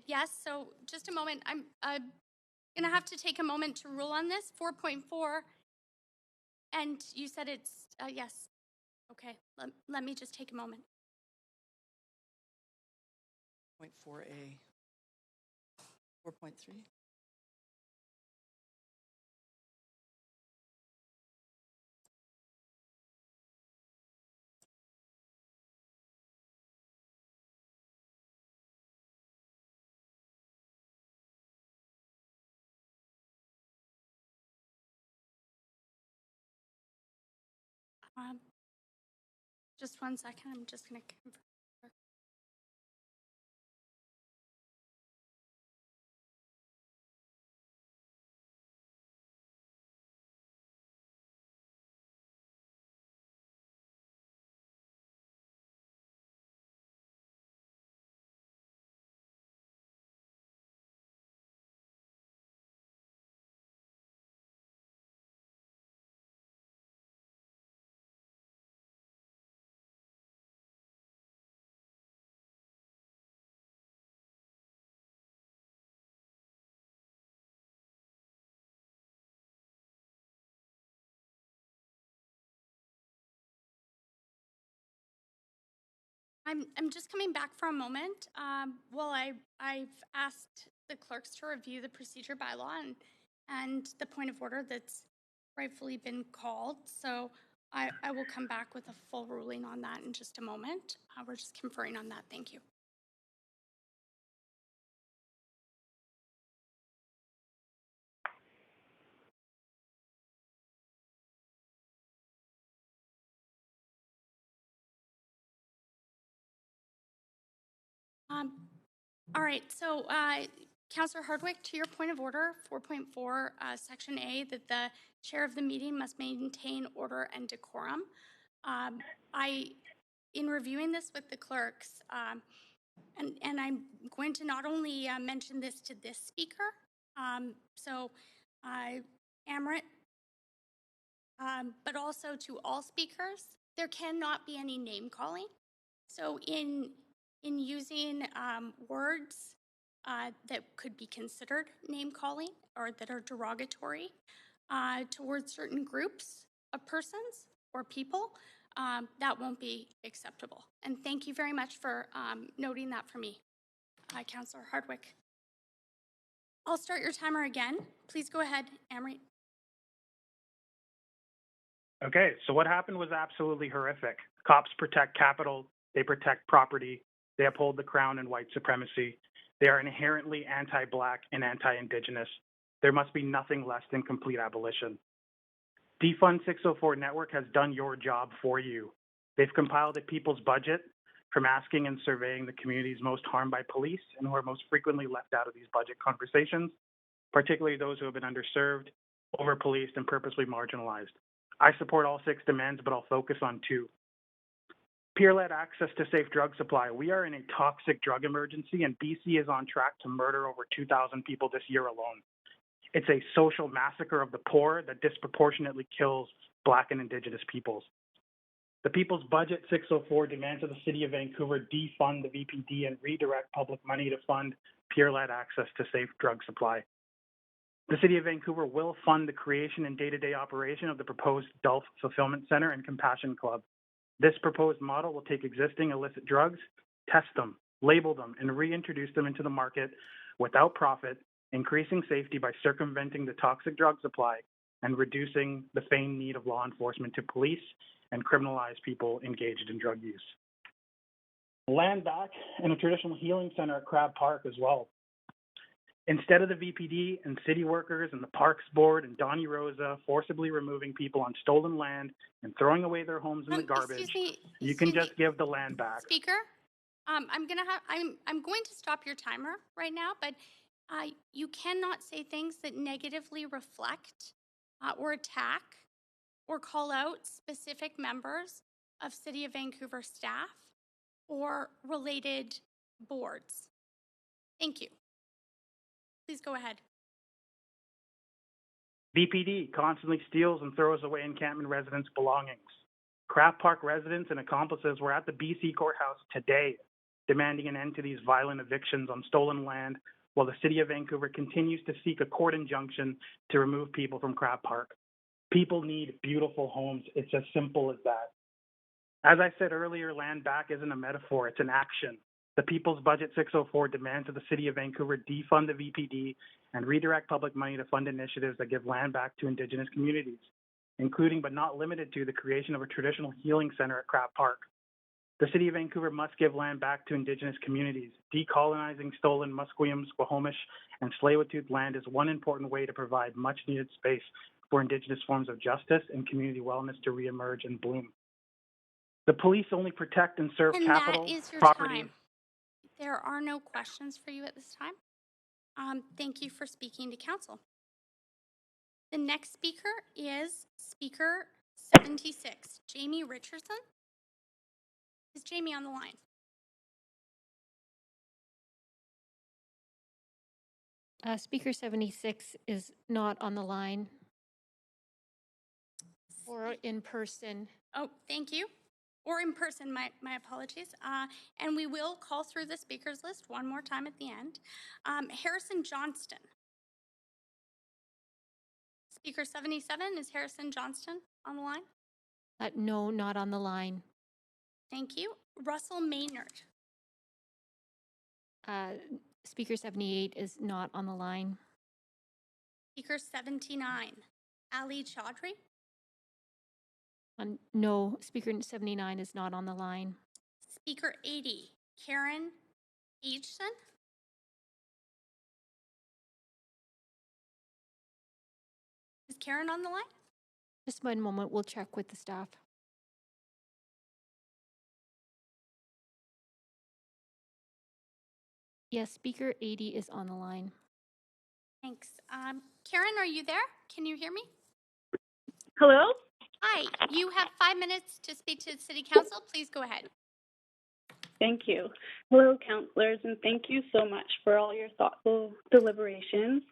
Yes, so just a moment. I'm going to have to take a moment to rule on this. 4.4, and you said it's, yes. Okay, let me just take a moment. 4.4A. 4.3. Just 1 second. I'm just going to confirm. I'm just coming back for a moment. Well, I've asked the clerks to review the procedure bylaw and the point of order that's rightfully been called. So I will come back with a full ruling on that in just a moment. We're just conferring on that. Thank you. All right, so Councillor Hardwick, to your point of order, 4.4, Section A, that the chair of the meeting must maintain order and decorum. In reviewing this with the clerks, and I'm going to not only mention this to this speaker, Amrit, but also to all speakers, there cannot be any name calling. So in using words that could be considered name calling or that are derogatory towards certain groups of persons or people, that won't be acceptable. And thank you very much for noting that for me, Councillor Hardwick. I'll start your timer again. Please go ahead, Amrit. Okay, so what happened was absolutely horrific. Cops protect capital, they protect property, they uphold the crown and white supremacy. They are inherently anti-Black and anti-Indigenous. There must be nothing less than complete abolition. Defund 604 Network has done your job for you. They've compiled a people's budget from asking and surveying the communities most harmed by police and who are most frequently left out of these budget conversations, particularly those who have been underserved, over-policed, and purposely marginalized. I support all 6 demands, but I'll focus on 2. Peer-led access to safe drug supply. We are in a toxic drug emergency, and BC is on track to murder over 2,000 people this year alone. It's a social massacre of the poor that disproportionately kills Black and Indigenous peoples. The People's Budget 604 demands that the City of Vancouver defund the VPD and redirect public money to fund peer-led access to safe drug supply. The City of Vancouver will fund the creation and day-to-day operation of the proposed Dolph Fulfillment Center and Compassion Club. This proposed model will take existing illicit drugs, test them, label them, and reintroduce them into the market without profit, increasing safety by circumventing the toxic drug supply and reducing the feigned need of law enforcement to police and criminalize people engaged in drug use. Land back and a traditional healing center at Crab Park as well. Instead of the VPD and city workers and the Parks Board and Donnie Rosa forcibly removing people on stolen land and throwing away their homes in the garbage, you can just give the land back. Speaker, I'm going to stop your timer right now, but you cannot say things that negatively reflect or attack or call out specific members of City of Vancouver staff or related boards. Thank you. Please go ahead. VPD constantly steals and throws away encampment residents' belongings. Crab Park residents and accomplices were at the BC courthouse today demanding an end to these violent evictions on stolen land while the City of Vancouver continues to seek a court injunction to remove people from Crab Park. People need beautiful homes. It's as simple as that. As I said earlier, land back isn't a metaphor, it's an action. The People's Budget 604 demands that the City of Vancouver defund the VPD and redirect public money to fund initiatives that give land back to Indigenous communities, including but not limited to the creation of a traditional healing center at Crab Park. The City of Vancouver must give land back to Indigenous communities. Decolonizing stolen Musqueam, Squamish, and Tsleil-Waututh land is one important way to provide much-needed space for Indigenous forms of justice and community wellness to reemerge and bloom. The police only protect and serve capital, that is your property. time. There are no questions for you at this time. Thank you for speaking to council. The next speaker is Speaker 76, Jamie Richardson. Is Jamie on the line? Speaker 76 is not on the line or in person. Oh, thank you. Or in person, my apologies. And we will call through the speakers list one more time at the end. Harrison Johnston. Speaker 77, is Harrison Johnston on the line? No, not on the line. Thank you. Russell Maynard. Speaker 78 is not on the line. Speaker 79, Ali Chaudhry. No, Speaker 79 is not on the line. Speaker 80, Karen Aitchison. Is Karen on the line? Just one moment, we'll check with the staff. Yes, Speaker 80 is on the line. Thanks. Karen, are you there? Can you hear me? Hello? Hi, you have 5 minutes to speak to the City Council. Please go ahead. Thank you. Hello, councillors, and thank you so much for all your thoughtful deliberations.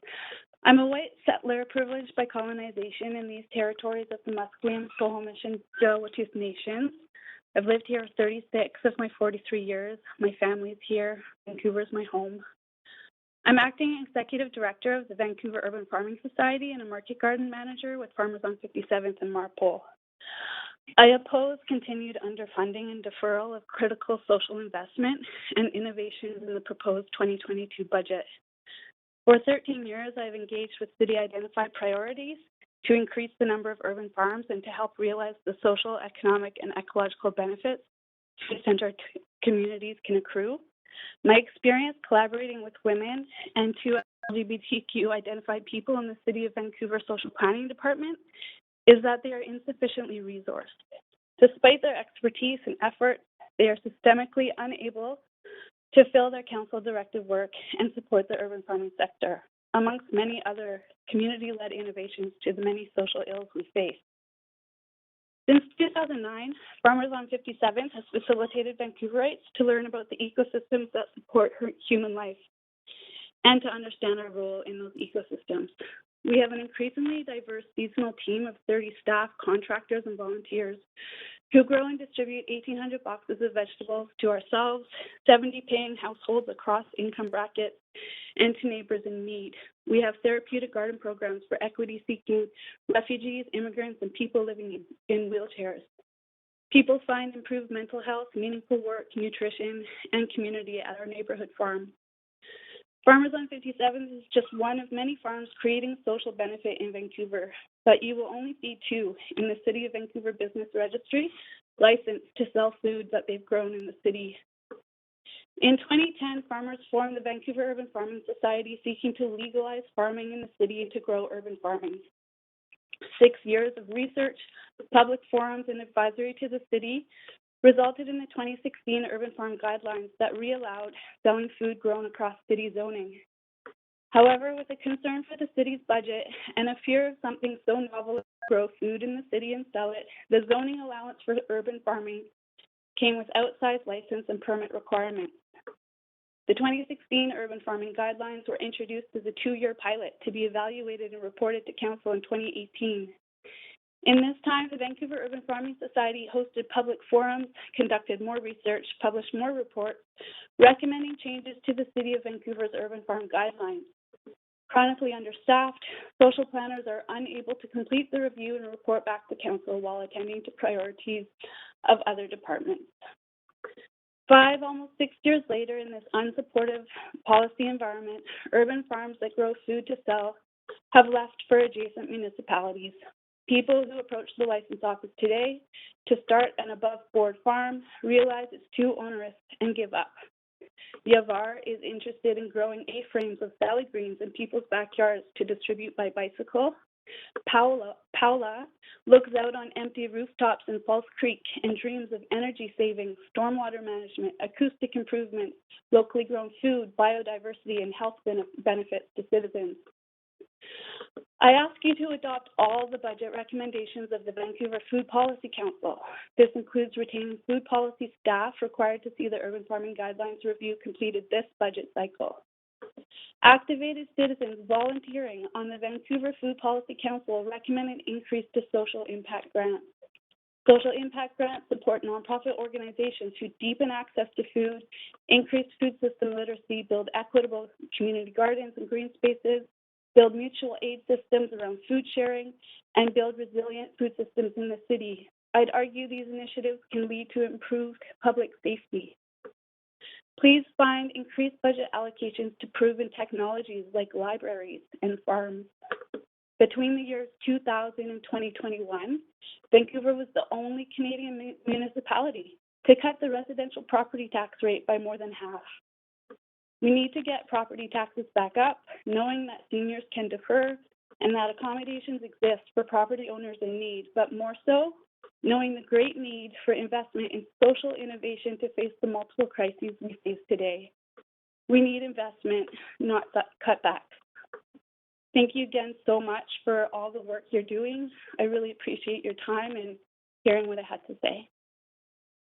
I'm a white settler privileged by colonization in these territories of the Musqueam, Squamish, and Tsleil-Waututh nations. I've lived here for 36 of my 43 years. My family's here. Vancouver's my home. I'm acting executive director of the Vancouver Urban Farming Society and a market garden manager with Farmers on 57th and Marpole. I oppose continued underfunding and deferral of critical social investment and innovations in the proposed 2022 budget. For 13 years, I've engaged with city-identified priorities to increase the number of urban farms and to help realize the social, economic, and ecological benefits center communities can accrue. My experience collaborating with women and two LGBTQ identified people in the City of Vancouver Social Planning Department is that they are insufficiently resourced. Despite their expertise and effort, they are systemically unable to fill their council-directed work and support the urban farming sector, amongst many other community-led innovations to the many social ills we face. Since 2009, Farmers on 57th has facilitated Vancouverites to learn about the ecosystems that support human life and to understand our role in those ecosystems. We have an increasingly diverse seasonal team of 30 staff, contractors, and volunteers who grow and distribute 1,800 boxes of vegetables to ourselves, 70 paying households across income brackets, and to neighbors in need. We have therapeutic garden programs for equity-seeking refugees, immigrants, and people living in wheelchairs. People find improved mental health, meaningful work, nutrition, and community at our neighborhood farm. Farmers on 57th is just one of many farms creating social benefit in Vancouver, but you will only see 2 in the City of Vancouver Business Registry licensed to sell foods that they've grown in the city. In 2010, farmers formed the Vancouver Urban Farming Society, seeking to legalize farming in the city and to grow urban farming. 6 years of research, public forums, and advisory to the city resulted in the 2016 Urban Farm Guidelines that re-allowed selling food grown across city zoning. However, with a concern for the city's budget and a fear of something so novel as grow food in the city and sell it, the zoning allowance for urban farming came with outsized license and permit requirements. The 2016 Urban Farming Guidelines were introduced as a 2-year pilot to be evaluated and reported to Council in 2018. In this time, the Vancouver Urban Farming Society hosted public forums, conducted more research, published more reports, recommending changes to the City of Vancouver's Urban Farm Guidelines. Chronically understaffed, social planners are unable to complete the review and report back to Council while attending to priorities of other departments. 5, almost 6 years later, in this unsupportive policy environment, urban farms that grow food to sell have left for adjacent municipalities. People who approach the license office today to start an above-board farm realize it's too onerous and give up. Yavar is interested in growing A-frames of salad greens in people's backyards to distribute by bicycle. Paula looks out on empty rooftops in False Creek and dreams of energy savings, stormwater management, acoustic improvements, locally grown food, biodiversity, and health benefits to citizens. I ask you to adopt all the budget recommendations of the Vancouver Food Policy Council. This includes retaining food policy staff required to see the Urban Farming Guidelines review completed this budget cycle. Activated citizens volunteering on the Vancouver Food Policy Council recommend an increase to social impact grants. Social impact grants support nonprofit organizations who deepen access to food, increase food system literacy, build equitable community gardens and green spaces, build mutual aid systems around food sharing, and build resilient food systems in the city. I'd argue these initiatives can lead to improved public safety. Please find increased budget allocations to proven technologies like libraries and farms. Between the years 2000 and 2021, Vancouver was the only Canadian municipality to cut the residential property tax rate by more than half. We need to get property taxes back up, knowing that seniors can defer and that accommodations exist for property owners in need, but more so, knowing the great need for investment in social innovation to face the multiple crises we face today. We need investment, not cutbacks. Thank you again so much for all the work you're doing. I really appreciate your time and hearing what I had to say.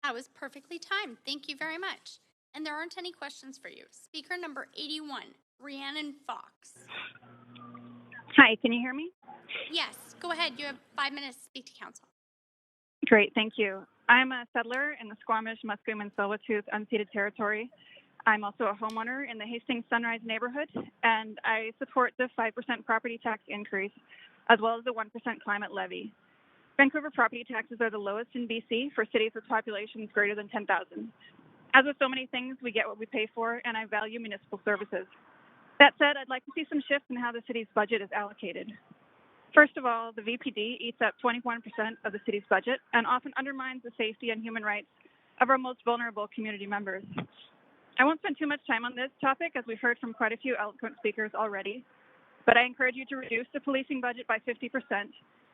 That was perfectly timed. Thank you very much. And there aren't any questions for you. Speaker number 81, Rhiannon Fox. Hi, can you hear me? Yes, go ahead. You have 5 minutes to speak to council. Great, thank you. I'm a settler in the Squamish, Musqueam, and Tsleil-Waututh unceded territory. I'm also a homeowner in the Hastings Sunrise neighborhood, and I support the 5% property tax increase, as well as the 1% climate levy. Vancouver property taxes are the lowest in BC for cities with populations greater than 10,000. As with so many things, we get what we pay for, and I value municipal services. That said, I'd like to see some shifts in how the city's budget is allocated. First of all, the VPD eats up 21% of the city's budget and often undermines the safety and human rights of our most vulnerable community members. I won't spend too much time on this topic, as we've heard from quite a few eloquent speakers already, but I encourage you to reduce the policing budget by 50%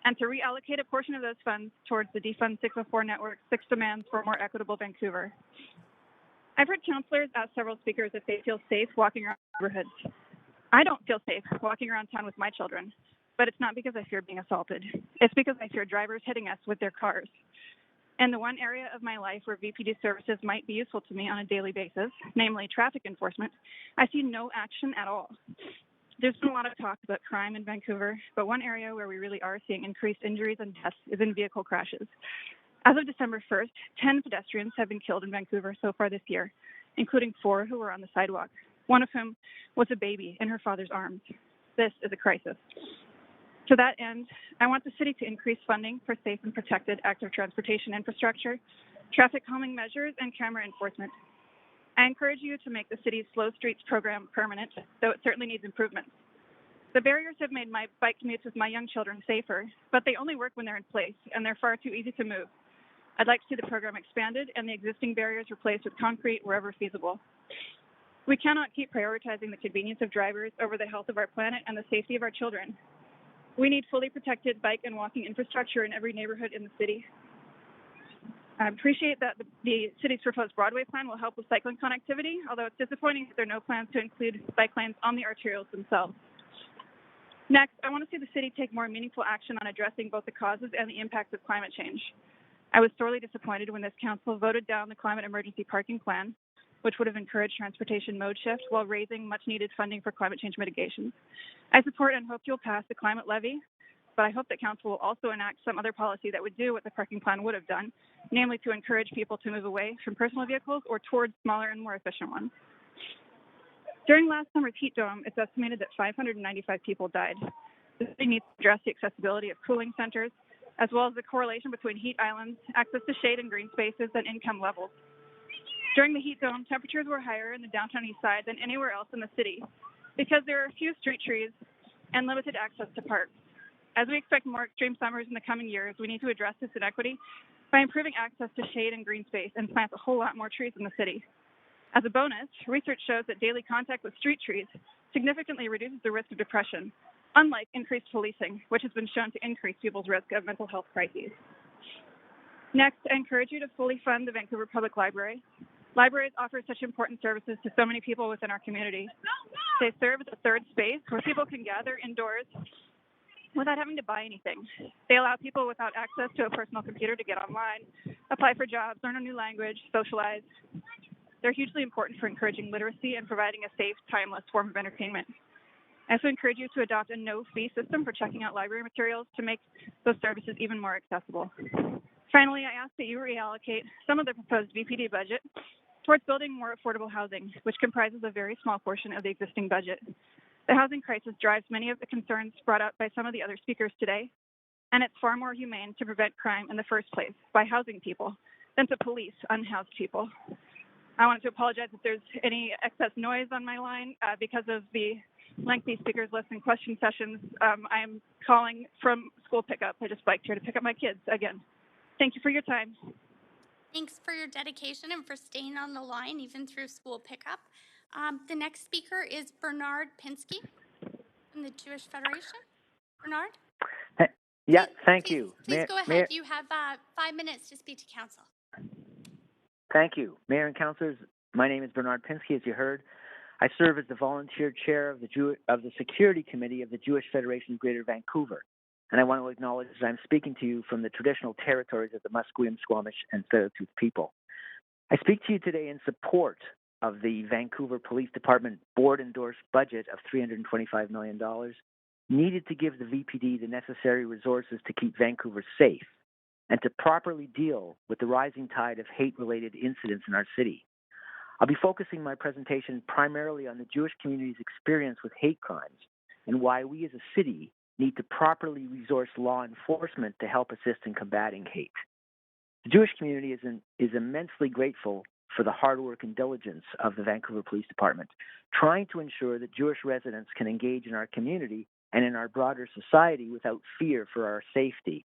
and to reallocate a portion of those funds towards the Defund 604 Network's 6 demands for a more equitable Vancouver. I've heard councillors ask several speakers if they feel safe walking around neighborhoods. I don't feel safe walking around town with my children. but it's not because I fear being assaulted. It's because I fear drivers hitting us with their cars. And the one area of my life where VPD services might be useful to me on a daily basis, namely traffic enforcement, I see no action at all. There's been a lot of talk about crime in Vancouver, but one area where we really are seeing increased injuries and deaths is in vehicle crashes. As of December 1st, 10 pedestrians have been killed in Vancouver so far this year, including 4 who were on the sidewalk, one of whom was a baby in her father's arms. This is a crisis. To that end, I want the city to increase funding for safe and protected active transportation infrastructure, traffic calming measures, and camera enforcement. I encourage you to make the city's Slow Streets program permanent, though it certainly needs improvements. The barriers have made my bike commutes with my young children safer, but they only work when they're in place, and they're far too easy to move. I'd like to see the program expanded and the existing barriers replaced with concrete wherever feasible. We cannot keep prioritizing the convenience of drivers over the health of our planet and the safety of our children. We need fully protected bike and walking infrastructure in every neighborhood in the city. I appreciate that the city's proposed Broadway plan will help with cycling connectivity, although it's disappointing that there are no plans to include bike lanes on the arterials themselves. Next, I want to see the city take more meaningful action on addressing both the causes and the impacts of climate change. I was sorely disappointed when this council voted down the climate emergency parking plan, which would have encouraged transportation mode shift while raising much-needed funding for climate change mitigation. I support and hope you'll pass the climate levy, but I hope that council will also enact some other policy that would do what the parking plan would have done, namely to encourage people to move away from personal vehicles or towards smaller and more efficient ones. During last summer's heat dome, it's estimated that 595 people died. The city needs to address the accessibility of cooling centers, as well as the correlation between heat islands, access to shade and green spaces, and income levels. During the heat dome, temperatures were higher in the downtown east side than anywhere else in the city because there are few street trees and limited access to parks. As we expect more extreme summers in the coming years, we need to address this inequity by improving access to shade and green space and plant a whole lot more trees in the city. As a bonus, research shows that daily contact with street trees significantly reduces the risk of depression, unlike increased policing, which has been shown to increase people's risk of mental health crises. Next, I encourage you to fully fund the Vancouver Public Library. Libraries offer such important services to so many people within our community. They serve as a third space where people can gather indoors without having to buy anything. They allow people without access to a personal computer to get online, apply for jobs, learn a new language, socialize. They're hugely important for encouraging literacy and providing a safe, timeless form of entertainment. I also encourage you to adopt a no-fee system for checking out library materials to make those services even more accessible. Finally, I ask that you reallocate some of the proposed VPD budget towards building more affordable housing, which comprises a very small portion of the existing budget. The housing crisis drives many of the concerns brought up by some of the other speakers today, and it's far more humane to prevent crime in the first place by housing people than to police unhoused people. I wanted to apologize if there's any excess noise on my line because of the lengthy speakers list and question sessions. I'm calling from school pickup. I just biked here to pick up my kids again. Thank you for your time. Thanks for your dedication and for staying on the line even through school pickup. The next speaker is Bernard Pinsky from the Jewish Federation. Bernard? Yeah, thank you. Please go ahead. You have 5 minutes to speak to council. Thank you. Mayor and councilors, my name is Bernard Pinsky, as you heard. I serve as the volunteer chair of the Security Committee of the Jewish Federation of Greater Vancouver. And I want to acknowledge that I'm speaking to you from the traditional territories of the Musqueam, Squamish, and Tsleil-Waututh people. I speak to you today in support of the Vancouver Police Department board-endorsed budget of $325 million, needed to give the VPD the necessary resources to keep Vancouver safe and to properly deal with the rising tide of hate-related incidents in our city. I'll be focusing my presentation primarily on the Jewish community's experience with hate crimes and why we as a city need to properly resource law enforcement to help assist in combating hate. The Jewish community is immensely grateful for the hard work and diligence of the Vancouver Police Department, trying to ensure that Jewish residents can engage in our community and in our broader society without fear for our safety.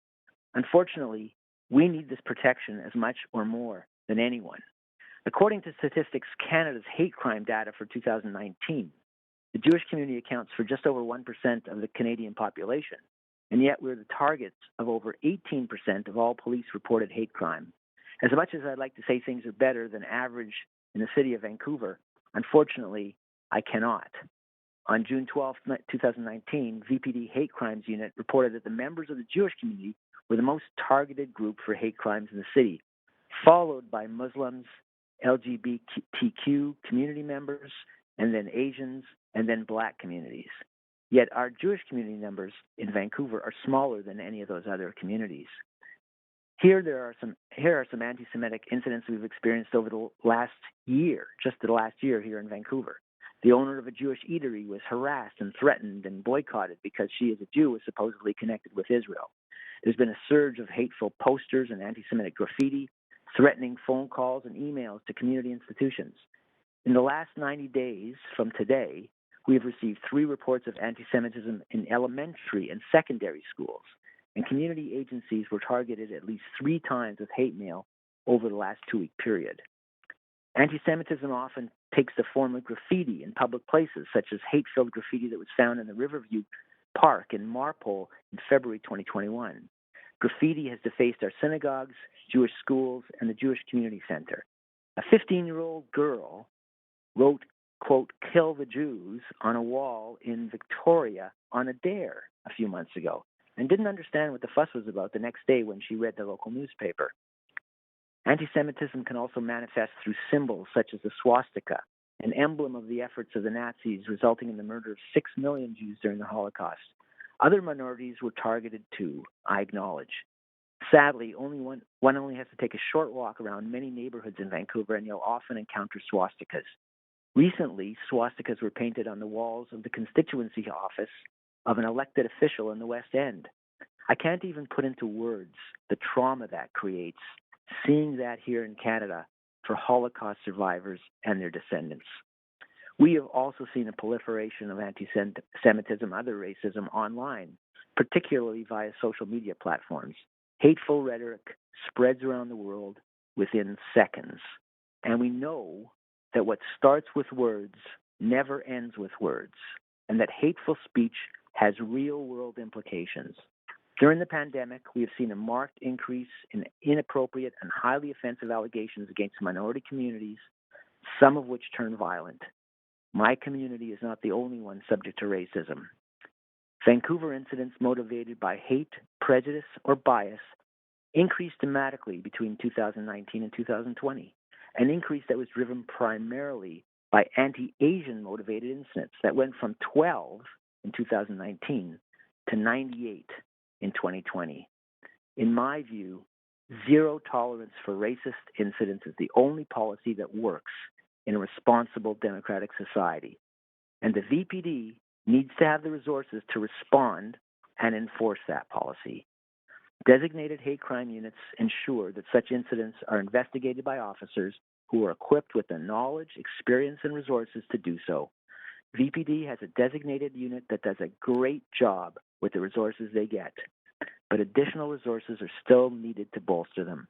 Unfortunately, we need this protection as much or more than anyone. According to Statistics Canada's hate crime data for 2019, the Jewish community accounts for just over 1% of the Canadian population, and yet we're the targets of over 18% of all police-reported hate crime. As much as I'd like to say things are better than average in the city of Vancouver, unfortunately, I cannot. On June 12, 2019, VPD Hate Crimes Unit reported that the members of the Jewish community were the most targeted group for hate crimes in the city, followed by Muslims, LGBTQ community members, and then Asians, and then Black communities. Yet our Jewish community numbers in Vancouver are smaller than any of those other communities. Here are some anti-Semitic incidents we've experienced over the last year, just the last year here in Vancouver. The owner of a Jewish eatery was harassed and threatened and boycotted because she, as a Jew, was supposedly connected with Israel. There's been a surge of hateful posters and anti-Semitic graffiti, threatening phone calls and emails to community institutions. In the last 90 days from today, we have received 3 reports of anti-Semitism in elementary and secondary schools, and community agencies were targeted at least 3 times with hate mail over the last 2-week period. Anti-Semitism often takes the form of graffiti in public places, such as hate-filled graffiti that was found in the Riverview Park in Marpole in February 2021. Graffiti has defaced our synagogues, Jewish schools, and the Jewish Community Center. A 15-year-old girl wrote, quote, "Kill the Jews" on a wall in Victoria on a dare a few months ago, and didn't understand what the fuss was about the next day when she read the local newspaper. Anti-Semitism can also manifest through symbols such as the swastika, an emblem of the efforts of the Nazis resulting in the murder of 6 million Jews during the Holocaust. Other minorities were targeted too, I acknowledge. Sadly, one only has to take a short walk around many neighborhoods in Vancouver and you'll often encounter swastikas. Recently, swastikas were painted on the walls of the constituency office of an elected official in the West End. I can't even put into words the trauma that creates, seeing that here in Canada for Holocaust survivors and their descendants. We have also seen a proliferation of anti-Semitism, other racism online, particularly via social media platforms. Hateful rhetoric spreads around the world within seconds. And we know that what starts with words never ends with words, and that hateful speech has real-world implications. During the pandemic, we have seen a marked increase in inappropriate and highly offensive allegations against minority communities, some of which turn violent. My community is not the only one subject to racism. Vancouver incidents motivated by hate, prejudice, or bias increased dramatically between 2019 and 2020, an increase that was driven primarily by anti-Asian motivated incidents that went from 12 in 2019 to 98 in 2020. In my view, zero tolerance for racist incidents is the only policy that works in a responsible democratic society. And the VPD needs to have the resources to respond and enforce that policy. Designated hate crime units ensure that such incidents are investigated by officers who are equipped with the knowledge, experience, and resources to do so. VPD has a designated unit that does a great job with the resources they get, but additional resources are still needed to bolster them.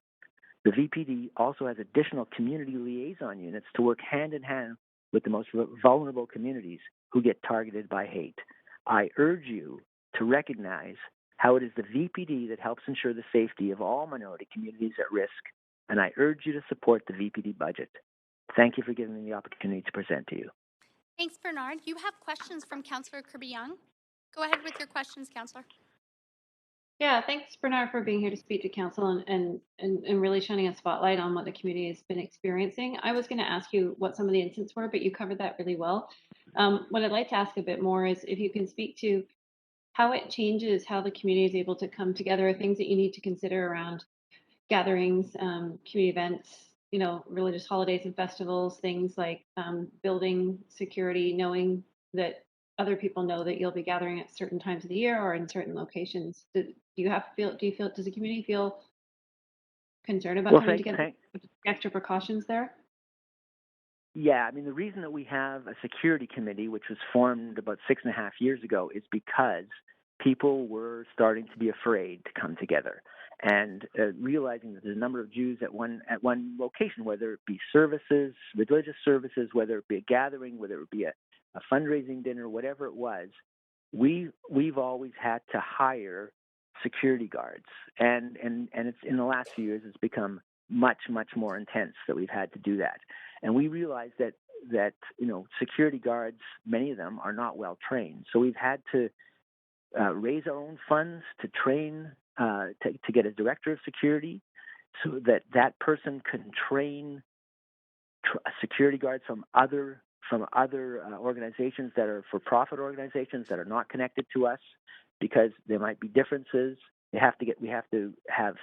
The VPD also has additional community liaison units to work hand in hand with the most vulnerable communities who get targeted by hate. I urge you to recognize how it is the VPD that helps ensure the safety of all minority communities at risk, and I urge you to support the VPD budget. Thank you for giving me the opportunity to present to you. Thanks, Bernard. You have questions from Councillor Kirby-Young. Go ahead with your questions, Councillor. Yeah, thanks, Bernard, for being here to speak to council and really shining a spotlight on what the community has been experiencing. I was going to ask you what some of the incidents were, but you covered that really well. What I'd like to ask a bit more is if you can speak to how it changes how the community is able to come together, things that you need to consider around gatherings, community events, religious holidays and festivals, things like building security, knowing that other people know that you'll be gathering at certain times of the year or in certain locations. Do you feel, does the community feel concerned about coming together with extra precautions there? Yeah, I mean, the reason that we have a security committee, which was formed about 6.5 years ago, is because people were starting to be afraid to come together and realizing that there's a number of Jews at one location, whether it be services, religious services, whether it be a gathering, whether it be a fundraising dinner, whatever it was, we've always had to hire security guards, and it's in the last few years it's become much more intense that we've had to do that. And we realized that that security guards, many of them are not well trained. So we've had to raise our own funds to train to get a director of security, so that person can train security guards from other organizations that are for-profit organizations that are not connected to us, because there might be differences. We have to have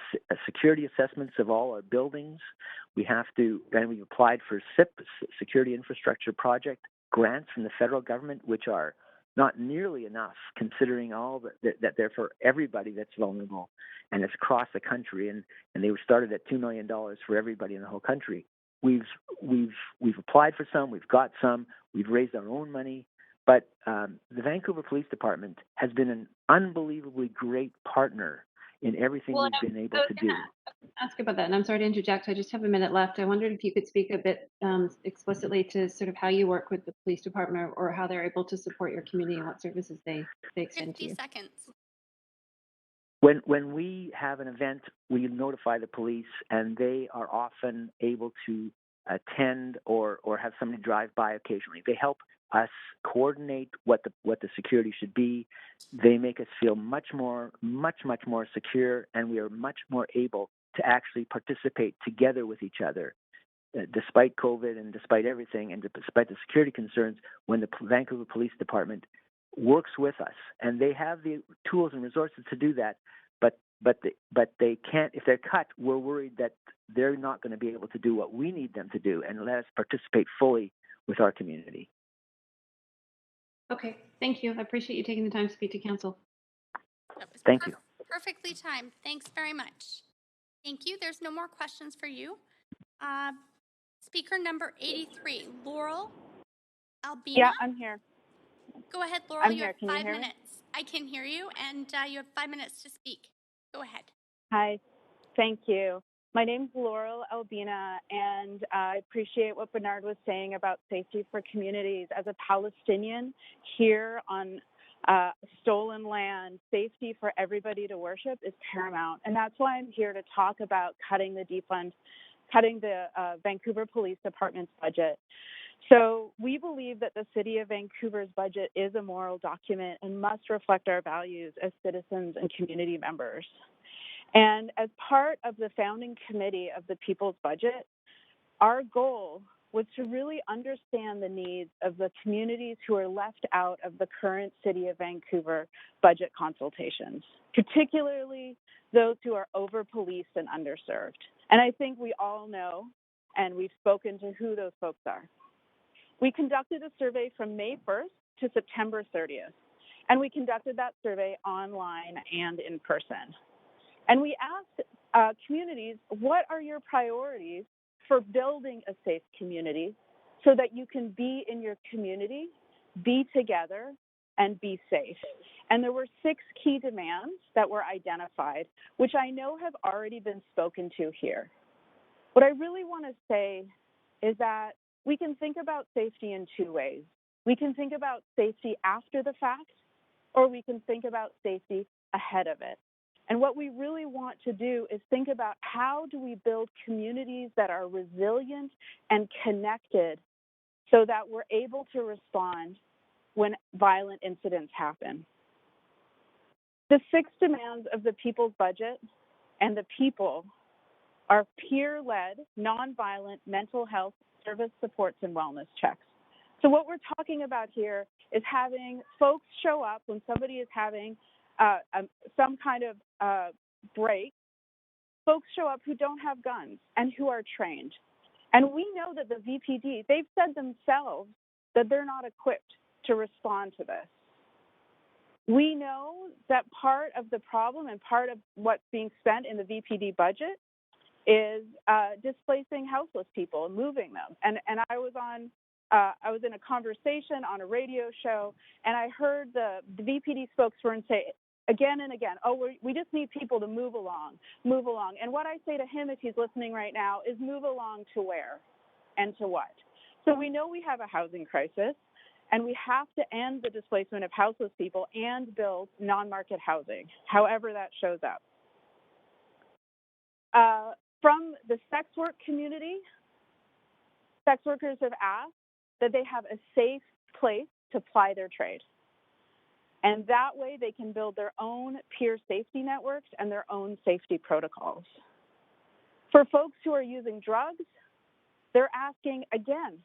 security assessments of all our buildings. We've applied for SIP, Security Infrastructure Project, grants from the federal government, which are not nearly enough, considering all that they're for everybody that's vulnerable, and it's across the country. And they were started at $2 million for everybody in the whole country. We've applied for some, we've got some, we've raised our own money, but the Vancouver Police Department has been an unbelievably great partner in everything we've been able to do. Ask about that, and I'm sorry to interject. I just have a minute left. I wondered if you could speak a bit explicitly to sort of how you work with the police department, or how they're able to support your community and what services they extend to you. 50 seconds. When we have an event, we notify the police, and they are often able to attend or have somebody drive by occasionally. They help us coordinate what the security should be. They make us feel much more secure, and we are much more able to actually participate together with each other. Despite COVID and despite everything, and despite the security concerns, when the Vancouver Police Department works with us, and they have the tools and resources to do that, but they can't. If they're cut, we're worried that they're not going to be able to do what we need them to do, and let us participate fully with our community. Okay, thank you. I appreciate you taking the time to speak to council. Thank you. Perfectly timed. Thanks very much. Thank you. There's no more questions for you. Speaker number 83, Laurel Albina. Yeah, I'm here. Go ahead, Laurel. I'm you here. have Can you 5 hear me? minutes. I can hear you, and you have 5 minutes to speak. Go ahead. Hi, thank you. My name's Laurel Albina, and I appreciate what Bernard was saying about safety for communities. As a Palestinian here on stolen land, safety for everybody to worship is paramount, and that's why I'm here to talk about cutting the Vancouver Police Department's budget. So we believe that the City of Vancouver's budget is a moral document and must reflect our values as citizens and community members. And as part of the founding committee of the People's Budget, our goal was to really understand the needs of the communities who are left out of the current City of Vancouver budget consultations, particularly those who are over-policed and underserved. And I think we all know, and we've spoken to who those folks are. We conducted a survey from May 1st to September 30th, and we conducted that survey online and in person. And we asked communities, what are your priorities for building a safe community so that you can be in your community, be together, and be safe? And there were 6 key demands that were identified, which I know have already been spoken to here. What I really want to say is that we can think about safety in 2 ways. We can think about safety after the fact, or we can think about safety ahead of it. And what we really want to do is think about how do we build communities that are resilient and connected so that we're able to respond when violent incidents happen. The 6 demands of the People's Budget and the people are peer-led, nonviolent mental health service supports and wellness checks. So what we're talking about here is having folks show up when somebody is having some kind of break. Folks show up who don't have guns and who are trained. And we know that the VPD, they've said themselves that they're not equipped to respond to this. We know that part of the problem and part of what's being spent in the VPD budget is displacing houseless people, moving them. And I was in a conversation on a radio show, and I heard the VPD spokesperson say again and again, we just need people to move along. And what I say to him, if he's listening right now, is move along to where and to what? So we know we have a housing crisis, and we have to end the displacement of houseless people and build non-market housing, however that shows up. From the sex work community, sex workers have asked that they have a safe place to ply their trade. And that way they can build their own peer safety networks and their own safety protocols. For folks who are using drugs, they're asking, again,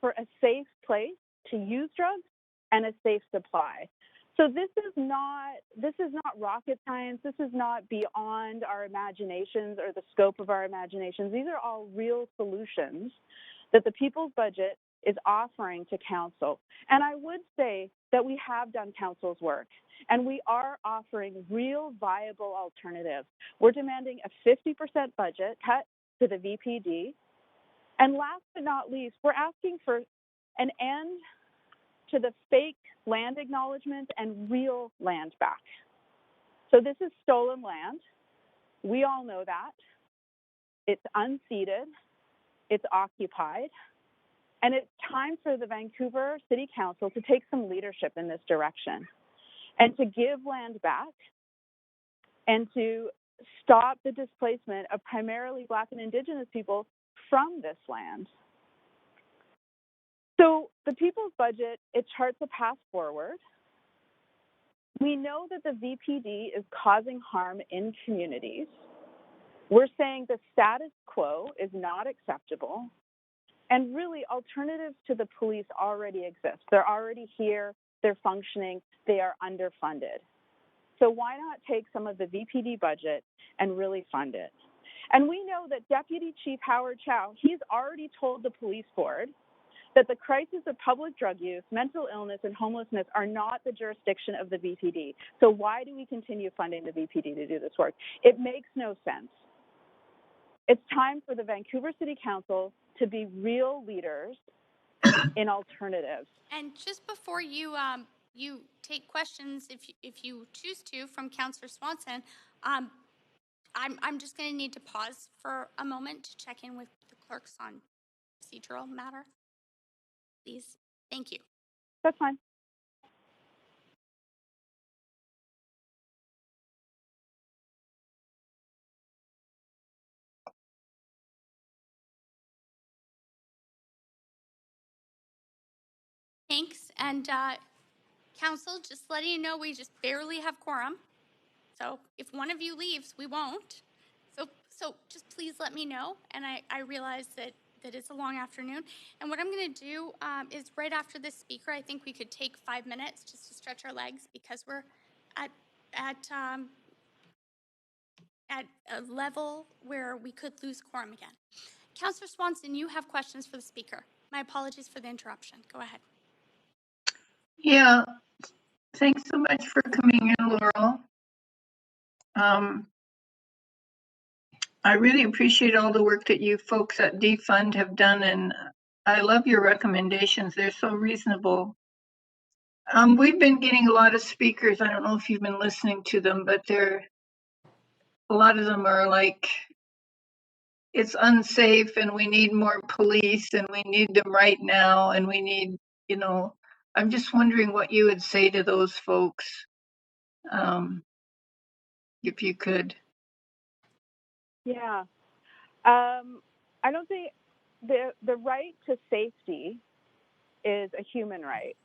for a safe place to use drugs and a safe supply. So this is not rocket science. This is not beyond our imaginations or the scope of our imaginations. These are all real solutions that the People's Budget is offering to Council. And I would say that we have done Council's work, and we are offering real viable alternatives. We're demanding a 50% budget cut to the VPD. And last but not least, we're asking for an end to the fake land acknowledgement and real land back. So this is stolen land. We all know that. It's unceded. It's occupied. And it's time for the Vancouver City Council to take some leadership in this direction and to give land back and to stop the displacement of primarily Black and Indigenous people from this land. So the People's Budget, it charts a path forward. We know that the VPD is causing harm in communities. We're saying the status quo is not acceptable. And really, alternatives to the police already exist. They're already here, they're functioning, they are underfunded. So why not take some of the VPD budget and really fund it? And we know that Deputy Chief Howard Chow, he's already told the police board that the crisis of public drug use, mental illness, and homelessness are not the jurisdiction of the VPD. So why do we continue funding the VPD to do this work? It makes no sense. It's time for the Vancouver City Council to be real leaders in alternatives. And just before you you take questions, if you choose to, from Councillor Swanson, I'm just going to need to pause for a moment to check in with the clerks on procedural matter. Please. Thank you. That's fine. Thanks. And Council, just letting you know, we just barely have quorum. So if one of you leaves, we won't. So just please let me know. And I realize that it's a long afternoon. And what I'm going to do is right after this speaker, I think we could take 5 minutes just to stretch our legs because we're at a level where we could lose quorum again. Councillor Swanson, you have questions for the speaker. My apologies for the interruption. Go ahead. Yeah, thanks so much for coming in, Laurel. I really appreciate all the work that you folks at Defund have done, and I love your recommendations. They're so reasonable. We've been getting a lot of speakers. I don't know if you've been listening to them, but a lot of them are like, it's unsafe and we need more police and we need them right now and we need, I'm just wondering what you would say to those folks, if you could. Yeah. I don't think the right to safety is a human right.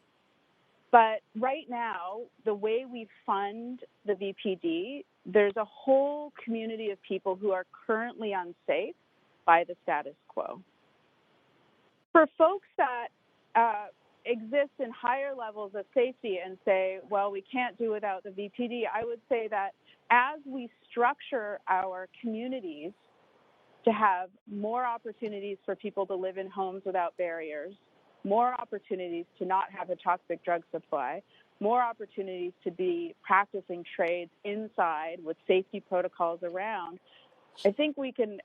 But right now, the way we fund the VPD, there's a whole community of people who are currently unsafe by the status quo. For folks that exist in higher levels of safety and say, well, we can't do without the VPD, I would say that as we structure our communities to have more opportunities for people to live in homes without barriers, more opportunities to not have a toxic drug supply, more opportunities to be practicing trades inside with safety protocols around, I think we can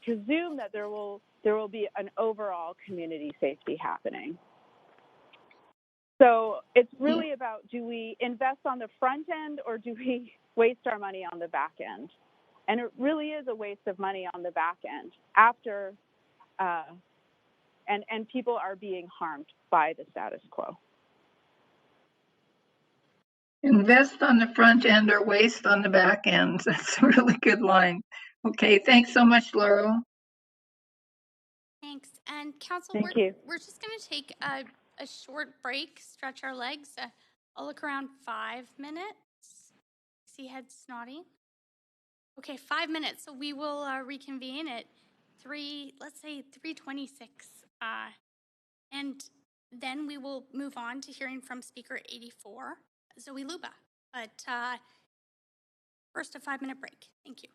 presume that there will be an overall community safety happening. So it's really about, do we invest on the front end or do we waste our money on the back end? And it really is a waste of money on the back end after, and people are being harmed by the status quo. Invest on the front end or waste on the back end. That's a really good line. Okay, thanks so much, Laurel. Thanks. And council, Thank you. we're just going to take a short break, stretch our legs. I'll look around 5 minutes. See heads nodding. Okay, 5 minutes. So we will reconvene at let's say 3:26. And then we will move on to hearing from Speaker 84, Zoe Luba. But first, a 5-minute break. Thank you.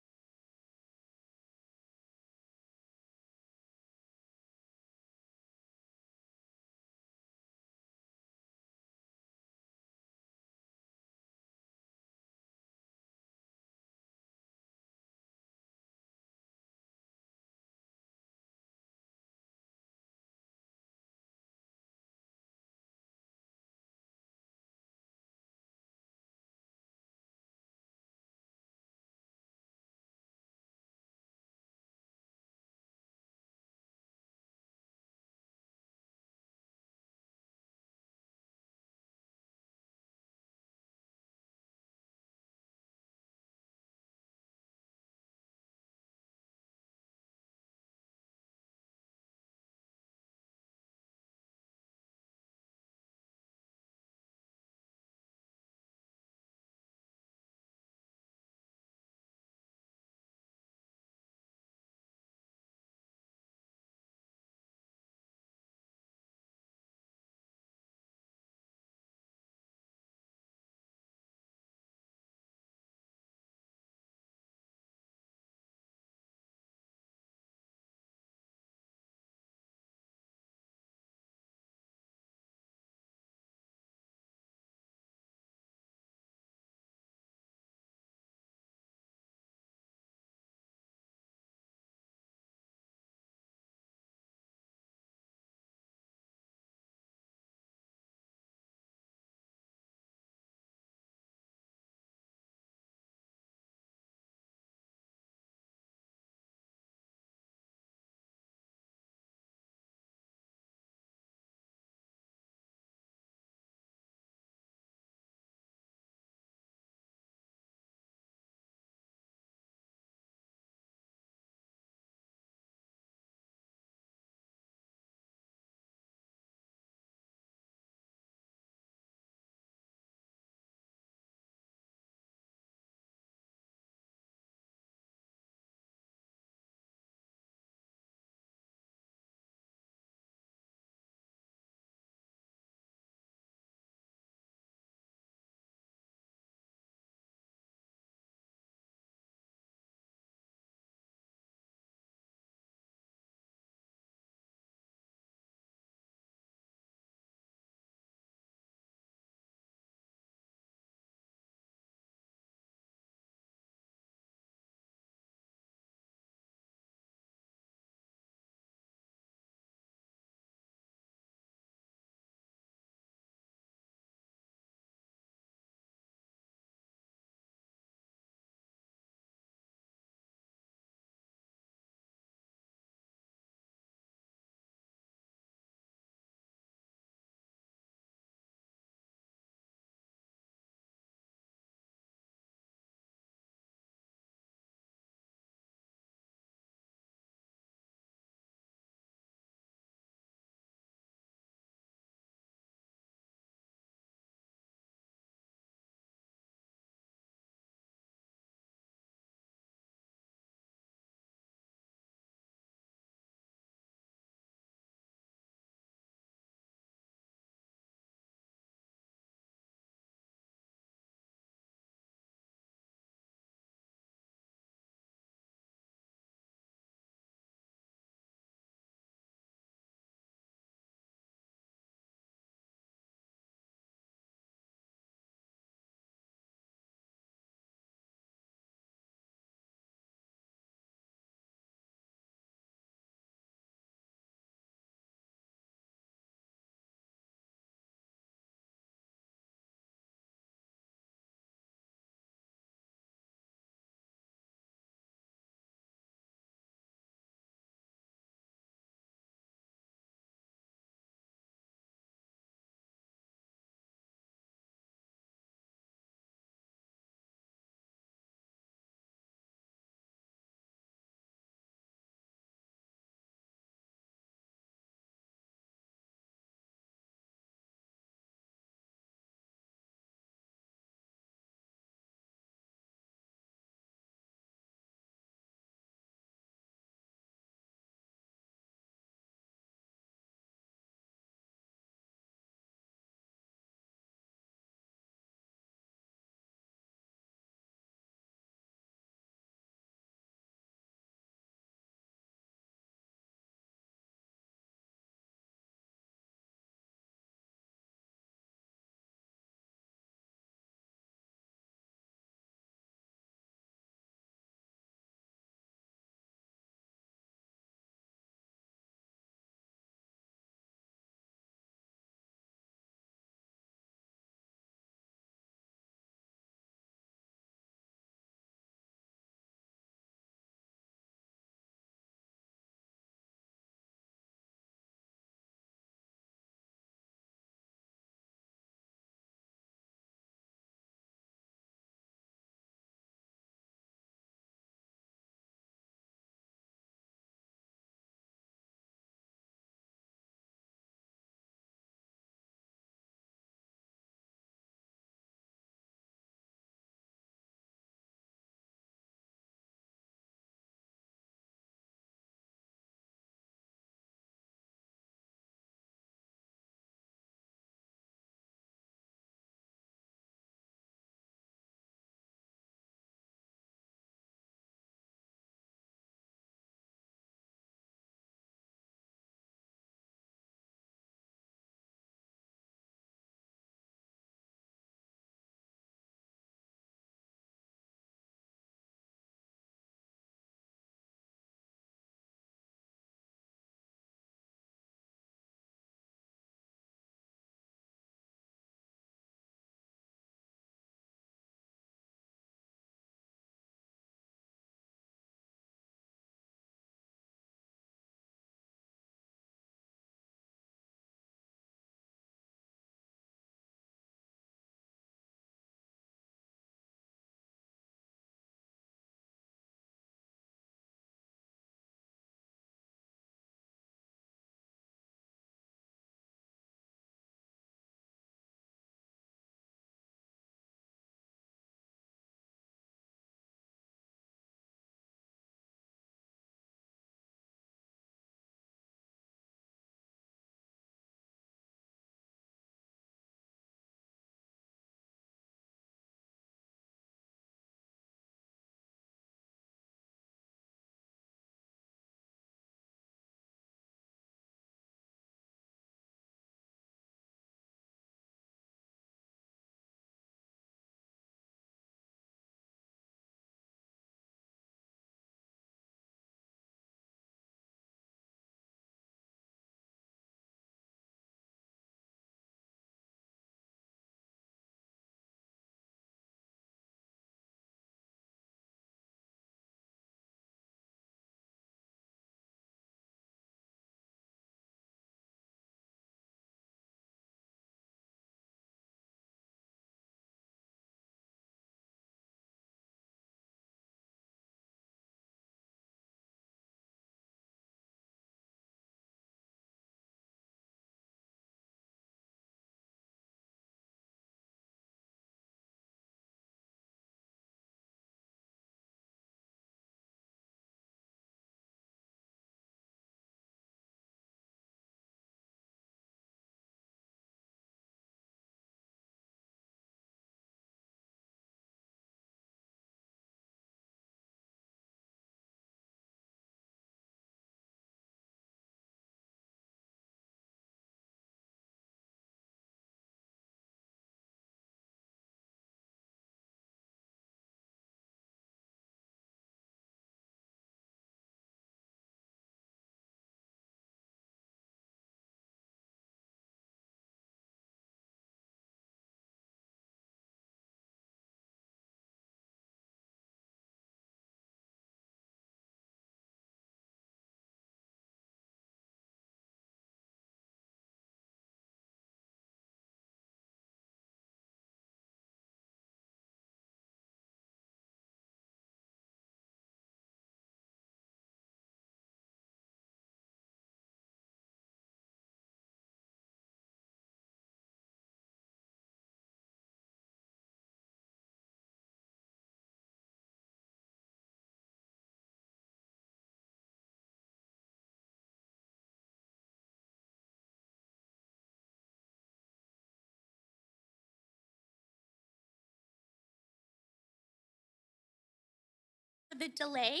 the delay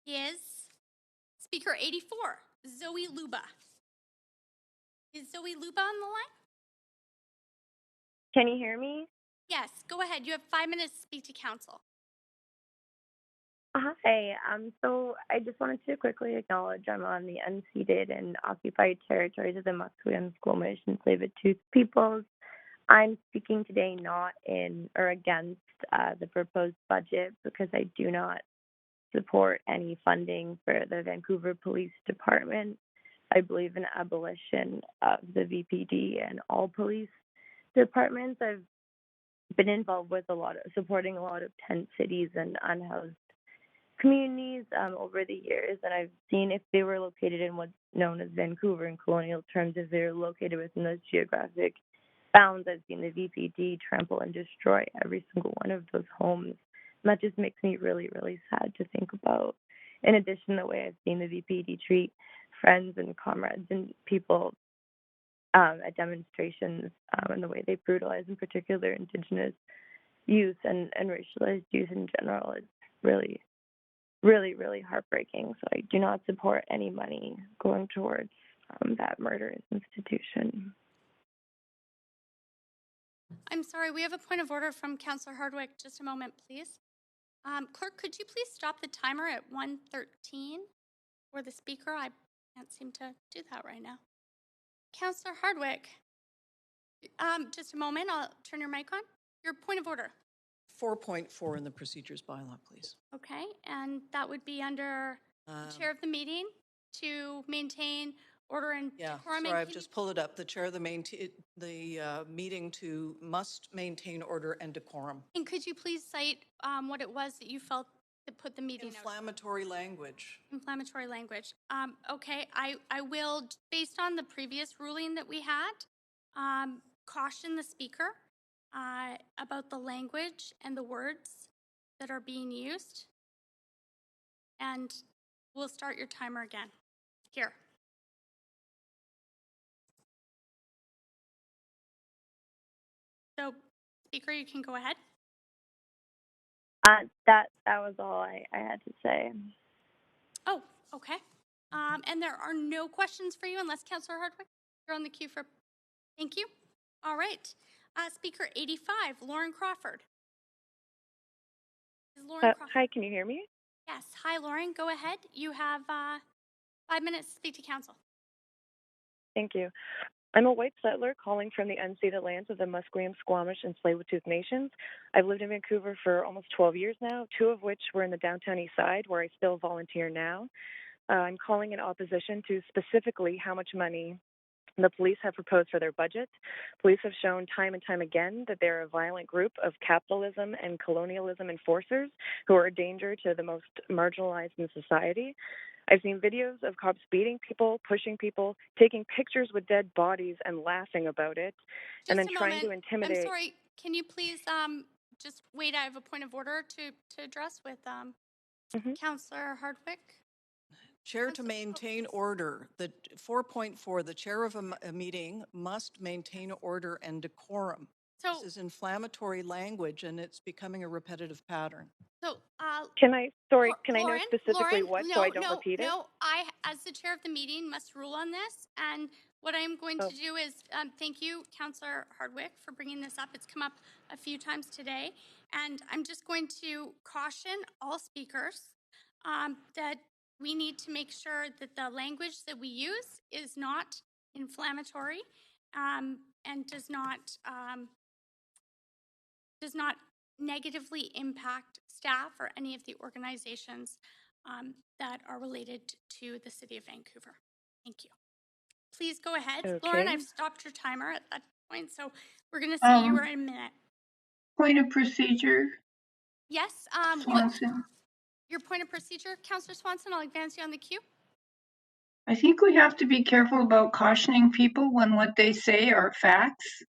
is Speaker 84, Zoe Luba. Is Zoe Luba on the line? Can you hear me? Yes, go ahead. You have 5 minutes to speak to council. Hi. So I just wanted to quickly acknowledge I'm on the unceded and occupied territories of the Musqueam, Squamish, and Tsleil-Waututh peoples. I'm speaking today not in or against the proposed budget because I do not support any funding for the Vancouver Police Department. I believe in abolition of the VPD and all police departments. I've been involved with supporting a lot of tent cities and unhoused communities over the years, and I've seen if they were located in what's known as Vancouver in colonial terms, if they're located within those geographic bounds, I've seen the VPD trample and destroy every single one of those homes. And that just makes me really, really sad to think about. In addition, the way I've seen the VPD treat friends and comrades and people at demonstrations, and the way they brutalize, in particular, Indigenous youth and racialized youth in general, is really, really, really heartbreaking. So I do not support any money going towards that murderous institution. I'm sorry, we have a point of order from Councillor Hardwick. Just a moment, please. Clerk, could you please stop the timer at 1:13 for the speaker? I can't seem to do that right now. Councillor Hardwick, just a moment. I'll turn your mic on. Your point of order. 4.4 in the procedures bylaw, please. Okay, and that would be under the chair of the meeting to maintain order and decorum. Sorry, I've just pulled it up. The chair of the meeting must maintain order and decorum. And could you please cite what it was that you felt that put the meeting Inflammatory language. Inflammatory language. Okay, I will, based on the previous ruling that we had, caution the speaker about the language and the words that are being used. And we'll start your timer again. Here. So, speaker, you can go ahead. That was all I had to say. Oh, okay. And there are no questions for you unless Councillor Hardwick, you're on the queue for. Thank you. All right. Speaker 85, Lauren Crawford. Is Lauren Crawford? Hi, can you hear me? Yes. Hi, Lauren. Go ahead. You have 5 minutes to speak to council. Thank you. I'm a white settler calling from the unceded lands of the Musqueam, Squamish, and Tsleil-Waututh nations. I've lived in Vancouver for almost 12 years now, 2 of which were in the downtown east side, where I still volunteer now. I'm calling in opposition to specifically how much money the police have proposed for their budget. Police have shown time and time again that they're a violent group of capitalism and colonialism enforcers who are a danger to the most marginalized in society. I've seen videos of cops beating people, pushing people, taking pictures with dead bodies and laughing about it, and then trying to intimidate. I'm sorry, can you please just wait? I have a point of order to address with Councillor Hardwick. Chair to maintain order. The 4.4, the chair of a meeting must maintain order and decorum. So, this is inflammatory language, and it's becoming a repetitive pattern. So, can I know Lauren, specifically what so I don't no, repeat it? No, I, as the chair of the meeting, must rule on this. And what I'm going to do is thank you, Councillor Hardwick, for bringing this up. It's come up a few times today. And I'm just going to caution all speakers that we need to make sure that the language that we use is not inflammatory and does not negatively impact staff or any of the organizations that are related to the City of Vancouver. Thank you. Please go ahead. Okay. Lauren, I've stopped your timer at that point, so we're going to see you in a minute. Point of procedure. Yes. Swanson. Your point of procedure, Councillor Swanson, I'll advance you on the queue. I think we have to be careful about cautioning people when what they say are facts.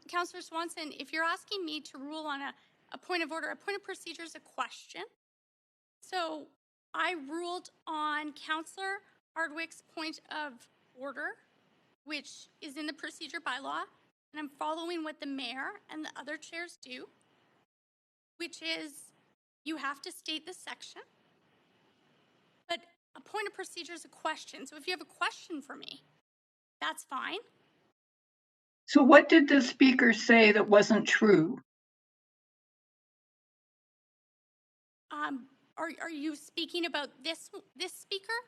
Councillor Swanson, if you're asking me to rule on a point of order, a point of procedure is a question. So I ruled on Councillor Hardwick's point of order, which is in the procedure bylaw, and I'm following what the mayor and the other chairs do, which is you have to state the section. But a point of procedure is a question. So if you have a question for me, that's fine. So what did the speaker say that wasn't true? Are you speaking about this speaker,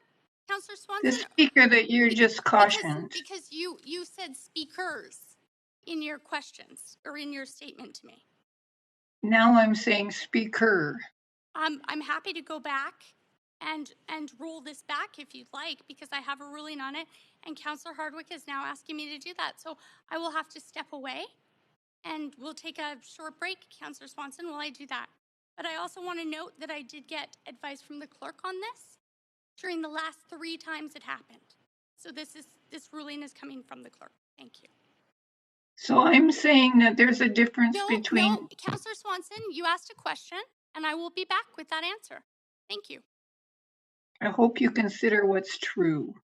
Councillor The Swanson? speaker that you're just cautioned. Because you said speakers in your questions or in your statement to me. Now I'm saying speaker. I'm happy to go back and roll this back if you'd like, because I have a ruling on it, and Councillor Hardwick is now asking me to do that. So I will have to step away, and we'll take a short break, Councillor Swanson, while I do that. But I also want to note that I did get advice from the clerk on this during the last 3 times it happened. So this ruling is coming from the clerk. Thank you. So I'm saying that there's a difference between. No, Councillor Swanson, you asked a question, and I will be back with that answer. Thank you. I hope you consider what's true.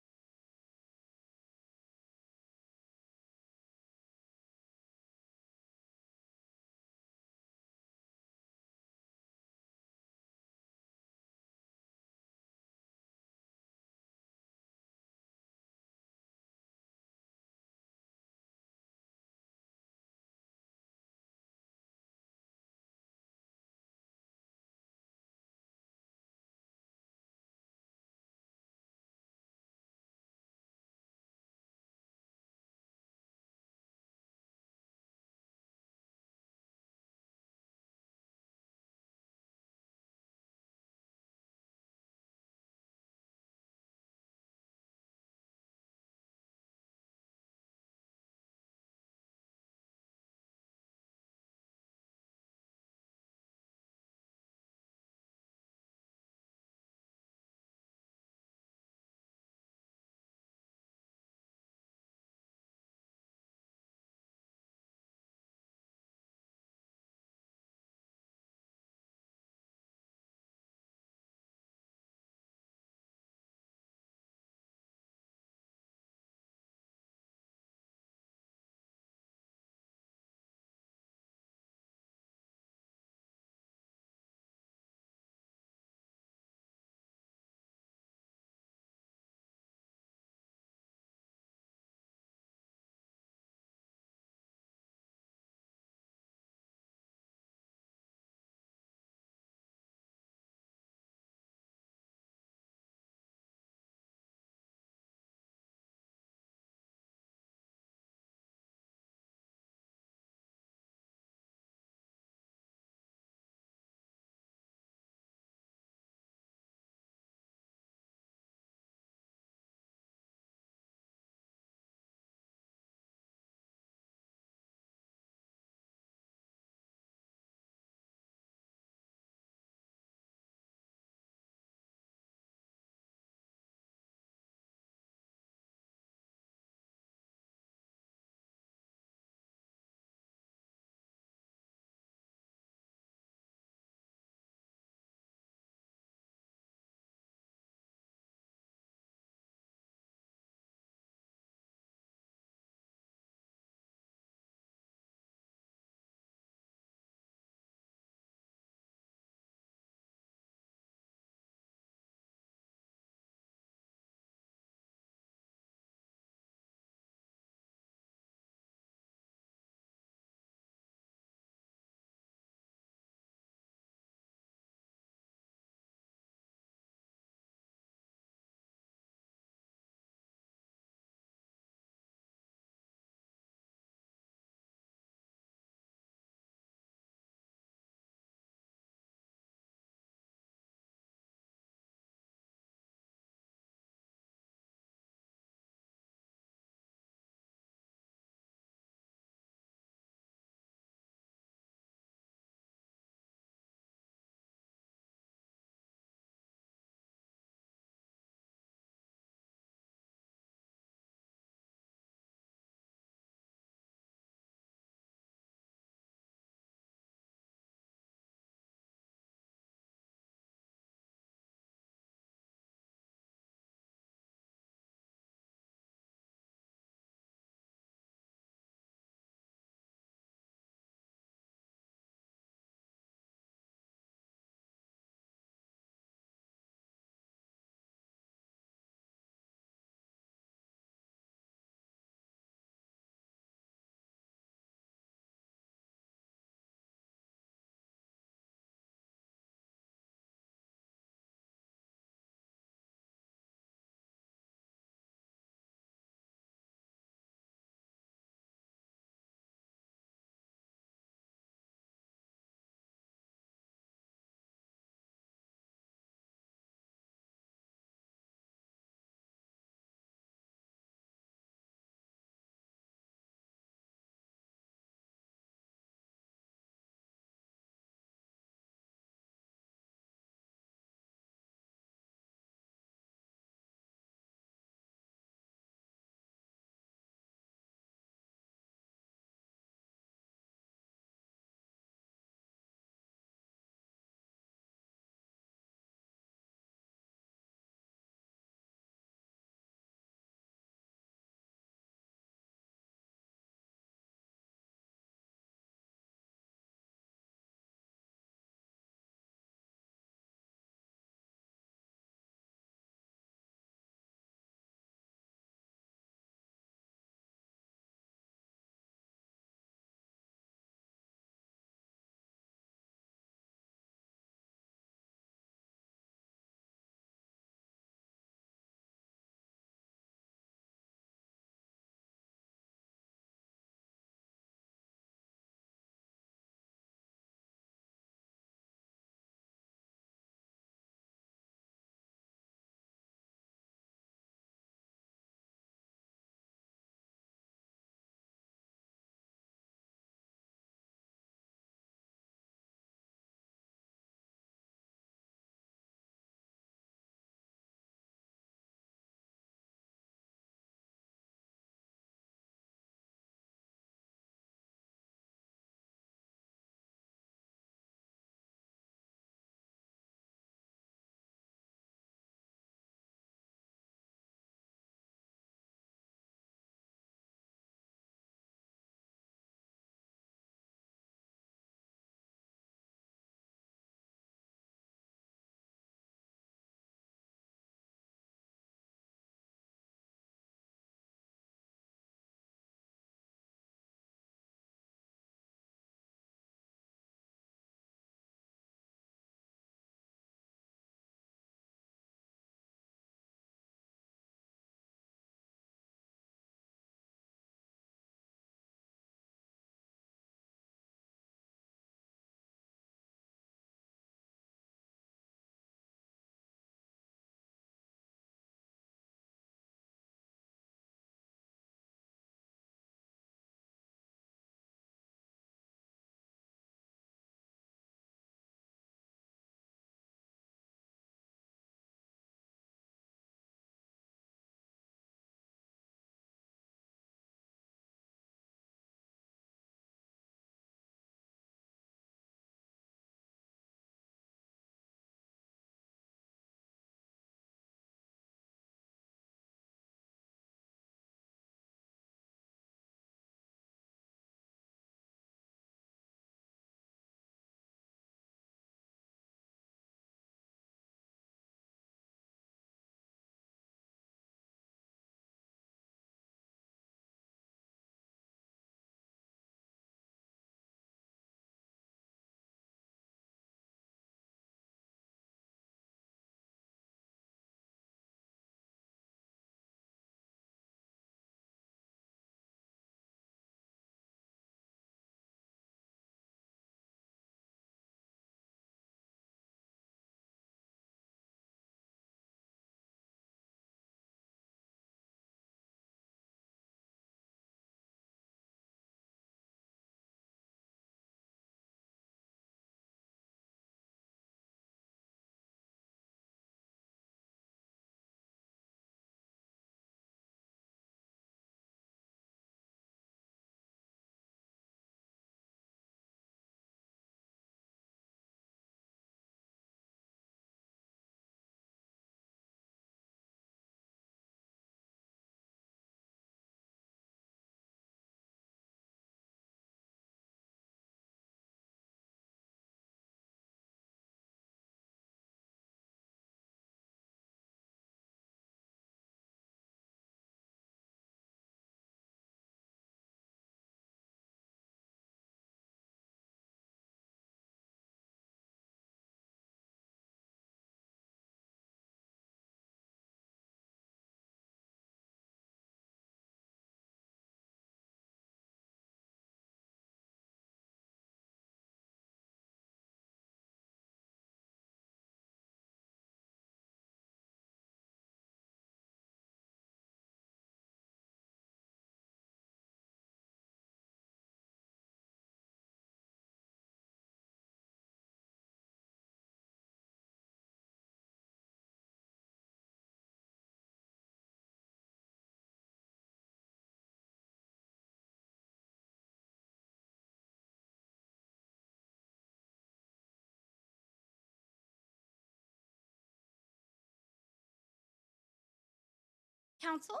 Council,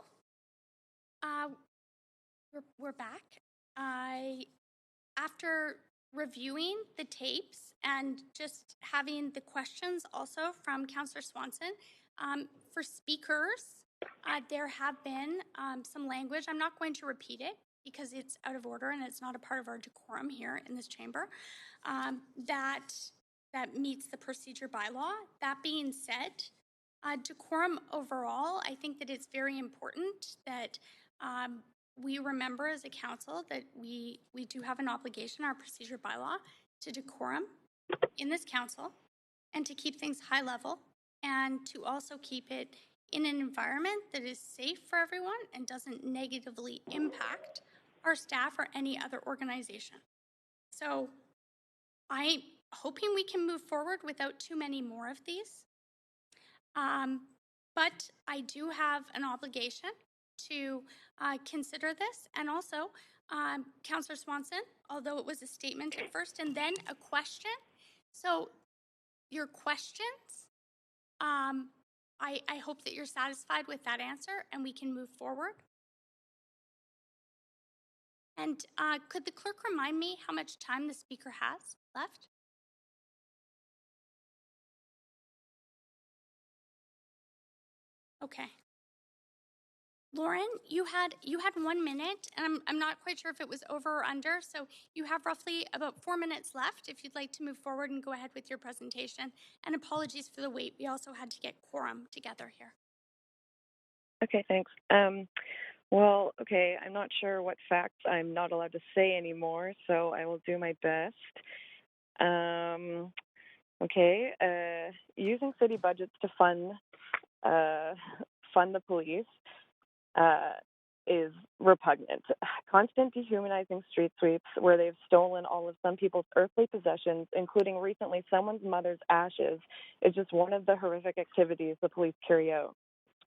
we're back. After reviewing the tapes and just having the questions also from Councillor Swanson, for speakers, there have been some language. I'm not going to repeat it because it's out of order and it's not a part of our decorum here in this chamber, that meets the procedure bylaw. That being said, decorum overall, I think that it's very important that we remember as a council that we do have an obligation, our procedure bylaw, to decorum in this council and to keep things high level and to also keep it in an environment that is safe for everyone and doesn't negatively impact our staff or any other organization. So I'm hoping we can move forward without too many more of these. But I do have an obligation to consider this. And also, Councillor Swanson, although it was a statement at first and then a question. So your questions, I hope that you're satisfied with that answer and we can move forward. And could the clerk remind me how much time the speaker has left? Okay. Lauren, you had 1 minute, and I'm not quite sure if it was over or under, so you have roughly about 4 minutes left if you'd like to move forward and go ahead with your presentation. And apologies for the wait. We also had to get quorum together here. Okay, thanks. Well, okay, I'm not sure what facts I'm not allowed to say anymore, so I will do my best. Using city budgets to fund the police is repugnant. Constant dehumanizing street sweeps where they've stolen all of some people's earthly possessions, including recently someone's mother's ashes, is just one of the horrific activities the police carry out,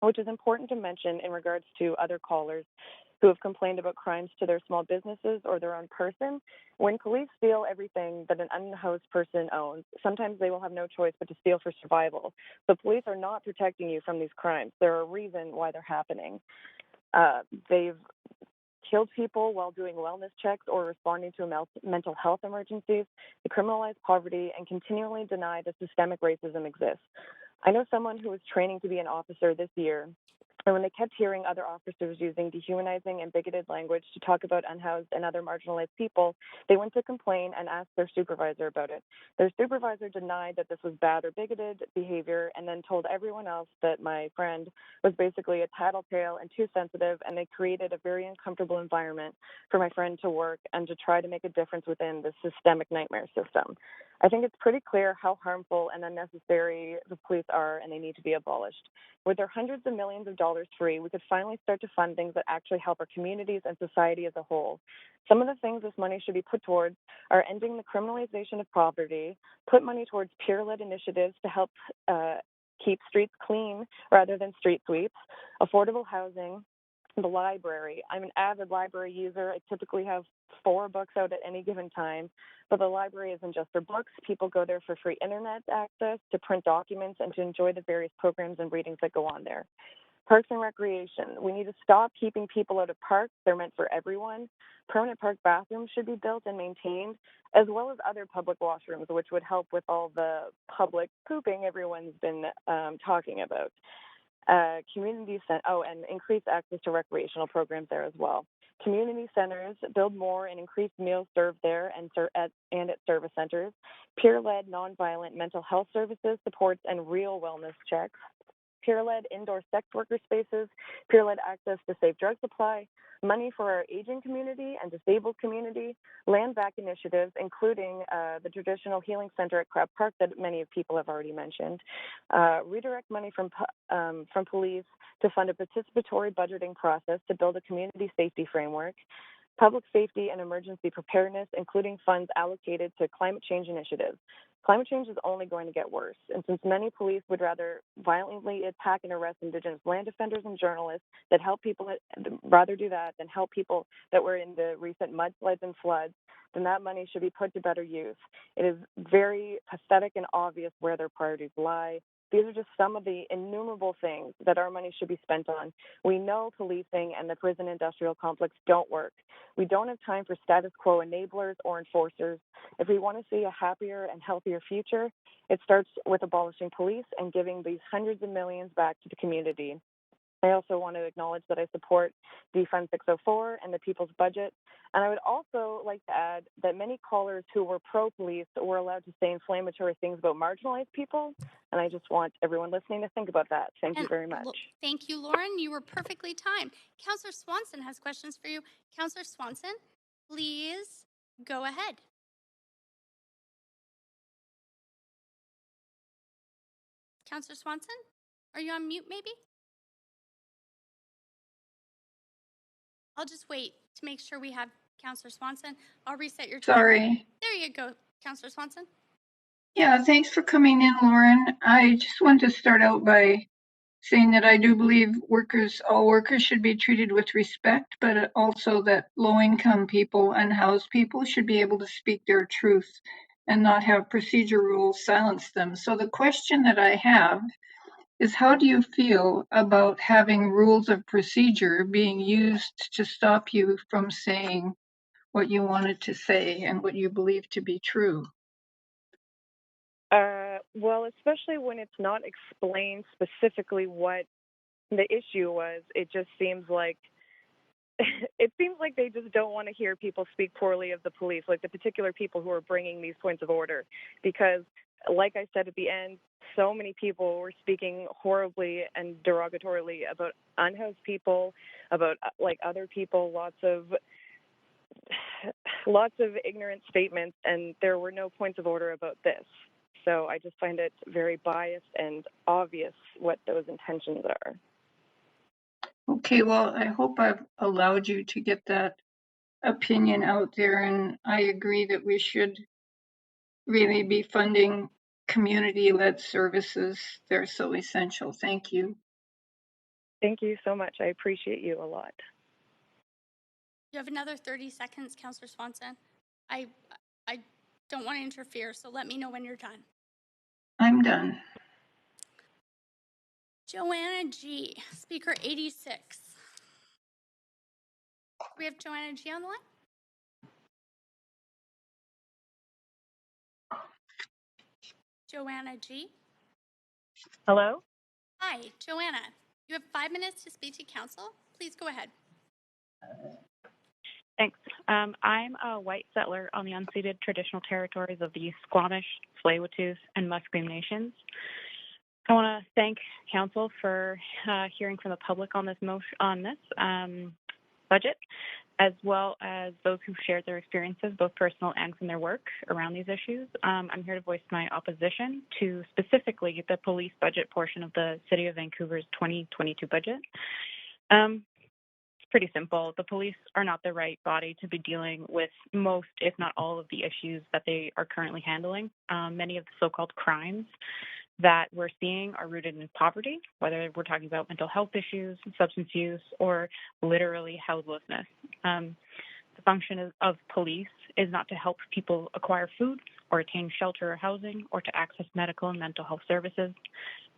which is important to mention in regards to other callers who have complained about crimes to their small businesses or their own person. When police steal everything that an unhoused person owns, sometimes they will have no choice but to steal for survival. The police are not protecting you from these crimes. There are a reason why they're happening. They've killed people while doing wellness checks or responding to mental health emergencies. They criminalize poverty and continually deny that systemic racism exists. I know someone who was training to be an officer this year, and when they kept hearing other officers using dehumanizing and bigoted language to talk about unhoused and other marginalized people, they went to complain and asked their supervisor about it. Their supervisor denied that this was bad or bigoted behavior and then told everyone else that my friend was basically a tattletale and too sensitive, and they created a very uncomfortable environment for my friend to work and to try to make a difference within the systemic nightmare system. I think it's pretty clear how harmful and unnecessary the police are, and they need to be abolished. With their hundreds of millions of dollars free, we could finally start to fund things that actually help our communities and society as a whole. Some of the things this money should be put towards are ending the criminalization of poverty, put money towards peer-led initiatives to help keep streets clean rather than street sweeps, affordable housing, the library. I'm an avid library user. I typically have 4 books out at any given time, but the library isn't just for books. People go there for free internet access, to print documents, and to enjoy the various programs and readings that go on there. Parks and recreation. We need to stop keeping people out of parks. They're meant for everyone. Permanent park bathrooms should be built and maintained, as well as other public washrooms, which would help with all the public pooping everyone's been talking about. And increase access to recreational programs there as well. Community centers, build more and increase meals served there and at service centers. Peer-led, nonviolent mental health services, supports, and real wellness checks. Peer-led indoor sex worker spaces, peer-led access to safe drug supply, money for our aging community and disabled community, land back initiatives, including the traditional healing center at Crab Park that many of people have already mentioned, redirect money from police to fund a participatory budgeting process to build a community safety framework, public safety and emergency preparedness, including funds allocated to climate change initiatives. Climate change is only going to get worse, and since many police would rather violently attack and arrest Indigenous land defenders and journalists that help people, rather do that than help people that were in the recent mudslides and floods, then that money should be put to better use. It is very pathetic and obvious where their priorities lie. These are just some of the innumerable things that our money should be spent on. We know policing and the prison industrial complex don't work. We don't have time for status quo enablers or enforcers. If we want to see a happier and healthier future, it starts with abolishing police and giving these hundreds of millions back to the community. I also want to acknowledge that I support Defund 604 and the People's Budget. And I would also like to add that many callers who were pro-police were allowed to say inflammatory things about marginalized people. And I just want everyone listening to think about that. Thank you very much. Thank you, Lauren. You were perfectly timed. Councillor Swanson has questions for you. Councillor Swanson, please go ahead. Councillor Swanson, are you on mute maybe? I'll just wait to make sure we have Councillor Swanson. I'll reset your timer. Sorry. There you go, Councillor Swanson. Yeah, thanks for coming in, Lauren. I just want to start out by saying that I do believe all workers should be treated with respect, but also that low-income people, unhoused people should be able to speak their truth and not have procedure rules silence them. So the question that I have is, how do you feel about having rules of procedure being used to stop you from saying what you wanted to say and what you believe to be true? Well, especially when it's not explained specifically what the issue was, it just seems like they just don't want to hear people speak poorly of the police, like the particular people who are bringing these points of order. Because, like I said at the end, so many people were speaking horribly and derogatorily about unhoused people, about like other people, lots of ignorant statements, and there were no points of order about this. So I just find it very biased and obvious what those intentions are. Okay, well, I hope I've allowed you to get that opinion out there, and I agree that we should really be funding community-led services. They're so essential. Thank you. Thank you so much. I appreciate you a lot. You have another 30 seconds, Councillor Swanson. I don't want to interfere, so let me know when you're done. I'm done. Joanna G., speaker 86. Do we have Joanna G. on the line? Joanna G. Hello? Hi, Joanna. You have 5 minutes to speak to council. Please go ahead. Thanks. I'm a white settler on the unceded traditional territories of the Squamish, Tsleil-Waututh, and Musqueam Nations. I want to thank council for hearing from the public on this budget, as well as those who've shared their experiences, both personal and from their work around these issues. I'm here to voice my opposition to specifically the police budget portion of the City of Vancouver's 2022 budget. It's pretty simple. The police are not the right body to be dealing with most, if not all, of the issues that they are currently handling. Many of the so-called crimes that we're seeing are rooted in poverty, whether we're talking about mental health issues, substance use, or literally houselessness. The function of police is not to help people acquire food or attain shelter or housing or to access medical and mental health services.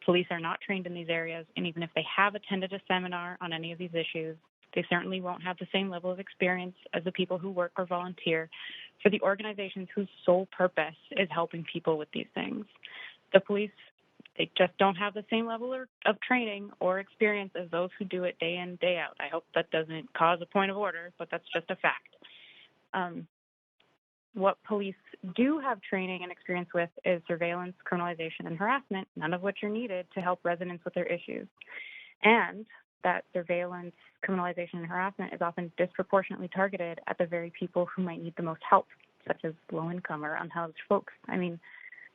Police are not trained in these areas, and even if they have attended a seminar on any of these issues, they certainly won't have the same level of experience as the people who work or volunteer for the organizations whose sole purpose is helping people with these things. The police, they just don't have the same level of training or experience as those who do it day in, day out. I hope that doesn't cause a point of order, but that's just a fact. What police do have training and experience with is surveillance, criminalization, and harassment, none of which are needed to help residents with their issues. And that surveillance, criminalization, and harassment is often disproportionately targeted at the very people who might need the most help, such as low-income or unhoused folks. I mean,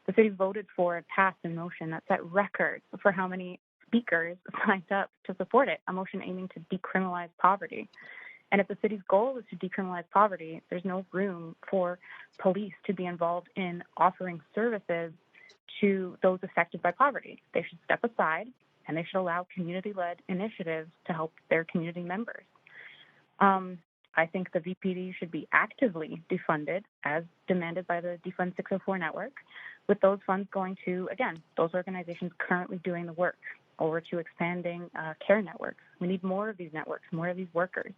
the city voted for and passed a motion that set records for how many speakers signed up to support it, a motion aiming to decriminalize poverty. And if the city's goal is to decriminalize poverty, there's no room for police to be involved in offering services to those affected by poverty. They should step aside, and they should allow community-led initiatives to help their community members. I think the VPD should be actively defunded as demanded by the Defund 604 network. with those funds going to, again, those organizations currently doing the work, or to expanding care networks. We need more of these networks, more of these workers.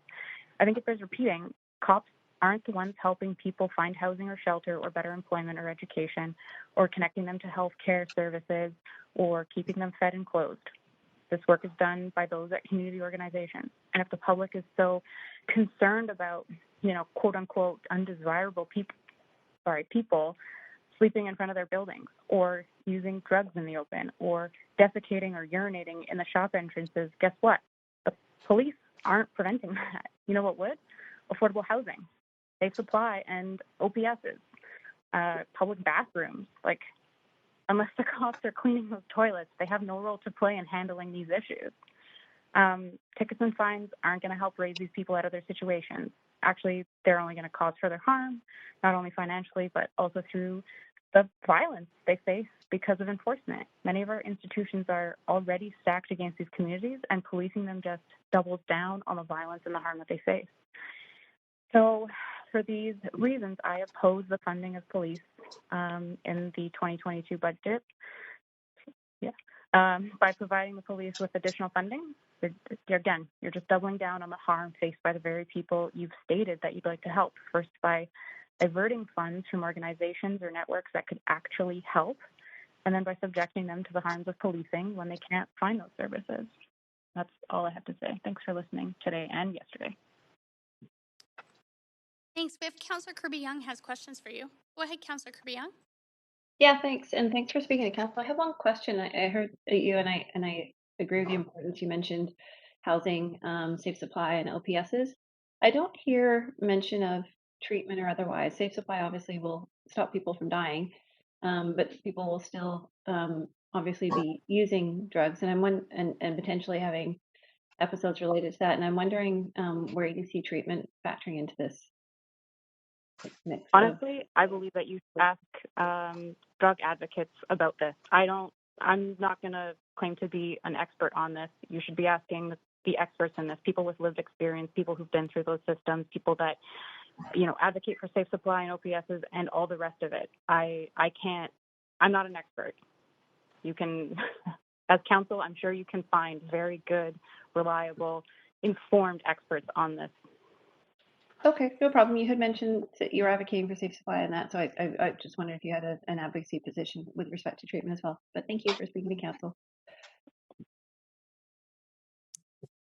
I think it bears repeating, cops aren't the ones helping people find housing or shelter or better employment or education or connecting them to health care services or keeping them fed and clothed. This work is done by those at community organizations. And if the public is so concerned about, quote unquote, undesirable people sleeping in front of their buildings or using drugs in the open or defecating or urinating in the shop entrances, guess what? The police aren't preventing that. You know what would? Affordable housing, safe supply, and OPSs, public bathrooms. Like, unless the cops are cleaning those toilets, they have no role to play in handling these issues. Tickets and fines aren't going to help raise these people out of their situations. Actually, they're only going to cause further harm, not only financially, but also through the violence they face because of enforcement. Many of our institutions are already stacked against these communities, and policing them just doubles down on the violence and the harm that they face. So for these reasons, I oppose the funding of police in the 2022 budget. By providing the police with additional funding, you're just doubling down on the harm faced by the very people you've stated that you'd like to help. First, by diverting funds from organizations or networks that could actually help, and then by subjecting them to the harms of policing when they can't find those services. That's all I have to say. Thanks for listening today and yesterday. Thanks. We have Councillor Kirby-Young has questions for you. Go ahead, Councillor Kirby-Young. Yeah, thanks, and thanks for speaking to council. I have one question. I heard you, and I agree with the importance you mentioned: housing, safe supply, and OPSs. I don't hear mention of treatment or otherwise. Safe supply obviously will stop people from dying, but people will still obviously be using drugs, and potentially having episodes related to that. And I'm wondering where you see treatment factoring into this mix. Honestly, I believe that you should ask drug advocates about this. I'm not going to claim to be an expert on this. You should be asking the experts in this, people with lived experience, people who've been through those systems, people that, advocate for safe supply and OPSs and all the rest of it. I'm not an expert. You can, as council, I'm sure you can find very good, reliable, informed experts on this. Okay, no problem. You had mentioned that you're advocating for safe supply and that, so I just wondered if you had an advocacy position with respect to treatment as well. But thank you for speaking to council.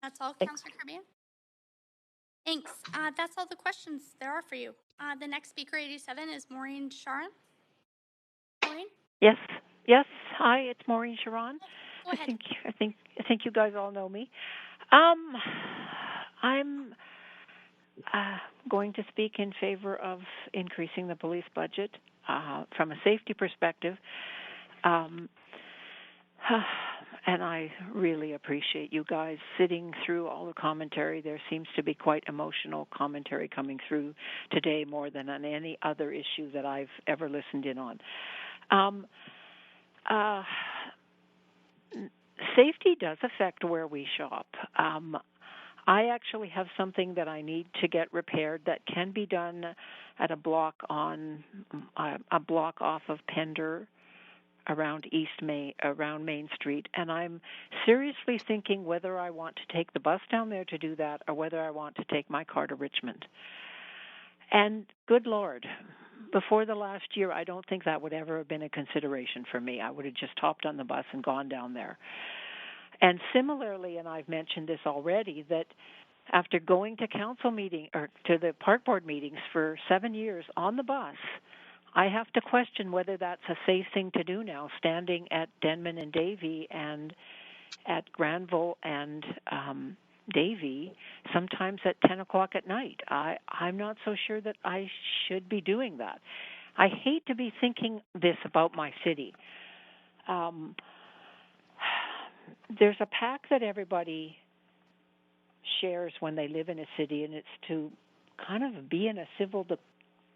That's all, Councillor Kirby. Thanks. That's all the questions there are for you. The next speaker, 87, is Maureen Sharon. Maureen? Yes. Hi, it's Maureen Sharon. Go ahead. I think you guys all know me. I'm going to speak in favor of increasing the police budget from a safety perspective. And I really appreciate you guys sitting through all the commentary. There seems to be quite emotional commentary coming through today, more than on any other issue that I've ever listened in on. Safety does affect where we shop. I actually have something that I need to get repaired that can be done at a block off of Pender around Main Street, and I'm seriously thinking whether I want to take the bus down there to do that or whether I want to take my car to Richmond. And good Lord, before the last year, I don't think that would ever have been a consideration for me. I would have just hopped on the bus and gone down there. And similarly, and I've mentioned this already, that after going to council meeting or to the park board meetings for 7 years on the bus, I have to question whether that's a safe thing to do now, standing at Denman and Davie and at Granville and Davie, sometimes at 10 o'clock at night. I'm not so sure that I should be doing that. I hate to be thinking this about my city. There's a pact that everybody shares when they live in a city, and it's to kind of be in a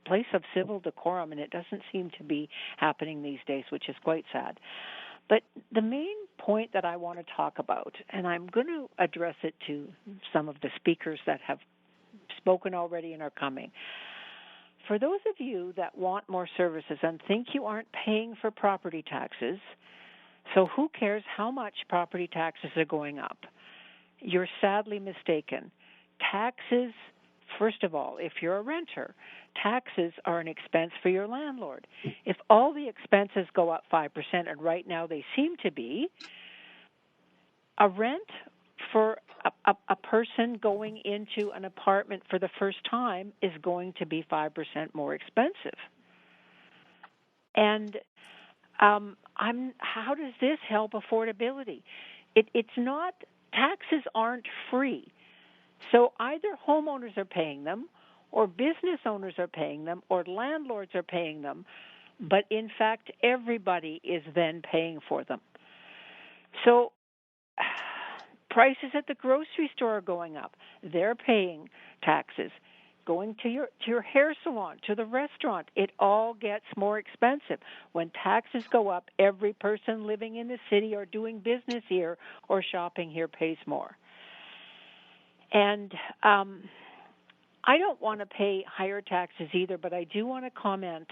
place of civil decorum, and it doesn't seem to be happening these days, which is quite sad. But the main point that I want to talk about, and I'm going to address it to some of the speakers that have spoken already and are coming. for those of you that want more services and think you aren't paying for property taxes, so who cares how much property taxes are going up? You're sadly mistaken. Taxes, first of all, if you're a renter, taxes are an expense for your landlord. If all the expenses go up 5%, and right now they seem to be, a rent for a person going into an apartment for the first time is going to be 5% more expensive. And how does this help affordability? It's not, taxes aren't free. So either homeowners are paying them, or business owners are paying them, or landlords are paying them, but in fact everybody is then paying for them. So prices at the grocery store are going up. They're paying taxes. Going to your hair salon, to the restaurant, it all gets more expensive. When taxes go up, every person living in the city or doing business here or shopping here pays more. And I don't want to pay higher taxes either, but I do want to comment.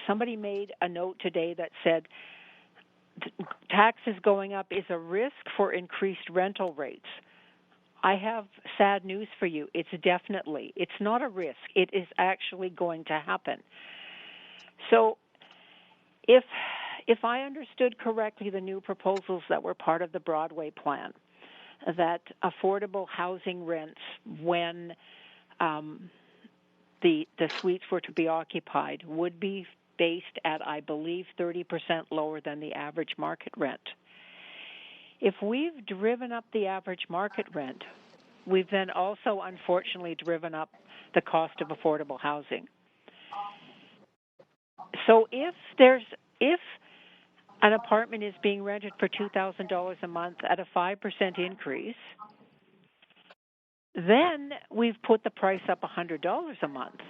Somebody made a note today that said taxes going up is a risk for increased rental rates. I have sad news for you. It's not a risk. It is actually going to happen. So if I understood correctly the new proposals that were part of the Broadway plan, that affordable housing rents when the suites were to be occupied would be based at, I believe, 30% lower than the average market rent. If we've driven up the average market rent, we've then also unfortunately driven up the cost of affordable housing. So if an apartment is being rented for $2,000 a month at a 5% increase, then we've put the price up $100 a month,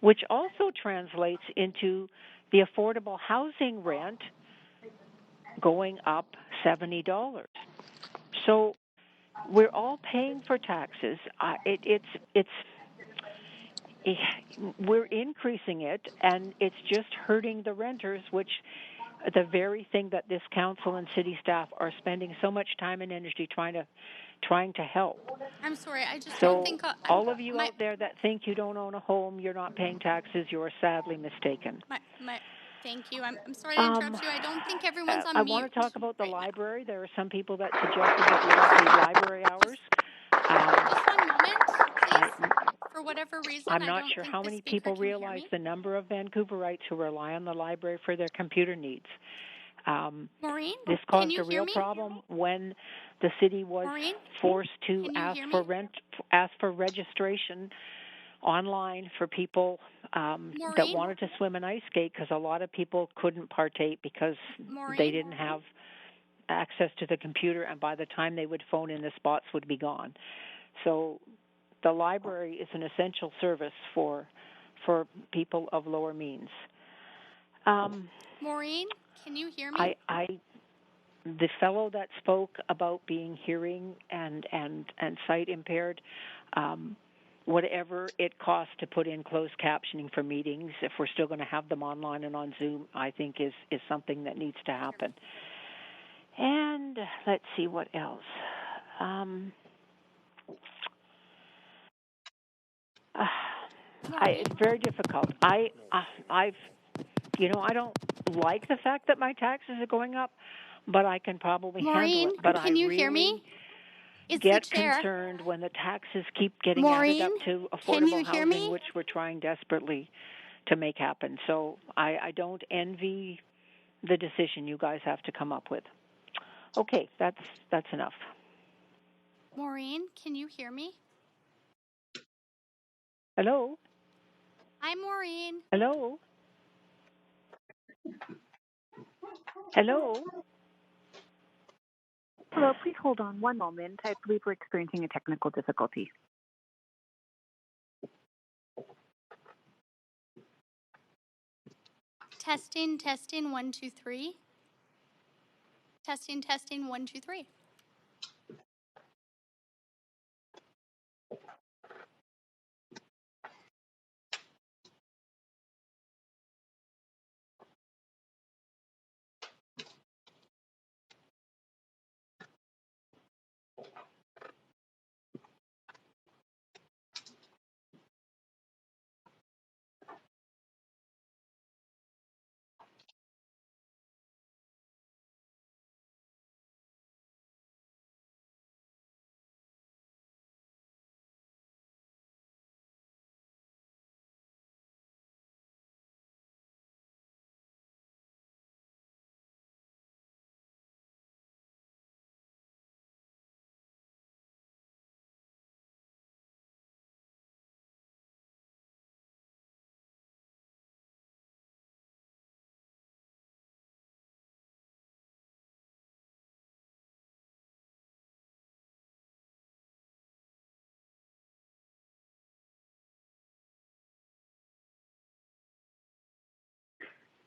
which also translates into the affordable housing rent going up $70. So we're all paying for taxes. We're increasing it, and it's just hurting the renters, which the very thing that this council and city staff are spending so much time and energy trying to help. I'm sorry, I just So don't think all of you out there that think you don't own a home, you're not paying taxes, you're sadly mistaken. Thank you. I'm sorry to interrupt you. I don't think everyone's on I mute. want to talk about the library. There are some people that suggested that we don't need library hours. Just 1 moment, please. For whatever reason, I'm I not don't sure think how the many speaker people can hear realize me. the number of Vancouverites who rely on the library for their computer needs. Maureen, this can caused you a hear real me? problem when the city was Maureen, forced to can you ask hear for me? ask for registration online for people that Maureen? wanted to swim and ice skate, because a lot of people couldn't partake because Maureen? they didn't have access to the computer, and by the time they would phone in, the spots would be gone. So the library is an essential service for people of lower means. Maureen, can you hear me? The fellow that spoke about being hearing and sight impaired, whatever it costs to put in closed captioning for meetings, if we're still going to have them online and on Zoom, I think is something that needs to happen. And let's see what else. It's very difficult. I don't like the fact that my taxes are going up, but I can probably handle it. But can you hear me? Get concerned when the taxes keep getting added up to affordable housing, which we're trying desperately to make happen. So I don't envy the decision you guys have to come up with. Okay, that's enough. Maureen, can you hear me? Hello? Hi, Maureen. Hello? Hello? Hello, please hold on 1 moment. I believe we're experiencing a technical difficulty. Testing, 1, 2, 3. Testing, 1, 2, 3.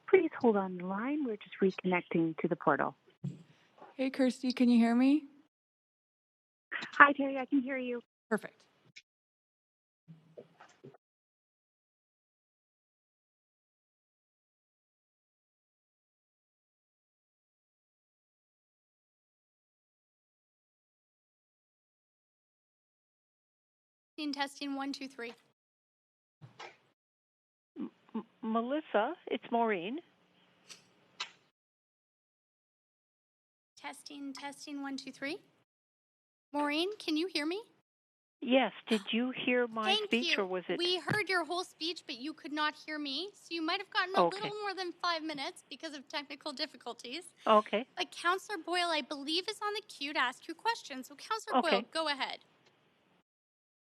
please hold on the line. We're just reconnecting to the portal. Hey, Kirsty, can you hear me? Hi, Terry. I can hear you. Perfect. Testing 1, 2, 3. Melissa, it's Maureen. Testing 1, 2, 3. Maureen, can you hear me? Yes. Did you hear my Thank speech, you. or was it? We heard your whole speech, but you could not hear me. So you might have gotten a little more than 5 minutes because of technical difficulties. Okay. But Councillor Boyle, I believe, is on the queue to ask you questions. So Councillor Boyle, go ahead.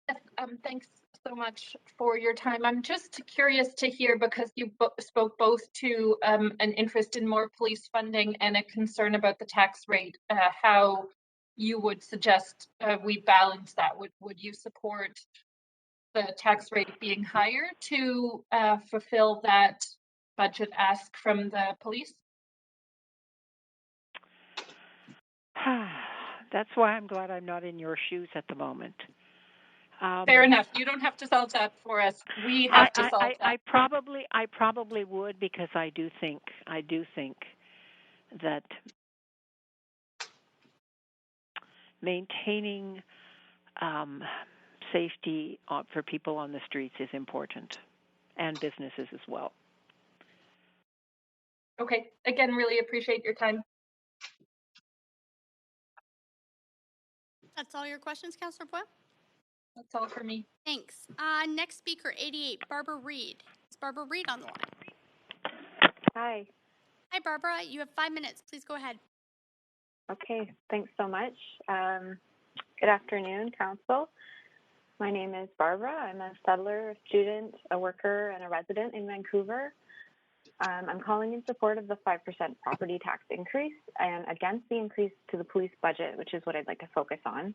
Yes, thanks so much for your time. I'm just curious to hear, because you spoke both to an interest in more police funding and a concern about the tax rate, how you would suggest we balance that. Would you support the tax rate being higher to fulfill that budget ask from the police? That's why I'm glad I'm not in your shoes at the moment. Fair enough. You don't have to solve that for us. We have to solve that. I probably would, because I do think that maintaining safety for people on the streets is important, and businesses as well. Okay. Again, really appreciate your time. That's all your questions, Councillor Boyle? That's all for me. Thanks. Next speaker, 88, Barbara Reed. Is Barbara Reed on the line? Hi. Hi, Barbara. You have 5 minutes. Please go ahead. Okay, thanks so much. Good afternoon, Council. My name is Barbara. I'm a settler, a student, a worker, and a resident in Vancouver. I'm calling in support of the 5% property tax increase and against the increase to the police budget, which is what I'd like to focus on.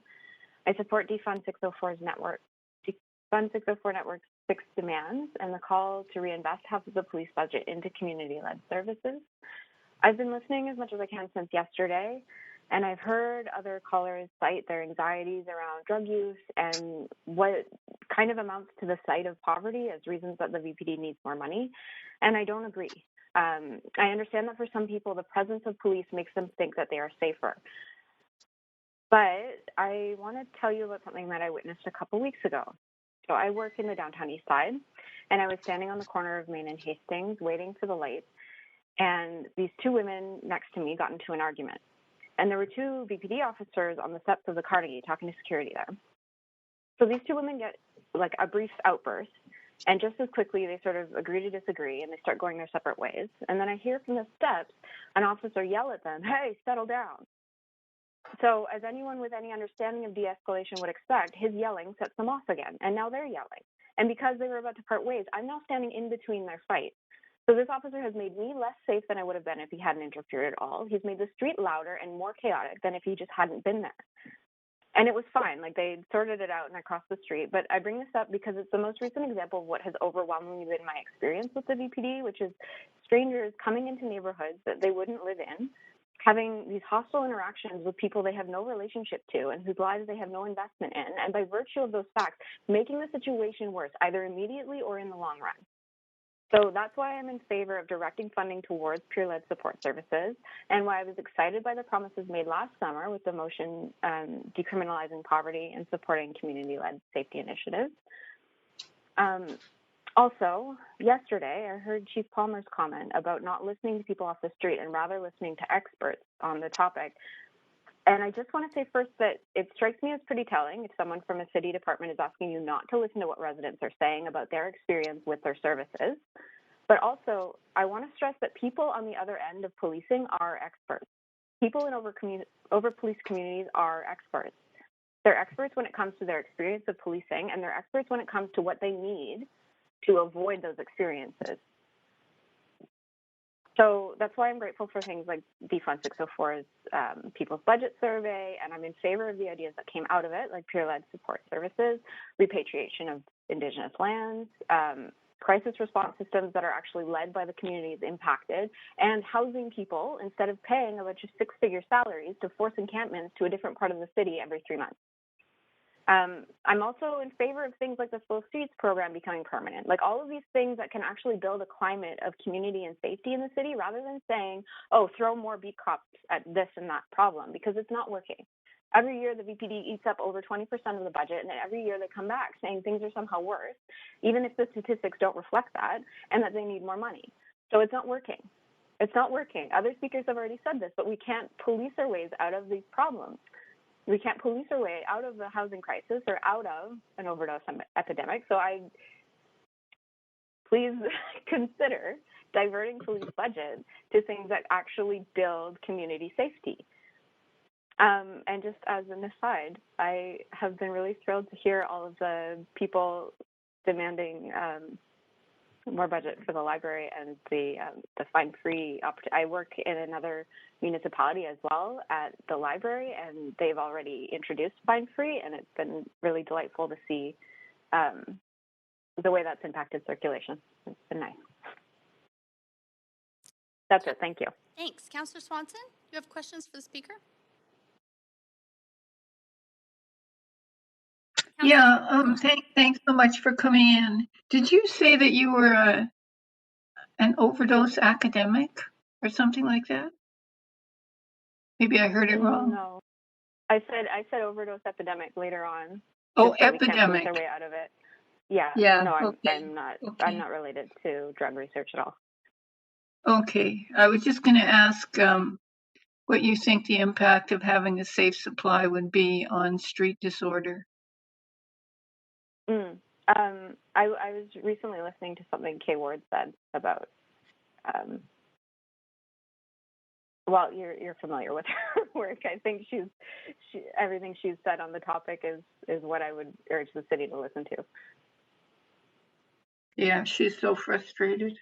I support Defund 604's network. Defund 604 Network's 6 demands and the call to reinvest half of the police budget into community-led services. I've been listening as much as I can since yesterday, and I've heard other callers cite their anxieties around drug use and what kind of amounts to the sight of poverty as reasons that the VPD needs more money, and I don't agree. I understand that for some people, the presence of police makes them think that they are safer. But I want to tell you about something that I witnessed a couple weeks ago. So I work in the downtown east side, and I was standing on the corner of Main and Hastings waiting for the lights, and these 2 women next to me got into an argument. And there were 2 VPD officers on the steps of the Carnegie talking to security there. So these 2 women get like a brief outburst, and just as quickly they sort of agree to disagree, and they start going their separate ways. And then I hear from the steps an officer yell at them, "Hey, settle down." So as anyone with any understanding of de-escalation would expect, his yelling sets them off again, and now they're yelling. And because they were about to part ways, I'm now standing in between their fight. So this officer has made me less safe than I would have been if he hadn't interfered at all. He's made the street louder and more chaotic than if he just hadn't been there. And it was fine. Like, they sorted it out and I crossed the street. But I bring this up because it's the most recent example of what has overwhelmingly been my experience with the VPD, which is strangers coming into neighborhoods that they wouldn't live in, having these hostile interactions with people they have no relationship to and whose lives they have no investment in, and by virtue of those facts, making the situation worse, either immediately or in the long run. So that's why I'm in favor of directing funding towards peer-led support services, and why I was excited by the promises made last summer with the motion decriminalizing poverty and supporting community-led safety initiatives. Also, yesterday, I heard Chief Palmer's comment about not listening to people off the street and rather listening to experts on the topic. And I just want to say first that it strikes me as pretty telling if someone from a city department is asking you not to listen to what residents are saying about their experience with their services. But also, I want to stress that people on the other end of policing are experts. People in over-policed communities are experts. They're experts when it comes to their experience of policing, and they're experts when it comes to what they need to avoid those experiences. So that's why I'm grateful for things like Defund 604's People's Budget Survey, and I'm in favor of the ideas that came out of it, like peer-led support services, repatriation of Indigenous lands, crisis response systems that are actually led by the communities impacted, and housing people instead of paying a bunch of six-figure salaries to force encampments to a different part of the city every 3 months. I'm also in favor of things like the Slow Streets program becoming permanent, like all of these things that can actually build a climate of community and safety in the city, rather than saying, oh, throw more beat cops at this and that problem, because it's not working. Every year, the VPD eats up over 20% of the budget, and then every year they come back saying things are somehow worse, even if the statistics don't reflect that, and that they need more money. So it's not working. It's not working. Other speakers have already said this, but we can't police our ways out of these problems. We can't police our way out of the housing crisis or out of an overdose epidemic. So please consider diverting police budget to things that actually build community safety. And just as an aside, I have been really thrilled to hear all of the people demanding more budget for the library and the fine-free opportunity. I work in another municipality as well at the library, and they've already introduced fine-free, and it's been really delightful to see the way that's impacted circulation. It's been nice. That's it. Thank you. Thanks. Councillor Swanson, do you have questions for the speaker? Yeah, thanks so much for coming in. Did you say that you were an overdose academic or something like that? Maybe I heard it wrong. No, I said overdose epidemic later on. Oh, just that we can't epidemic. police our way out of it. Yeah. Yeah. No, Okay. I'm not. Okay. I'm not related to drug research at all. Okay. I was just going to ask what you think the impact of having a safe supply would be on street disorder. I was recently listening to something Kay Ward said about. Well, you're familiar with her work. I think everything she's said on the topic is what I would urge the city to listen to. Yeah, she's so frustrated.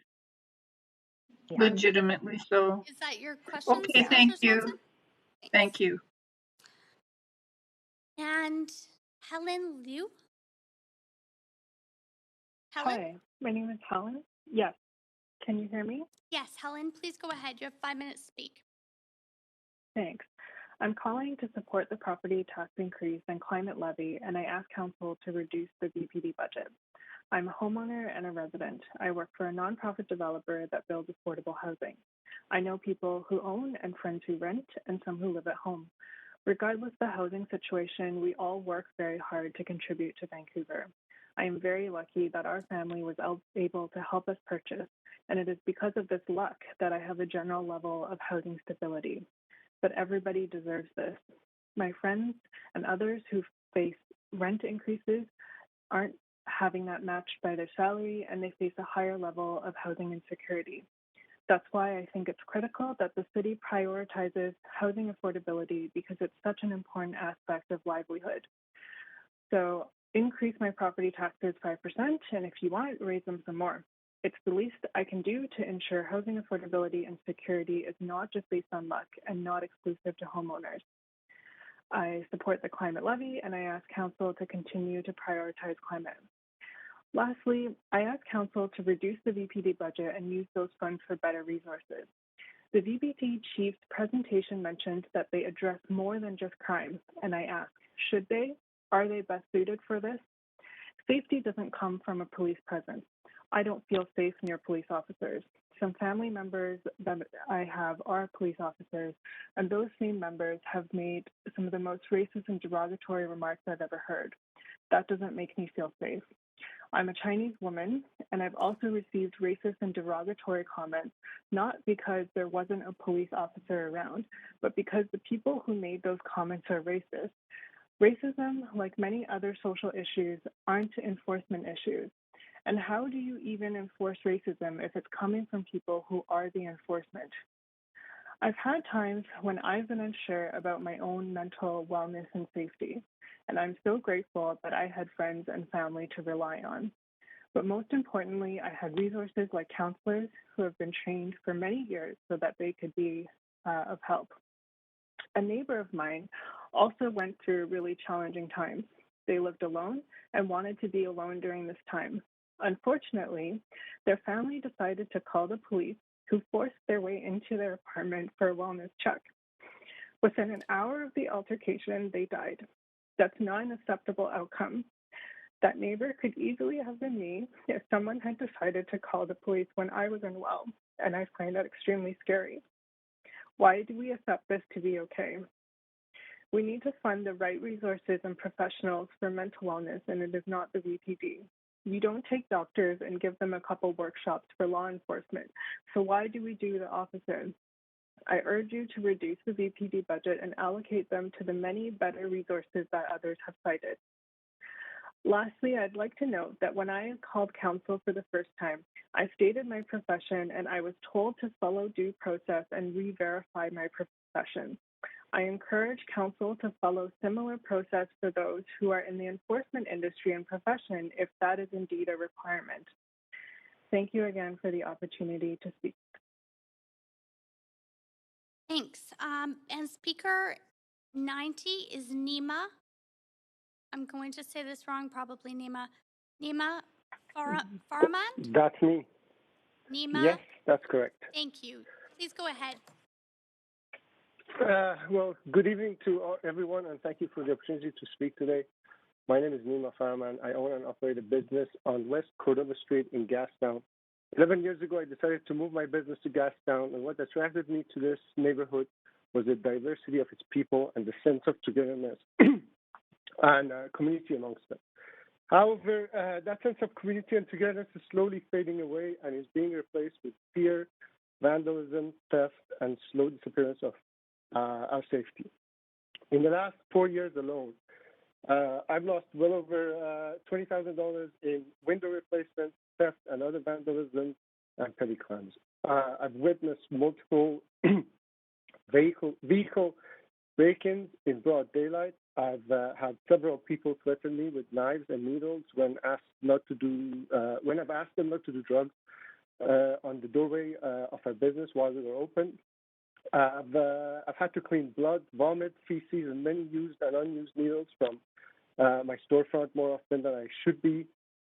Yeah. Legitimately so. Is that your question? Okay, thank you. Thank you. And Helen Liu? Helen? Hi, my name is Helen. Yes. Can you hear me? Yes, Helen, please go ahead. You have 5 minutes to speak. Thanks. I'm calling to support the property tax increase and climate levy, and I ask council to reduce the VPD budget. I'm a homeowner and a resident. I work for a nonprofit developer that builds affordable housing. I know people who own and friends who rent and some who live at home. Regardless of the housing situation, we all work very hard to contribute to Vancouver. I am very lucky that our family was able to help us purchase, and it is because of this luck that I have a general level of housing stability. But everybody deserves this. My friends and others who face rent increases aren't having that matched by their salary, and they face a higher level of housing insecurity. That's why I think it's critical that the city prioritizes housing affordability, because it's such an important aspect of livelihood. So increase my property taxes 5%, and if you want, raise them some more. It's the least I can do to ensure housing affordability and security is not just based on luck and not exclusive to homeowners. I support the climate levy, and I ask council to continue to prioritize climate. Lastly, I ask council to reduce the VPD budget and use those funds for better resources. The VPD chief's presentation mentioned that they address more than just crime, and I ask, should they? Are they best suited for this? Safety doesn't come from a police presence. I don't feel safe near police officers. Some family members that I have are police officers, and those same members have made some of the most racist and derogatory remarks I've ever heard. That doesn't make me feel safe. I'm a Chinese woman, and I've also received racist and derogatory comments, not because there wasn't a police officer around, but because the people who made those comments are racist. Racism, like many other social issues, aren't enforcement issues. And how do you even enforce racism if it's coming from people who are the enforcement? I've had times when I've been unsure about my own mental wellness and safety, and I'm so grateful that I had friends and family to rely on. But most importantly, I had resources like counselors who have been trained for many years so that they could be of help. A neighbor of mine also went through really challenging times. They lived alone and wanted to be alone during this time. Unfortunately, their family decided to call the police, who forced their way into their apartment for a wellness check. Within an hour of the altercation, they died. That's not an acceptable outcome. That neighbor could easily have been me if someone had decided to call the police when I was unwell, and I find that extremely scary. Why do we accept this to be okay? We need to fund the right resources and professionals for mental wellness, and it is not the VPD. You don't take doctors and give them a couple workshops for law enforcement, so why do we do the opposite? I urge you to reduce the VPD budget and allocate them to the many better resources that others have cited. Lastly, I'd like to note that when I called council for the first time, I stated my profession and I was told to follow due process and re-verify my profession. I encourage council to follow similar process for those who are in the enforcement industry and profession if that is indeed a requirement. Thank you again for the opportunity to speak. Thanks. And speaker 90 is Nima. I'm going to say this wrong, probably Nima. Nima Farman? That's me. Nima? Yes, that's correct. Thank you. Please go ahead. Well, good evening to everyone, and thank you for the opportunity to speak today. My name is Nima Farman. I own and operate a business on West Cordova Street in Gastown. 11 years ago, I decided to move my business to Gastown, and what attracted me to this neighborhood was the diversity of its people and the sense of togetherness and community amongst them. However, that sense of community and togetherness is slowly fading away and is being replaced with fear, vandalism, theft, and slow disappearance of our safety. In the last 4 years alone, I've lost well over $20,000 in window replacement, theft, and other vandalism and petty crimes. I've witnessed multiple vehicle break-ins in broad daylight. I've had several people threaten me with knives and needles when I've asked them not to do drugs on the doorway of our business while we were open. I've had to clean blood, vomit, feces, and many used and unused needles from my storefront more often than I should be.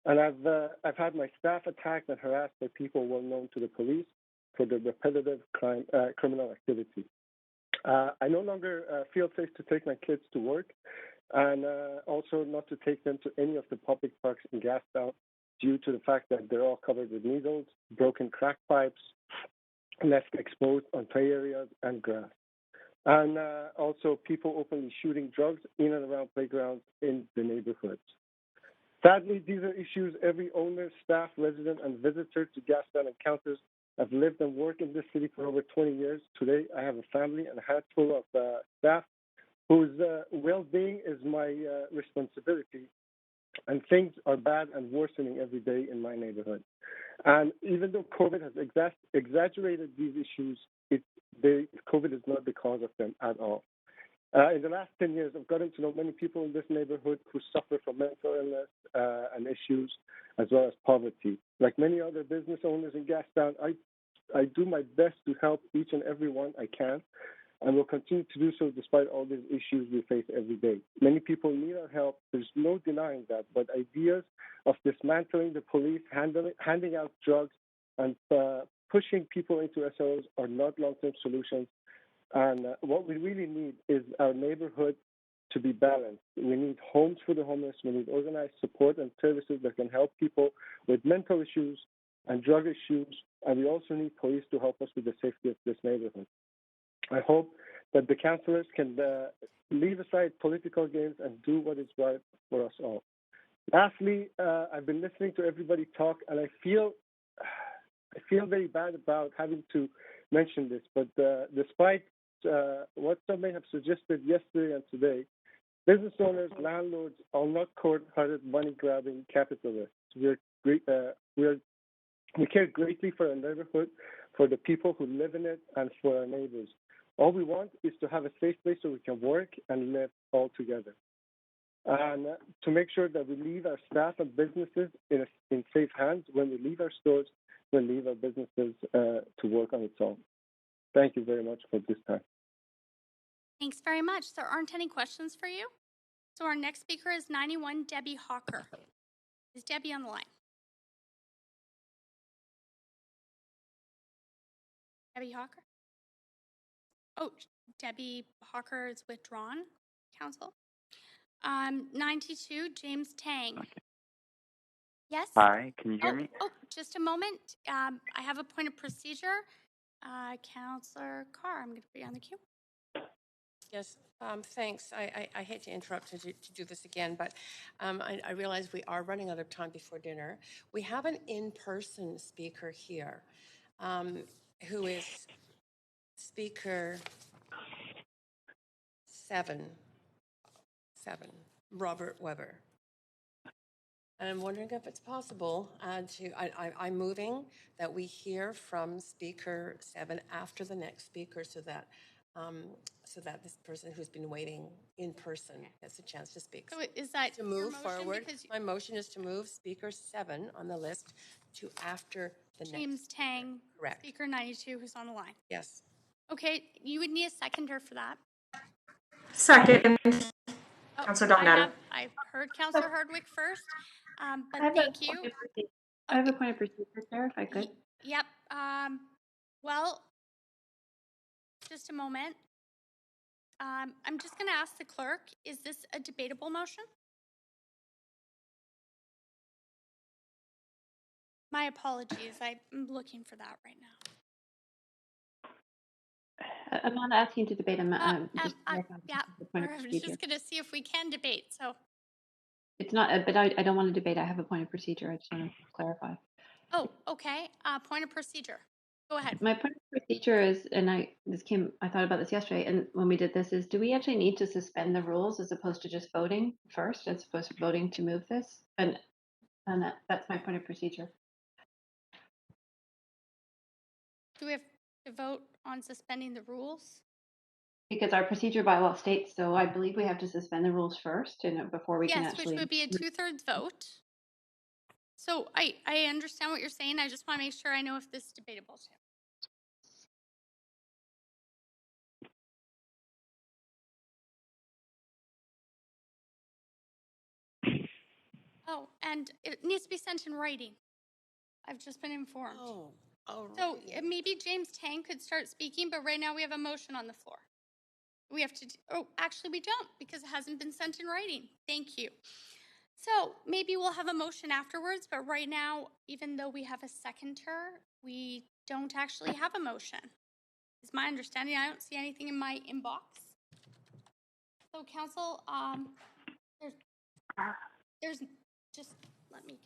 And I've had my staff attacked and harassed by people well known to the police for the repetitive criminal activity. I no longer feel safe to take my kids to work, and also not to take them to any of the public parks in Gastown due to the fact that they're all covered with needles, broken crack pipes, left exposed on play areas and grass. And also people openly shooting drugs in and around playgrounds in the neighborhoods. Sadly, these are issues every owner, staff, resident, and visitor to Gastown encounters. I've lived and worked in this city for over 20 years. Today, I have a family and a handful of staff whose well-being is my responsibility. And things are bad and worsening every day in my neighborhood. And even though COVID has exaggerated these issues, COVID is not the cause of them at all. In the last 10 years, I've gotten to know many people in this neighborhood who suffer from mental illness and issues, as well as poverty. Like many other business owners in Gastown, I do my best to help each and every one I can, and will continue to do so despite all these issues we face every day. Many people need our help. There's no denying that, but ideas of dismantling the police, handing out drugs, and pushing people into SOs are not long-term solutions. And what we really need is our neighborhood to be balanced. We need homes for the homeless. We need organized support and services that can help people with mental issues and drug issues. And we also need police to help us with the safety of this neighborhood. I hope that the councillors can leave aside political games and do what is right for us all. Lastly, I've been listening to everybody talk, and I feel very bad about having to mention this, but despite what some may have suggested yesterday and today, business owners, landlords are not cold-hearted, money-grabbing capitalists. We care greatly for our neighborhood, for the people who live in it, and for our neighbors. All we want is to have a safe place so we can work and live all together. And to make sure that we leave our staff and businesses in safe hands when we leave our stores, when we leave our businesses to work on its own. Thank you very much for this time. Thanks very much. There aren't any questions for you. So our next speaker is 91 Debbie Hawker. Is Debbie on the line? Debbie Hawker? Oh, Debbie Hawker is withdrawn, Council. 92, James Tang. Okay. Yes? Hi, can you hear me? Oh, just a moment. I have a point of procedure. Councillor Carr, I'm going to put you on the queue. Yes, thanks. I hate to interrupt to do this again, but I realize we are running out of time before dinner. We have an in-person speaker here who is speaker 7, Robert Weber. And I'm wondering if it's possible I'm moving that we hear from speaker 7 after the next speaker so that this person who's been waiting in person gets a chance to speak. So is that to move your motion? forward? Because My motion is to move speaker 7 on the list to after the James next. Tang, Correct. speaker 92, who's on the line. Yes. Okay, you would need a seconder for that. Second, I Councillor Dominato. heard Councillor Hardwick first, but I have thank you. I have a point of procedure, Chair, if I could. Yep. Well, just a moment. I'm just going to ask the clerk, is this a debatable motion? My apologies. I'm looking for that right now. I'm not asking to debate. I'm just yeah, the point of I'm procedure. just going to see if we can debate. So It's not, but I don't want to debate. I have a point of procedure. I just want to clarify. Oh, okay. Point of procedure. Go ahead. My point of procedure is, and I thought about this yesterday, and when we did this, is do we actually need to suspend the rules as opposed to just voting first, as opposed to voting to move this? And that's my point of procedure. Do we have to vote on suspending the rules? Because our procedure bylaw states so. I believe we have to suspend the rules first, and before we can actually. Yes, which would be a 2/3 vote. So I understand what you're saying. I just want to make sure I know if this is debatable too. Oh, and it needs to be sent in writing. I've just been informed. Oh, so maybe James Tang could start speaking, but right now we have a motion on the floor. We have to, actually we don't because it hasn't been sent in writing. Thank you. So maybe we'll have a motion afterwards, but right now, even though we have a seconder, we don't actually have a motion. Is my understanding. I don't see anything in my inbox. So council, there's just, let me.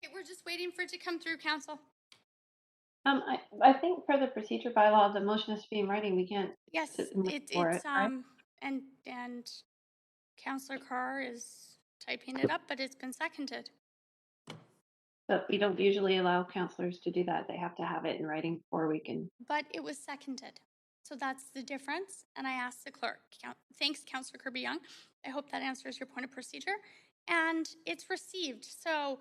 Okay, we're just waiting for it to come through, council. I think per the procedure bylaw, the motion is to be in writing. We can't. Yes, it's right? and Councillor Carr is typing it up, but it's been seconded. But we don't usually allow councillors to do that. They have to have it in writing before we can. But it was seconded. So that's the difference. And I asked the clerk. Thanks, Councillor Kirby-Young. I hope that answers your point of procedure. And it's received. So,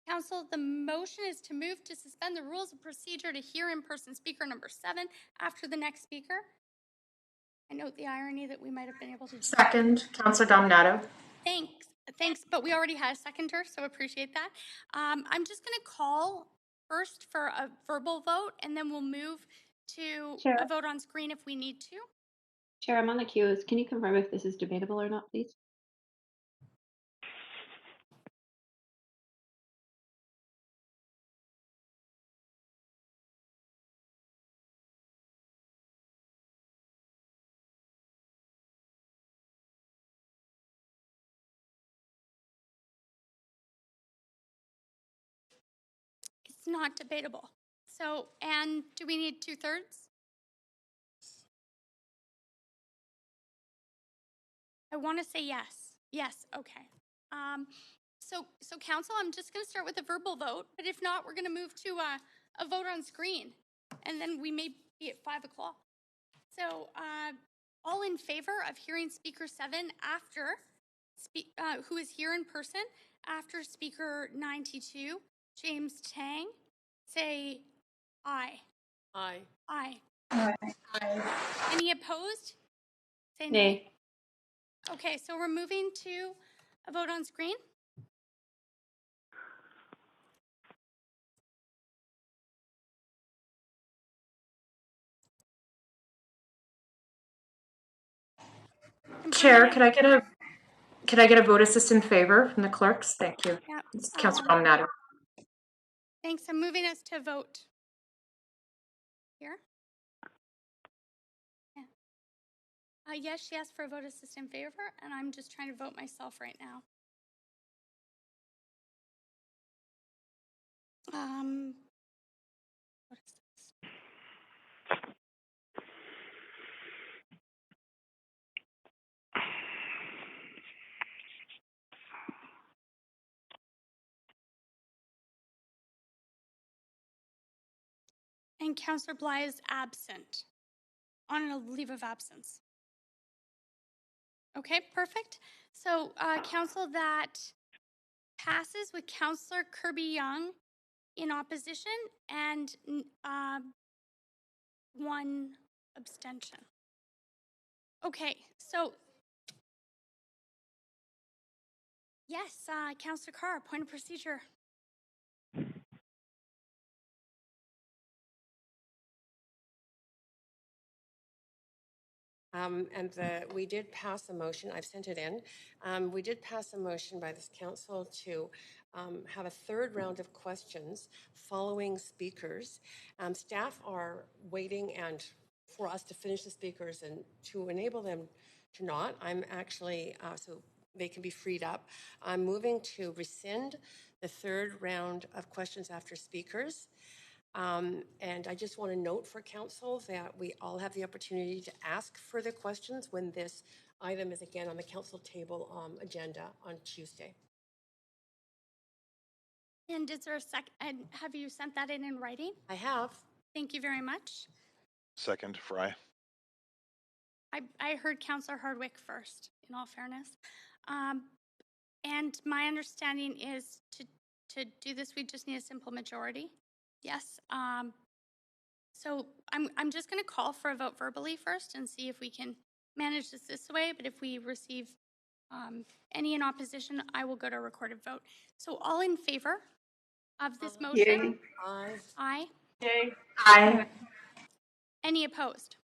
Council, the motion is to move to suspend the rules of procedure to hear in-person speaker number 7 after the next speaker. I note the irony that we might have been able to do Second, Councillor Dominato. Thanks, but we already had a seconder, so appreciate that. I'm just going to call first for a verbal vote, and then we'll move to a vote on screen if we need to. Chair, I'm on the queue. Can you confirm if this is debatable or not, please? It's not debatable. So, and do we need 2/3? I want to say yes. Yes, okay. So council, I'm just going to start with a verbal vote, but if not, we're going to move to a vote on screen, and then we may be at 5 o'clock. So, all in favor of hearing Speaker 7 after, who is here in person, after speaker 92, James Tang, say aye. Aye. Aye. Aye. Any opposed? Say nay. Nay. Okay, so we're moving to a vote on screen. Chair, could I get a vote assist in favor from the clerks? Thank you. Yeah. It's Councillor Dominato. Thanks. I'm moving us to vote here. Yeah. Yes, she asked for a vote assist in favor, and I'm just trying to vote myself right now. What is this? And Councillor Bly is absent, on a leave of absence. Okay, perfect. So, council, that passes with Councillor Kirby Young in opposition and one abstention. Okay, so yes, Councillor Carr, point of procedure. We did pass a motion. I've sent it in. We did pass a motion by this council to have a third round of questions following speakers. Staff are waiting and for us to finish the speakers and to enable them to not. I'm actually, so they can be freed up. I'm moving to rescind the third round of questions after speakers. And I just want to note for council that we all have the opportunity to ask further questions when this item is again on the council table agenda on Tuesday. And is there a second? Have you sent that in writing? I have. Thank you very much. Second, Fry. I heard Councillor Hardwick first, in all fairness. And my understanding is to do this, we just need a simple majority. Yes. So I'm just going to call for a vote verbally first and see if we can manage this way. But if we receive any in opposition, I will go to a recorded vote. So all in favor of this motion? Aye. Aye. Yay. Aye. Any opposed?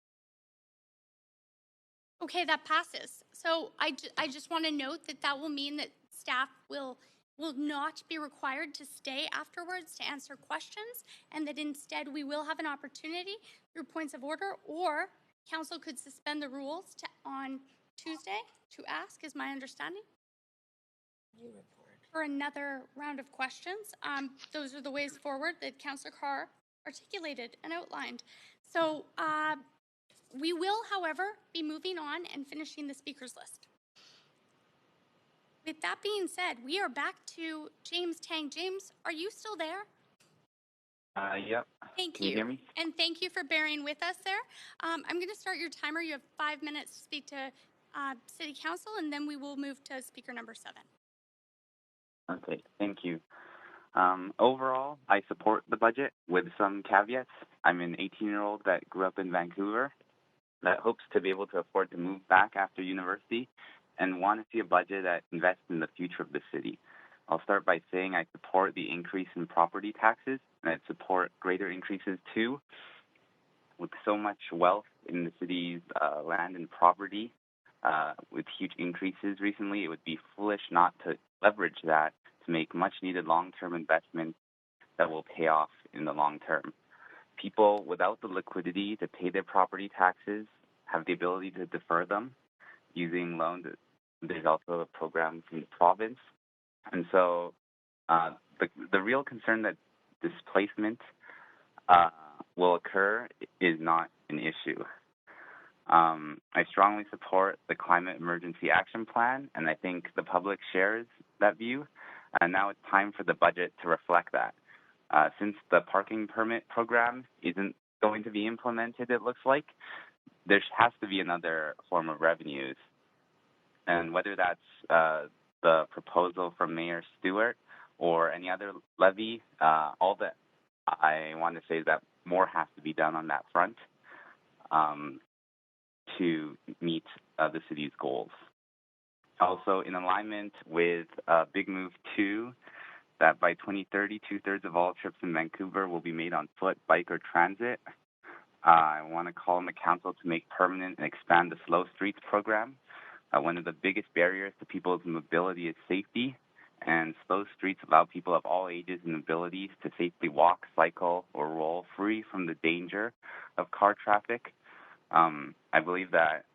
Okay, that passes. So I just want to note that that will mean that staff will not be required to stay afterwards to answer questions, and that instead we will have an opportunity through points of order, or council could suspend the rules on Tuesday to ask, is my understanding, for another round of questions. Those are the ways forward that Councillor Carr articulated and outlined. So we will, however, be moving on and finishing the speakers list. With that being said, we are back to James Tang. James, are you still there? Yep. Thank Can you hear me? And thank you for bearing with us there. I'm going to start your timer. You have 5 minutes to speak to City Council, and then we will move to speaker number 7. Okay, thank you. Overall, I support the budget with some caveats. I'm an 18-year-old that grew up in Vancouver that hopes to be able to afford to move back after university and want to see a budget that invests in the future of the city. I'll start by saying I support the increase in property taxes, and I support greater increases too. With so much wealth in the city's land and property, with huge increases recently, it would be foolish not to leverage that to make much-needed long-term investments that will pay off in the long term. People without the liquidity to pay their property taxes have the ability to defer them using loans. There's also a program from the province. And so the real concern that displacement will occur is not an issue. I strongly support the Climate Emergency Action Plan, and I think the public shares that view. And now it's time for the budget to reflect that. Since the parking permit program isn't going to be implemented, it looks like, there has to be another form of revenues. And whether that's the proposal from Mayor Stewart or any other levy. All that I want to say is that more has to be done on that front to meet the city's goals. Also, in alignment with Big Move 2, that by 2030, 2/3 of all trips in Vancouver will be made on foot, bike, or transit. I want to call on the council to make permanent and expand the Slow Streets program. One of the biggest barriers to people's mobility is safety, and slow streets allow people of all ages and abilities to safely walk, cycle, or roll free from the danger of car traffic. I believe that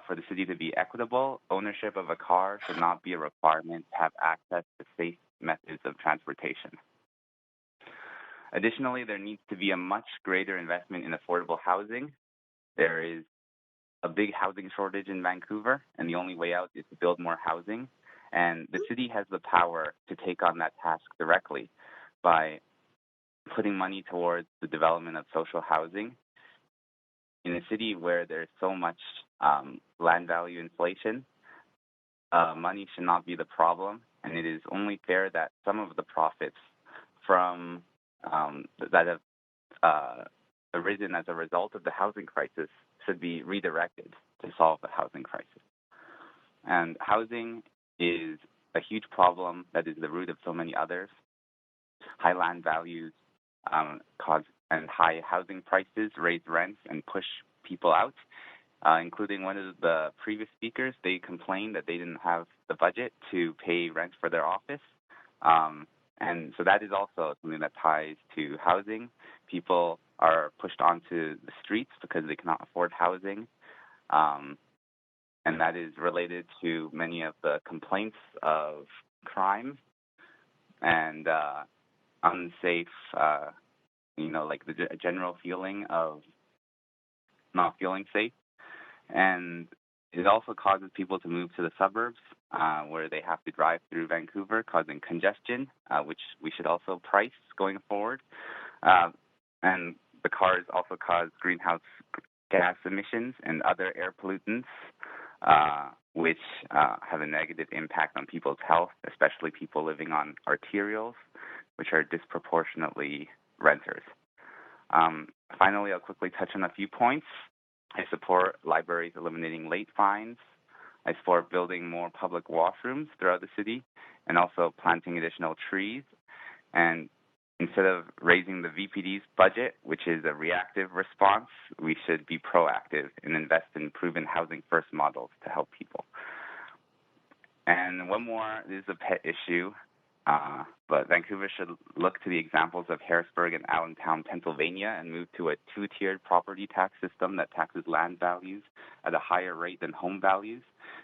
for the city to be equitable, ownership of a car should not be a requirement to have access to safe methods of transportation. Additionally, there needs to be a much greater investment in affordable housing. There is a big housing shortage in Vancouver, and the only way out is to build more housing. And the city has the power to take on that task directly by putting money towards the development of social housing. In a city where there's so much land value inflation, money should not be the problem, and it is only fair that some of the profits from that have arisen as a result of the housing crisis should be redirected to solve the housing crisis. And housing is a huge problem that is the root of so many others. High land values cause and high housing prices raise rents and push people out, including one of the previous speakers. They complained that they didn't have the budget to pay rent for their office. And so that is also something that ties to housing. People are pushed onto the streets because they cannot afford housing. And that is related to many of the complaints of crime and unsafe, like the general feeling of not feeling safe. And it also causes people to move to the suburbs where they have to drive through Vancouver, causing congestion, which we should also price going forward. And the cars also cause greenhouse gas emissions and other air pollutants, which have a negative impact on people's health, especially people living on arterials, which are disproportionately renters. Finally, I'll quickly touch on a few points. I support libraries eliminating late fines. I support building more public washrooms throughout the city and also planting additional trees. And instead of raising the VPD's budget, which is a reactive response, we should be proactive and invest in proven housing first models to help people. And one more, this is a pet issue, but Vancouver should look to the examples of Harrisburg and Allentown, Pennsylvania, and move to a two-tiered property tax system that taxes land values at a higher rate than home values.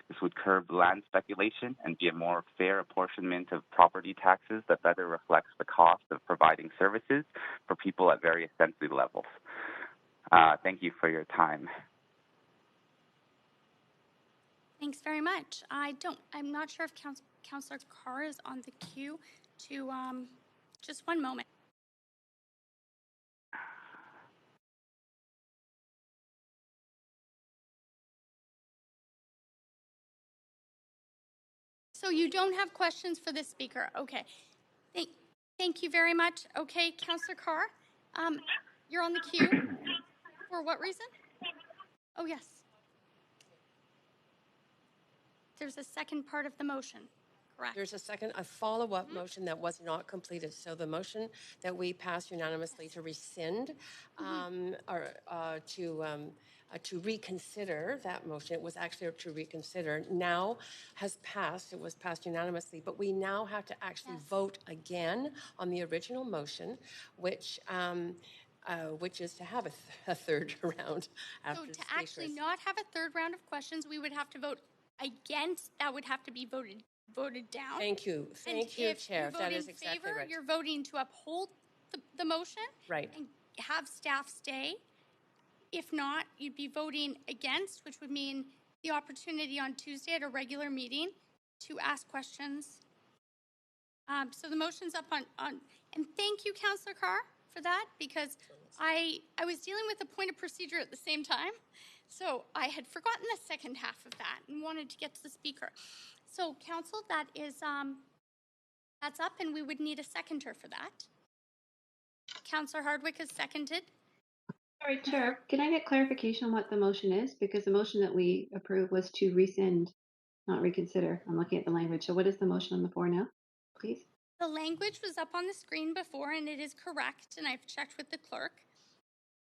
This would curb land speculation and be a more fair apportionment of property taxes that better reflects the cost of providing services for people at various density levels. Thank you for your time. Thanks very much. I'm not sure if Councillor Carr is on the queue to, just one moment. So you don't have questions for this speaker? Okay. Thank you very much. Okay, Councillor Carr, you're on the queue. For what reason? Oh, yes. There's a second part of the motion, correct? There's a follow-up motion that was not completed. So the motion that we passed unanimously to rescind or to reconsider that motion, it was actually to reconsider, now has passed. It was passed unanimously, but we now have to actually vote again on the original motion, which is to have a third round after the So to speakers. actually not have a third round of questions, we would have to vote against. That would have to be voted down. Thank you. Thank you, Chair. That is exactly favor, right. You're voting to uphold the motion. Right. And have staff stay. If not, you'd be voting against, which would mean the opportunity on Tuesday at a regular meeting to ask questions. So the motion's up on and thank you, Councillor Carr, for that, because I was dealing with a point of procedure at the same time. So I had forgotten the second half of that and wanted to get to the speaker. So council, that's up, and we would need a seconder for that. Councillor Hardwick has seconded. All right, Chair, can I get clarification on what the motion is? Because the motion that we approved was to rescind, not reconsider. I'm looking at the language. So what is the motion on the floor now, please? The language was up on the screen before, and it is correct, and I've checked with the clerk.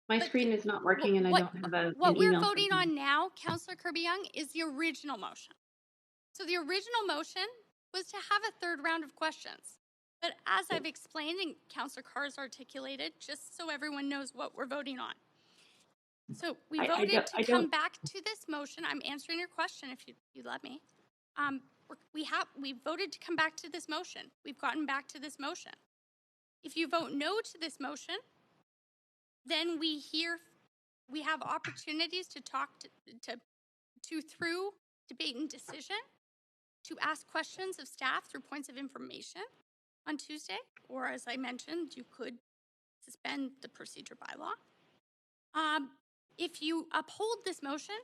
My screen is not working and I don't have What an we're email. voting on now, Councillor Kirby-Young, is the original motion. So the original motion was to have a third round of questions. But as I've explained and Councillor Carr's articulated, just so everyone knows what we're voting on. So we voted to come back to this motion. I'm answering your question if you let me. We voted to come back to this motion. We've gotten back to this motion. If you vote no to this motion, then we have opportunities to talk to through debate and decision, to ask questions of staff through points of information on Tuesday, or as I mentioned, you could suspend the procedure bylaw. If you uphold this motion,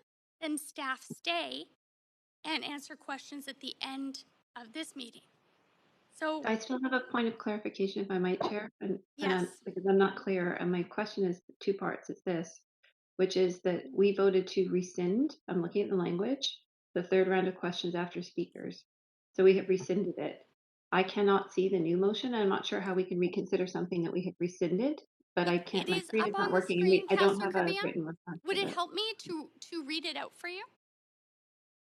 then staff stay and answer questions at the end of this meeting. So I still have a point of clarification, if I might, Chair, yes, because I'm not clear. And my question is two parts. It's this, which is that we voted to rescind. I'm looking at the language. The third round of questions after speakers. So we have rescinded it. I cannot see the new motion. I'm not sure how we can reconsider something that we have rescinded, but I can't. My screen is not working, and I don't have a written response. Would it help me to read it out for you?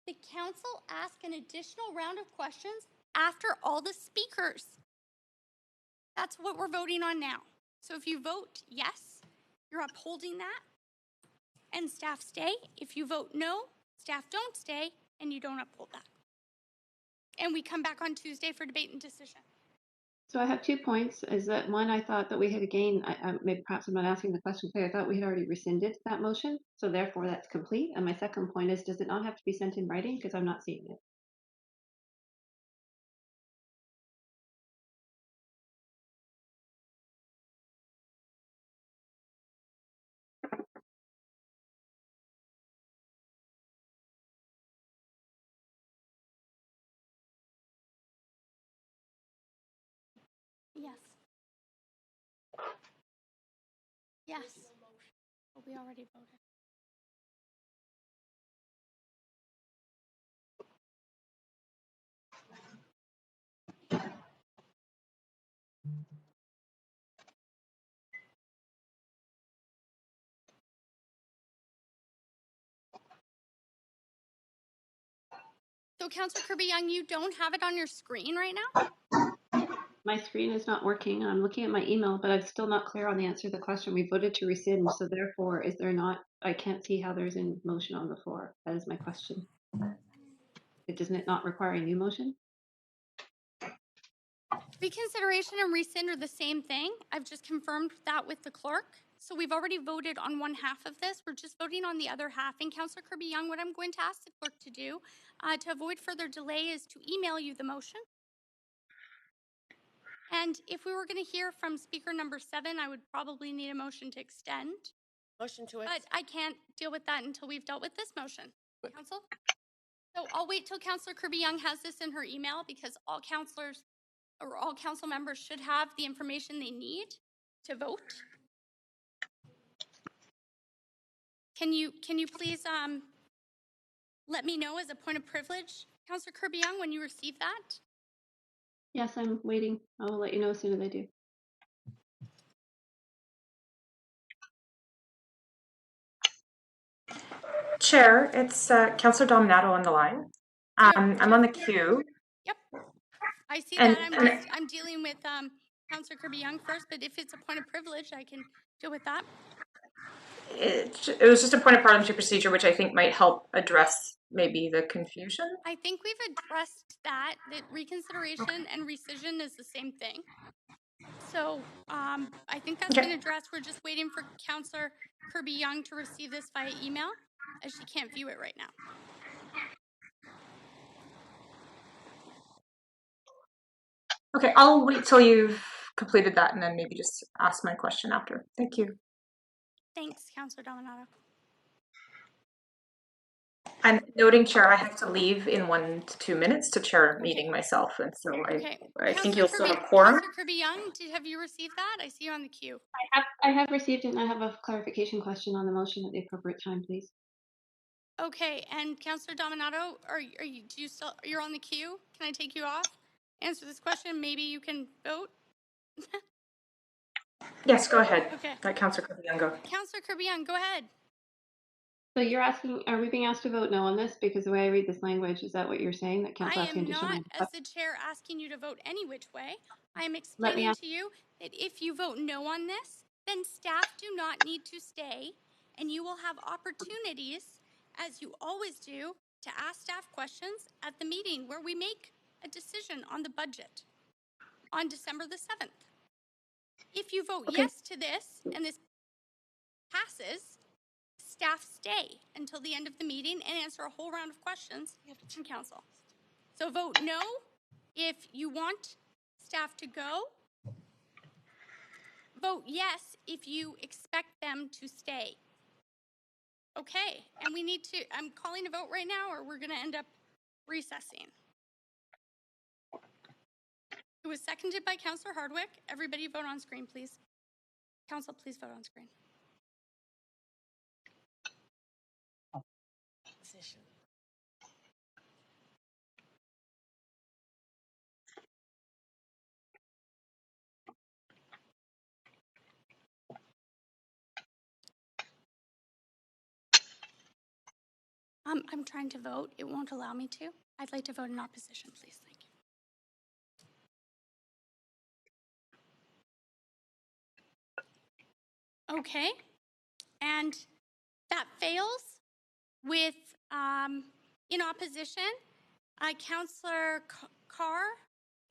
The council asked an additional round of questions after all the speakers. That's what we're voting on now. So if you vote yes, you're upholding that, and staff stay. If you vote no, staff don't stay, and you don't uphold that. And we come back on Tuesday for debate and decision. So I have 2 points. Is that one, I thought that we had again, maybe perhaps I'm not asking the question clear. I thought we had already rescinded that motion, so therefore that's complete. And my second point is, does it not have to be sent in writing? Because I'm not seeing it. Yes. Yes. But we already voted. So Councillor Kirby-Young, you don't have it on your screen right now? My screen is not working. I'm looking at my email, but I'm still not clear on the answer to the question. We voted to rescind, so therefore, is there not, I can't see how there's a motion on the floor. That is my question. Doesn't it not require a new motion? Reconsideration and rescind are the same thing. I've just confirmed that with the clerk. So we've already voted on one half of this. We're just voting on the other half. And Councillor Kirby-Young, what I'm going to ask the clerk to do to avoid further delay is to email you the motion. And if we were going to hear from speaker number 7, I would probably need a motion to extend. Motion to But I can't deal with that until we've dealt with this motion. Council? So I'll wait till Councillor Kirby-Young has this in her email, because all councillors or all council members should have the information they need to vote. Can you please let me know as a point of privilege, Councillor Kirby-Young, when you receive that? Yes, I'm waiting. I will let you know as soon as I do. Chair, it's Councillor Dominato on the line. I'm on the queue. Yep, I see And, that. I'm dealing with Councillor Kirby-Young first, but if it's a point of privilege, I can deal with that. it was just a point of parliamentary procedure, which I think might help address maybe the confusion. I think we've addressed that reconsideration and rescission is the same thing. So I think that's been addressed. We're just waiting for Councillor Kirby-Young to receive this via email, as she can't view it right now. Okay, I'll wait till you've completed that and then maybe just ask my question after. Thank you. Thanks, Councillor Dominato. I'm noting, Chair, I have to leave in 1 to 2 minutes to chair a meeting myself, and so I think you'll still have quorum. Councillor Kirby-Young, have you received that? I see you on the queue. I have received it, and I have a clarification question on the motion at the appropriate time, please. Okay, and Councillor Dominato, you're on the queue? Can I take you off? Answer this question. Maybe you can vote. Yes, go ahead. Okay. Let Councillor Kirby-Young go. Councillor Kirby-Young, go ahead. So you're asking, are we being asked to vote no on this? Because the way I read this language, is that what you're saying? That council I asking am not, additional? as the chair, asking you to vote any which way. I am explaining to you that if you vote no on this, then staff do not need to stay, and you will have opportunities, as you always do, to ask staff questions at the meeting where we make a decision on the budget on December the 7th. If you vote yes to this and this passes, staff stay until the end of the meeting and answer a whole round of questions from council. So vote no if you want staff to go. Vote yes if you expect them to stay. Okay, and we need to, I'm calling a vote right now or we're going to end up recessing. It was seconded by Councillor Hardwick. Everybody vote on screen, please. Council, please vote on screen. Position. I'm trying to vote. It won't allow me to. I'd like to vote in opposition, please. Thank you. Okay, and that fails with, in opposition, Councillor Carr,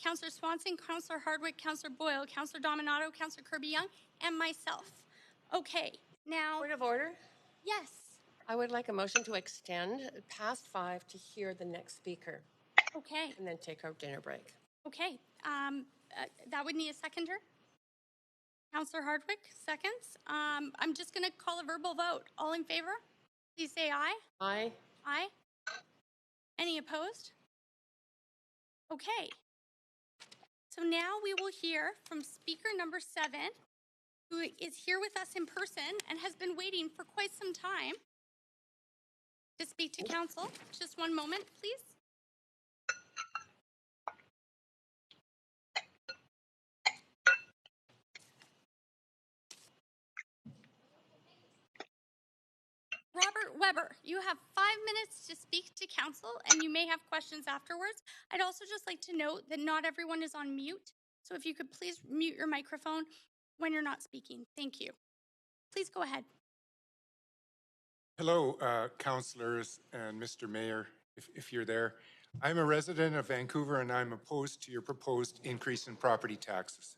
Councillor Swanson, Councillor Hardwick, Councillor Boyle, Councillor Dominato, Councillor Kirby-Young, and myself. Okay, now. Point of order? Yes. I would like a motion to extend past 5 to hear the next speaker. Okay. And then take our dinner break. Okay, that would need a seconder. Councillor Hardwick, seconds. I'm just going to call a verbal vote. All in favor, please say aye. Aye. Aye. Any opposed? Okay. So now we will hear from speaker number 7, who is here with us in person and has been waiting for quite some time to speak to council. Just one moment, please. Robert Weber, you have 5 minutes to speak to council, and you may have questions afterwards. I'd also just like to note that not everyone is on mute, so if you could please mute your microphone when you're not speaking. Thank you. Please go ahead. Hello, councillors and Mr. Mayor, if you're there. I'm a resident of Vancouver and I'm opposed to your proposed increase in property taxes.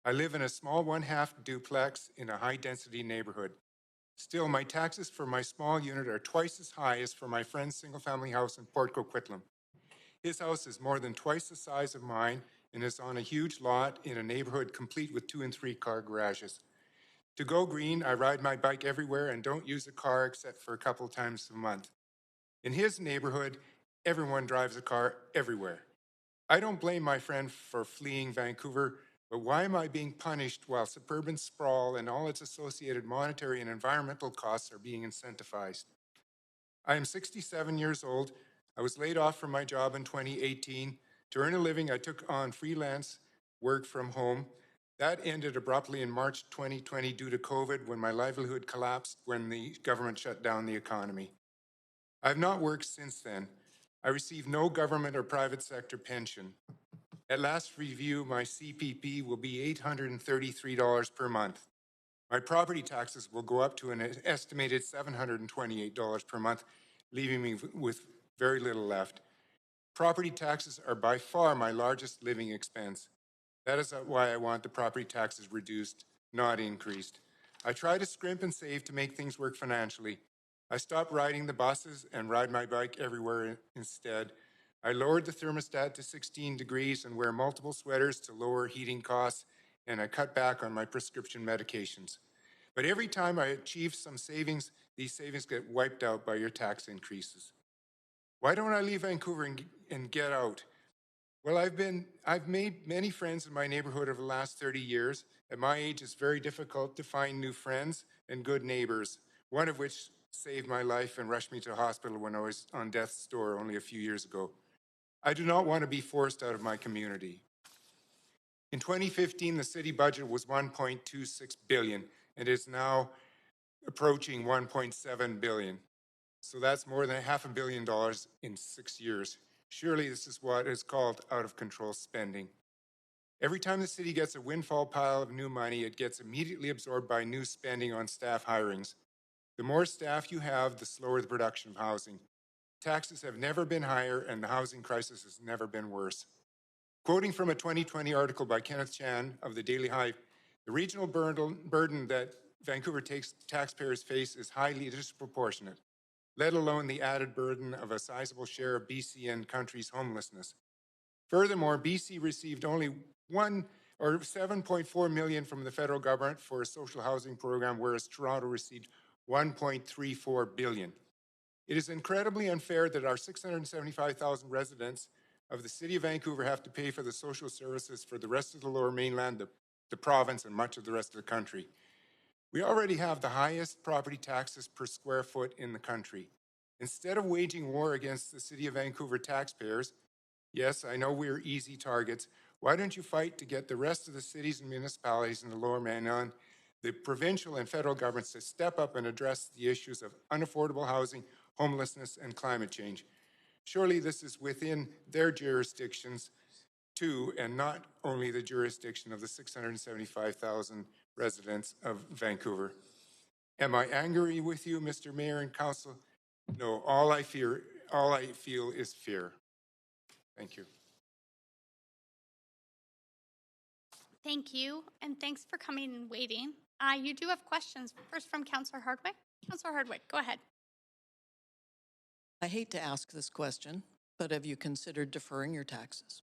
I live in a small one-half duplex in a high-density neighborhood. Still, my taxes for my small unit are twice as high as for my friend's single-family house in Port Coquitlam. His house is more than twice the size of mine and is on a huge lot in a neighborhood complete with 2- and 3-car garages. To go green, I ride my bike everywhere and don't use a car except for a couple times a month. In his neighborhood, everyone drives a car everywhere. I don't blame my friend for fleeing Vancouver, but why am I being punished while suburban sprawl and all its associated monetary and environmental costs are being incentivized? I am 67 years old. I was laid off from my job in 2018. To earn a living, I took on freelance work from home. That ended abruptly in March 2020 due to COVID, when my livelihood collapsed when the government shut down the economy. I have not worked since then. I receive no government or private sector pension. At last review, my CPP will be $833 per month. My property taxes will go up to an estimated $728 per month, leaving me with very little left. Property taxes are by far my largest living expense. That is why I want the property taxes reduced, not increased. I try to scrimp and save to make things work financially. I stopped riding the buses and ride my bike everywhere instead. I lowered the thermostat to 16 degrees and wear multiple sweaters to lower heating costs, and I cut back on my prescription medications. But every time I achieve some savings, these savings get wiped out by your tax increases. Why don't I leave Vancouver and get out? Well, I've made many friends in my neighborhood over the last 30 years. At my age, it's very difficult to find new friends and good neighbors, one of which saved my life and rushed me to a hospital when I was on death's door only a few years ago. I do not want to be forced out of my community. In 2015, the city budget was $1.26 billion and is now approaching $1.7 billion. So that's more than $500 million in 6 years. Surely this is what is called out of control spending. Every time the city gets a windfall pile of new money, it gets immediately absorbed by new spending on staff hirings. The more staff you have, the slower the production of housing. Taxes have never been higher, and the housing crisis has never been worse. Quoting from a 2020 article by Kenneth Chan of the Daily Hive, the regional burden that Vancouver taxpayers face is highly disproportionate, let alone the added burden of a sizable share of BC and country's homelessness. Furthermore, BC received only $7.4 million from the federal government for a social housing program, whereas Toronto received $1.34 billion. It is incredibly unfair that our 675,000 residents of the City of Vancouver have to pay for the social services for the rest of the Lower Mainland, the province, and much of the rest of the country. We already have the highest property taxes per square foot in the country. Instead of waging war against the City of Vancouver taxpayers, yes, I know we're easy targets, why don't you fight to get the rest of the cities and municipalities in the Lower Mainland, the provincial and federal governments to step up and address the issues of unaffordable housing, homelessness, and climate change? Surely this is within their jurisdictions too, and not only the jurisdiction of the 675,000 residents of Vancouver. Am I angry with you, Mr. Mayor and Council? No, all I feel is fear. Thank you. Thank you, and thanks for coming and waiting. You do have questions. First from Councillor Hardwick. Councillor Hardwick, go ahead. I hate to ask this question, but have you considered deferring your taxes?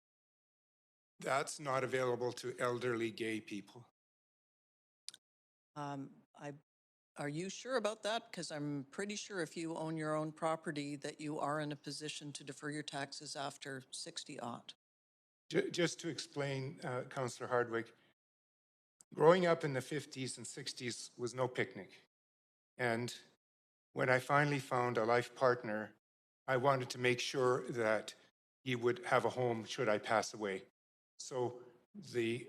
That's not available to elderly gay people. Are you sure about that? Because I'm pretty sure if you own your own property that you are in a position to defer your taxes after 60-odd. Just to explain, Councillor Hardwick, growing up in the 50s and 60s was no picnic. And when I finally found a life partner, I wanted to make sure that he would have a home should I pass away. So the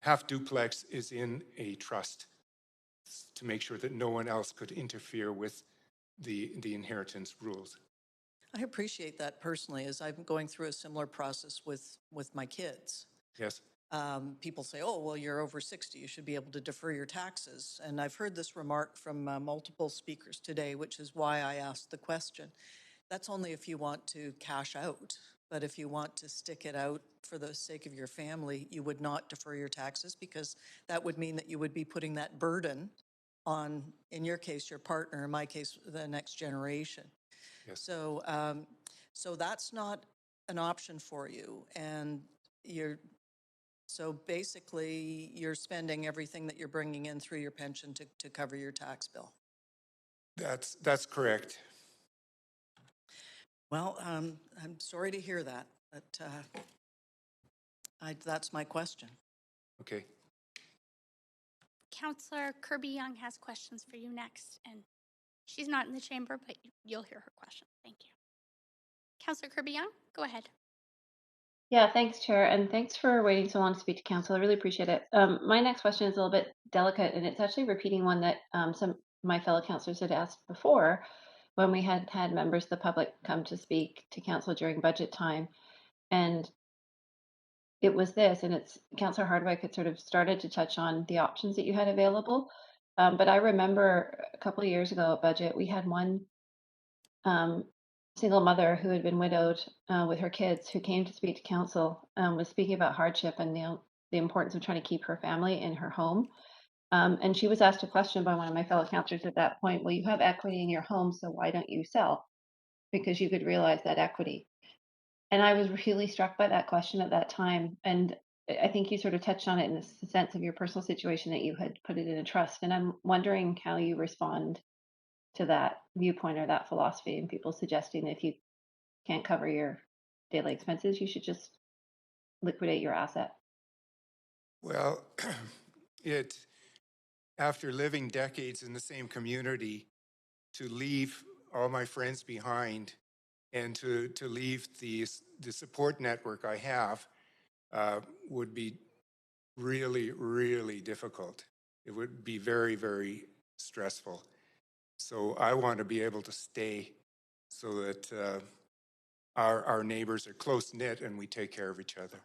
half duplex is in a trust to make sure that no one else could interfere with the inheritance rules. I appreciate that personally, as I'm going through a similar process with my kids. Yes. People say, oh, well, you're over 60, you should be able to defer your taxes. And I've heard this remark from multiple speakers today, which is why I asked the question. That's only if you want to cash out. But if you want to stick it out for the sake of your family, you would not defer your taxes, because that would mean that you would be putting that burden on, in your case, your partner, in my case, the next generation. Yes. So that's not an option for you. And so basically you're spending everything that you're bringing in through your pension to cover your tax bill. That's correct. Well, I'm sorry to hear that, but that's my question. Okay. Councillor Kirby Young has questions for you next, and she's not in the chamber, but you'll hear her question. Thank you. Councillor Kirby Young, go ahead. Yeah, thanks, Chair, and thanks for waiting so long to speak to Council. I really appreciate it. My next question is a little bit delicate, and it's actually repeating one that some of my fellow councillors had asked before when we had members of the public come to speak to Council during budget time. And it was this, and it's Councillor Hardwick had sort of started to touch on the options that you had available. But I remember a couple of years ago at budget, we had one single mother who had been widowed with her kids who came to speak to Council, was speaking about hardship and the importance of trying to keep her family in her home. And she was asked a question by one of my fellow councillors at that point, well, you have equity in your home, so why don't you sell? Because you could realize that equity. And I was really struck by that question at that time. And I think you sort of touched on it in the sense of your personal situation that you had put it in a trust. And I'm wondering how you respond to that viewpoint or that philosophy, and people suggesting that if you can't cover your daily expenses, you should just liquidate your asset. Well, it, after living decades in the same community, to leave all my friends behind and to leave the support network I have would be really, really difficult. It would be very, very stressful. So I want to be able to stay so that our neighbors are close knit and we take care of each other.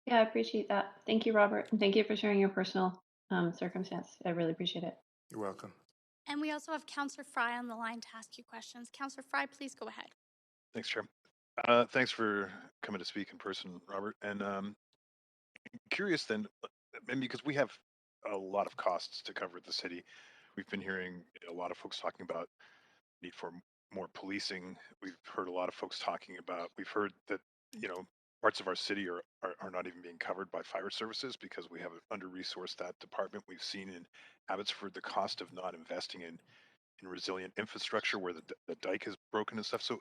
Yeah, I appreciate that. Thank you, Robert. And thank you for sharing your personal circumstance. I really appreciate it. You're welcome. And we also have Councillor Fry on the line to ask you questions. Councillor Fry, please go ahead. Thanks, Chair. Thanks for coming to speak in person, Robert. And curious then, and because we have a lot of costs to cover at the city, we've been hearing a lot of folks talking about need for more policing. We've heard a lot of folks talking about, we've heard that, parts of our city are not even being covered by fire services because we have under-resourced that department. We've seen in Abbotsford the cost of not investing in resilient infrastructure where the dike is broken and stuff. So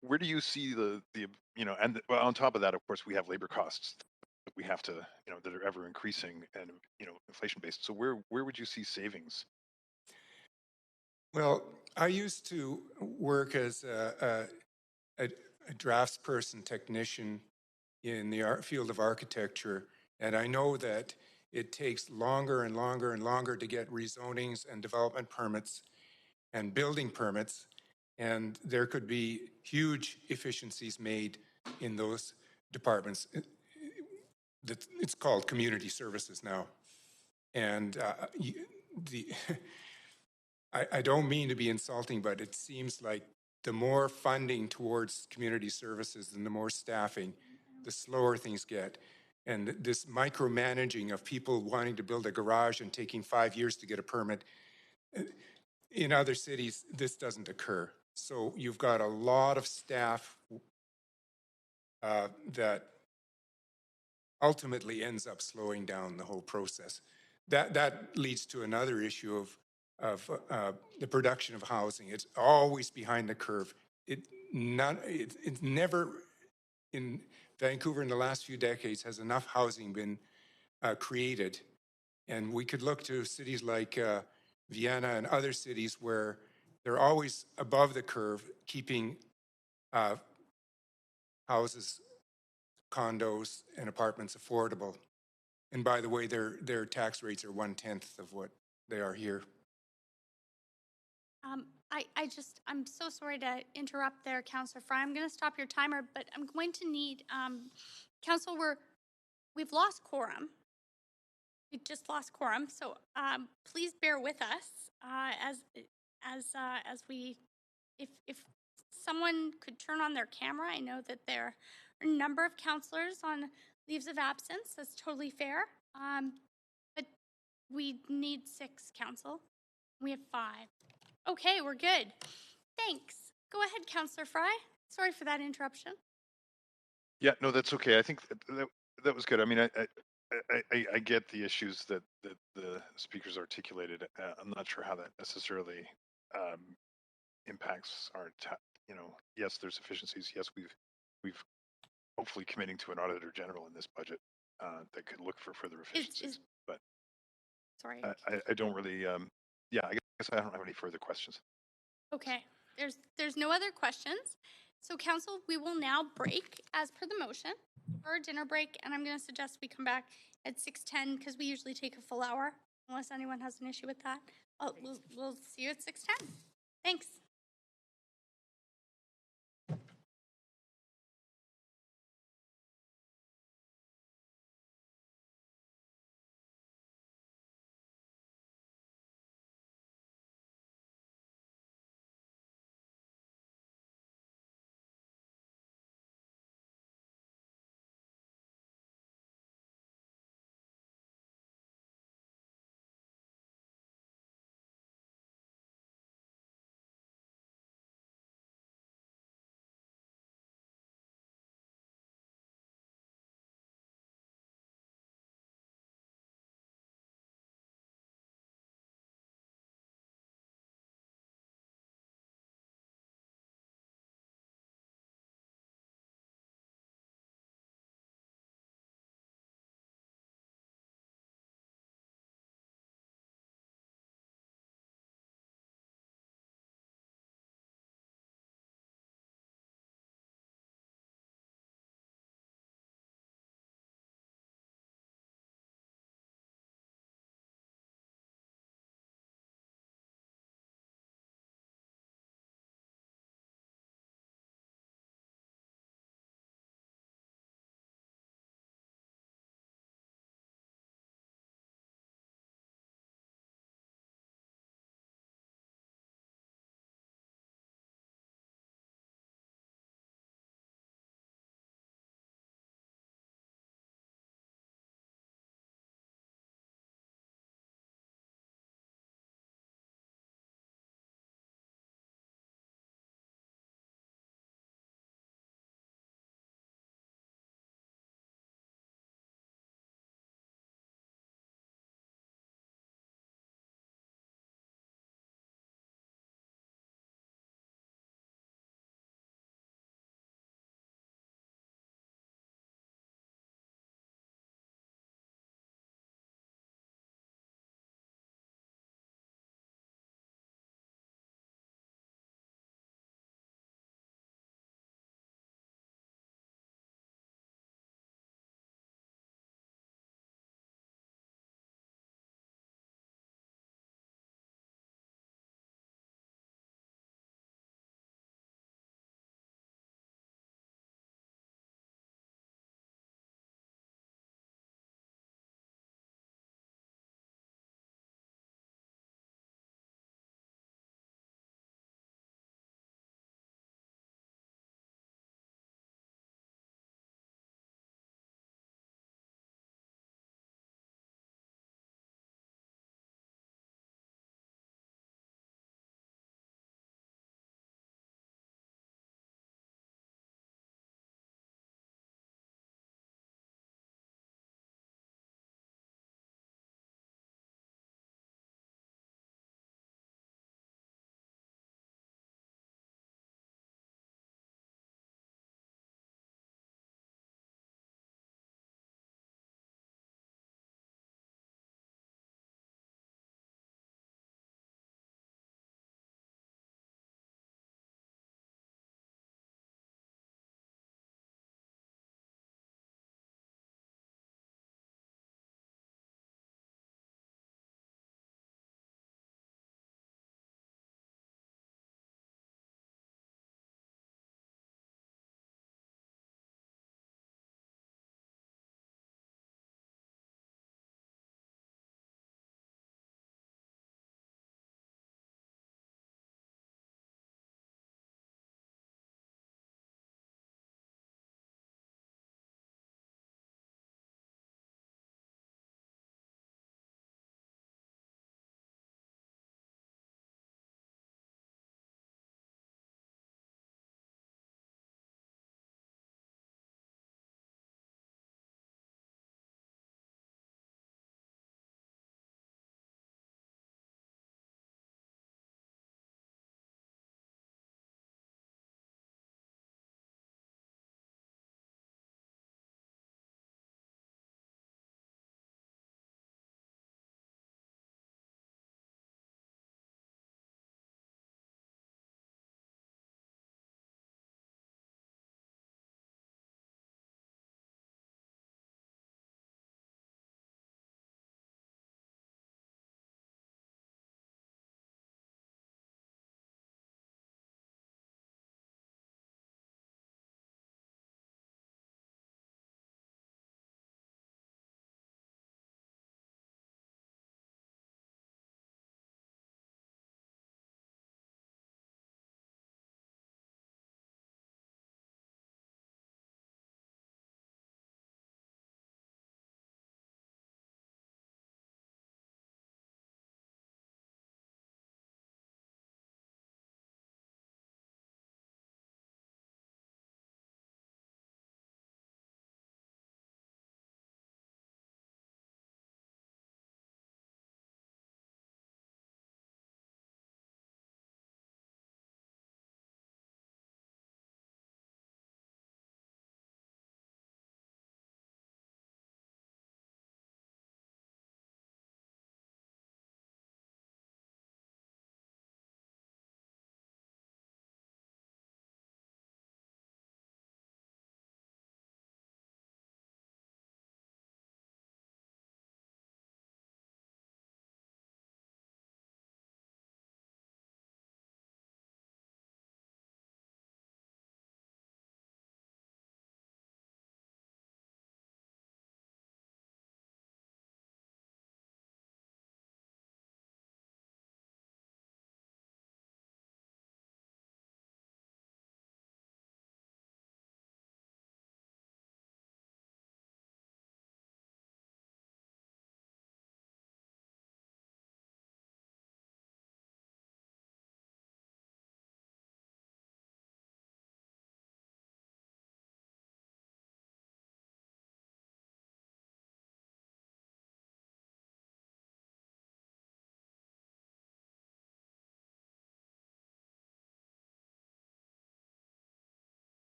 where do you see and well, on top of that, of course, we have labor costs that we have to, that are ever increasing and, inflation based. So where would you see savings? Well, I used to work as a draftsperson technician in the field of architecture, and I know that it takes longer and longer and longer to get rezonings and development permits and building permits, and there could be huge efficiencies made in those departments. It's called community services now, and I don't mean to be insulting, but it seems like the more funding towards community services and the more staffing, the slower things get. And this micromanaging of people wanting to build a garage and taking 5 years to get a permit, in other cities, this doesn't occur. So you've got a lot of staff that ultimately ends up slowing down the whole process. That leads to another issue of the production of housing. It's always behind the curve. It's never in Vancouver in the last few decades has enough housing been created. And we could look to cities like Vienna and other cities where they're always above the curve, keeping houses, condos, and apartments affordable. And by the way, their tax rates are 1/10 of what they are here. I'm so sorry to interrupt there, Councillor Fry. I'm going to stop your timer, but I'm going to need, Council, we've lost quorum. We just lost quorum, so please bear with us as we, if someone could turn on their camera. I know that there are a number of councillors on leaves of absence. That's totally fair. But we need 6, Council. We have 5. Okay, we're good. Thanks. Go ahead, Councillor Fry. Sorry for that interruption. Yeah, no, that's okay. I think that was good. I mean, I get the issues that the speakers articulated. I'm not sure how that necessarily impacts our, yes, there's efficiencies. Yes, we've hopefully committing to an auditor general in this budget that could look for further efficiencies. But sorry, I don't really. Yeah, I guess I don't have any further questions. Okay, there's no other questions. So Council, we will now break as per the motion for a dinner break, and I'm going to suggest we come back at 6:10 because we usually take a full hour, unless anyone has an issue with that. We'll see you at 6:10. Thanks.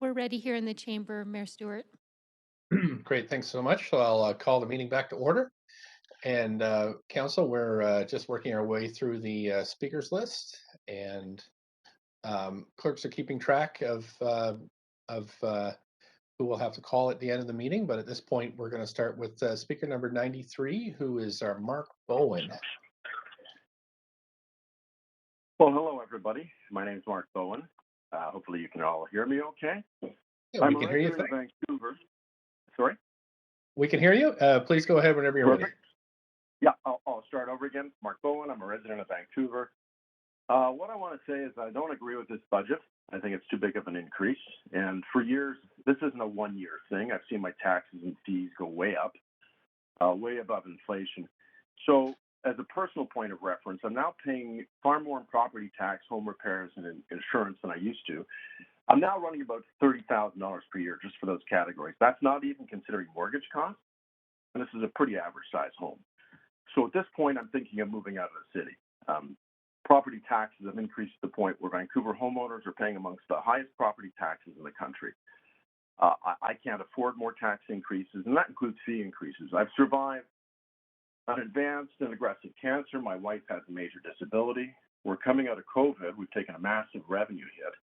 We're ready here in the chamber, Mayor Stewart. Great, thanks so much. So I'll call the meeting back to order. And Council, we're just working our way through the speakers list, and clerks are keeping track of who we'll have to call at the end of the meeting. But at this point, we're going to start with speaker number 93, who is our Mark Bowen. Well, hello, everybody. My name is Mark Bowen. Hopefully you can all hear me okay. Yeah, we can hear you. I'm a resident of Vancouver. Sorry? We can hear you. Please go ahead whenever you're ready. Yeah, I'll start over again. Mark Bowen. I'm a resident of Vancouver. What I want to say is I don't agree with this budget. I think it's too big of an increase. And for years, this isn't a one-year thing. I've seen my taxes and fees go way up, way above inflation. So as a personal point of reference, I'm now paying far more in property tax, home repairs, and insurance than I used to. I'm now running about $30,000 per year just for those categories. That's not even considering mortgage costs. And this is a pretty average size home. So at this point, I'm thinking of moving out of the city. Property taxes have increased to the point where Vancouver homeowners are paying amongst the highest property taxes in the country. I can't afford more tax increases, and that includes fee increases. I've survived an advanced and aggressive cancer. My wife has a major disability. We're coming out of COVID. We've taken a massive revenue hit.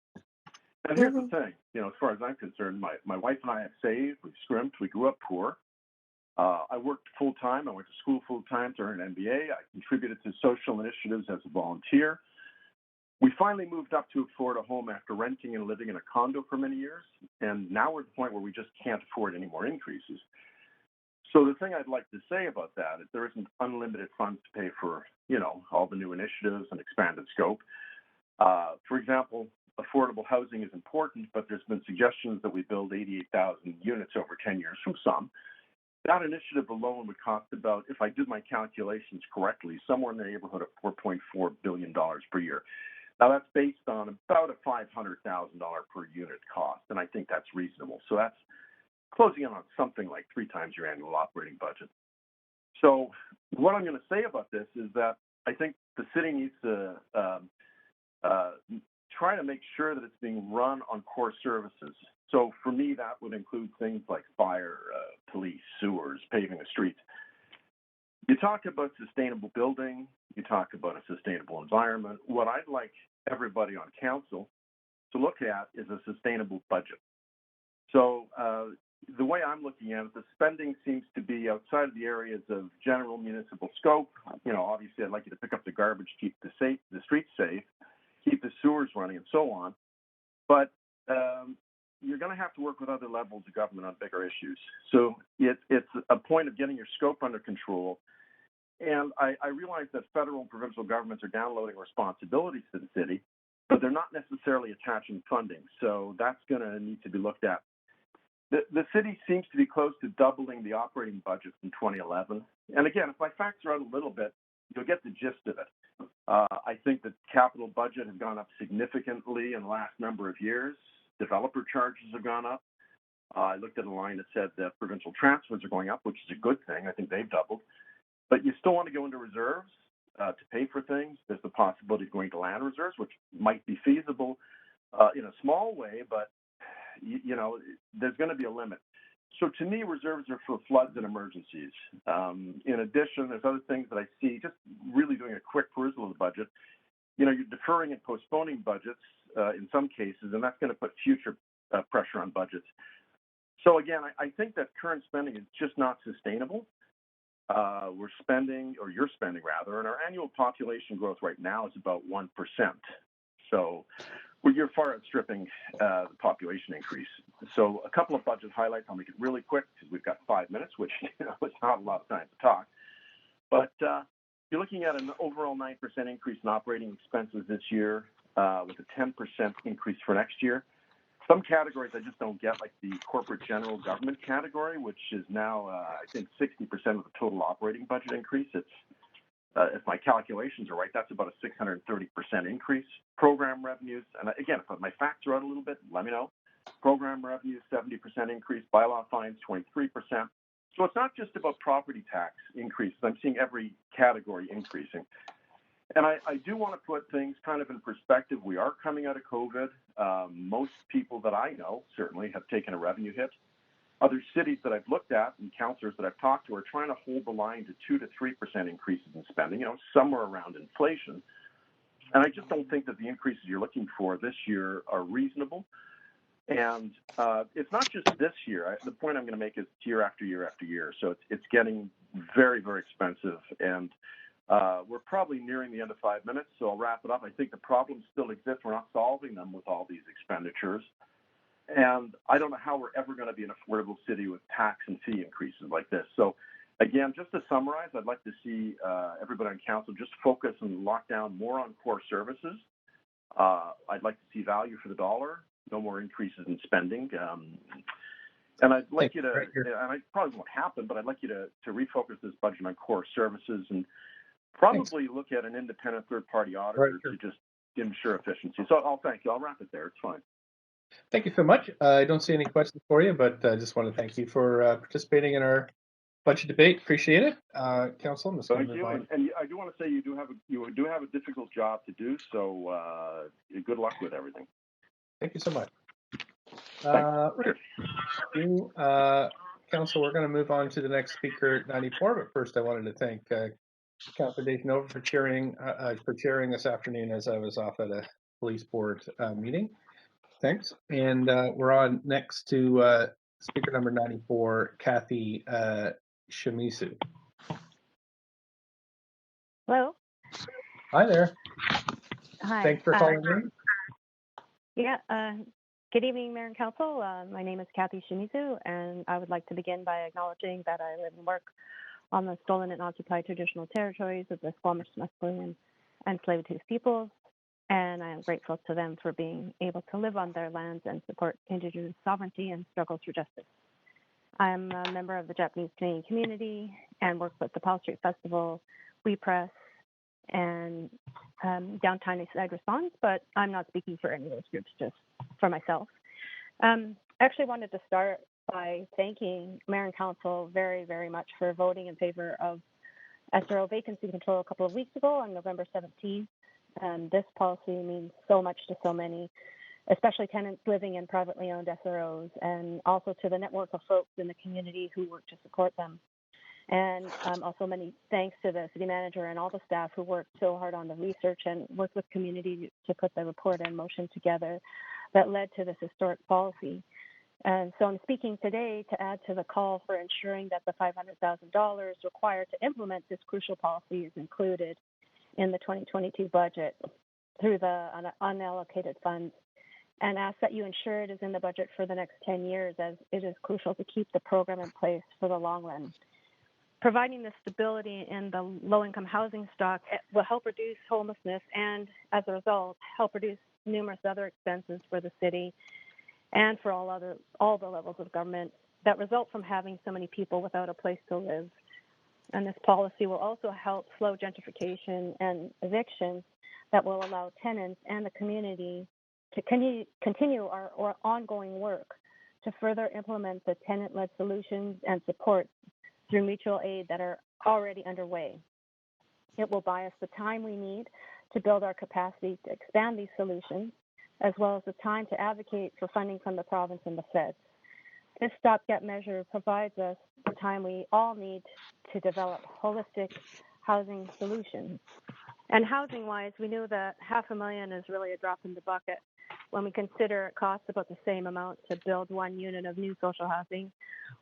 And here's the thing, as far as I'm concerned, my wife and I have saved, we've scrimped, we grew up poor. I worked full-time. I went to school full-time to earn an MBA. I contributed to social initiatives as a volunteer. We finally moved up to a Florida home after renting and living in a condo for many years. And now we're at the point where we just can't afford any more increases. So the thing I'd like to say about that is there isn't unlimited funds to pay for, all the new initiatives and expanded scope. For example, affordable housing is important, but there's been suggestions that we build 88,000 units over 10 years from some. That initiative alone would cost about, if I did my calculations correctly, somewhere in the neighborhood of $4.4 billion per year. Now, that's based on about a $500,000 per unit cost, and I think that's reasonable. So that's closing in on something like 3 times your annual operating budget. So what I'm going to say about this is that I think the city needs to try to make sure that it's being run on core services. So for me, that would include things like fire, police, sewers, paving the streets. You talk about sustainable building, you talk about a sustainable environment. What I'd like everybody on council to look at is a sustainable budget. So the way I'm looking at it, the spending seems to be outside of the areas of general municipal scope. Obviously I'd like you to pick up the garbage, keep the streets safe, keep the sewers running, and so on. But you're going to have to work with other levels of government on bigger issues. So it's a point of getting your scope under control. And I realize that federal and provincial governments are downloading responsibilities to the city, but they're not necessarily attaching funding. So that's going to need to be looked at. The city seems to be close to doubling the operating budget from 2011. And again, if I factor out a little bit, you'll get the gist of it. I think the capital budget has gone up significantly in the last number of years. Developer charges have gone up. I looked at a line that said that provincial transfers are going up, which is a good thing. I think they've doubled. But you still want to go into reserves to pay for things. There's the possibility of going to land reserves, which might be feasible in a small way, but there's going to be a limit. So to me, reserves are for floods and emergencies. In addition, there's other things that I see, just really doing a quick perusal of the budget. You're deferring and postponing budgets in some cases, and that's going to put future pressure on budgets. So again, I think that current spending is just not sustainable. We're spending, or you're spending rather, and our annual population growth right now is about 1%. So you're far outstripping the population increase. So a couple of budget highlights. I'll make it really quick because we've got 5 minutes, which is not a lot of time to talk. But you're looking at an overall 9% increase in operating expenses this year with a 10% increase for next year. Some categories I just don't get, like the corporate general government category, which is now, I think, 60% of the total operating budget increase. It's, if my calculations are right, that's about a 630% increase. Program revenues, and again, if my facts are out a little bit, let me know. Program revenues, 70% increase. Bylaw fines, 23%. So it's not just about property tax increases. I'm seeing every category increasing. And I do want to put things kind of in perspective. We are coming out of COVID. Most people that I know certainly have taken a revenue hit. Other cities that I've looked at and councillors that I've talked to are trying to hold the line to 2 to 3% increases in spending, somewhere around inflation. And I just don't think that the increases you're looking for this year are reasonable. And it's not just this year. The point I'm going to make is year after year after year. So it's getting very, very expensive. And we're probably nearing the end of 5 minutes, so I'll wrap it up. I think the problems still exist. We're not solving them with all these expenditures. And I don't know how we're ever going to be an affordable city with tax and fee increases like this. So, again, just to summarize, I'd like to see everybody on council just focus and lock down more on core services. I'd like to see value for the dollar, no more increases in spending. And I'd like you to, and it probably won't happen, but I'd like you to refocus this budget on core services and probably look at an independent third-party auditor to just ensure efficiency. So I'll thank you. I'll wrap it there. It's fine. Thank you so much. I don't see any questions for you, but I just want to thank you for participating in our budget debate. Appreciate it, Council. Thank you. And I do want to say you do have a difficult job to do. So good luck with everything. Thank you so much. Council, we're going to move on to the next speaker at 94. But first, I wanted to thank Councilor Nova for chairing this afternoon as I was off at a police board meeting. Thanks. And we're on next to speaker number 94, Kathy Shimizu. Hello. Hi there. Hi. Thanks for calling in. Yeah. Good evening, Mayor and Council. My name is Kathy Shimizu, and I would like to begin by acknowledging that I live and work on the stolen and occupied traditional territories of the Squamish, Musqueam, and Tsleil-Waututh peoples, and I am grateful to them for being able to live on their lands and support Indigenous sovereignty and struggle for justice. I'm a member of the Japanese Canadian community and work with the Powell Street Festival, We Press, and Downtown Eastside Response, but I'm not speaking for any of those groups, just for myself. I actually wanted to start by thanking Mayor and Council very, very much for voting in favor of SRO vacancy control a couple of weeks ago on November 17th. This policy means so much to so many, especially tenants living in privately owned SROs, and also to the network of folks in the community who work to support them. And also many thanks to the city manager and all the staff who worked so hard on the research and worked with community to put the report and motion together that led to this historic policy. And so I'm speaking today to add to the call for ensuring that the $500,000 required to implement this crucial policy is included in the 2022 budget through the unallocated funds, and ask that you ensure it is in the budget for the next 10 years, as it is crucial to keep the program in place for the long run. Providing the stability in the low-income housing stock will help reduce homelessness and, as a result, help reduce numerous other expenses for the city and for all the levels of government that result from having so many people without a place to live. And this policy will also help slow gentrification and evictions that will allow tenants and the community to continue our ongoing work to further implement the tenant-led solutions and supports through mutual aid that are already underway. It will buy us the time we need to build our capacity to expand these solutions, as well as the time to advocate for funding from the province and the feds. This stopgap measure provides us the time we all need to develop holistic housing solutions. And housing-wise, we knew that $500,000 is really a drop in the bucket when we consider it costs about the same amount to build one unit of new social housing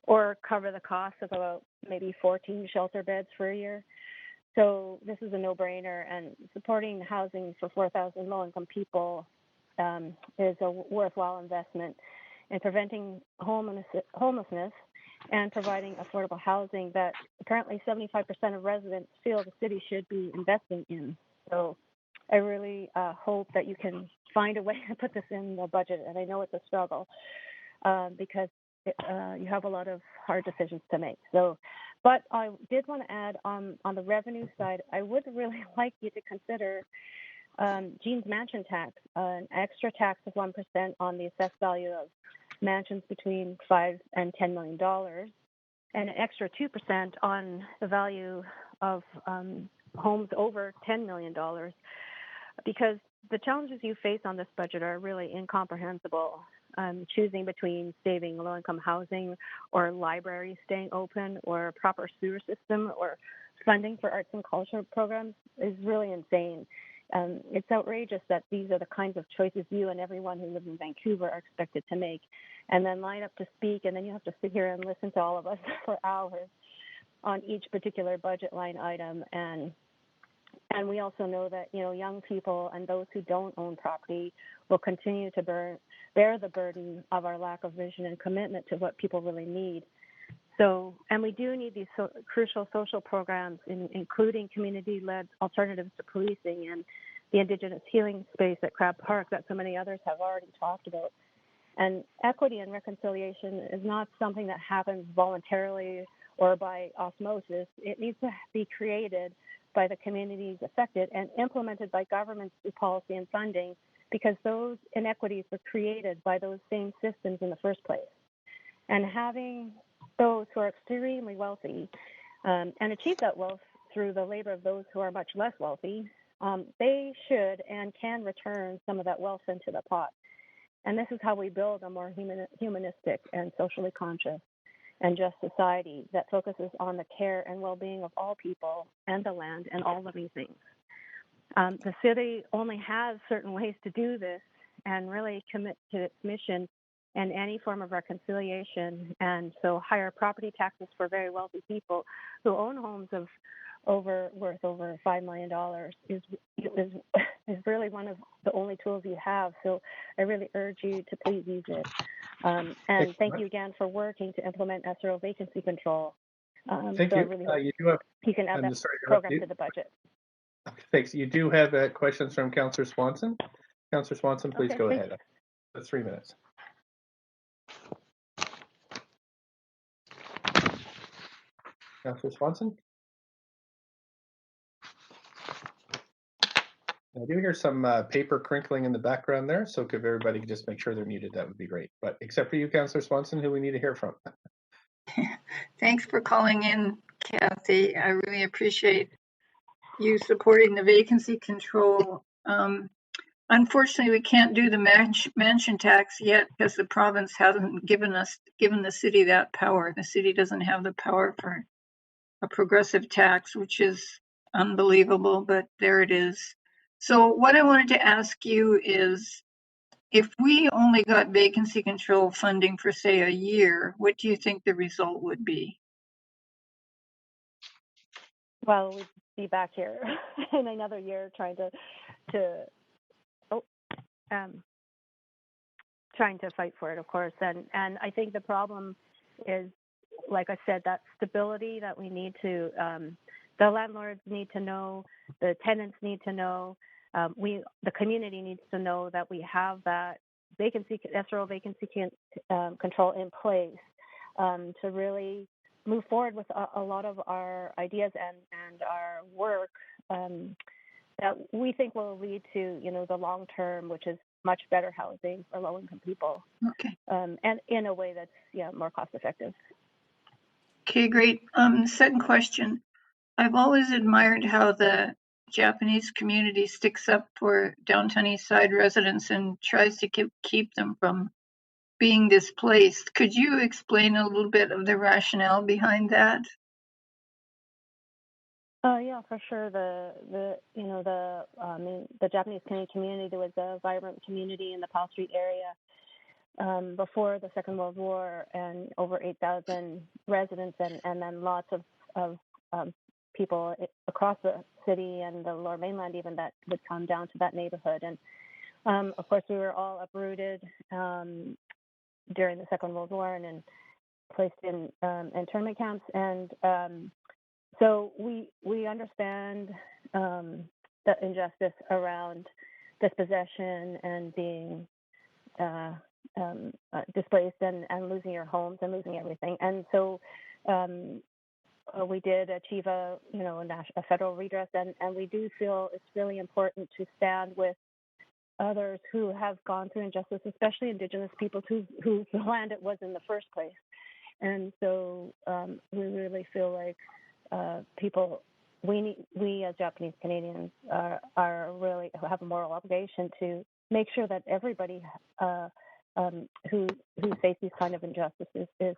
or cover the cost of about maybe 14 shelter beds for a year. So this is a no-brainer, and supporting housing for 4,000 low-income people is a worthwhile investment in preventing homelessness and providing affordable housing that apparently 75% of residents feel the city should be investing in. So I really hope that you can find a way to put this in the budget, and I know it's a struggle because you have a lot of hard decisions to make. So, but I did want to add on the revenue side, I would really like you to consider Jean's mansion tax, an extra tax of 1% on the assessed value of mansions between $5 and $10 million, and an extra 2% on the value of homes over $10 million, because the challenges you face on this budget are really incomprehensible. Choosing between saving low-income housing or libraries staying open or a proper sewer system or funding for arts and culture programs is really insane. It's outrageous that these are the kinds of choices you and everyone who lives in Vancouver are expected to make, and then line up to speak, and then you have to sit here and listen to all of us for hours on each particular budget line item. And we also know that, young people and those who don't own property will continue to bear the burden of our lack of vision and commitment to what people really need. So, and we do need these crucial social programs, including community-led alternatives to policing and the Indigenous healing space at Crab Park that so many others have already talked about. And equity and reconciliation is not something that happens voluntarily or by osmosis. It needs to be created by the communities affected and implemented by governments through policy and funding, because those inequities were created by those same systems in the first place. And having those who are extremely wealthy and achieve that wealth through the labor of those who are much less wealthy, they should and can return some of that wealth into the pot. And this is how we build a more humanistic and socially conscious and just society that focuses on the care and well-being of all people and the land and all living things. The city only has certain ways to do this and really commit to its mission and any form of reconciliation. And so higher property taxes for very wealthy people who own homes of worth over $5 million is really one of the only tools you have. So I really urge you to please use it. And thank you again for working to implement SRO vacancy control. Thank so you. I really hope You do have. you can add that program to the budget. Thanks. You do have questions from Councillor Swanson. Councillor Swanson, please go ahead. 3 minutes. Councillor Swanson? I do hear some paper crinkling in the background there, so if everybody could just make sure they're muted, that would be great. But except for you, Councillor Swanson, who we need to hear from. Thanks for calling in, Kathy. I really appreciate you supporting the vacancy control. Unfortunately, we can't do the mansion tax yet because the province hasn't given the city that power. The city doesn't have the power for a progressive tax, which is unbelievable, but there it is. So what I wanted to ask you is, if we only got vacancy control funding for, say, a year, what do you think the result would be? Well, we'd be back here in another year trying to fight for it, of course. And I think the problem is, like I said, that stability that we need to, the landlords need to know, the tenants need to know, the community needs to know that we have that SRO vacancy control in place to really move forward with a lot of our ideas and our work that we think will lead to, the long term, which is much better housing for low-income people. Okay. And in a way that's more cost-effective. Okay, great. Second question. I've always admired how the Japanese community sticks up for downtown East Side residents and tries to keep them from being displaced. Could you explain a little bit of the rationale behind that? Yeah, for sure. The Japanese Canadian community was a vibrant community in the Powell Street area before the Second World War, and over 8,000 residents, and then lots of people across the city and the Lower Mainland even that would come down to that neighborhood. And of course, we were all uprooted during the Second World War and then placed in internment camps. And so we understand the injustice around dispossession and being displaced and losing your homes and losing everything. And so we did achieve a federal redress, and we do feel it's really important to stand with others who have gone through injustice, especially Indigenous peoples whose land it was in the first place. And so we really feel like people we as Japanese Canadians are really have a moral obligation to make sure that everybody who face these kind of injustices is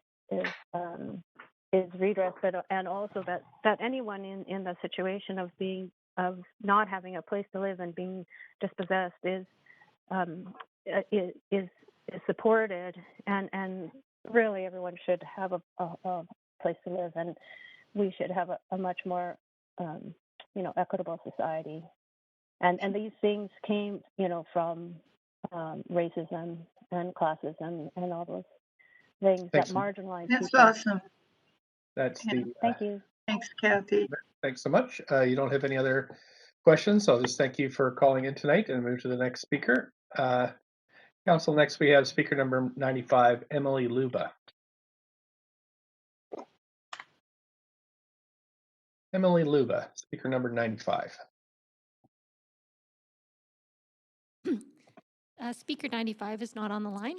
redressed, and also that anyone in the situation of not having a place to live and being dispossessed is supported, and really everyone should have a place to live, and we should have a much more equitable society. And these things came from racism and classism and all those things Thanks. that marginalize That's people. awesome. That's Yeah. Thank you. Thanks, Kathy. Thanks so much. You don't have any other questions, so I'll just thank you for calling in tonight and move to the next speaker. Council, next we have speaker number 95, Emily Luba. Emily Luba, speaker number 95. Speaker 95 is not on the line.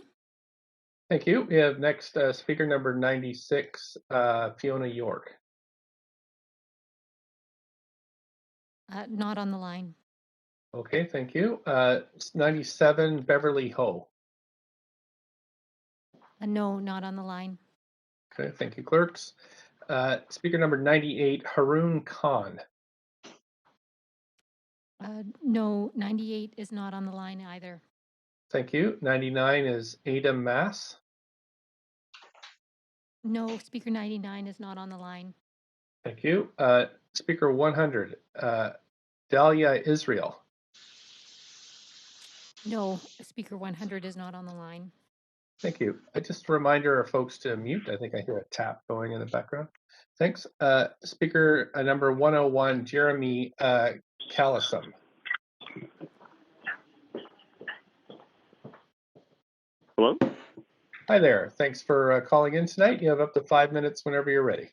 Thank you. We have next speaker number 96, Fiona York. Not on the line. Okay, thank you. 97, Beverly Ho. No, not on the line. Okay, thank you, clerks. Speaker number 98, Haroon Khan. No, 98 is not on the line either. Thank you. 99 is Ada Mass. No, speaker 99 is not on the line. Thank you. Speaker 100, Dahlia Israel. No, speaker 100 is not on the line. Thank you. Just a reminder of folks to mute. I think I hear a tap going in the background. Thanks. Speaker number 101, Jeremy Callison. Hello? Hi there. Thanks for calling in tonight. You have up to 5 minutes whenever you're ready.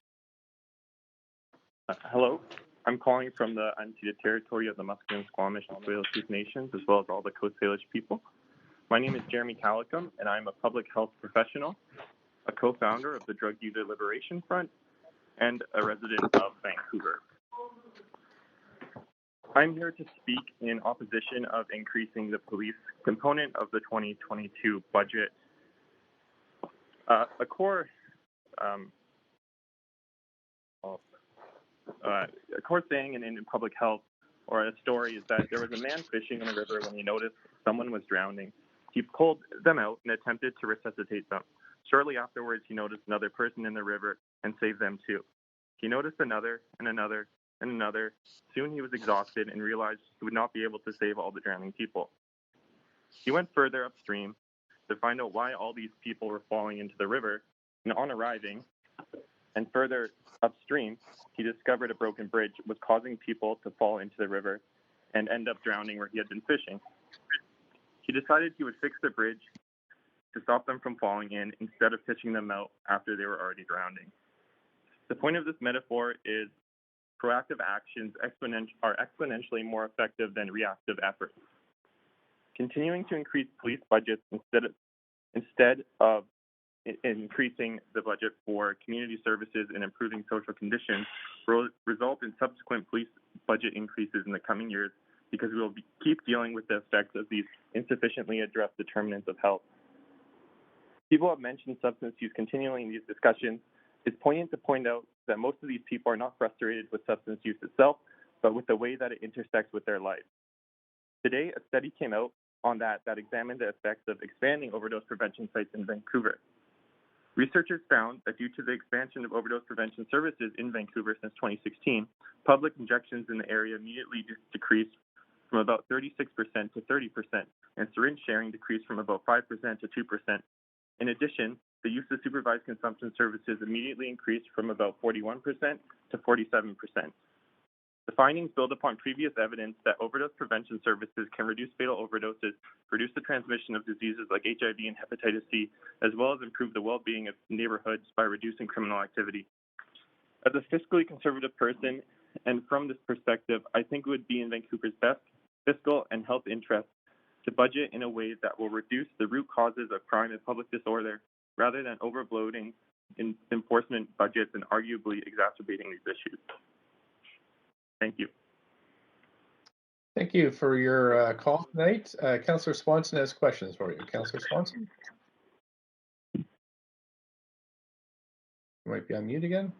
Hello. I'm calling from the unceded territory of the Musqueam, Squamish, and Tsleil-Waututh Nations, as well as all the Coast Salish people. My name is Jeremy Calicum, and I'm a public health professional, a co-founder of the Drug User Liberation Front, and a resident of Vancouver. I'm here to speak in opposition of increasing the police component of the 2022 budget. A core saying in public health, or a story, is that there was a man fishing in a river when he noticed someone was drowning. He pulled them out and attempted to resuscitate them. Shortly afterwards, he noticed another person in the river and saved them too. He noticed another and another and another. Soon he was exhausted and realized he would not be able to save all the drowning people. He went further upstream to find out why all these people were falling into the river, and on arriving and further upstream, he discovered a broken bridge was causing people to fall into the river and end up drowning where he had been fishing. He decided he would fix the bridge to stop them from falling in instead of fishing them out after they were already drowning. The point of this metaphor is proactive actions are exponentially more effective than reactive efforts. Continuing to increase police budgets instead of increasing the budget for community services and improving social conditions will result in subsequent police budget increases in the coming years, because we will keep dealing with the effects of these insufficiently addressed determinants of health. People have mentioned substance use continually in these discussions. It's poignant to point out that most of these people are not frustrated with substance use itself, but with the way that it intersects with their life. Today, a study came out on that examined the effects of expanding overdose prevention sites in Vancouver. Researchers found that due to the expansion of overdose prevention services in Vancouver since 2016, public injections in the area immediately decreased from about 36% to 30%, and syringe sharing decreased from about 5% to 2%. In addition, the use of supervised consumption services immediately increased from about 41% to 47%. The findings build upon previous evidence that overdose prevention services can reduce fatal overdoses, reduce the transmission of diseases like HIV and hepatitis C, as well as improve the well-being of neighborhoods by reducing criminal activity. As a fiscally conservative person, and from this perspective, I think it would be in Vancouver's best fiscal and health interests to budget in a way that will reduce the root causes of crime and public disorder, rather than overbloating enforcement budgets and arguably exacerbating these issues. Thank you. Thank you for your call tonight. Councillor Swanson has questions for you. Councillor Swanson? You might be on mute again.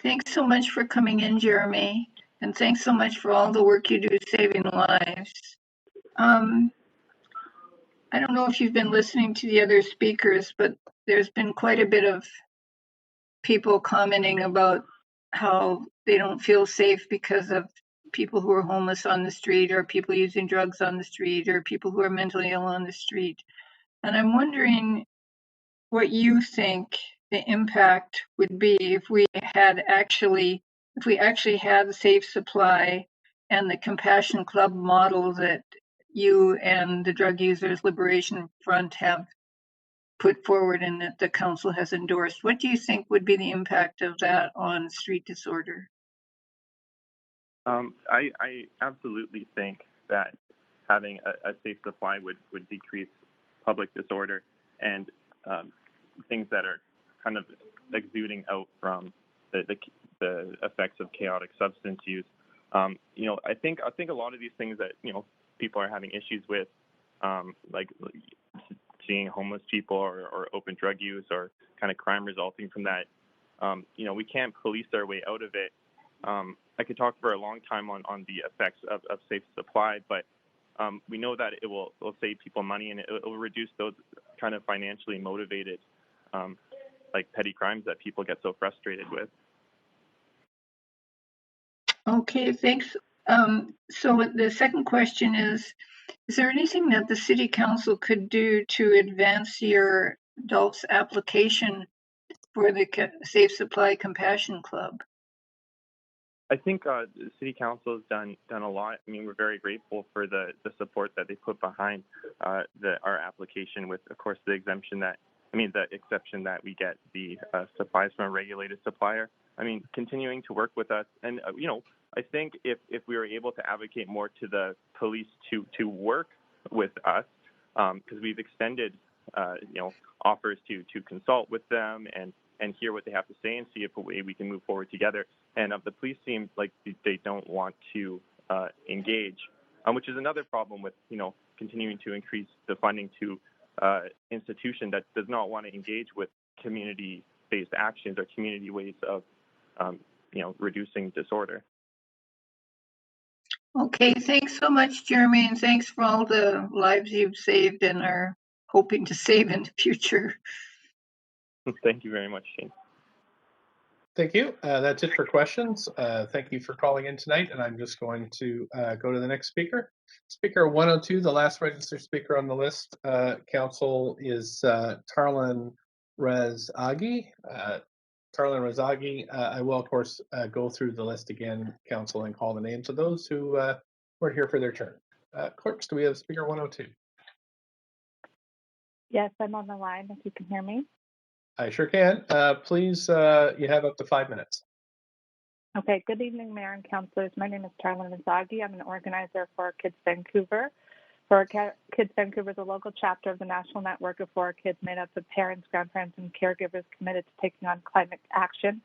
Thanks so much for coming in, Jeremy, and thanks so much for all the work you do saving lives. I don't know if you've been listening to the other speakers, but there's been quite a bit of people commenting about how they don't feel safe because of people who are homeless on the street, or people using drugs on the street, or people who are mentally ill on the street. And I'm wondering what you think the impact would be if we actually had the Safe Supply and the Compassion Club model that you and the Drug Users Liberation Front have put forward and that the council has endorsed. What do you think would be the impact of that on street disorder? I absolutely think that having a safe supply would decrease public disorder and things that are kind of exuding out from the effects of chaotic substance use. I think a lot of these things that people are having issues with, like seeing homeless people or open drug use or kind of crime resulting from that. We can't police our way out of it. I could talk for a long time on the effects of safe supply, but we know that it will save people money and it will reduce those kind of financially motivated like petty crimes that people get so frustrated with. Okay, thanks. So the second question is there anything that the City Council could do to advance your adults application for the Safe Supply Compassion Club? I think the City Council has done a lot. I mean, we're very grateful for the support that they put behind our application with, of course, the exception that we get the supplies from a regulated supplier. I mean, continuing to work with us. And, I think if we were able to advocate more to the police to work with us, because we've extended, offers to consult with them and hear what they have to say and see if a way we can move forward together. And the police seem like they don't want to engage, which is another problem with, continuing to increase the funding to institution that does not want to engage with community-based actions or community ways of, reducing disorder. Okay, thanks so much, Jeremy, and thanks for all the lives you've saved and are hoping to save in the future. Thank you very much, Shane. Thank you. That's it for questions. Thank you for calling in tonight, and I'm just going to go to the next speaker. Speaker 102, the last registered speaker on the list, council, is Tarlan Razagi. Tarlan Razagi, I will, of course, go through the list again, council, and call the names of those who weren't here for their turn. Clerks, do we have speaker 102? Yes, I'm on the line, if you can hear me. I sure can. Please, you have up to 5 minutes. Okay, good evening, Mayor and Councillors. My name is Tarlan Razagi. I'm an organizer for Kids Vancouver. For Kids Vancouver is a local chapter of the National Network of For Kids made up of parents, grandparents, and caregivers committed to taking on climate action.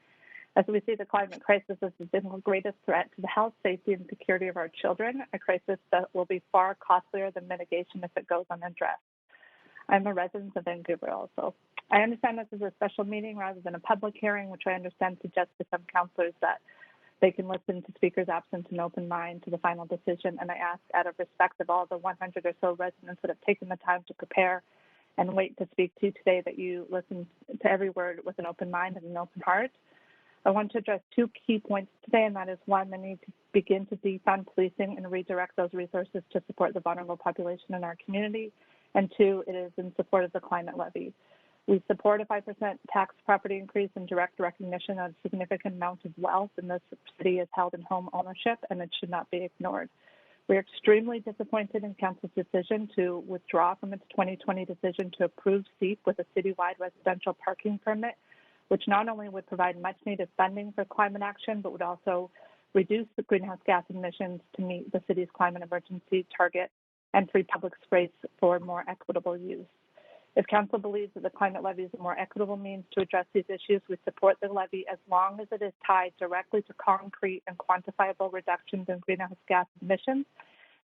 As we see, the climate crisis is the single greatest threat to the health, safety, and security of our children, a crisis that will be far costlier than mitigation if it goes unaddressed. I'm a resident of Vancouver also. I understand this is a special meeting rather than a public hearing, which I understand suggests to some councillors that they can listen to speakers absent an open mind to the final decision. And I ask, out of respect of all the 100 or so residents that have taken the time to prepare and wait to speak to today, that you listen to every word with an open mind and an open heart. I want to address 2 key points today, and that is, 1, the need to begin to defund policing and redirect those resources to support the vulnerable population in our community. And 2, it is in support of the climate levy. We support a 5% tax property increase in direct recognition of a significant amount of wealth in this city is held in home ownership, and it should not be ignored. We are extremely disappointed in Council's decision to withdraw from its 2020 decision to approve SEEP with a citywide residential parking permit, which not only would provide much-needed funding for climate action, but would also reduce the greenhouse gas emissions to meet the city's climate emergency target and free public space for more equitable use. If Council believes that the climate levy is a more equitable means to address these issues, we support the levy as long as it is tied directly to concrete and quantifiable reductions in greenhouse gas emissions,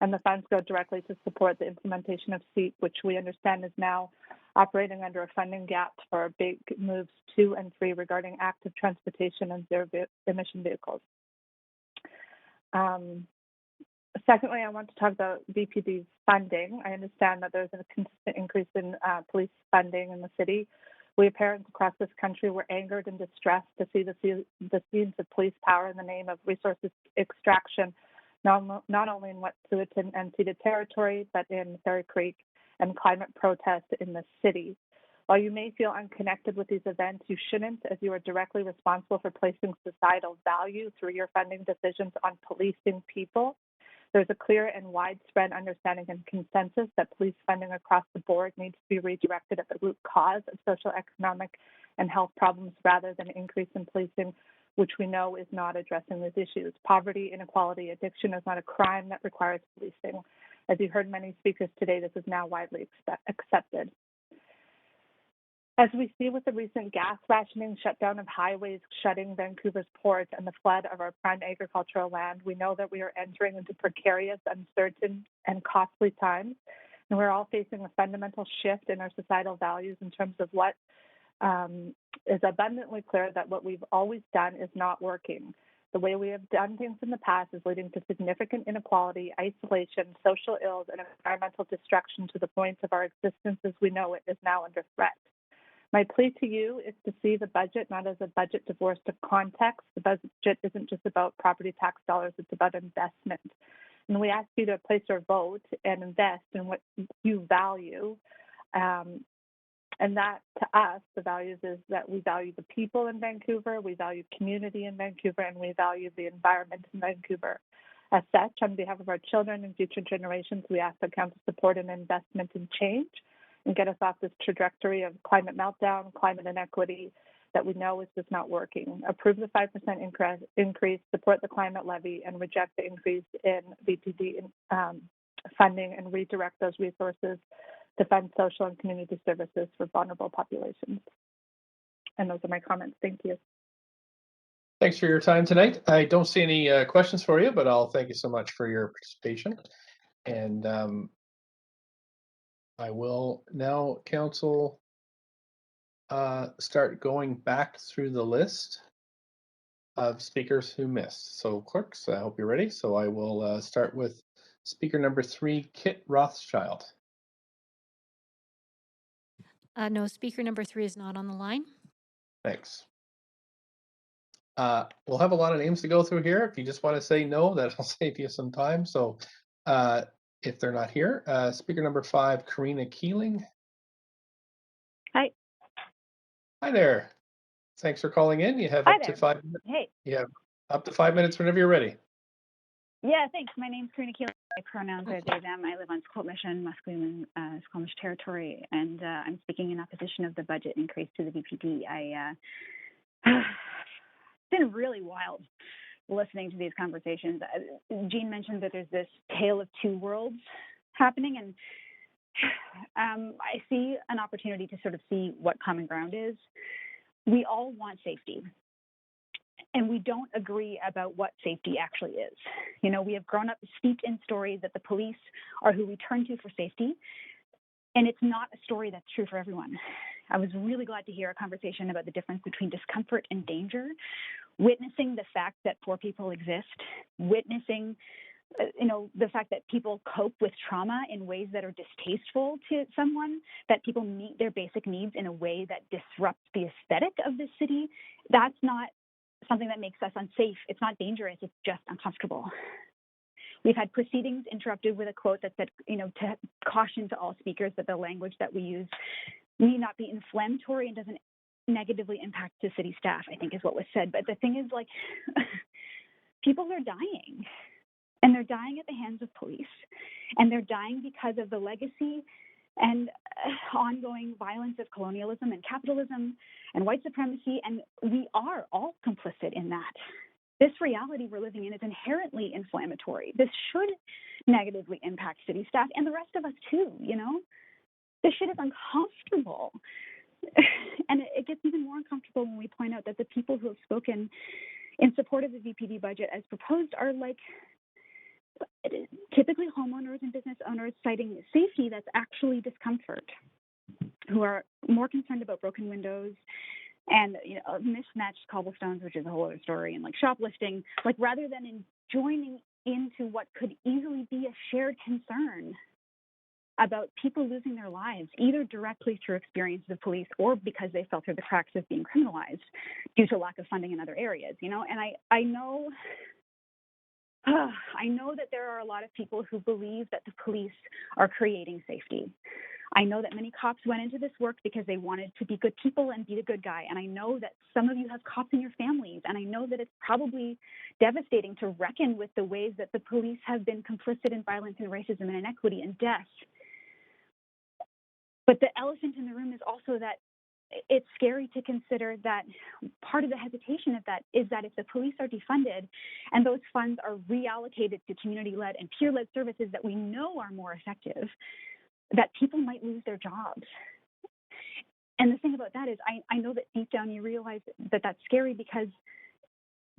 and the funds go directly to support the implementation of SEEP, which we understand is now operating under a funding gap for big moves 2 and 3 regarding active transportation and zero-emission vehicles. Secondly, I want to talk about BPD's funding. I understand that there's a consistent increase in police funding in the city. We parents across this country were angered and distressed to see the scenes of police power in the name of resources extraction, not only in Wet'suwet'en and ceded territory, but in Fairy Creek and climate protests in the city. While you may feel unconnected with these events, you shouldn't, as you are directly responsible for placing societal value through your funding decisions on policing people. There's a clear and widespread understanding and consensus that police funding across the board needs to be redirected at the root cause of social, economic, and health problems rather than an increase in policing, which we know is not addressing these issues. Poverty, inequality, addiction is not a crime that requires policing. As you heard many speakers today, this is now widely accepted. As we see with the recent gas rationing, shutdown of highways, shutting Vancouver's ports, and the flood of our prime agricultural land, we know that we are entering into precarious, uncertain, and costly times. And we're all facing a fundamental shift in our societal values in terms of what is abundantly clear that what we've always done is not working. The way we have done things in the past is leading to significant inequality, isolation, social ills, and environmental destruction to the point of our existence as we know it is now under threat. My plea to you is to see the budget not as a budget divorced of context. The budget isn't just about property tax dollars, it's about investment. And we ask you to place your vote and invest in what you value. And that, to us, the values is that we value the people in Vancouver, we value community in Vancouver, and we value the environment in Vancouver. As such, on behalf of our children and future generations, we ask that Council support an investment in change and get us off this trajectory of climate meltdown, climate inequity that we know is just not working. Approve the 5% increase, support the climate levy, and reject the increase in BPD funding and redirect those resources to fund social and community services for vulnerable populations. And those are my comments. Thank you. Thanks for your time tonight. I don't see any questions for you, but I'll thank you so much for your participation. And I will now, Council, start going back through the list of speakers who missed. So clerks, I hope you're ready. So I will start with speaker number 3, Kit Rothschild. No, speaker number 3 is not on the line. Thanks. We'll have a lot of names to go through here. If you just want to say no, that'll save you some time. So if they're not here, speaker number 5, Karina Keeling. Hi. Hi there. Thanks for calling in. You have Hi up there. to 5 minutes. Hey. You have up to 5 minutes whenever you're ready. Yeah, thanks. My name's Karina Keeling. My pronouns are they, them. I live on Squamish, Musqueam, and Squamish territory, and I'm speaking in opposition of the budget increase to the BPD. It's been really wild listening to these conversations. Jean mentioned that there's this tale of two worlds happening, and I see an opportunity to sort of see what common ground is. We all want safety, and we don't agree about what safety actually is. You know, we have grown up steeped in stories that the police are who we turn to for safety, and it's not a story that's true for everyone. I was really glad to hear a conversation about the difference between discomfort and danger, witnessing the fact that poor people exist, witnessing the fact that people cope with trauma in ways that are distasteful to someone, that people meet their basic needs in a way that disrupts the aesthetic of the city. That's not something that makes us unsafe. It's not dangerous. It's just uncomfortable. We've had proceedings interrupted with a quote that said, to caution to all speakers that the language that we use need not be inflammatory and doesn't negatively impact the city staff, I think is what was said. But the thing is, people are dying. And they're dying at the hands of police. And they're dying because of the legacy and ongoing violence of colonialism and capitalism and white supremacy. And we are all complicit in that. This reality we're living in is inherently inflammatory. This should negatively impact city staff and the rest of us too, This shit is uncomfortable. And it gets even more uncomfortable when we point out that the people who have spoken in support of the VPD budget as proposed are like typically homeowners and business owners citing safety that's actually discomfort, who are more concerned about broken windows and mismatched cobblestones, which is a whole other story, and like shoplifting, like rather than in joining into what could easily be a shared concern about people losing their lives, either directly through experiences of police or because they fell through the cracks of being criminalized due to lack of funding in other areas, And I know that there are a lot of people who believe that the police are creating safety. I know that many cops went into this work because they wanted to be good people and be the good guy. And I know that some of you have cops in your families. And I know that it's probably devastating to reckon with the ways that the police have been complicit in violence and racism and inequity and death. But the elephant in the room is also that it's scary to consider that part of the hesitation of that is that if the police are defunded and those funds are reallocated to community-led and peer-led services that we know are more effective, that people might lose their jobs. And the thing about that is I know that deep down you realize that that's scary because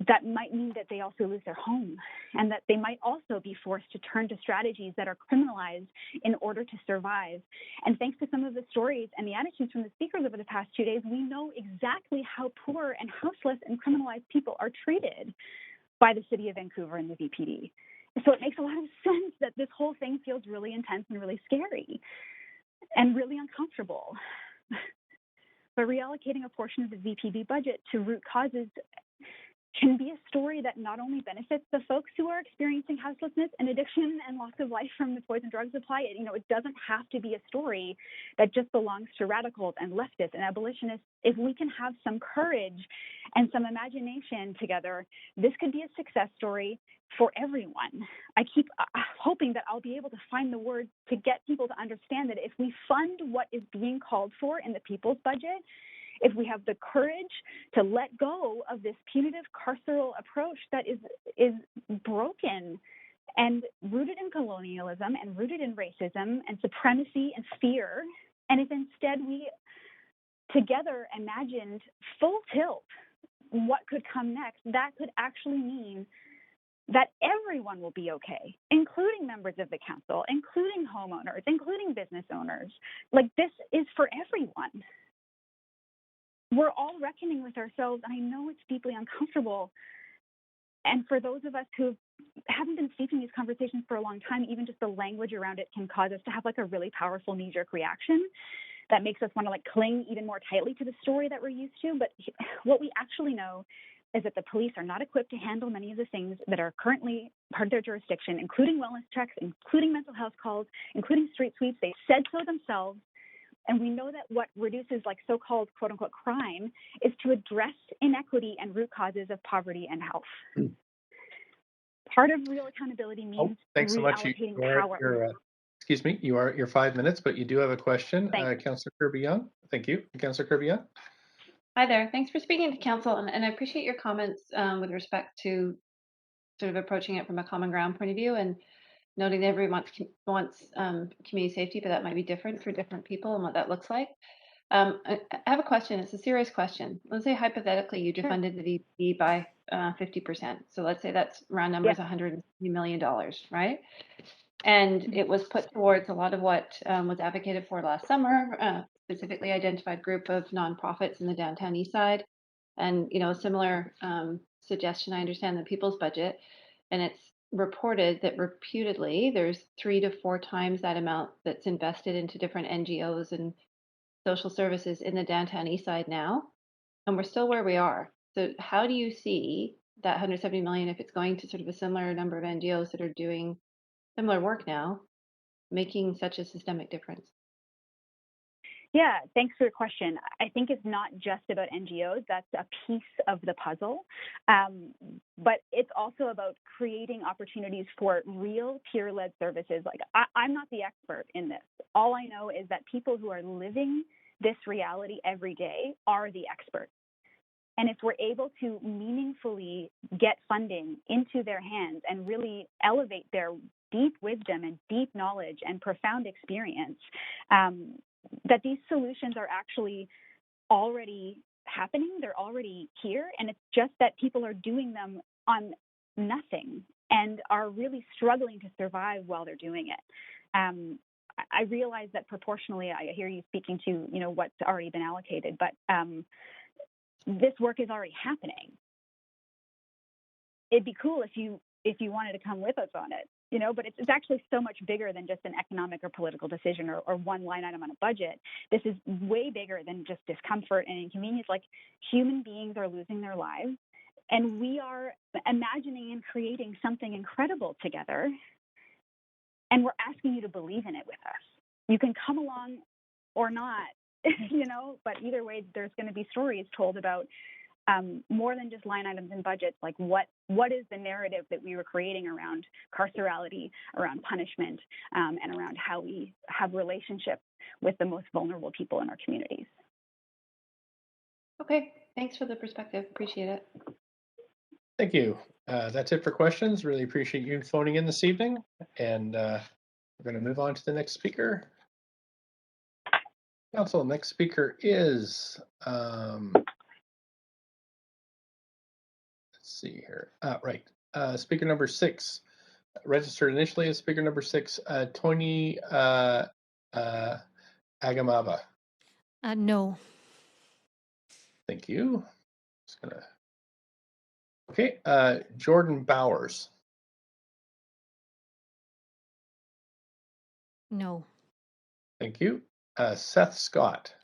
that might mean that they also lose their home and that they might also be forced to turn to strategies that are criminalized in order to survive. And thanks to some of the stories and the attitudes from the speakers over the past 2 days, we know exactly how poor and houseless and criminalized people are treated by the city of Vancouver and the VPD. So it makes a lot of sense that this whole thing feels really intense and really scary and really uncomfortable. But reallocating a portion of the VPD budget to root causes can be a story that not only benefits the folks who are experiencing houselessness and addiction and loss of life from the poison drug supply. It doesn't have to be a story that just belongs to radicals and leftists and abolitionists. If we can have some courage and some imagination together, this could be a success story for everyone. I keep hoping that I'll be able to find the words to get people to understand that if we fund what is being called for in the people's budget, if we have the courage to let go of this punitive carceral approach that is broken and rooted in colonialism and rooted in racism and supremacy and fear, and if instead we together imagined full tilt what could come next, that could actually mean that everyone will be okay, including members of the council, including homeowners, including business owners. Like, this is for everyone. We're all reckoning with ourselves, and I know it's deeply uncomfortable. And for those of us who haven't been steeped in these conversations for a long time, even just the language around it can cause us to have like a really powerful knee-jerk reaction that makes us want to like cling even more tightly to the story that we're used to. But what we actually know is that the police are not equipped to handle many of the things that are currently part of their jurisdiction, including wellness checks, including mental health calls, including street sweeps. They said so themselves. And we know that what reduces like so-called quote unquote crime is to address inequity and root causes of poverty and health. Part of real accountability means thanks so much. reallocating power. Excuse me, you are your 5 minutes, but you do have a question. Councillor Kirby-Young. Thank you. Councillor Kirby-Young. Hi there. Thanks for speaking to council, and I appreciate your comments with respect to sort of approaching it from a common ground point of view and noting that everyone wants community safety, but that might be different for different people and what that looks like. I have a question. It's a serious question. Let's say hypothetically you defunded the VP by 50%. So let's say that's round numbers, $150 million, right? And it was put towards a lot of what was advocated for last summer, specifically identified group of nonprofits in the downtown east side. And, a similar suggestion, I understand, the people's budget. And it's reported that reputedly there's 3 to 4 times that amount that's invested into different NGOs and social services in the downtown east side now, and we're still where we are. So how do you see that 170 million, if it's going to sort of a similar number of NGOs that are doing similar work now, making such a systemic difference? Yeah, thanks for your question. I think it's not just about NGOs. That's a piece of the puzzle. But it's also about creating opportunities for real peer-led services. Like, I'm not the expert in this. All I know is that people who are living this reality every day are the experts. And if we're able to meaningfully get funding into their hands and really elevate their deep wisdom and deep knowledge and profound experience, that these solutions are actually already happening, they're already here, and it's just that people are doing them on nothing and are really struggling to survive while they're doing it. I realize that proportionally, I hear you speaking to, you know, what's already been allocated, but this work is already happening. It'd be cool if you wanted to come with us on it, you know, but it's actually so much bigger than just an economic or political decision or one line item on a budget. This is way bigger than just discomfort and inconvenience. Like, human beings are losing their lives, and we are imagining and creating something incredible together, and we're asking you to believe in it with us. You can come along or not, you know, but either way, there's going to be stories told about more than just line items and budgets. Like, what is the narrative that we were creating around carcerality, around punishment, and around how we have relationships with the most vulnerable people in our communities. Okay, thanks for the perspective. Appreciate it. Thank you. That's it for questions. Really appreciate you phoning in this evening. And we're going to move on to the next speaker. Council, next speaker is, let's see here. Right. Speaker number 6, registered initially as speaker number 6, Tony Agamaba. No. Thank you. Just gonna. Okay, Jordan Bowers. No. Thank you. Seth Scott.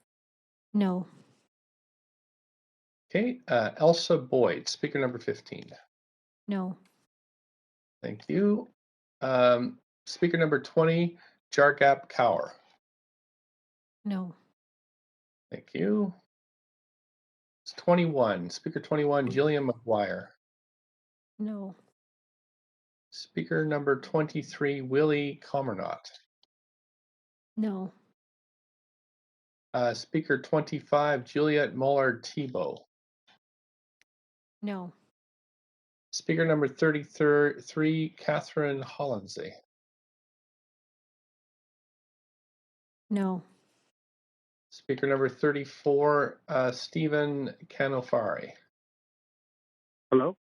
No. Okay, Elsa Boyd, speaker number 15. No. Thank you. Speaker number 20, Jargap Kaur. No. Thank you. It's 21. Speaker 21, Jillian McGuire. No. Speaker number 23, Willie Comernaut. No. Speaker 25, Juliet Mullard-Thibault. No. Speaker number 33, Catherine Hollandsey. No. Speaker number 34, Stephen Canofari. Hello.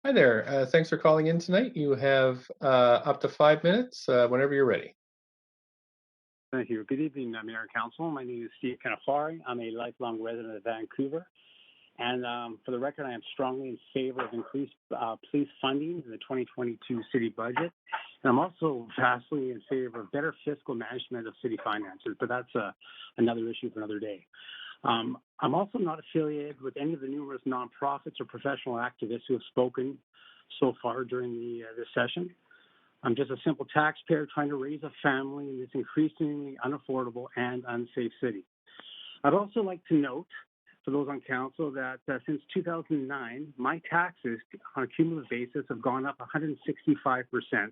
Hi there. Thanks for calling in tonight. You have up to 5 minutes whenever you're ready. Thank you. Good evening, Mayor and Council. My name is Steve Canofari. I'm a lifelong resident of Vancouver. And for the record, I am strongly in favor of increased police funding in the 2022 city budget. And I'm also vastly in favor of better fiscal management of city finances, but that's another issue for another day. I'm also not affiliated with any of the numerous nonprofits or professional activists who have spoken so far during this session. I'm just a simple taxpayer trying to raise a family in this increasingly unaffordable and unsafe city. I'd also like to note, for those on council, that since 2009, my taxes on a cumulative basis have gone up 165%,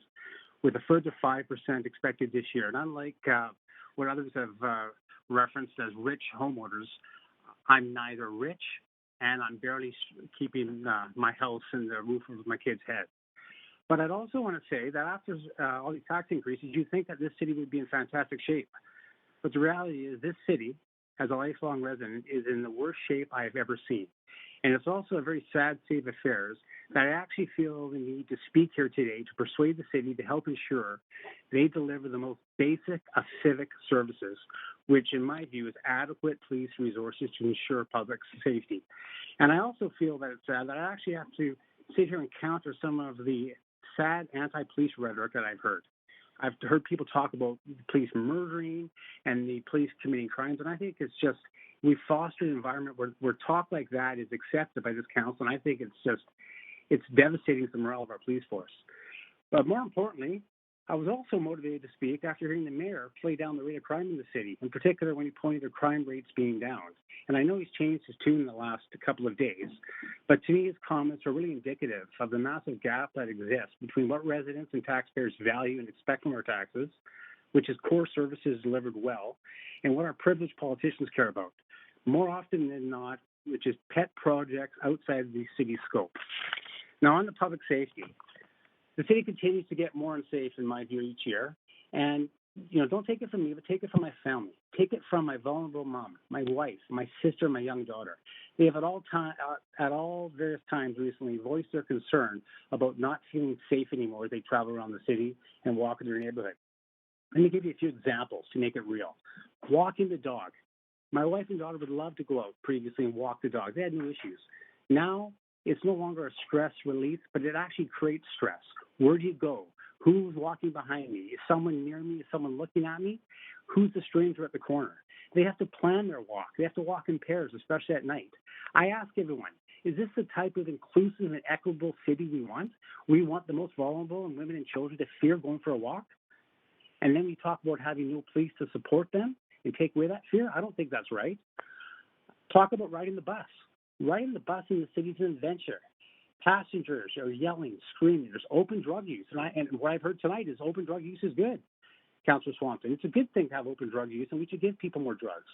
with a further 5% expected this year. And unlike what others have referenced as rich homeowners, I'm neither rich and I'm barely keeping my house and the roof over my kids' head. But I'd also want to say that after all these tax increases, you'd think that this city would be in fantastic shape. But the reality is this city, as a lifelong resident, is in the worst shape I have ever seen. And it's also a very sad state of affairs that I actually feel the need to speak here today to persuade the city to help ensure they deliver the most basic of civic services, which in my view is adequate police resources to ensure public safety. And I also feel that it's sad that I actually have to sit here and counter some of the sad anti-police rhetoric that I've heard. I've heard people talk about the police murdering and the police committing crimes, and I think it's just, we've fostered an environment where talk like that is accepted by this council, and I think it's devastating to the morale of our police force. But more importantly, I was also motivated to speak after hearing the mayor play down the rate of crime in the city, in particular when he pointed to crime rates being down. And I know he's changed his tune in the last couple of days, but to me his comments are really indicative of the massive gap that exists between what residents and taxpayers value and expect from our taxes, which is core services delivered well, and what our privileged politicians care about, more often than not, which is pet projects outside the city's scope. Now, on the public safety, the city continues to get more unsafe, in my view, each year. And, don't take it from me, but take it from my family. take it from my vulnerable mom, my wife, my sister, my young daughter. They have at all various times recently voiced their concern about not feeling safe anymore as they travel around the city and walk in their neighborhood. Let me give you a few examples to make it real. Walking the dog. My wife and daughter would love to go out previously and walk the dog. They had no issues. Now, it's no longer a stress release, but it actually creates stress. Where do you go? Who's walking behind me? Is someone near me? Is someone looking at me? Who's the stranger at the corner? They have to plan their walk. They have to walk in pairs, especially at night. I ask everyone, is this the type of inclusive and equitable city we want? We want the most vulnerable and women and children to fear going for a walk? And then we talk about having no police to support them and take away that fear? I don't think that's right. Talk about riding the bus. Riding the bus in the city is an adventure. Passengers are yelling, screaming. There's open drug use. And what I've heard tonight is open drug use is good, Councillor Swampton. It's a good thing to have open drug use, and we should give people more drugs.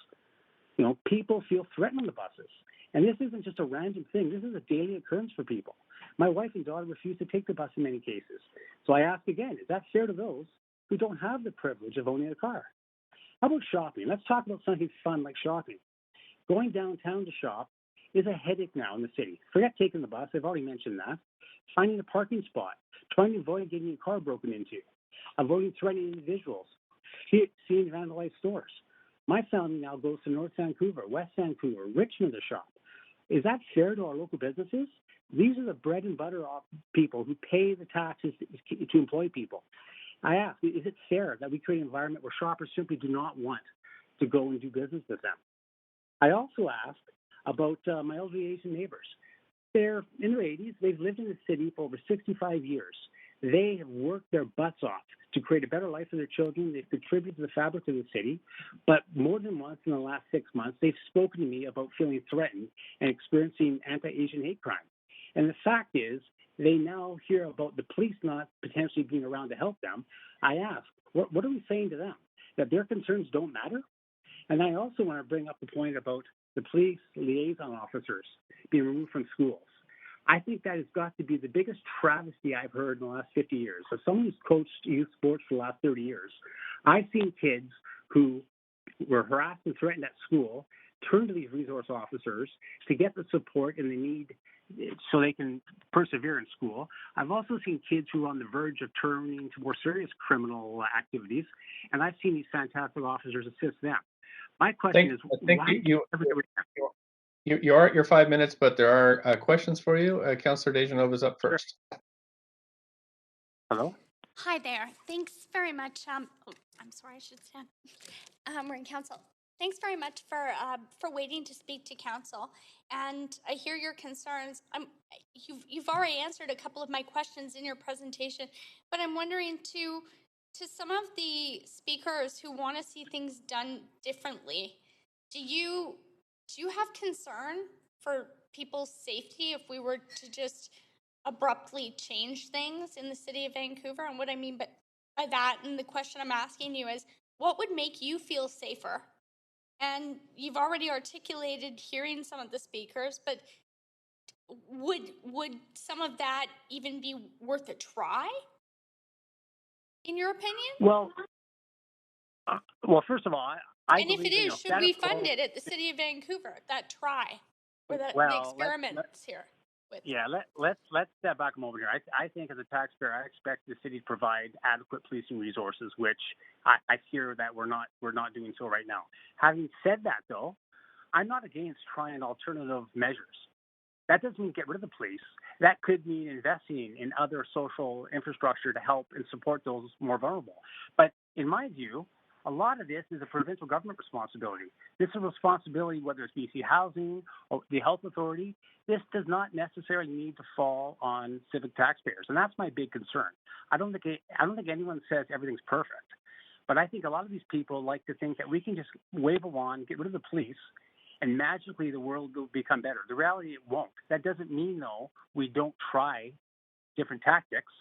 You know, people feel threatened on the buses. And this isn't just a random thing. This is a daily occurrence for people. My wife and daughter refuse to take the bus in many cases. So I ask again, is that fair to those who don't have the privilege of owning a car? How about shopping? Let's talk about something fun like shopping. Going downtown to shop is a headache now in the city. Forget taking the bus. I've already mentioned that. Finding a parking spot. Trying to avoid getting your car broken into. Avoiding threatening individuals. Seeing vandalized stores. My family now goes to North Vancouver, West Vancouver, Richmond to shop. Is that fair to our local businesses? These are the bread and butter of people who pay the taxes to employ people. I ask, is it fair that we create an environment where shoppers simply do not want to go and do business with them? I also ask about my elderly Asian neighbors. They're in their 80s. They've lived in the city for over 65 years. They have worked their butts off to create a better life for their children. They've contributed to the fabric of the city. But more than once in the last 6 months, they've spoken to me about feeling threatened and experiencing anti-Asian hate crime. And the fact is, they now hear about the police not potentially being around to help them. I ask, what are we saying to them? That their concerns don't matter? And I also want to bring up the point about the police liaison officers being removed from schools. I think that has got to be the biggest travesty I've heard in the last 50 years. As someone who's coached youth sports for the last 30 years, I've seen kids who were harassed and threatened at school turn to these resource officers to get the support and the need so they can persevere in school. I've also seen kids who are on the verge of turning to more serious criminal activities, and I've seen these fantastic officers assist them. My question is, why you are at your 5 minutes, but there are questions for you. Councillor Dejanova is up first. Hello? Hi there. Thanks very much. I'm sorry, I should stand. We're in council. Thanks very much for waiting to speak to council. And I hear your concerns. You've already answered a couple of my questions in your presentation, but I'm wondering to some of the speakers who want to see things done differently, do you have concern for people's safety if we were to just abruptly change things in the city of Vancouver? And what I mean by that, and the question I'm asking you is, what would make you feel safer? And you've already articulated hearing some of the speakers, but would some of that even be worth a try, in your opinion? Well, first of all, I and believe if it is, should we fund it at the city of Vancouver? That try, or the experiments here. Yeah, let's step back a moment here. I think as a taxpayer, I expect the city to provide adequate policing resources, which I fear that we're not doing so right now. Having said that, though, I'm not against trying alternative measures. That doesn't mean get rid of the police. That could mean investing in other social infrastructure to help and support those more vulnerable. But in my view, a lot of this is a provincial government responsibility. This is a responsibility, whether it's BC Housing or the Health Authority. This does not necessarily need to fall on civic taxpayers, and that's my big concern. I don't think anyone says everything's perfect, but I think a lot of these people like to think that we can just wave a wand, get rid of the police, and magically the world will become better. The reality, it won't. That doesn't mean, though, we don't try different tactics,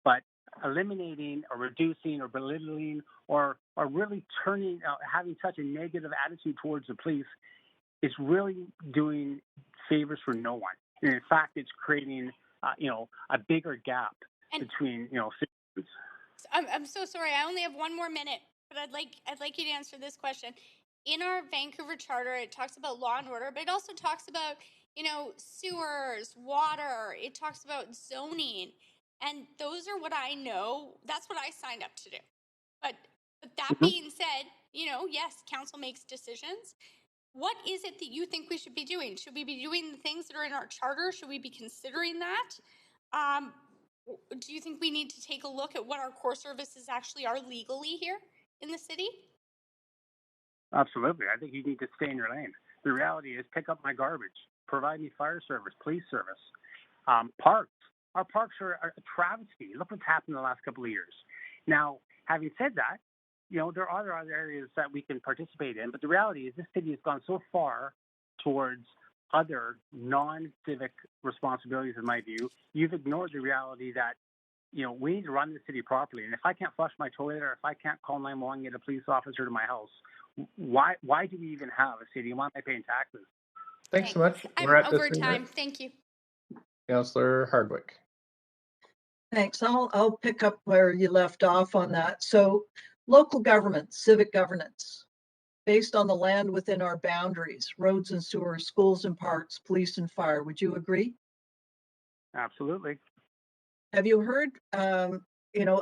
but eliminating or reducing or belittling or really having such a negative attitude towards the police is really doing favors for no one. And in fact, it's creating, a bigger gap between, citizens. I'm so sorry. I only have one more minute, but I'd like you to answer this question. In our Vancouver Charter, it talks about law and order, but it also talks about, sewers, water. It talks about zoning, and those are what I know. That's what I signed up to do. But that being said, yes, council makes decisions. What is it that you think we should be doing? Should we be doing the things that are in our charter? Should we be considering that? Do you think we need to take a look at what our core services actually are legally here in the city? Absolutely. I think you need to stay in your lane. The reality is pick up my garbage, provide me fire service, police service, parks. Our parks are a travesty. Look what's happened in the last couple of years. Now, having said that, there are other areas that we can participate in, but the reality is this city has gone so far towards other non-civic responsibilities, in my view. You've ignored the reality that, we need to run the city properly. And if I can't flush my toilet or if I can't call 911 and get a police officer to my house, why do we even have a city? Why am I paying taxes? Thanks so much. I'm We're at the over 3 time. minutes. Thank you. Councillor Hardwick. Thanks. I'll pick up where you left off on that. So local government, civic governance, based on the land within our boundaries, roads and sewers, schools and parks, police and fire. Would you agree? Absolutely. Have you heard,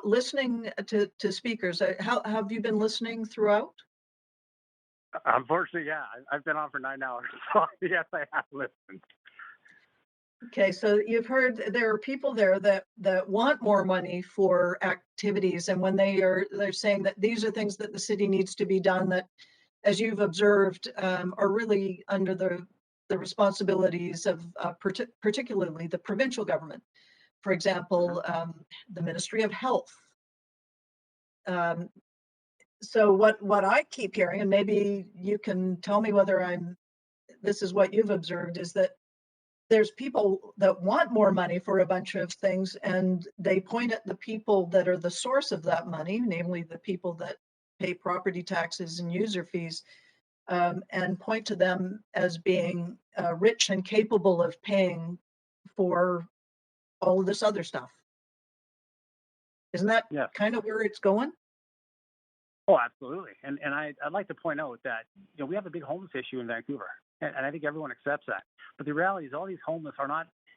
listening to speakers, how have you been listening throughout? Unfortunately, yeah. I've been on for 9 hours, so yes, I have listened. Okay, so you've heard there are people there that want more money for activities, and when they're saying that these are things that the city needs to be done that, as you've observed, are really under the responsibilities of particularly the provincial government. For example, the Ministry of Health. So what I keep hearing, and maybe you can tell me whether this is what you've observed, is that there's people that want more money for a bunch of things, and they point at the people that are the source of that money, namely the people that pay property taxes and user fees, and point to them as being rich and capable of paying for all of this other stuff. Isn't that kind of where it's going? Oh, absolutely. And I'd like to point out that we have a big homeless issue in Vancouver, and I think everyone accepts that. But the reality is all these homeless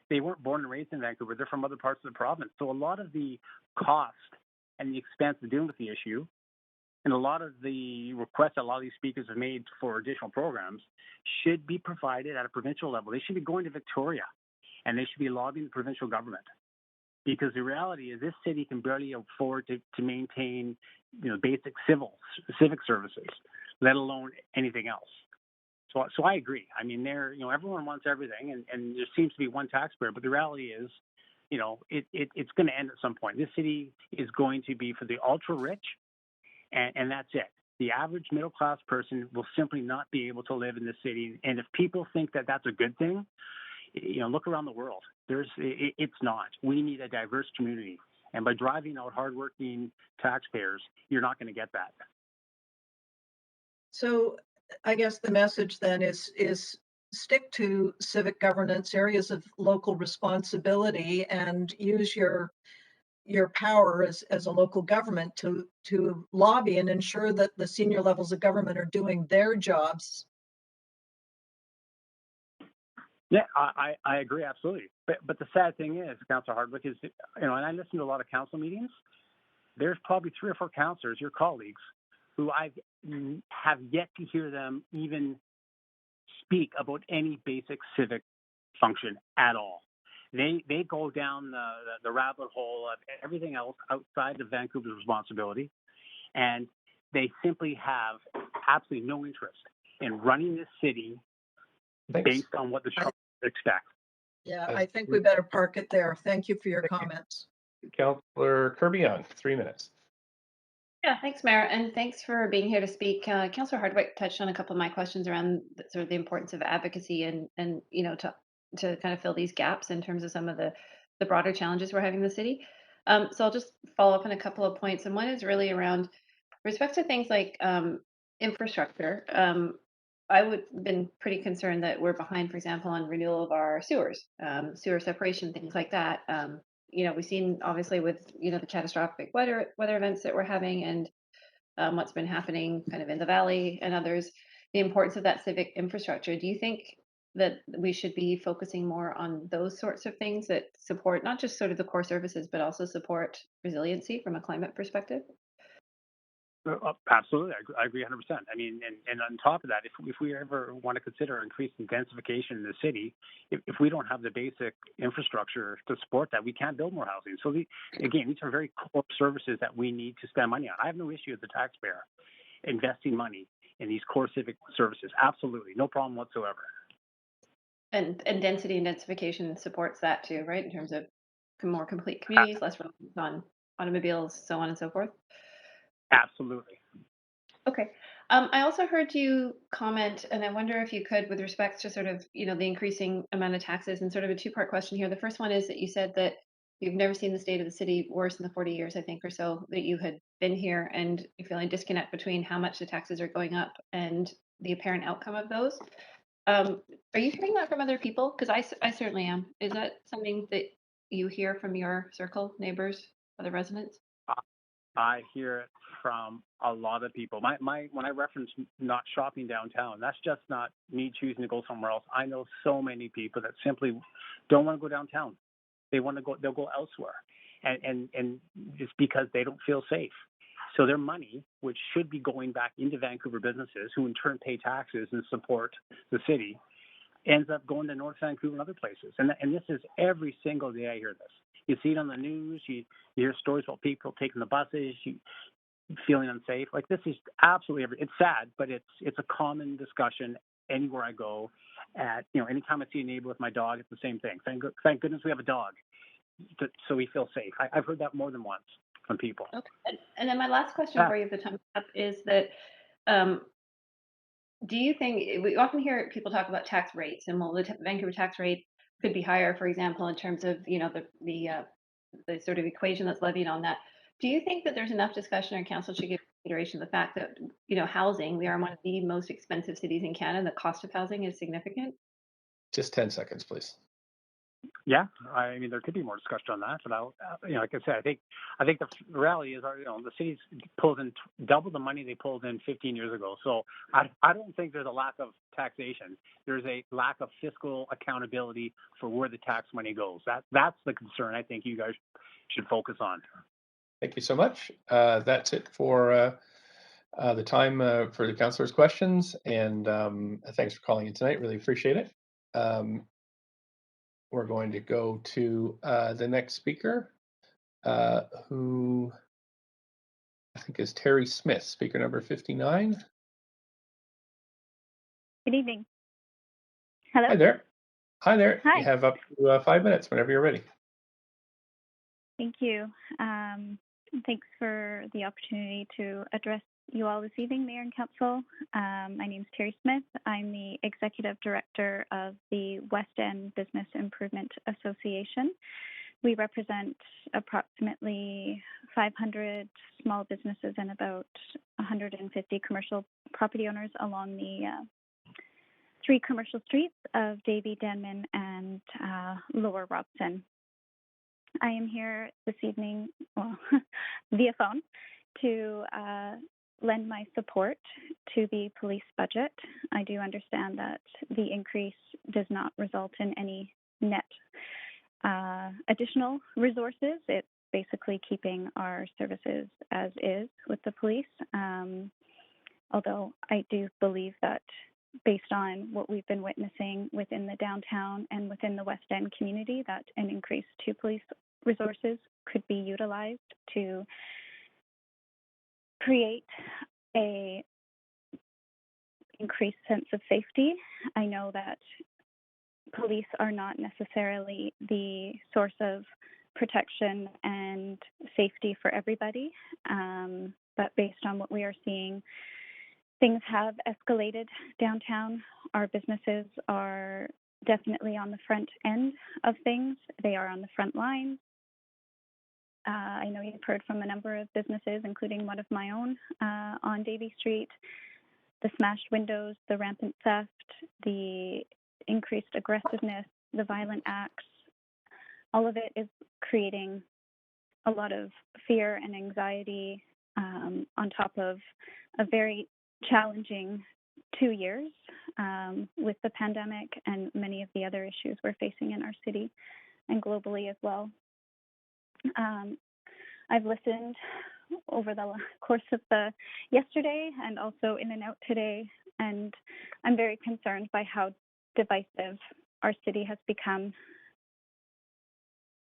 they weren't born and raised in Vancouver. They're from other parts of the province. So a lot of the cost and the expense of dealing with the issue, and a lot of the requests that a lot of these speakers have made for additional programs should be provided at a provincial level. They should be going to Victoria, and they should be lobbying the provincial government. Because the reality is this city can barely afford to maintain, basic civic services, let alone anything else. So I agree. I mean, everyone wants everything, and there seems to be one taxpayer. But the reality is, it's going to end at some point. This city is going to be for the ultra rich, and that's it. The average middle class person will simply not be able to live in this city. And if people think that that's a good thing, look around the world. It's not. We need a diverse community, and by driving out hardworking taxpayers, you're not going to get that. So, I guess the message then is stick to civic governance, areas of local responsibility, and use your power as a local government to lobby and ensure that the senior levels of government are doing their jobs. Yeah, I agree absolutely. But the sad thing is, Councillor Hardwick, is and I listen to a lot of council meetings. There's probably 3 or 4 councillors, your colleagues, who I have yet to hear them even speak about any basic civic function at all. They go down the rabbit hole of everything else outside of Vancouver's responsibility, and they simply have absolutely no interest in running this city based on what the Trump expects. Yeah, I think we better park it there. Thank you for your comments. Councillor Kirby-Young, 3 minutes. Yeah, thanks, Mayor, and thanks for being here to speak. Councillor Hardwick touched on a couple of my questions around sort of the importance of advocacy and to kind of fill these gaps in terms of some of the broader challenges we're having in the city. So I'll just follow up on a couple of points, and one is really around respect to things like infrastructure. I would have been pretty concerned that we're behind, for example, on renewal of our sewers, sewer separation, things like that. We've seen obviously with the catastrophic weather events that we're having, and what's been happening kind of in the valley and others, the importance of that civic infrastructure. Do you think that we should be focusing more on those sorts of things that support not just sort of the core services, but also support resiliency from a climate perspective? Absolutely, I agree 100%. I mean, and on top of that, if we ever want to consider increasing densification in the city, if we don't have the basic infrastructure to support that, we can't build more housing. So again, these are very core services that we need to spend money on. I have no issue as a taxpayer investing money in these core civic services. Absolutely, no problem whatsoever. And density and densification supports that too, right? In terms of more complete communities, less reliance on automobiles, so on and so forth. Absolutely. Okay. I also heard you comment, and I wonder if you could, with respect to sort of, the increasing amount of taxes, and sort of a two-part question here. The first one is that you said that you've never seen the state of the city worse in the 40 years, I think, or so that you had been here, and you're feeling disconnect between how much the taxes are going up and the apparent outcome of those. Are you hearing that from other people? Because I certainly am. Is that something that you hear from your circle, neighbors, other residents? I hear it from a lot of people. When I reference not shopping downtown, that's just not me choosing to go somewhere else. I know so many people that simply don't want to go downtown. They'll go elsewhere. And it's because they don't feel safe. So their money, which should be going back into Vancouver businesses, who in turn pay taxes and support the city, ends up going to North Vancouver and other places. And this is every single day I hear this. You see it on the news. You hear stories about people taking the buses, feeling unsafe. Like, this is absolutely it's sad, but it's a common discussion anywhere I go. Anytime I see a neighbor with my dog, it's the same thing. Thank goodness we have a dog, so we feel safe. I've heard that more than once from people. Okay. And then my last question for you, if the time's up, is that do you think we often hear people talk about tax rates, and the Vancouver tax rate could be higher, for example, in terms of the sort of equation that's levied on that. Do you think that there's enough discussion, or council should give consideration the fact that housing, we are one of the most expensive cities in Canada. The cost of housing is significant. Just 10 seconds, please. Yeah, I mean, there could be more discussion on that, but like I said, I think the reality is, the city's pulled in double the money they pulled in 15 years ago. So I don't think there's a lack of taxation. There's a lack of fiscal accountability for where the tax money goes. That's the concern I think you guys should focus on. Thank you so much. That's it for the time for the councillors' questions, and thanks for calling in tonight. Really appreciate it. We're going to go to the next speaker, who I think is Terry Smith, speaker number 59. Good evening. Hello. Hi there. Hi there. Hi. You have up to 5 minutes whenever you're ready. Thank you. Thanks for the opportunity to address you all this evening, Mayor and Council. My name is Terry Smith. I'm the Executive Director of the West End Business Improvement Association. We represent approximately 500 small businesses and about 150 commercial property owners along the 3 commercial streets of Davie, Denman, and Lower Robson. I am here this evening, via phone, to lend my support to the police budget. I do understand that the increase does not result in any net additional resources. It's basically keeping our services as is with the police. Although I do believe that based on what we've been witnessing within the downtown and within the West End community, that an increase to police resources could be utilized to create a increased sense of safety. I know that police are not necessarily the source of protection and safety for everybody, but based on what we are seeing, things have escalated downtown. Our businesses are definitely on the front end of things. They are on the front line. I know you've heard from a number of businesses, including one of my own on Davie Street, the smashed windows, the rampant theft, the increased aggressiveness, the violent acts. All of it is creating a lot of fear and anxiety on top of a very challenging 2 years with the pandemic and many of the other issues we're facing in our city and globally as well. I've listened over the course of the yesterday and also in and out today, and I'm very concerned by how divisive our city has become.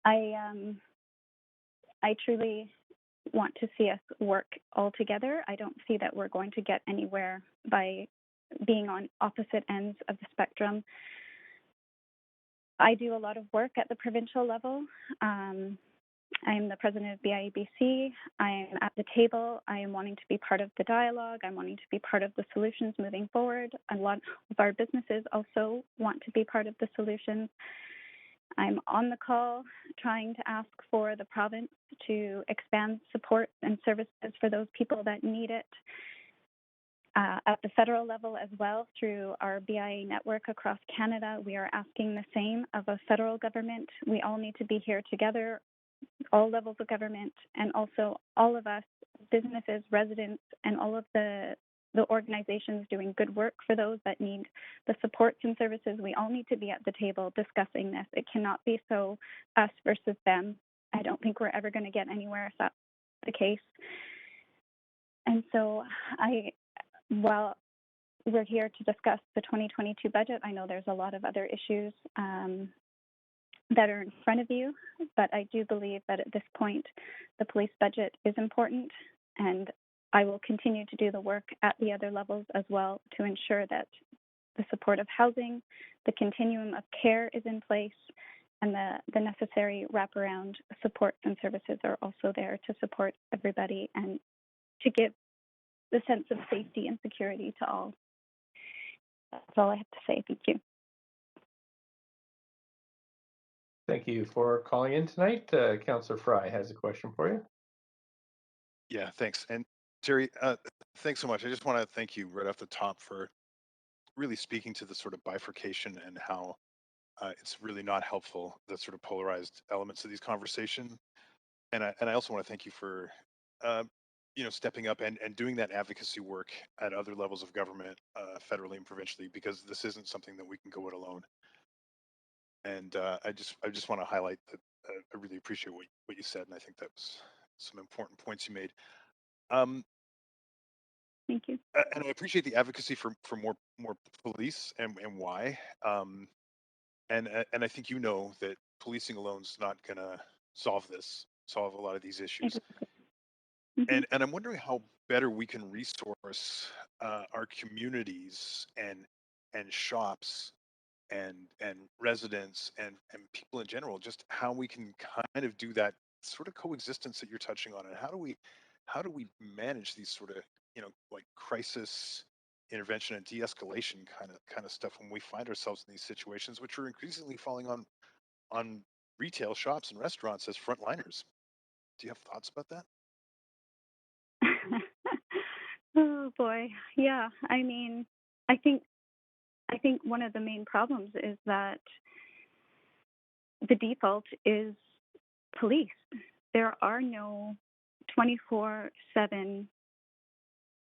I truly want to see us work all together. I don't see that we're going to get anywhere by being on opposite ends of the spectrum. I do a lot of work at the provincial level. I'm the president of BIEBC. I'm at the table. I am wanting to be part of the dialogue. I'm wanting to be part of the solutions moving forward. A lot of our businesses also want to be part of the solutions. I'm on the call trying to ask for the province to expand support and services for those people that need it. At the federal level as well, through our BIA network across Canada, we are asking the same of a federal government. We all need to be here together, all levels of government, and also all of us, businesses, residents, and all of the organizations doing good work for those that need the supports and services. We all need to be at the table discussing this. It cannot be so us versus them. I don't think we're ever going to get anywhere if that's the case. And so while we're here to discuss the 2022 budget, I know there's a lot of other issues that are in front of you, but I do believe that at this point, the police budget is important, and I will continue to do the work at the other levels as well to ensure that the supportive housing, the continuum of care is in place, and the necessary wraparound supports and services are also there to support everybody and to give the sense of safety and security to all. That's all I have to say. Thank you. Thank you for calling in tonight. Councillor Fry has a question for you. Yeah, thanks. And Terry, thanks so much. I just want to thank you right off the top for really speaking to the sort of bifurcation and how it's really not helpful, the sort of polarized elements of these conversations. And I also want to thank you for stepping up and doing that advocacy work at other levels of government, federally and provincially, because this isn't something that we can go it alone. And I just want to highlight that I really appreciate what you said, and I think that was some important points you made. Thank you. And I appreciate the advocacy for more police and why. And I think you know that policing alone is not going to solve a lot of these issues. And I'm wondering how better we can resource our communities and shops and residents and people in general, just how we can kind of do that sort of coexistence that you're touching on, and how do we manage these sort of like crisis intervention and de-escalation kind of stuff when we find ourselves in these situations, which are increasingly falling on retail shops and restaurants as frontliners. Do you have thoughts about that? Oh boy, yeah. I mean, I think one of the main problems is that the default is police. There are no 24/7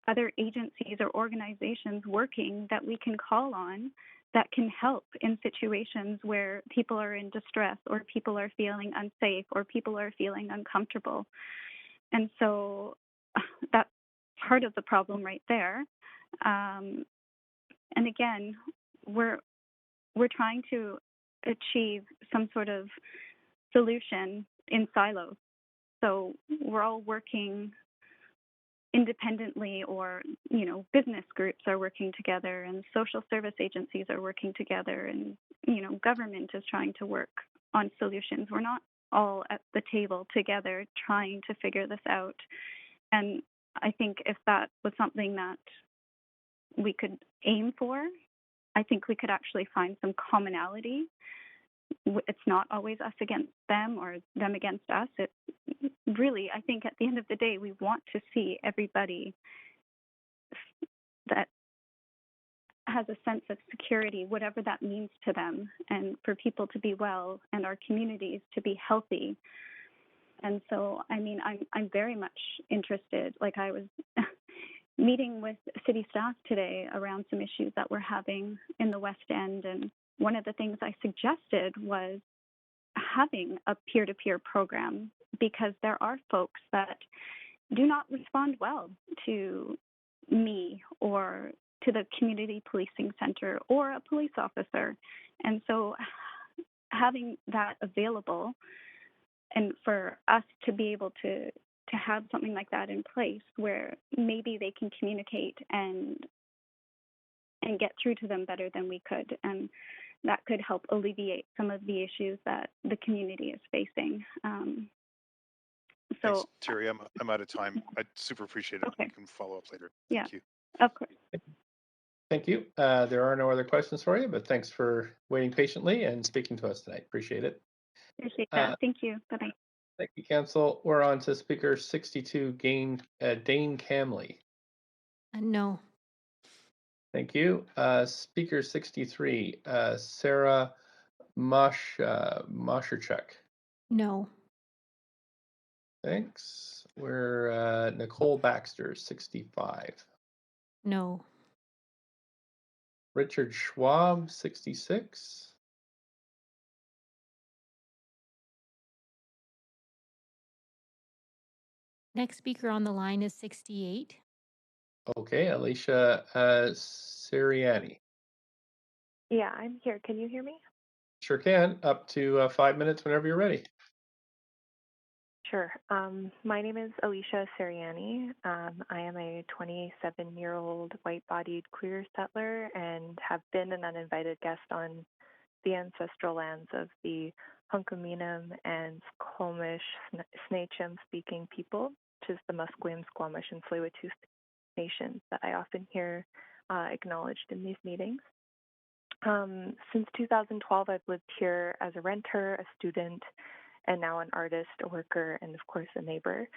other agencies or organizations working that we can call on that can help in situations where people are in distress or people are feeling unsafe or people are feeling uncomfortable. And so that's part of the problem right there. And again, we're trying to achieve some sort of solution in silos. So we're all working independently, or business groups are working together, and social service agencies are working together, and government is trying to work on solutions. We're not all at the table together trying to figure this out. And I think if that was something that we could aim for, I think we could actually find some commonality. It's not always us against them or them against us. It's really, I think at the end of the day, we want to see everybody that has a sense of security, whatever that means to them, and for people to be well and our communities to be healthy. And so, I mean, I'm very much interested. Like I was meeting with city staff today around some issues that we're having in the West End, and one of the things I suggested was having a peer-to-peer program, because there are folks that do not respond well to me or to the community policing center or a police officer. And so having that available and for us to be able to have something like that in place where maybe they can communicate and get through to them better than we could, and that could help alleviate some of the issues that the community is facing. Thanks, Terry. I'm out of time. I'd super appreciate it. Okay. We can follow up later. Yeah. Thank you. Of course. Thank you. There are no other questions for you, but thanks for waiting patiently and speaking to us tonight. Appreciate it. Appreciate that. Thank you. Bye-bye. Thank you, Council. We're on to Speaker 62, Dane Camley. No. Thank you. Speaker 63, Sarah Mosherchuk. No. Thanks. We're Nicole Baxter, 65. No. Richard Schwab, 66. Next speaker on the line is 68. Okay, Alicia Siriani. Yeah, I'm here. Can you hear me? Sure can. Up to 5 minutes whenever you're ready. Sure. My name is Alicia Siriani. I am a 27-year-old white-bodied queer settler and have been an uninvited guest on the ancestral lands of the Hunkaminam and Squamish Snecham-speaking people, which is the Musqueam, Squamish, and Tsleil-Waututh nations that I often hear acknowledged in these meetings. Since 2012, I've lived here as a renter, a student, and now an artist, a worker, and of course a neighbor.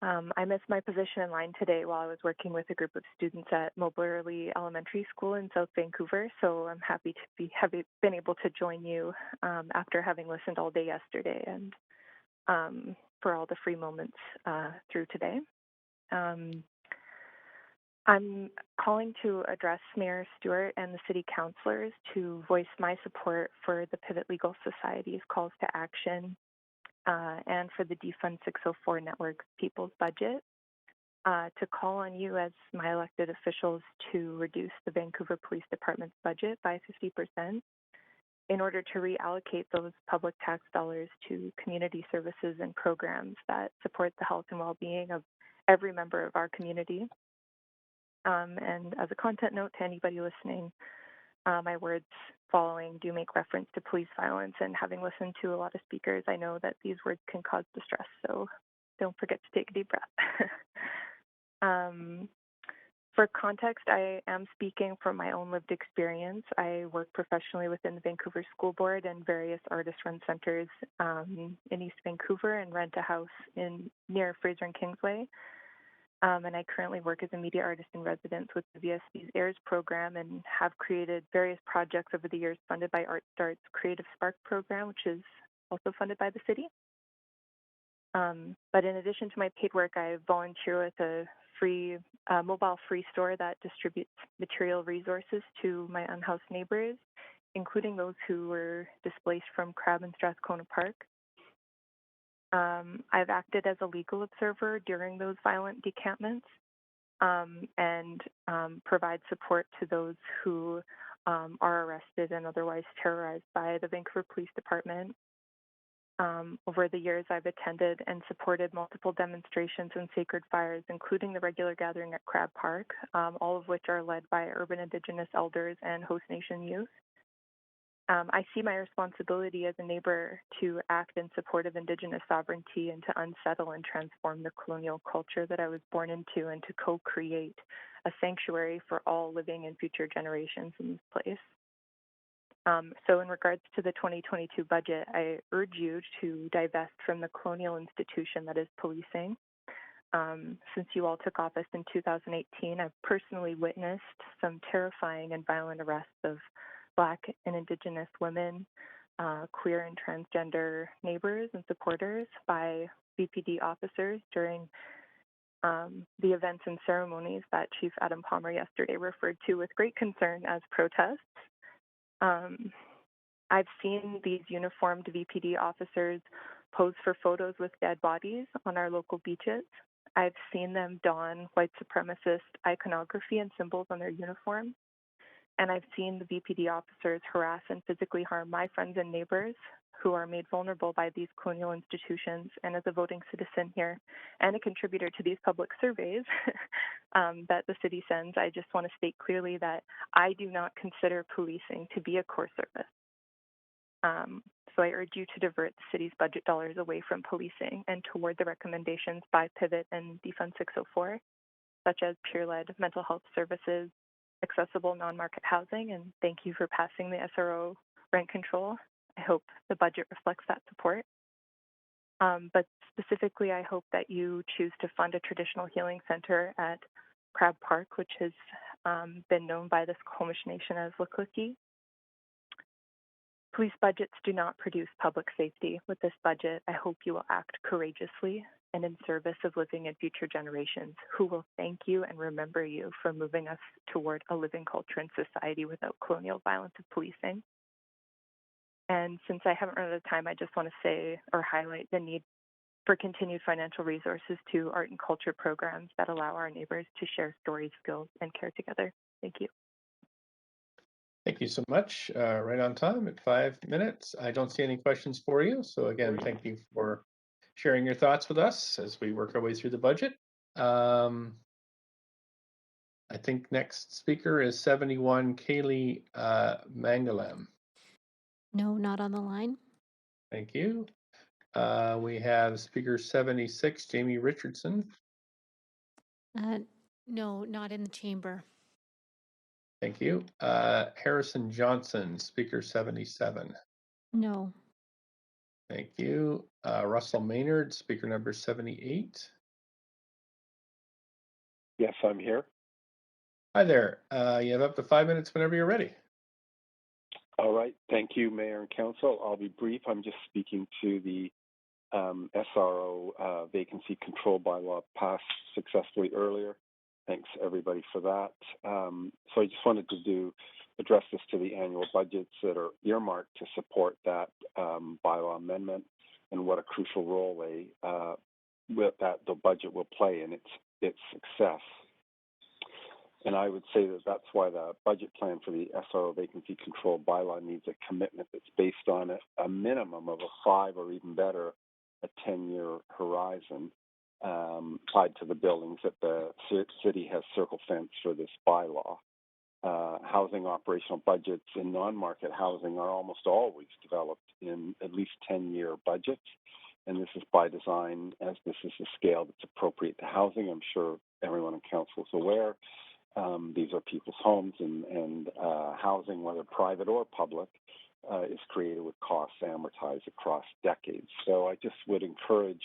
I missed my position in line today while I was working with a group of students at Moberly Elementary School in South Vancouver, so I'm happy to have been able to join you after having listened all day yesterday and for all the free moments through today. I'm calling to address Mayor Stewart and the city councillors to voice my support for the Pivot Legal Society's calls to action and for the Defund 604 Network People's Budget, to call on you as my elected officials to reduce the Vancouver Police Department's budget by 50% in order to reallocate those public tax dollars to community services and programs that support the health and well-being of every member of our community. And as a content note to anybody listening, my words following do make reference to police violence, and having listened to a lot of speakers, I know that these words can cause distress, so don't forget to take a deep breath. For context, I am speaking from my own lived experience. I work professionally within the Vancouver School Board and various artist-run centers in East Vancouver, and rent a house near Fraser and Kingsway. And I currently work as a media artist in residence with the VSB's AIRS program, and have created various projects over the years funded by Art Start's Creative Spark program, which is also funded by the city. But in addition to my paid work, I volunteer with a free mobile free store that distributes material resources to my unhoused neighbors, including those who were displaced from Crab and Strathcona Park. I've acted as a legal observer during those violent decampments and provide support to those who are arrested and otherwise terrorized by the Vancouver Police Department. Over the years, I've attended and supported multiple demonstrations and sacred fires, including the regular gathering at Crab Park, all of which are led by urban Indigenous elders and host nation youth. I see my responsibility as a neighbor to act in support of Indigenous sovereignty and to unsettle and transform the colonial culture that I was born into, and to co-create a sanctuary for all living and future generations in this place. So in regards to the 2022 budget, I urge you to divest from the colonial institution that is policing. Since you all took office in 2018, I've personally witnessed some terrifying and violent arrests of Black and Indigenous women, queer and transgender neighbors and supporters by VPD officers during the events and ceremonies that Chief Adam Palmer yesterday referred to with great concern as protests. I've seen these uniformed VPD officers pose for photos with dead bodies on our local beaches. I've seen them don white supremacist iconography and symbols on their uniforms. And I've seen the VPD officers harass and physically harm my friends and neighbors who are made vulnerable by these colonial institutions. And as a voting citizen here and a contributor to these public surveys that the city sends, I just want to state clearly that I do not consider policing to be a core service. So I urge you to divert the city's budget dollars away from policing and toward the recommendations by Pivot and Defund 604, such as peer-led mental health services, accessible non-market housing, and thank you for passing the SRO rent control. I hope the budget reflects that support. But specifically, I hope that you choose to fund a traditional healing center at Crab Park, which has been known by the Squamish Nation as Lakuki. Police budgets do not produce public safety. With this budget, I hope you will act courageously and in service of living in future generations who will thank you and remember you for moving us toward a living culture and society without colonial violence and policing. And since I haven't run out of time, I just want to say or highlight the need for continued financial resources to art and culture programs that allow our neighbors to share stories, skills, and care together. Thank you. Thank you so much. Right on time at 5 minutes. I don't see any questions for you. So again, thank you for sharing your thoughts with us as we work our way through the budget. I think next speaker is 71 Kaylee Mangalam. No, not on the line. Thank you. We have speaker 76 Jamie Richardson. No, not in the chamber. Thank you. Harrison Johnson, speaker 77. No. Thank you. Russell Maynard, speaker number 78. Yes, I'm here. Hi there. You have up to 5 minutes whenever you're ready. All right. Thank you, Mayor and Council. I'll be brief. I'm just speaking to the SRO vacancy control bylaw passed successfully earlier. Thanks, everybody, for that. So I just wanted to address this to the annual budgets that are earmarked to support that bylaw amendment and what a crucial role the budget will play in its success. And I would say that that's why the budget plan for the SRO vacancy control bylaw needs a commitment that's based on a minimum of a 5 or even better, a 10-year horizon tied to the buildings that the city has circle fenced for this bylaw. Housing operational budgets in non-market housing are almost always developed in at least 10-year budgets. And this is by design, as this is the scale that's appropriate to housing. I'm sure everyone in council is aware. These are people's homes, and housing, whether private or public, is created with costs amortized across decades. So I just would encourage,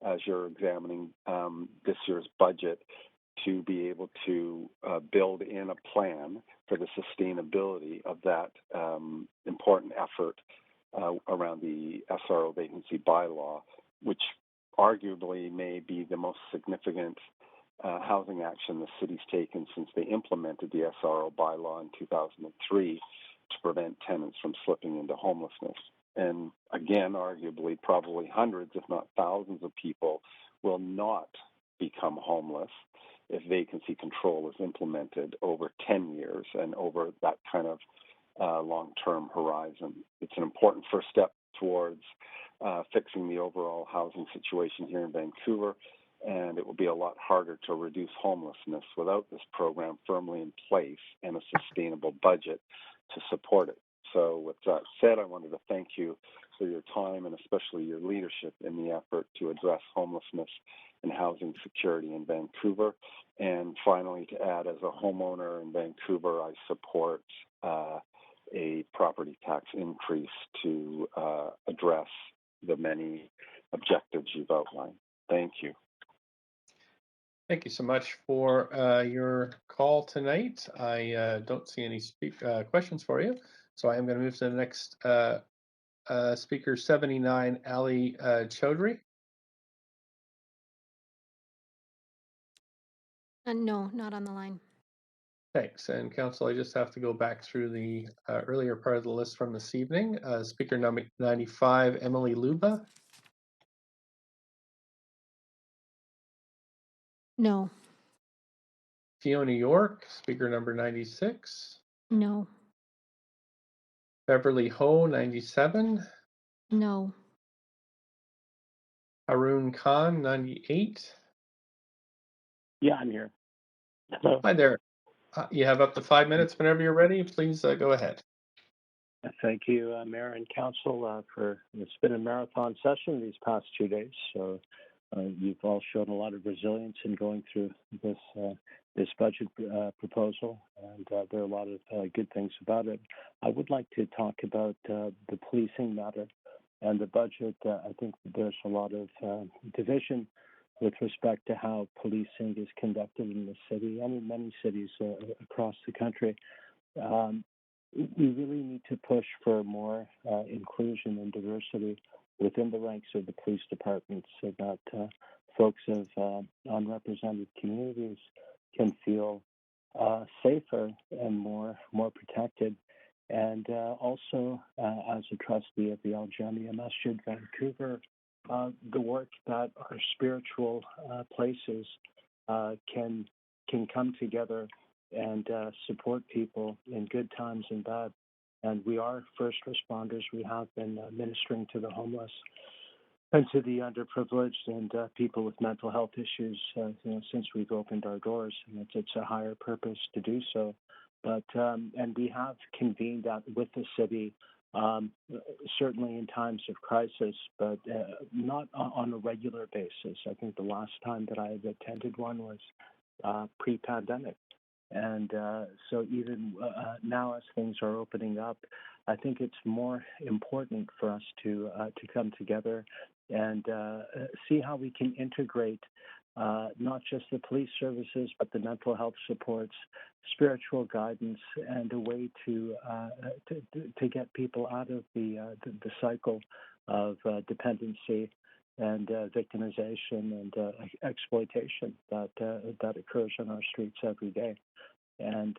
as you're examining this year's budget, to be able to build in a plan for the sustainability of that important effort around the SRO vacancy bylaw, which arguably may be the most significant housing action the city's taken since they implemented the SRO bylaw in 2003 to prevent tenants from slipping into homelessness. And again, arguably, probably hundreds, if not thousands of people will not become homeless if vacancy control is implemented over 10 years and over that kind of long-term horizon. It's an important first step towards fixing the overall housing situation here in Vancouver, and it will be a lot harder to reduce homelessness without this program firmly in place and a sustainable budget to support it. So with that said, I wanted to thank you for your time and especially your leadership in the effort to address homelessness and housing security in Vancouver. And finally, to add, as a homeowner in Vancouver, I support a property tax increase to address the many objectives you've outlined. Thank you. Thank you so much for your call tonight. I don't see any questions for you, so I am going to move to the next Speaker 79, Ali Chaudhry. No, not on the line. Thanks. And Council, I just have to go back through the earlier part of the list from this evening. Speaker number 95, Emily Luba. No. Fiona York, Speaker number 96. No. Beverly Ho, 97. No. Haroon Khan, 98. Yeah, I'm here. Hello. Hi there. You have up to 5 minutes whenever you're ready. Please go ahead. Thank you, Mayor and Council, for it's been a marathon session these past 2 days. So you've all shown a lot of resilience in going through this budget proposal, and there are a lot of good things about it. I would like to talk about the policing matter and the budget. I think there's a lot of division with respect to how policing is conducted in the city and in many cities across the country. We really need to push for more inclusion and diversity within the ranks of the police departments so that folks of unrepresented communities can feel safer and more protected. And also, as a trustee of the Al Jamia Masjid Vancouver, the work that our spiritual places can come together and support people in good times and bad. And we are first responders. We have been ministering to the homeless and to the underprivileged and people with mental health issues since we've opened our doors. And it's a higher purpose to do so. But and we have convened with the city, certainly in times of crisis, but not on a regular basis. I think the last time that I had attended one was pre-pandemic. And so even now, as things are opening up, I think it's more important for us to come together and see how we can integrate not just the police services, but the mental health supports, spiritual guidance, and a way to get people out of the cycle of dependency and victimization and exploitation that occurs on our streets every day. And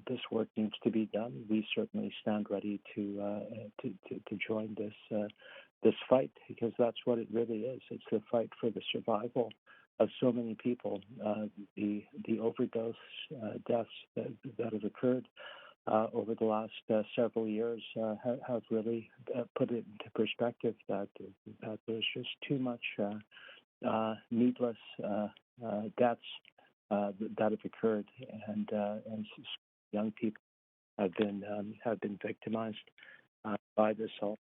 this work needs to be done. We certainly stand ready to join this fight, because that's what it really is. It's the fight for the survival of so many people. The overdose deaths that have occurred over the last several years have really put it into perspective that there's just too much needless deaths that have occurred, and young people have been victimized by this all.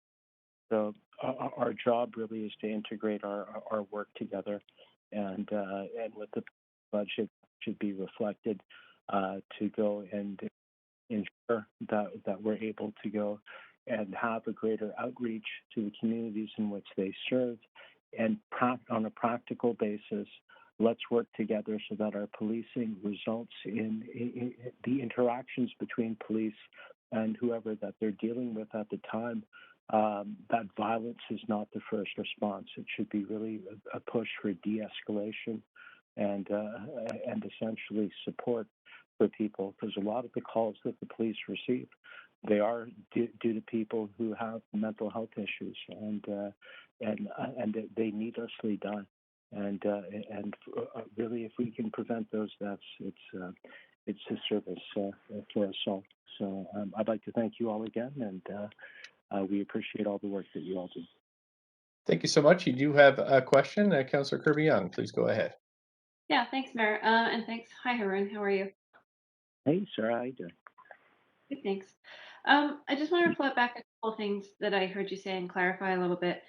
So our job really is to integrate our work together, and with the budget should be reflected to go and ensure that we're able to go and have a greater outreach to the communities in which they serve, and on a practical basis, let's work together so that our policing results in the interactions between police and whoever that they're dealing with at the time. That violence is not the first response. It should be really a push for de-escalation and essentially support for people, because a lot of the calls that the police receive, they are due to people who have mental health issues, and they needlessly die. And really, if we can prevent those deaths, it's a service for us all. So I'd like to thank you all again, and we appreciate all the work that you all do. Thank you so much. You do have a question, Councillor Kirby-Young. Please go ahead. Yeah, thanks, Mayor. And thanks. Hi, Haroon. How are you? Hey, Sarah. How you doing? Good, thanks. I just want to reflect back a couple of things that I heard you say and clarify a little bit.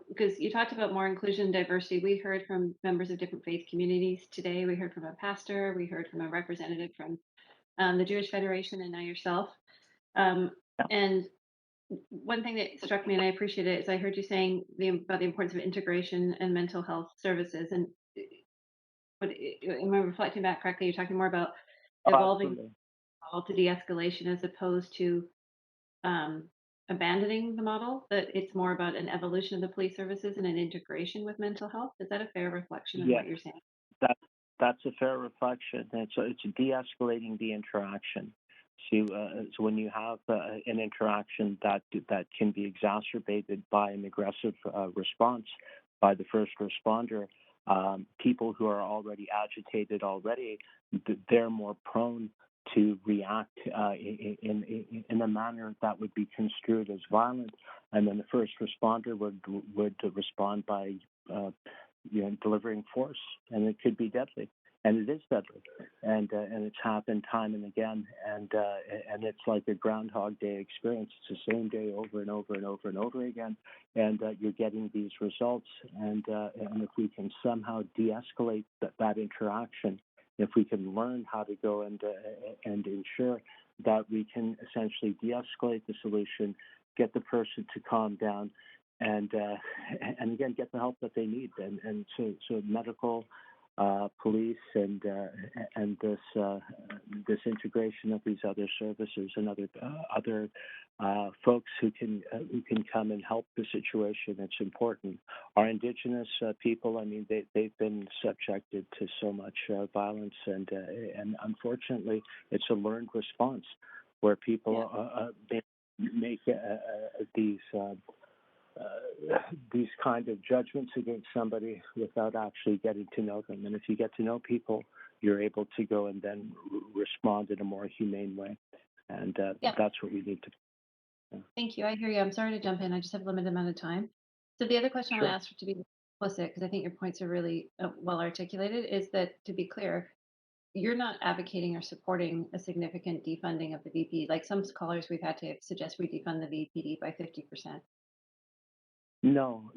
Because you talked about more inclusion and diversity. We heard from members of different faith communities today. We heard from a pastor. We heard from a representative from the Jewish Federation, and now yourself. And one thing that struck me, and I appreciate it, is I heard you saying about the importance of integration and mental health services. And am I reflecting back correctly? You're talking more about evolving to de-escalation as opposed to abandoning the model, that it's more about an evolution of the police services and an integration with mental health. Is that a fair reflection of Yes, what you're saying? that that's a fair reflection. It's de-escalating the interaction. So when you have an interaction that can be exacerbated by an aggressive response by the first responder, people who are already agitated they're more prone to react in a manner that would be construed as violent, and then the first responder would respond by delivering force, and it could be deadly, and it is deadly, and it's happened time and again, and it's like a Groundhog Day experience. It's the same day over and over and over and over again, and you're getting these results, and if we can somehow de-escalate that interaction, if we can learn how to go and ensure that we can essentially de-escalate the solution, get the person to calm down, and again get the help that they need, and so medical, police, and this integration of these other services and other folks who can come and help the situation. It's important. Our Indigenous people, I mean, they've been subjected to so much violence, and unfortunately, it's a learned response where people make these kind of judgments against somebody without actually getting to know them. And if you get to know people, you're able to go and then respond in a more humane way. And that's what we need to do. Thank you. I hear you. I'm sorry to jump in. I just have a limited amount of time. So the other question I want to ask to be explicit, because I think your points are really well articulated, is that, to be clear, you're not advocating or supporting a significant defunding of the VP. Like some scholars we've had to suggest we defund the VPD by 50%. No,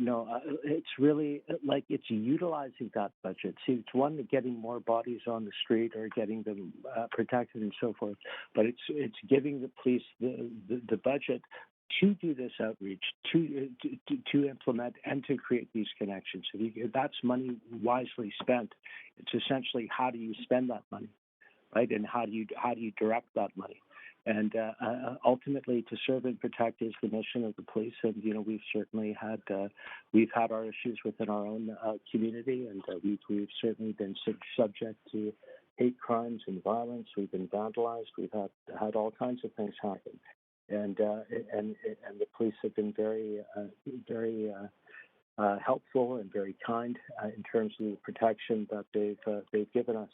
it's really like it's utilizing that budget. See, it's one, getting more bodies on the street or getting them protected and so forth, but it's giving the police the budget to do this outreach, to implement and to create these connections. That's money wisely spent. It's essentially, how do you spend that money, right? And how do you direct that money? And ultimately, to serve and protect is the mission of the police. And we've certainly had our issues within our own community, and we've certainly been subject to hate crimes and violence. We've been vandalized. We've had all kinds of things happen, and the police have been very helpful and very kind in terms of the protection that they've given us.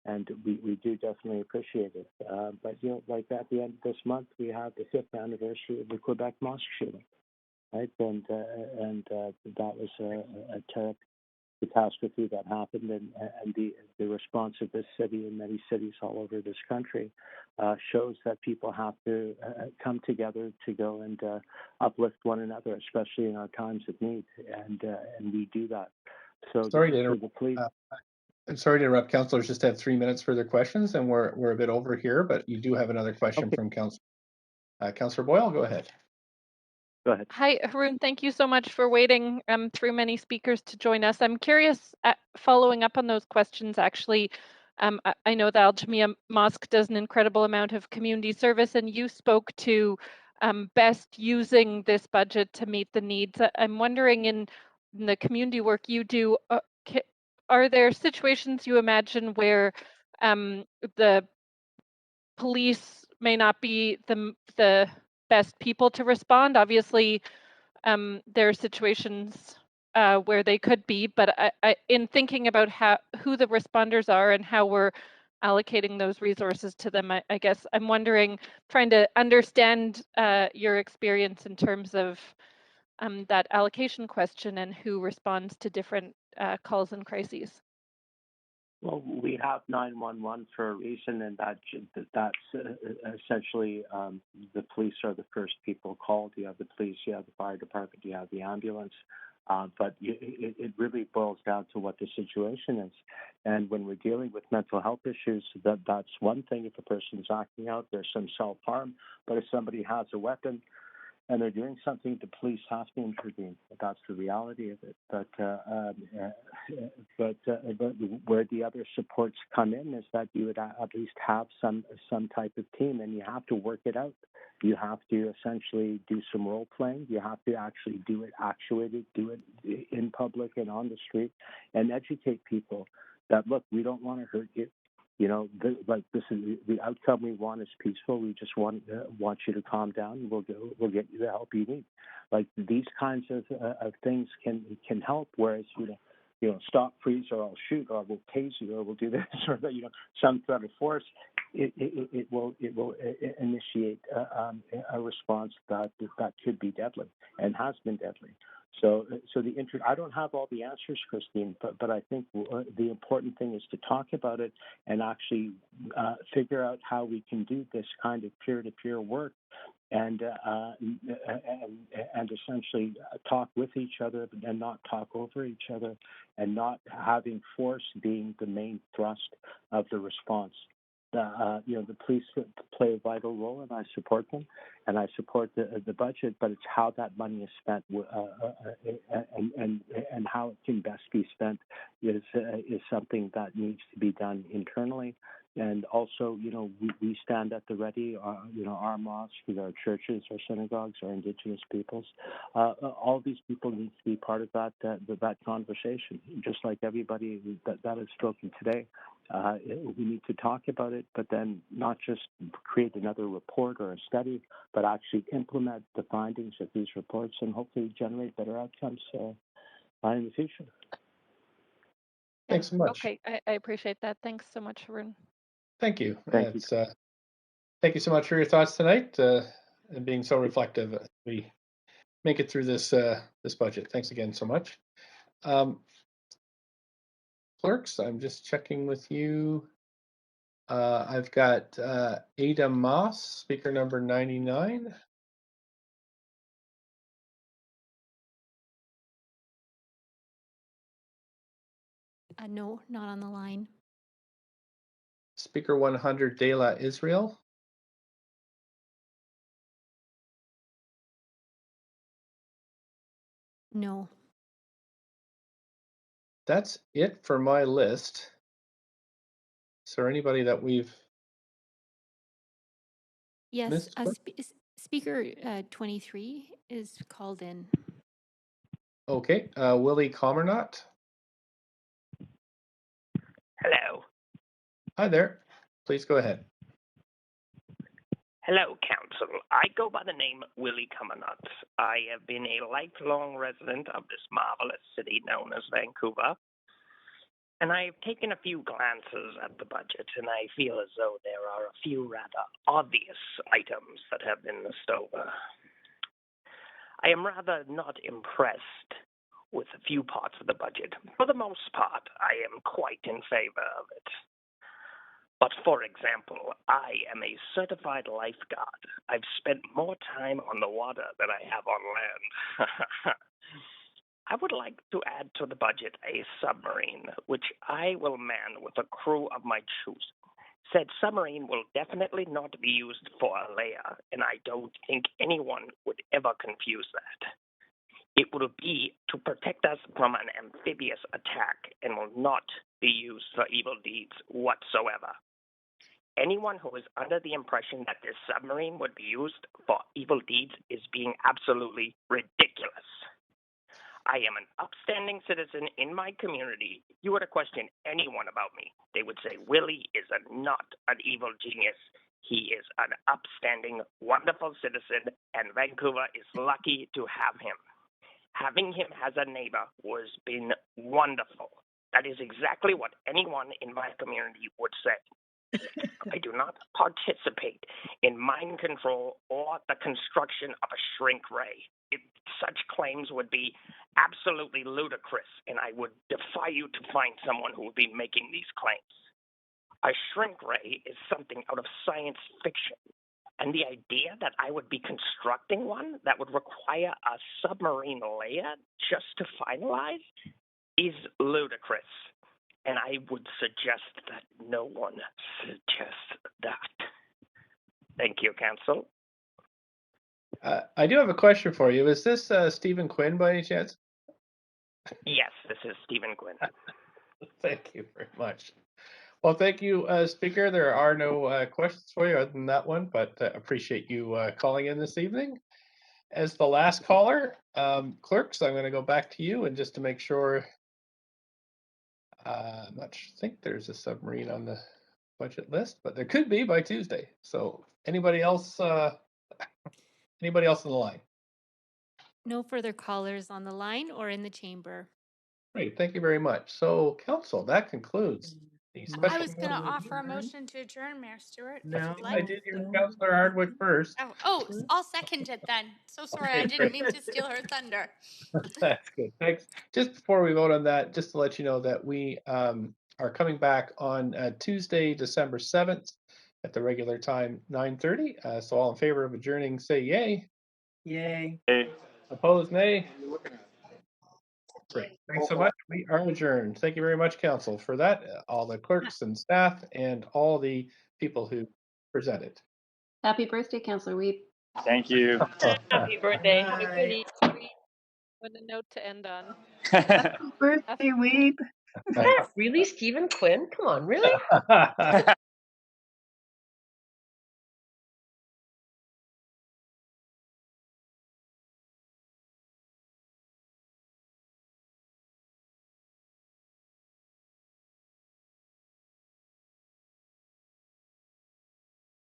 And we do definitely appreciate it. But, like at the end of this month, we have the 5th anniversary of the Quebec mosque shooting, right? And that was a terrible catastrophe that happened. And the response of this city and many cities all over this country shows that people have to come together to go and uplift one another, especially in our times of need. And we do that. So Sorry to the police... I'm sorry to interrupt. Councillors just have 3 minutes for their questions, and we're a bit over here, but you do have another question from Councillor Boyle. Go ahead. Go ahead. Hi, Haroon. Thank you so much for waiting through many speakers to join us. I'm curious, following up on those questions, actually, I know the Al Jamia Mosque does an incredible amount of community service, and you spoke to best using this budget to meet the needs. I'm wondering, in the community work you do, are there situations you imagine where the police may not be the best people to respond? Obviously, there are situations where they could be, but in thinking about who the responders are and how we're allocating those resources to them, I guess I'm wondering, trying to understand your experience in terms of that allocation question and who responds to different calls and crises. Well, we have 911 for a reason, and that's essentially the police are the first people called. You have the police, you have the fire department, you have the ambulance. But it really boils down to what the situation is. And when we're dealing with mental health issues, that's one thing. If a person's acting out, there's some self-harm. But if somebody has a weapon and they're doing something, the police have to intervene. That's the reality of it. But where the other supports come in is that you would at least have some type of team, and you have to work it out. You have to essentially do some role playing. You have to actually do it actuated, do it in public and on the street, and educate people that, look, we don't want to hurt you. You know, this is the outcome we want is peaceful. We just want you to calm down. We'll get you the help you need. Like these kinds of things can help. Whereas stop, freeze, or I'll shoot, or we'll tase you, or we'll do this, or some threat of force. It will initiate a response that could be deadly and has been deadly. So I don't have all the answers, Christine, but I think the important thing is to talk about it and actually figure out how we can do this kind of peer-to-peer work and essentially talk with each other and not talk over each other, and not having force being the main thrust of the response. The police play a vital role, and I support them, and I support the budget. But it's how that money is spent, and how it can best be spent is something that needs to be done internally. And also, we stand at the ready. Our mosques, our churches, our synagogues, our Indigenous peoples. All these people need to be part of that conversation, just like everybody that has spoken today. We need to talk about it, but then not just create another report or a study, but actually implement the findings of these reports and hopefully generate better outcomes in the future. Thanks so much. Okay, I appreciate that. Thanks so much, Arun. Thank you. Thank you. Thank you so much for your thoughts tonight and being so reflective as we make it through this budget. Thanks again so much. Clerks, I'm just checking with you. I've got Ada Moss, speaker number 99. No, not on the line. Speaker 100, Dela Israel. No. That's it for my list. Is there anybody that we've Yes, missed? speaker 23 is called in. Okay, Willie Comernot. Hello. Hi there. Please go ahead. Hello, Council. I go by the name Willie Comernot. I have been a lifelong resident of this marvelous city known as Vancouver, and I have taken a few glances at the budget, and I feel as though there are a few rather obvious items that have been missed over. I am rather not impressed with a few parts of the budget. For the most part, I am quite in favor of it. But for example, I am a certified lifeguard. I've spent more time on the water than I have on land. I would like to add to the budget a submarine, which I will man with a crew of my choosing. Said submarine will definitely not be used for a layer, and I don't think anyone would ever confuse that. It will be to protect us from an amphibious attack and will not be used for evil deeds whatsoever. Anyone who is under the impression that this submarine would be used for evil deeds is being absolutely ridiculous. I am an upstanding citizen in my community. If you were to question anyone about me, they would say Willie is not an evil genius. He is an upstanding, wonderful citizen, and Vancouver is lucky to have him. Having him as a neighbor has been wonderful. That is exactly what anyone in my community would say. I do not participate in mind control or the construction of a shrink ray. Such claims would be absolutely ludicrous, and I would defy you to find someone who would be making these claims. A shrink ray is something out of science fiction, and the idea that I would be constructing one that would require a submarine layer just to finalize is ludicrous. And I would suggest that no one suggests that. Thank you, Council. I do have a question for you. Is this Stephen Quinn by any chance? Yes, this is Stephen Quinn. Thank you very much. Well, thank you, Speaker. There are no questions for you other than that one, but appreciate you calling in this evening. As the last caller, clerks, I'm going to go back to you, and just to make sure, I'm not think there's a submarine on the budget list, but there could be by Tuesday. So anybody else? Anybody else on the line? No further callers on the line or in the chamber. Great, thank you very much. So, Council, that concludes the special. I was going to offer a motion to adjourn, Mayor Stewart, if you'd I like. did hear Councillor Hardwick first. Oh, I'll second it then. So sorry, I didn't mean to steal her thunder. That's good. Thanks. Just before we vote on that, just to let you know that we are coming back on Tuesday, December 7th at the regular time, 9:30. So all in favor of adjourning, say yay. Yay. Opposed, nay. Great. Thanks so much. We are adjourned. Thank you very much, Council, for that. All the clerks and staff and all the people who presented. Happy birthday, Councillor Weep. Thank you. Happy birthday. Have a good evening. What a note to end on. Happy birthday, Weep. Is that really Stephen Quinn? Come on, really?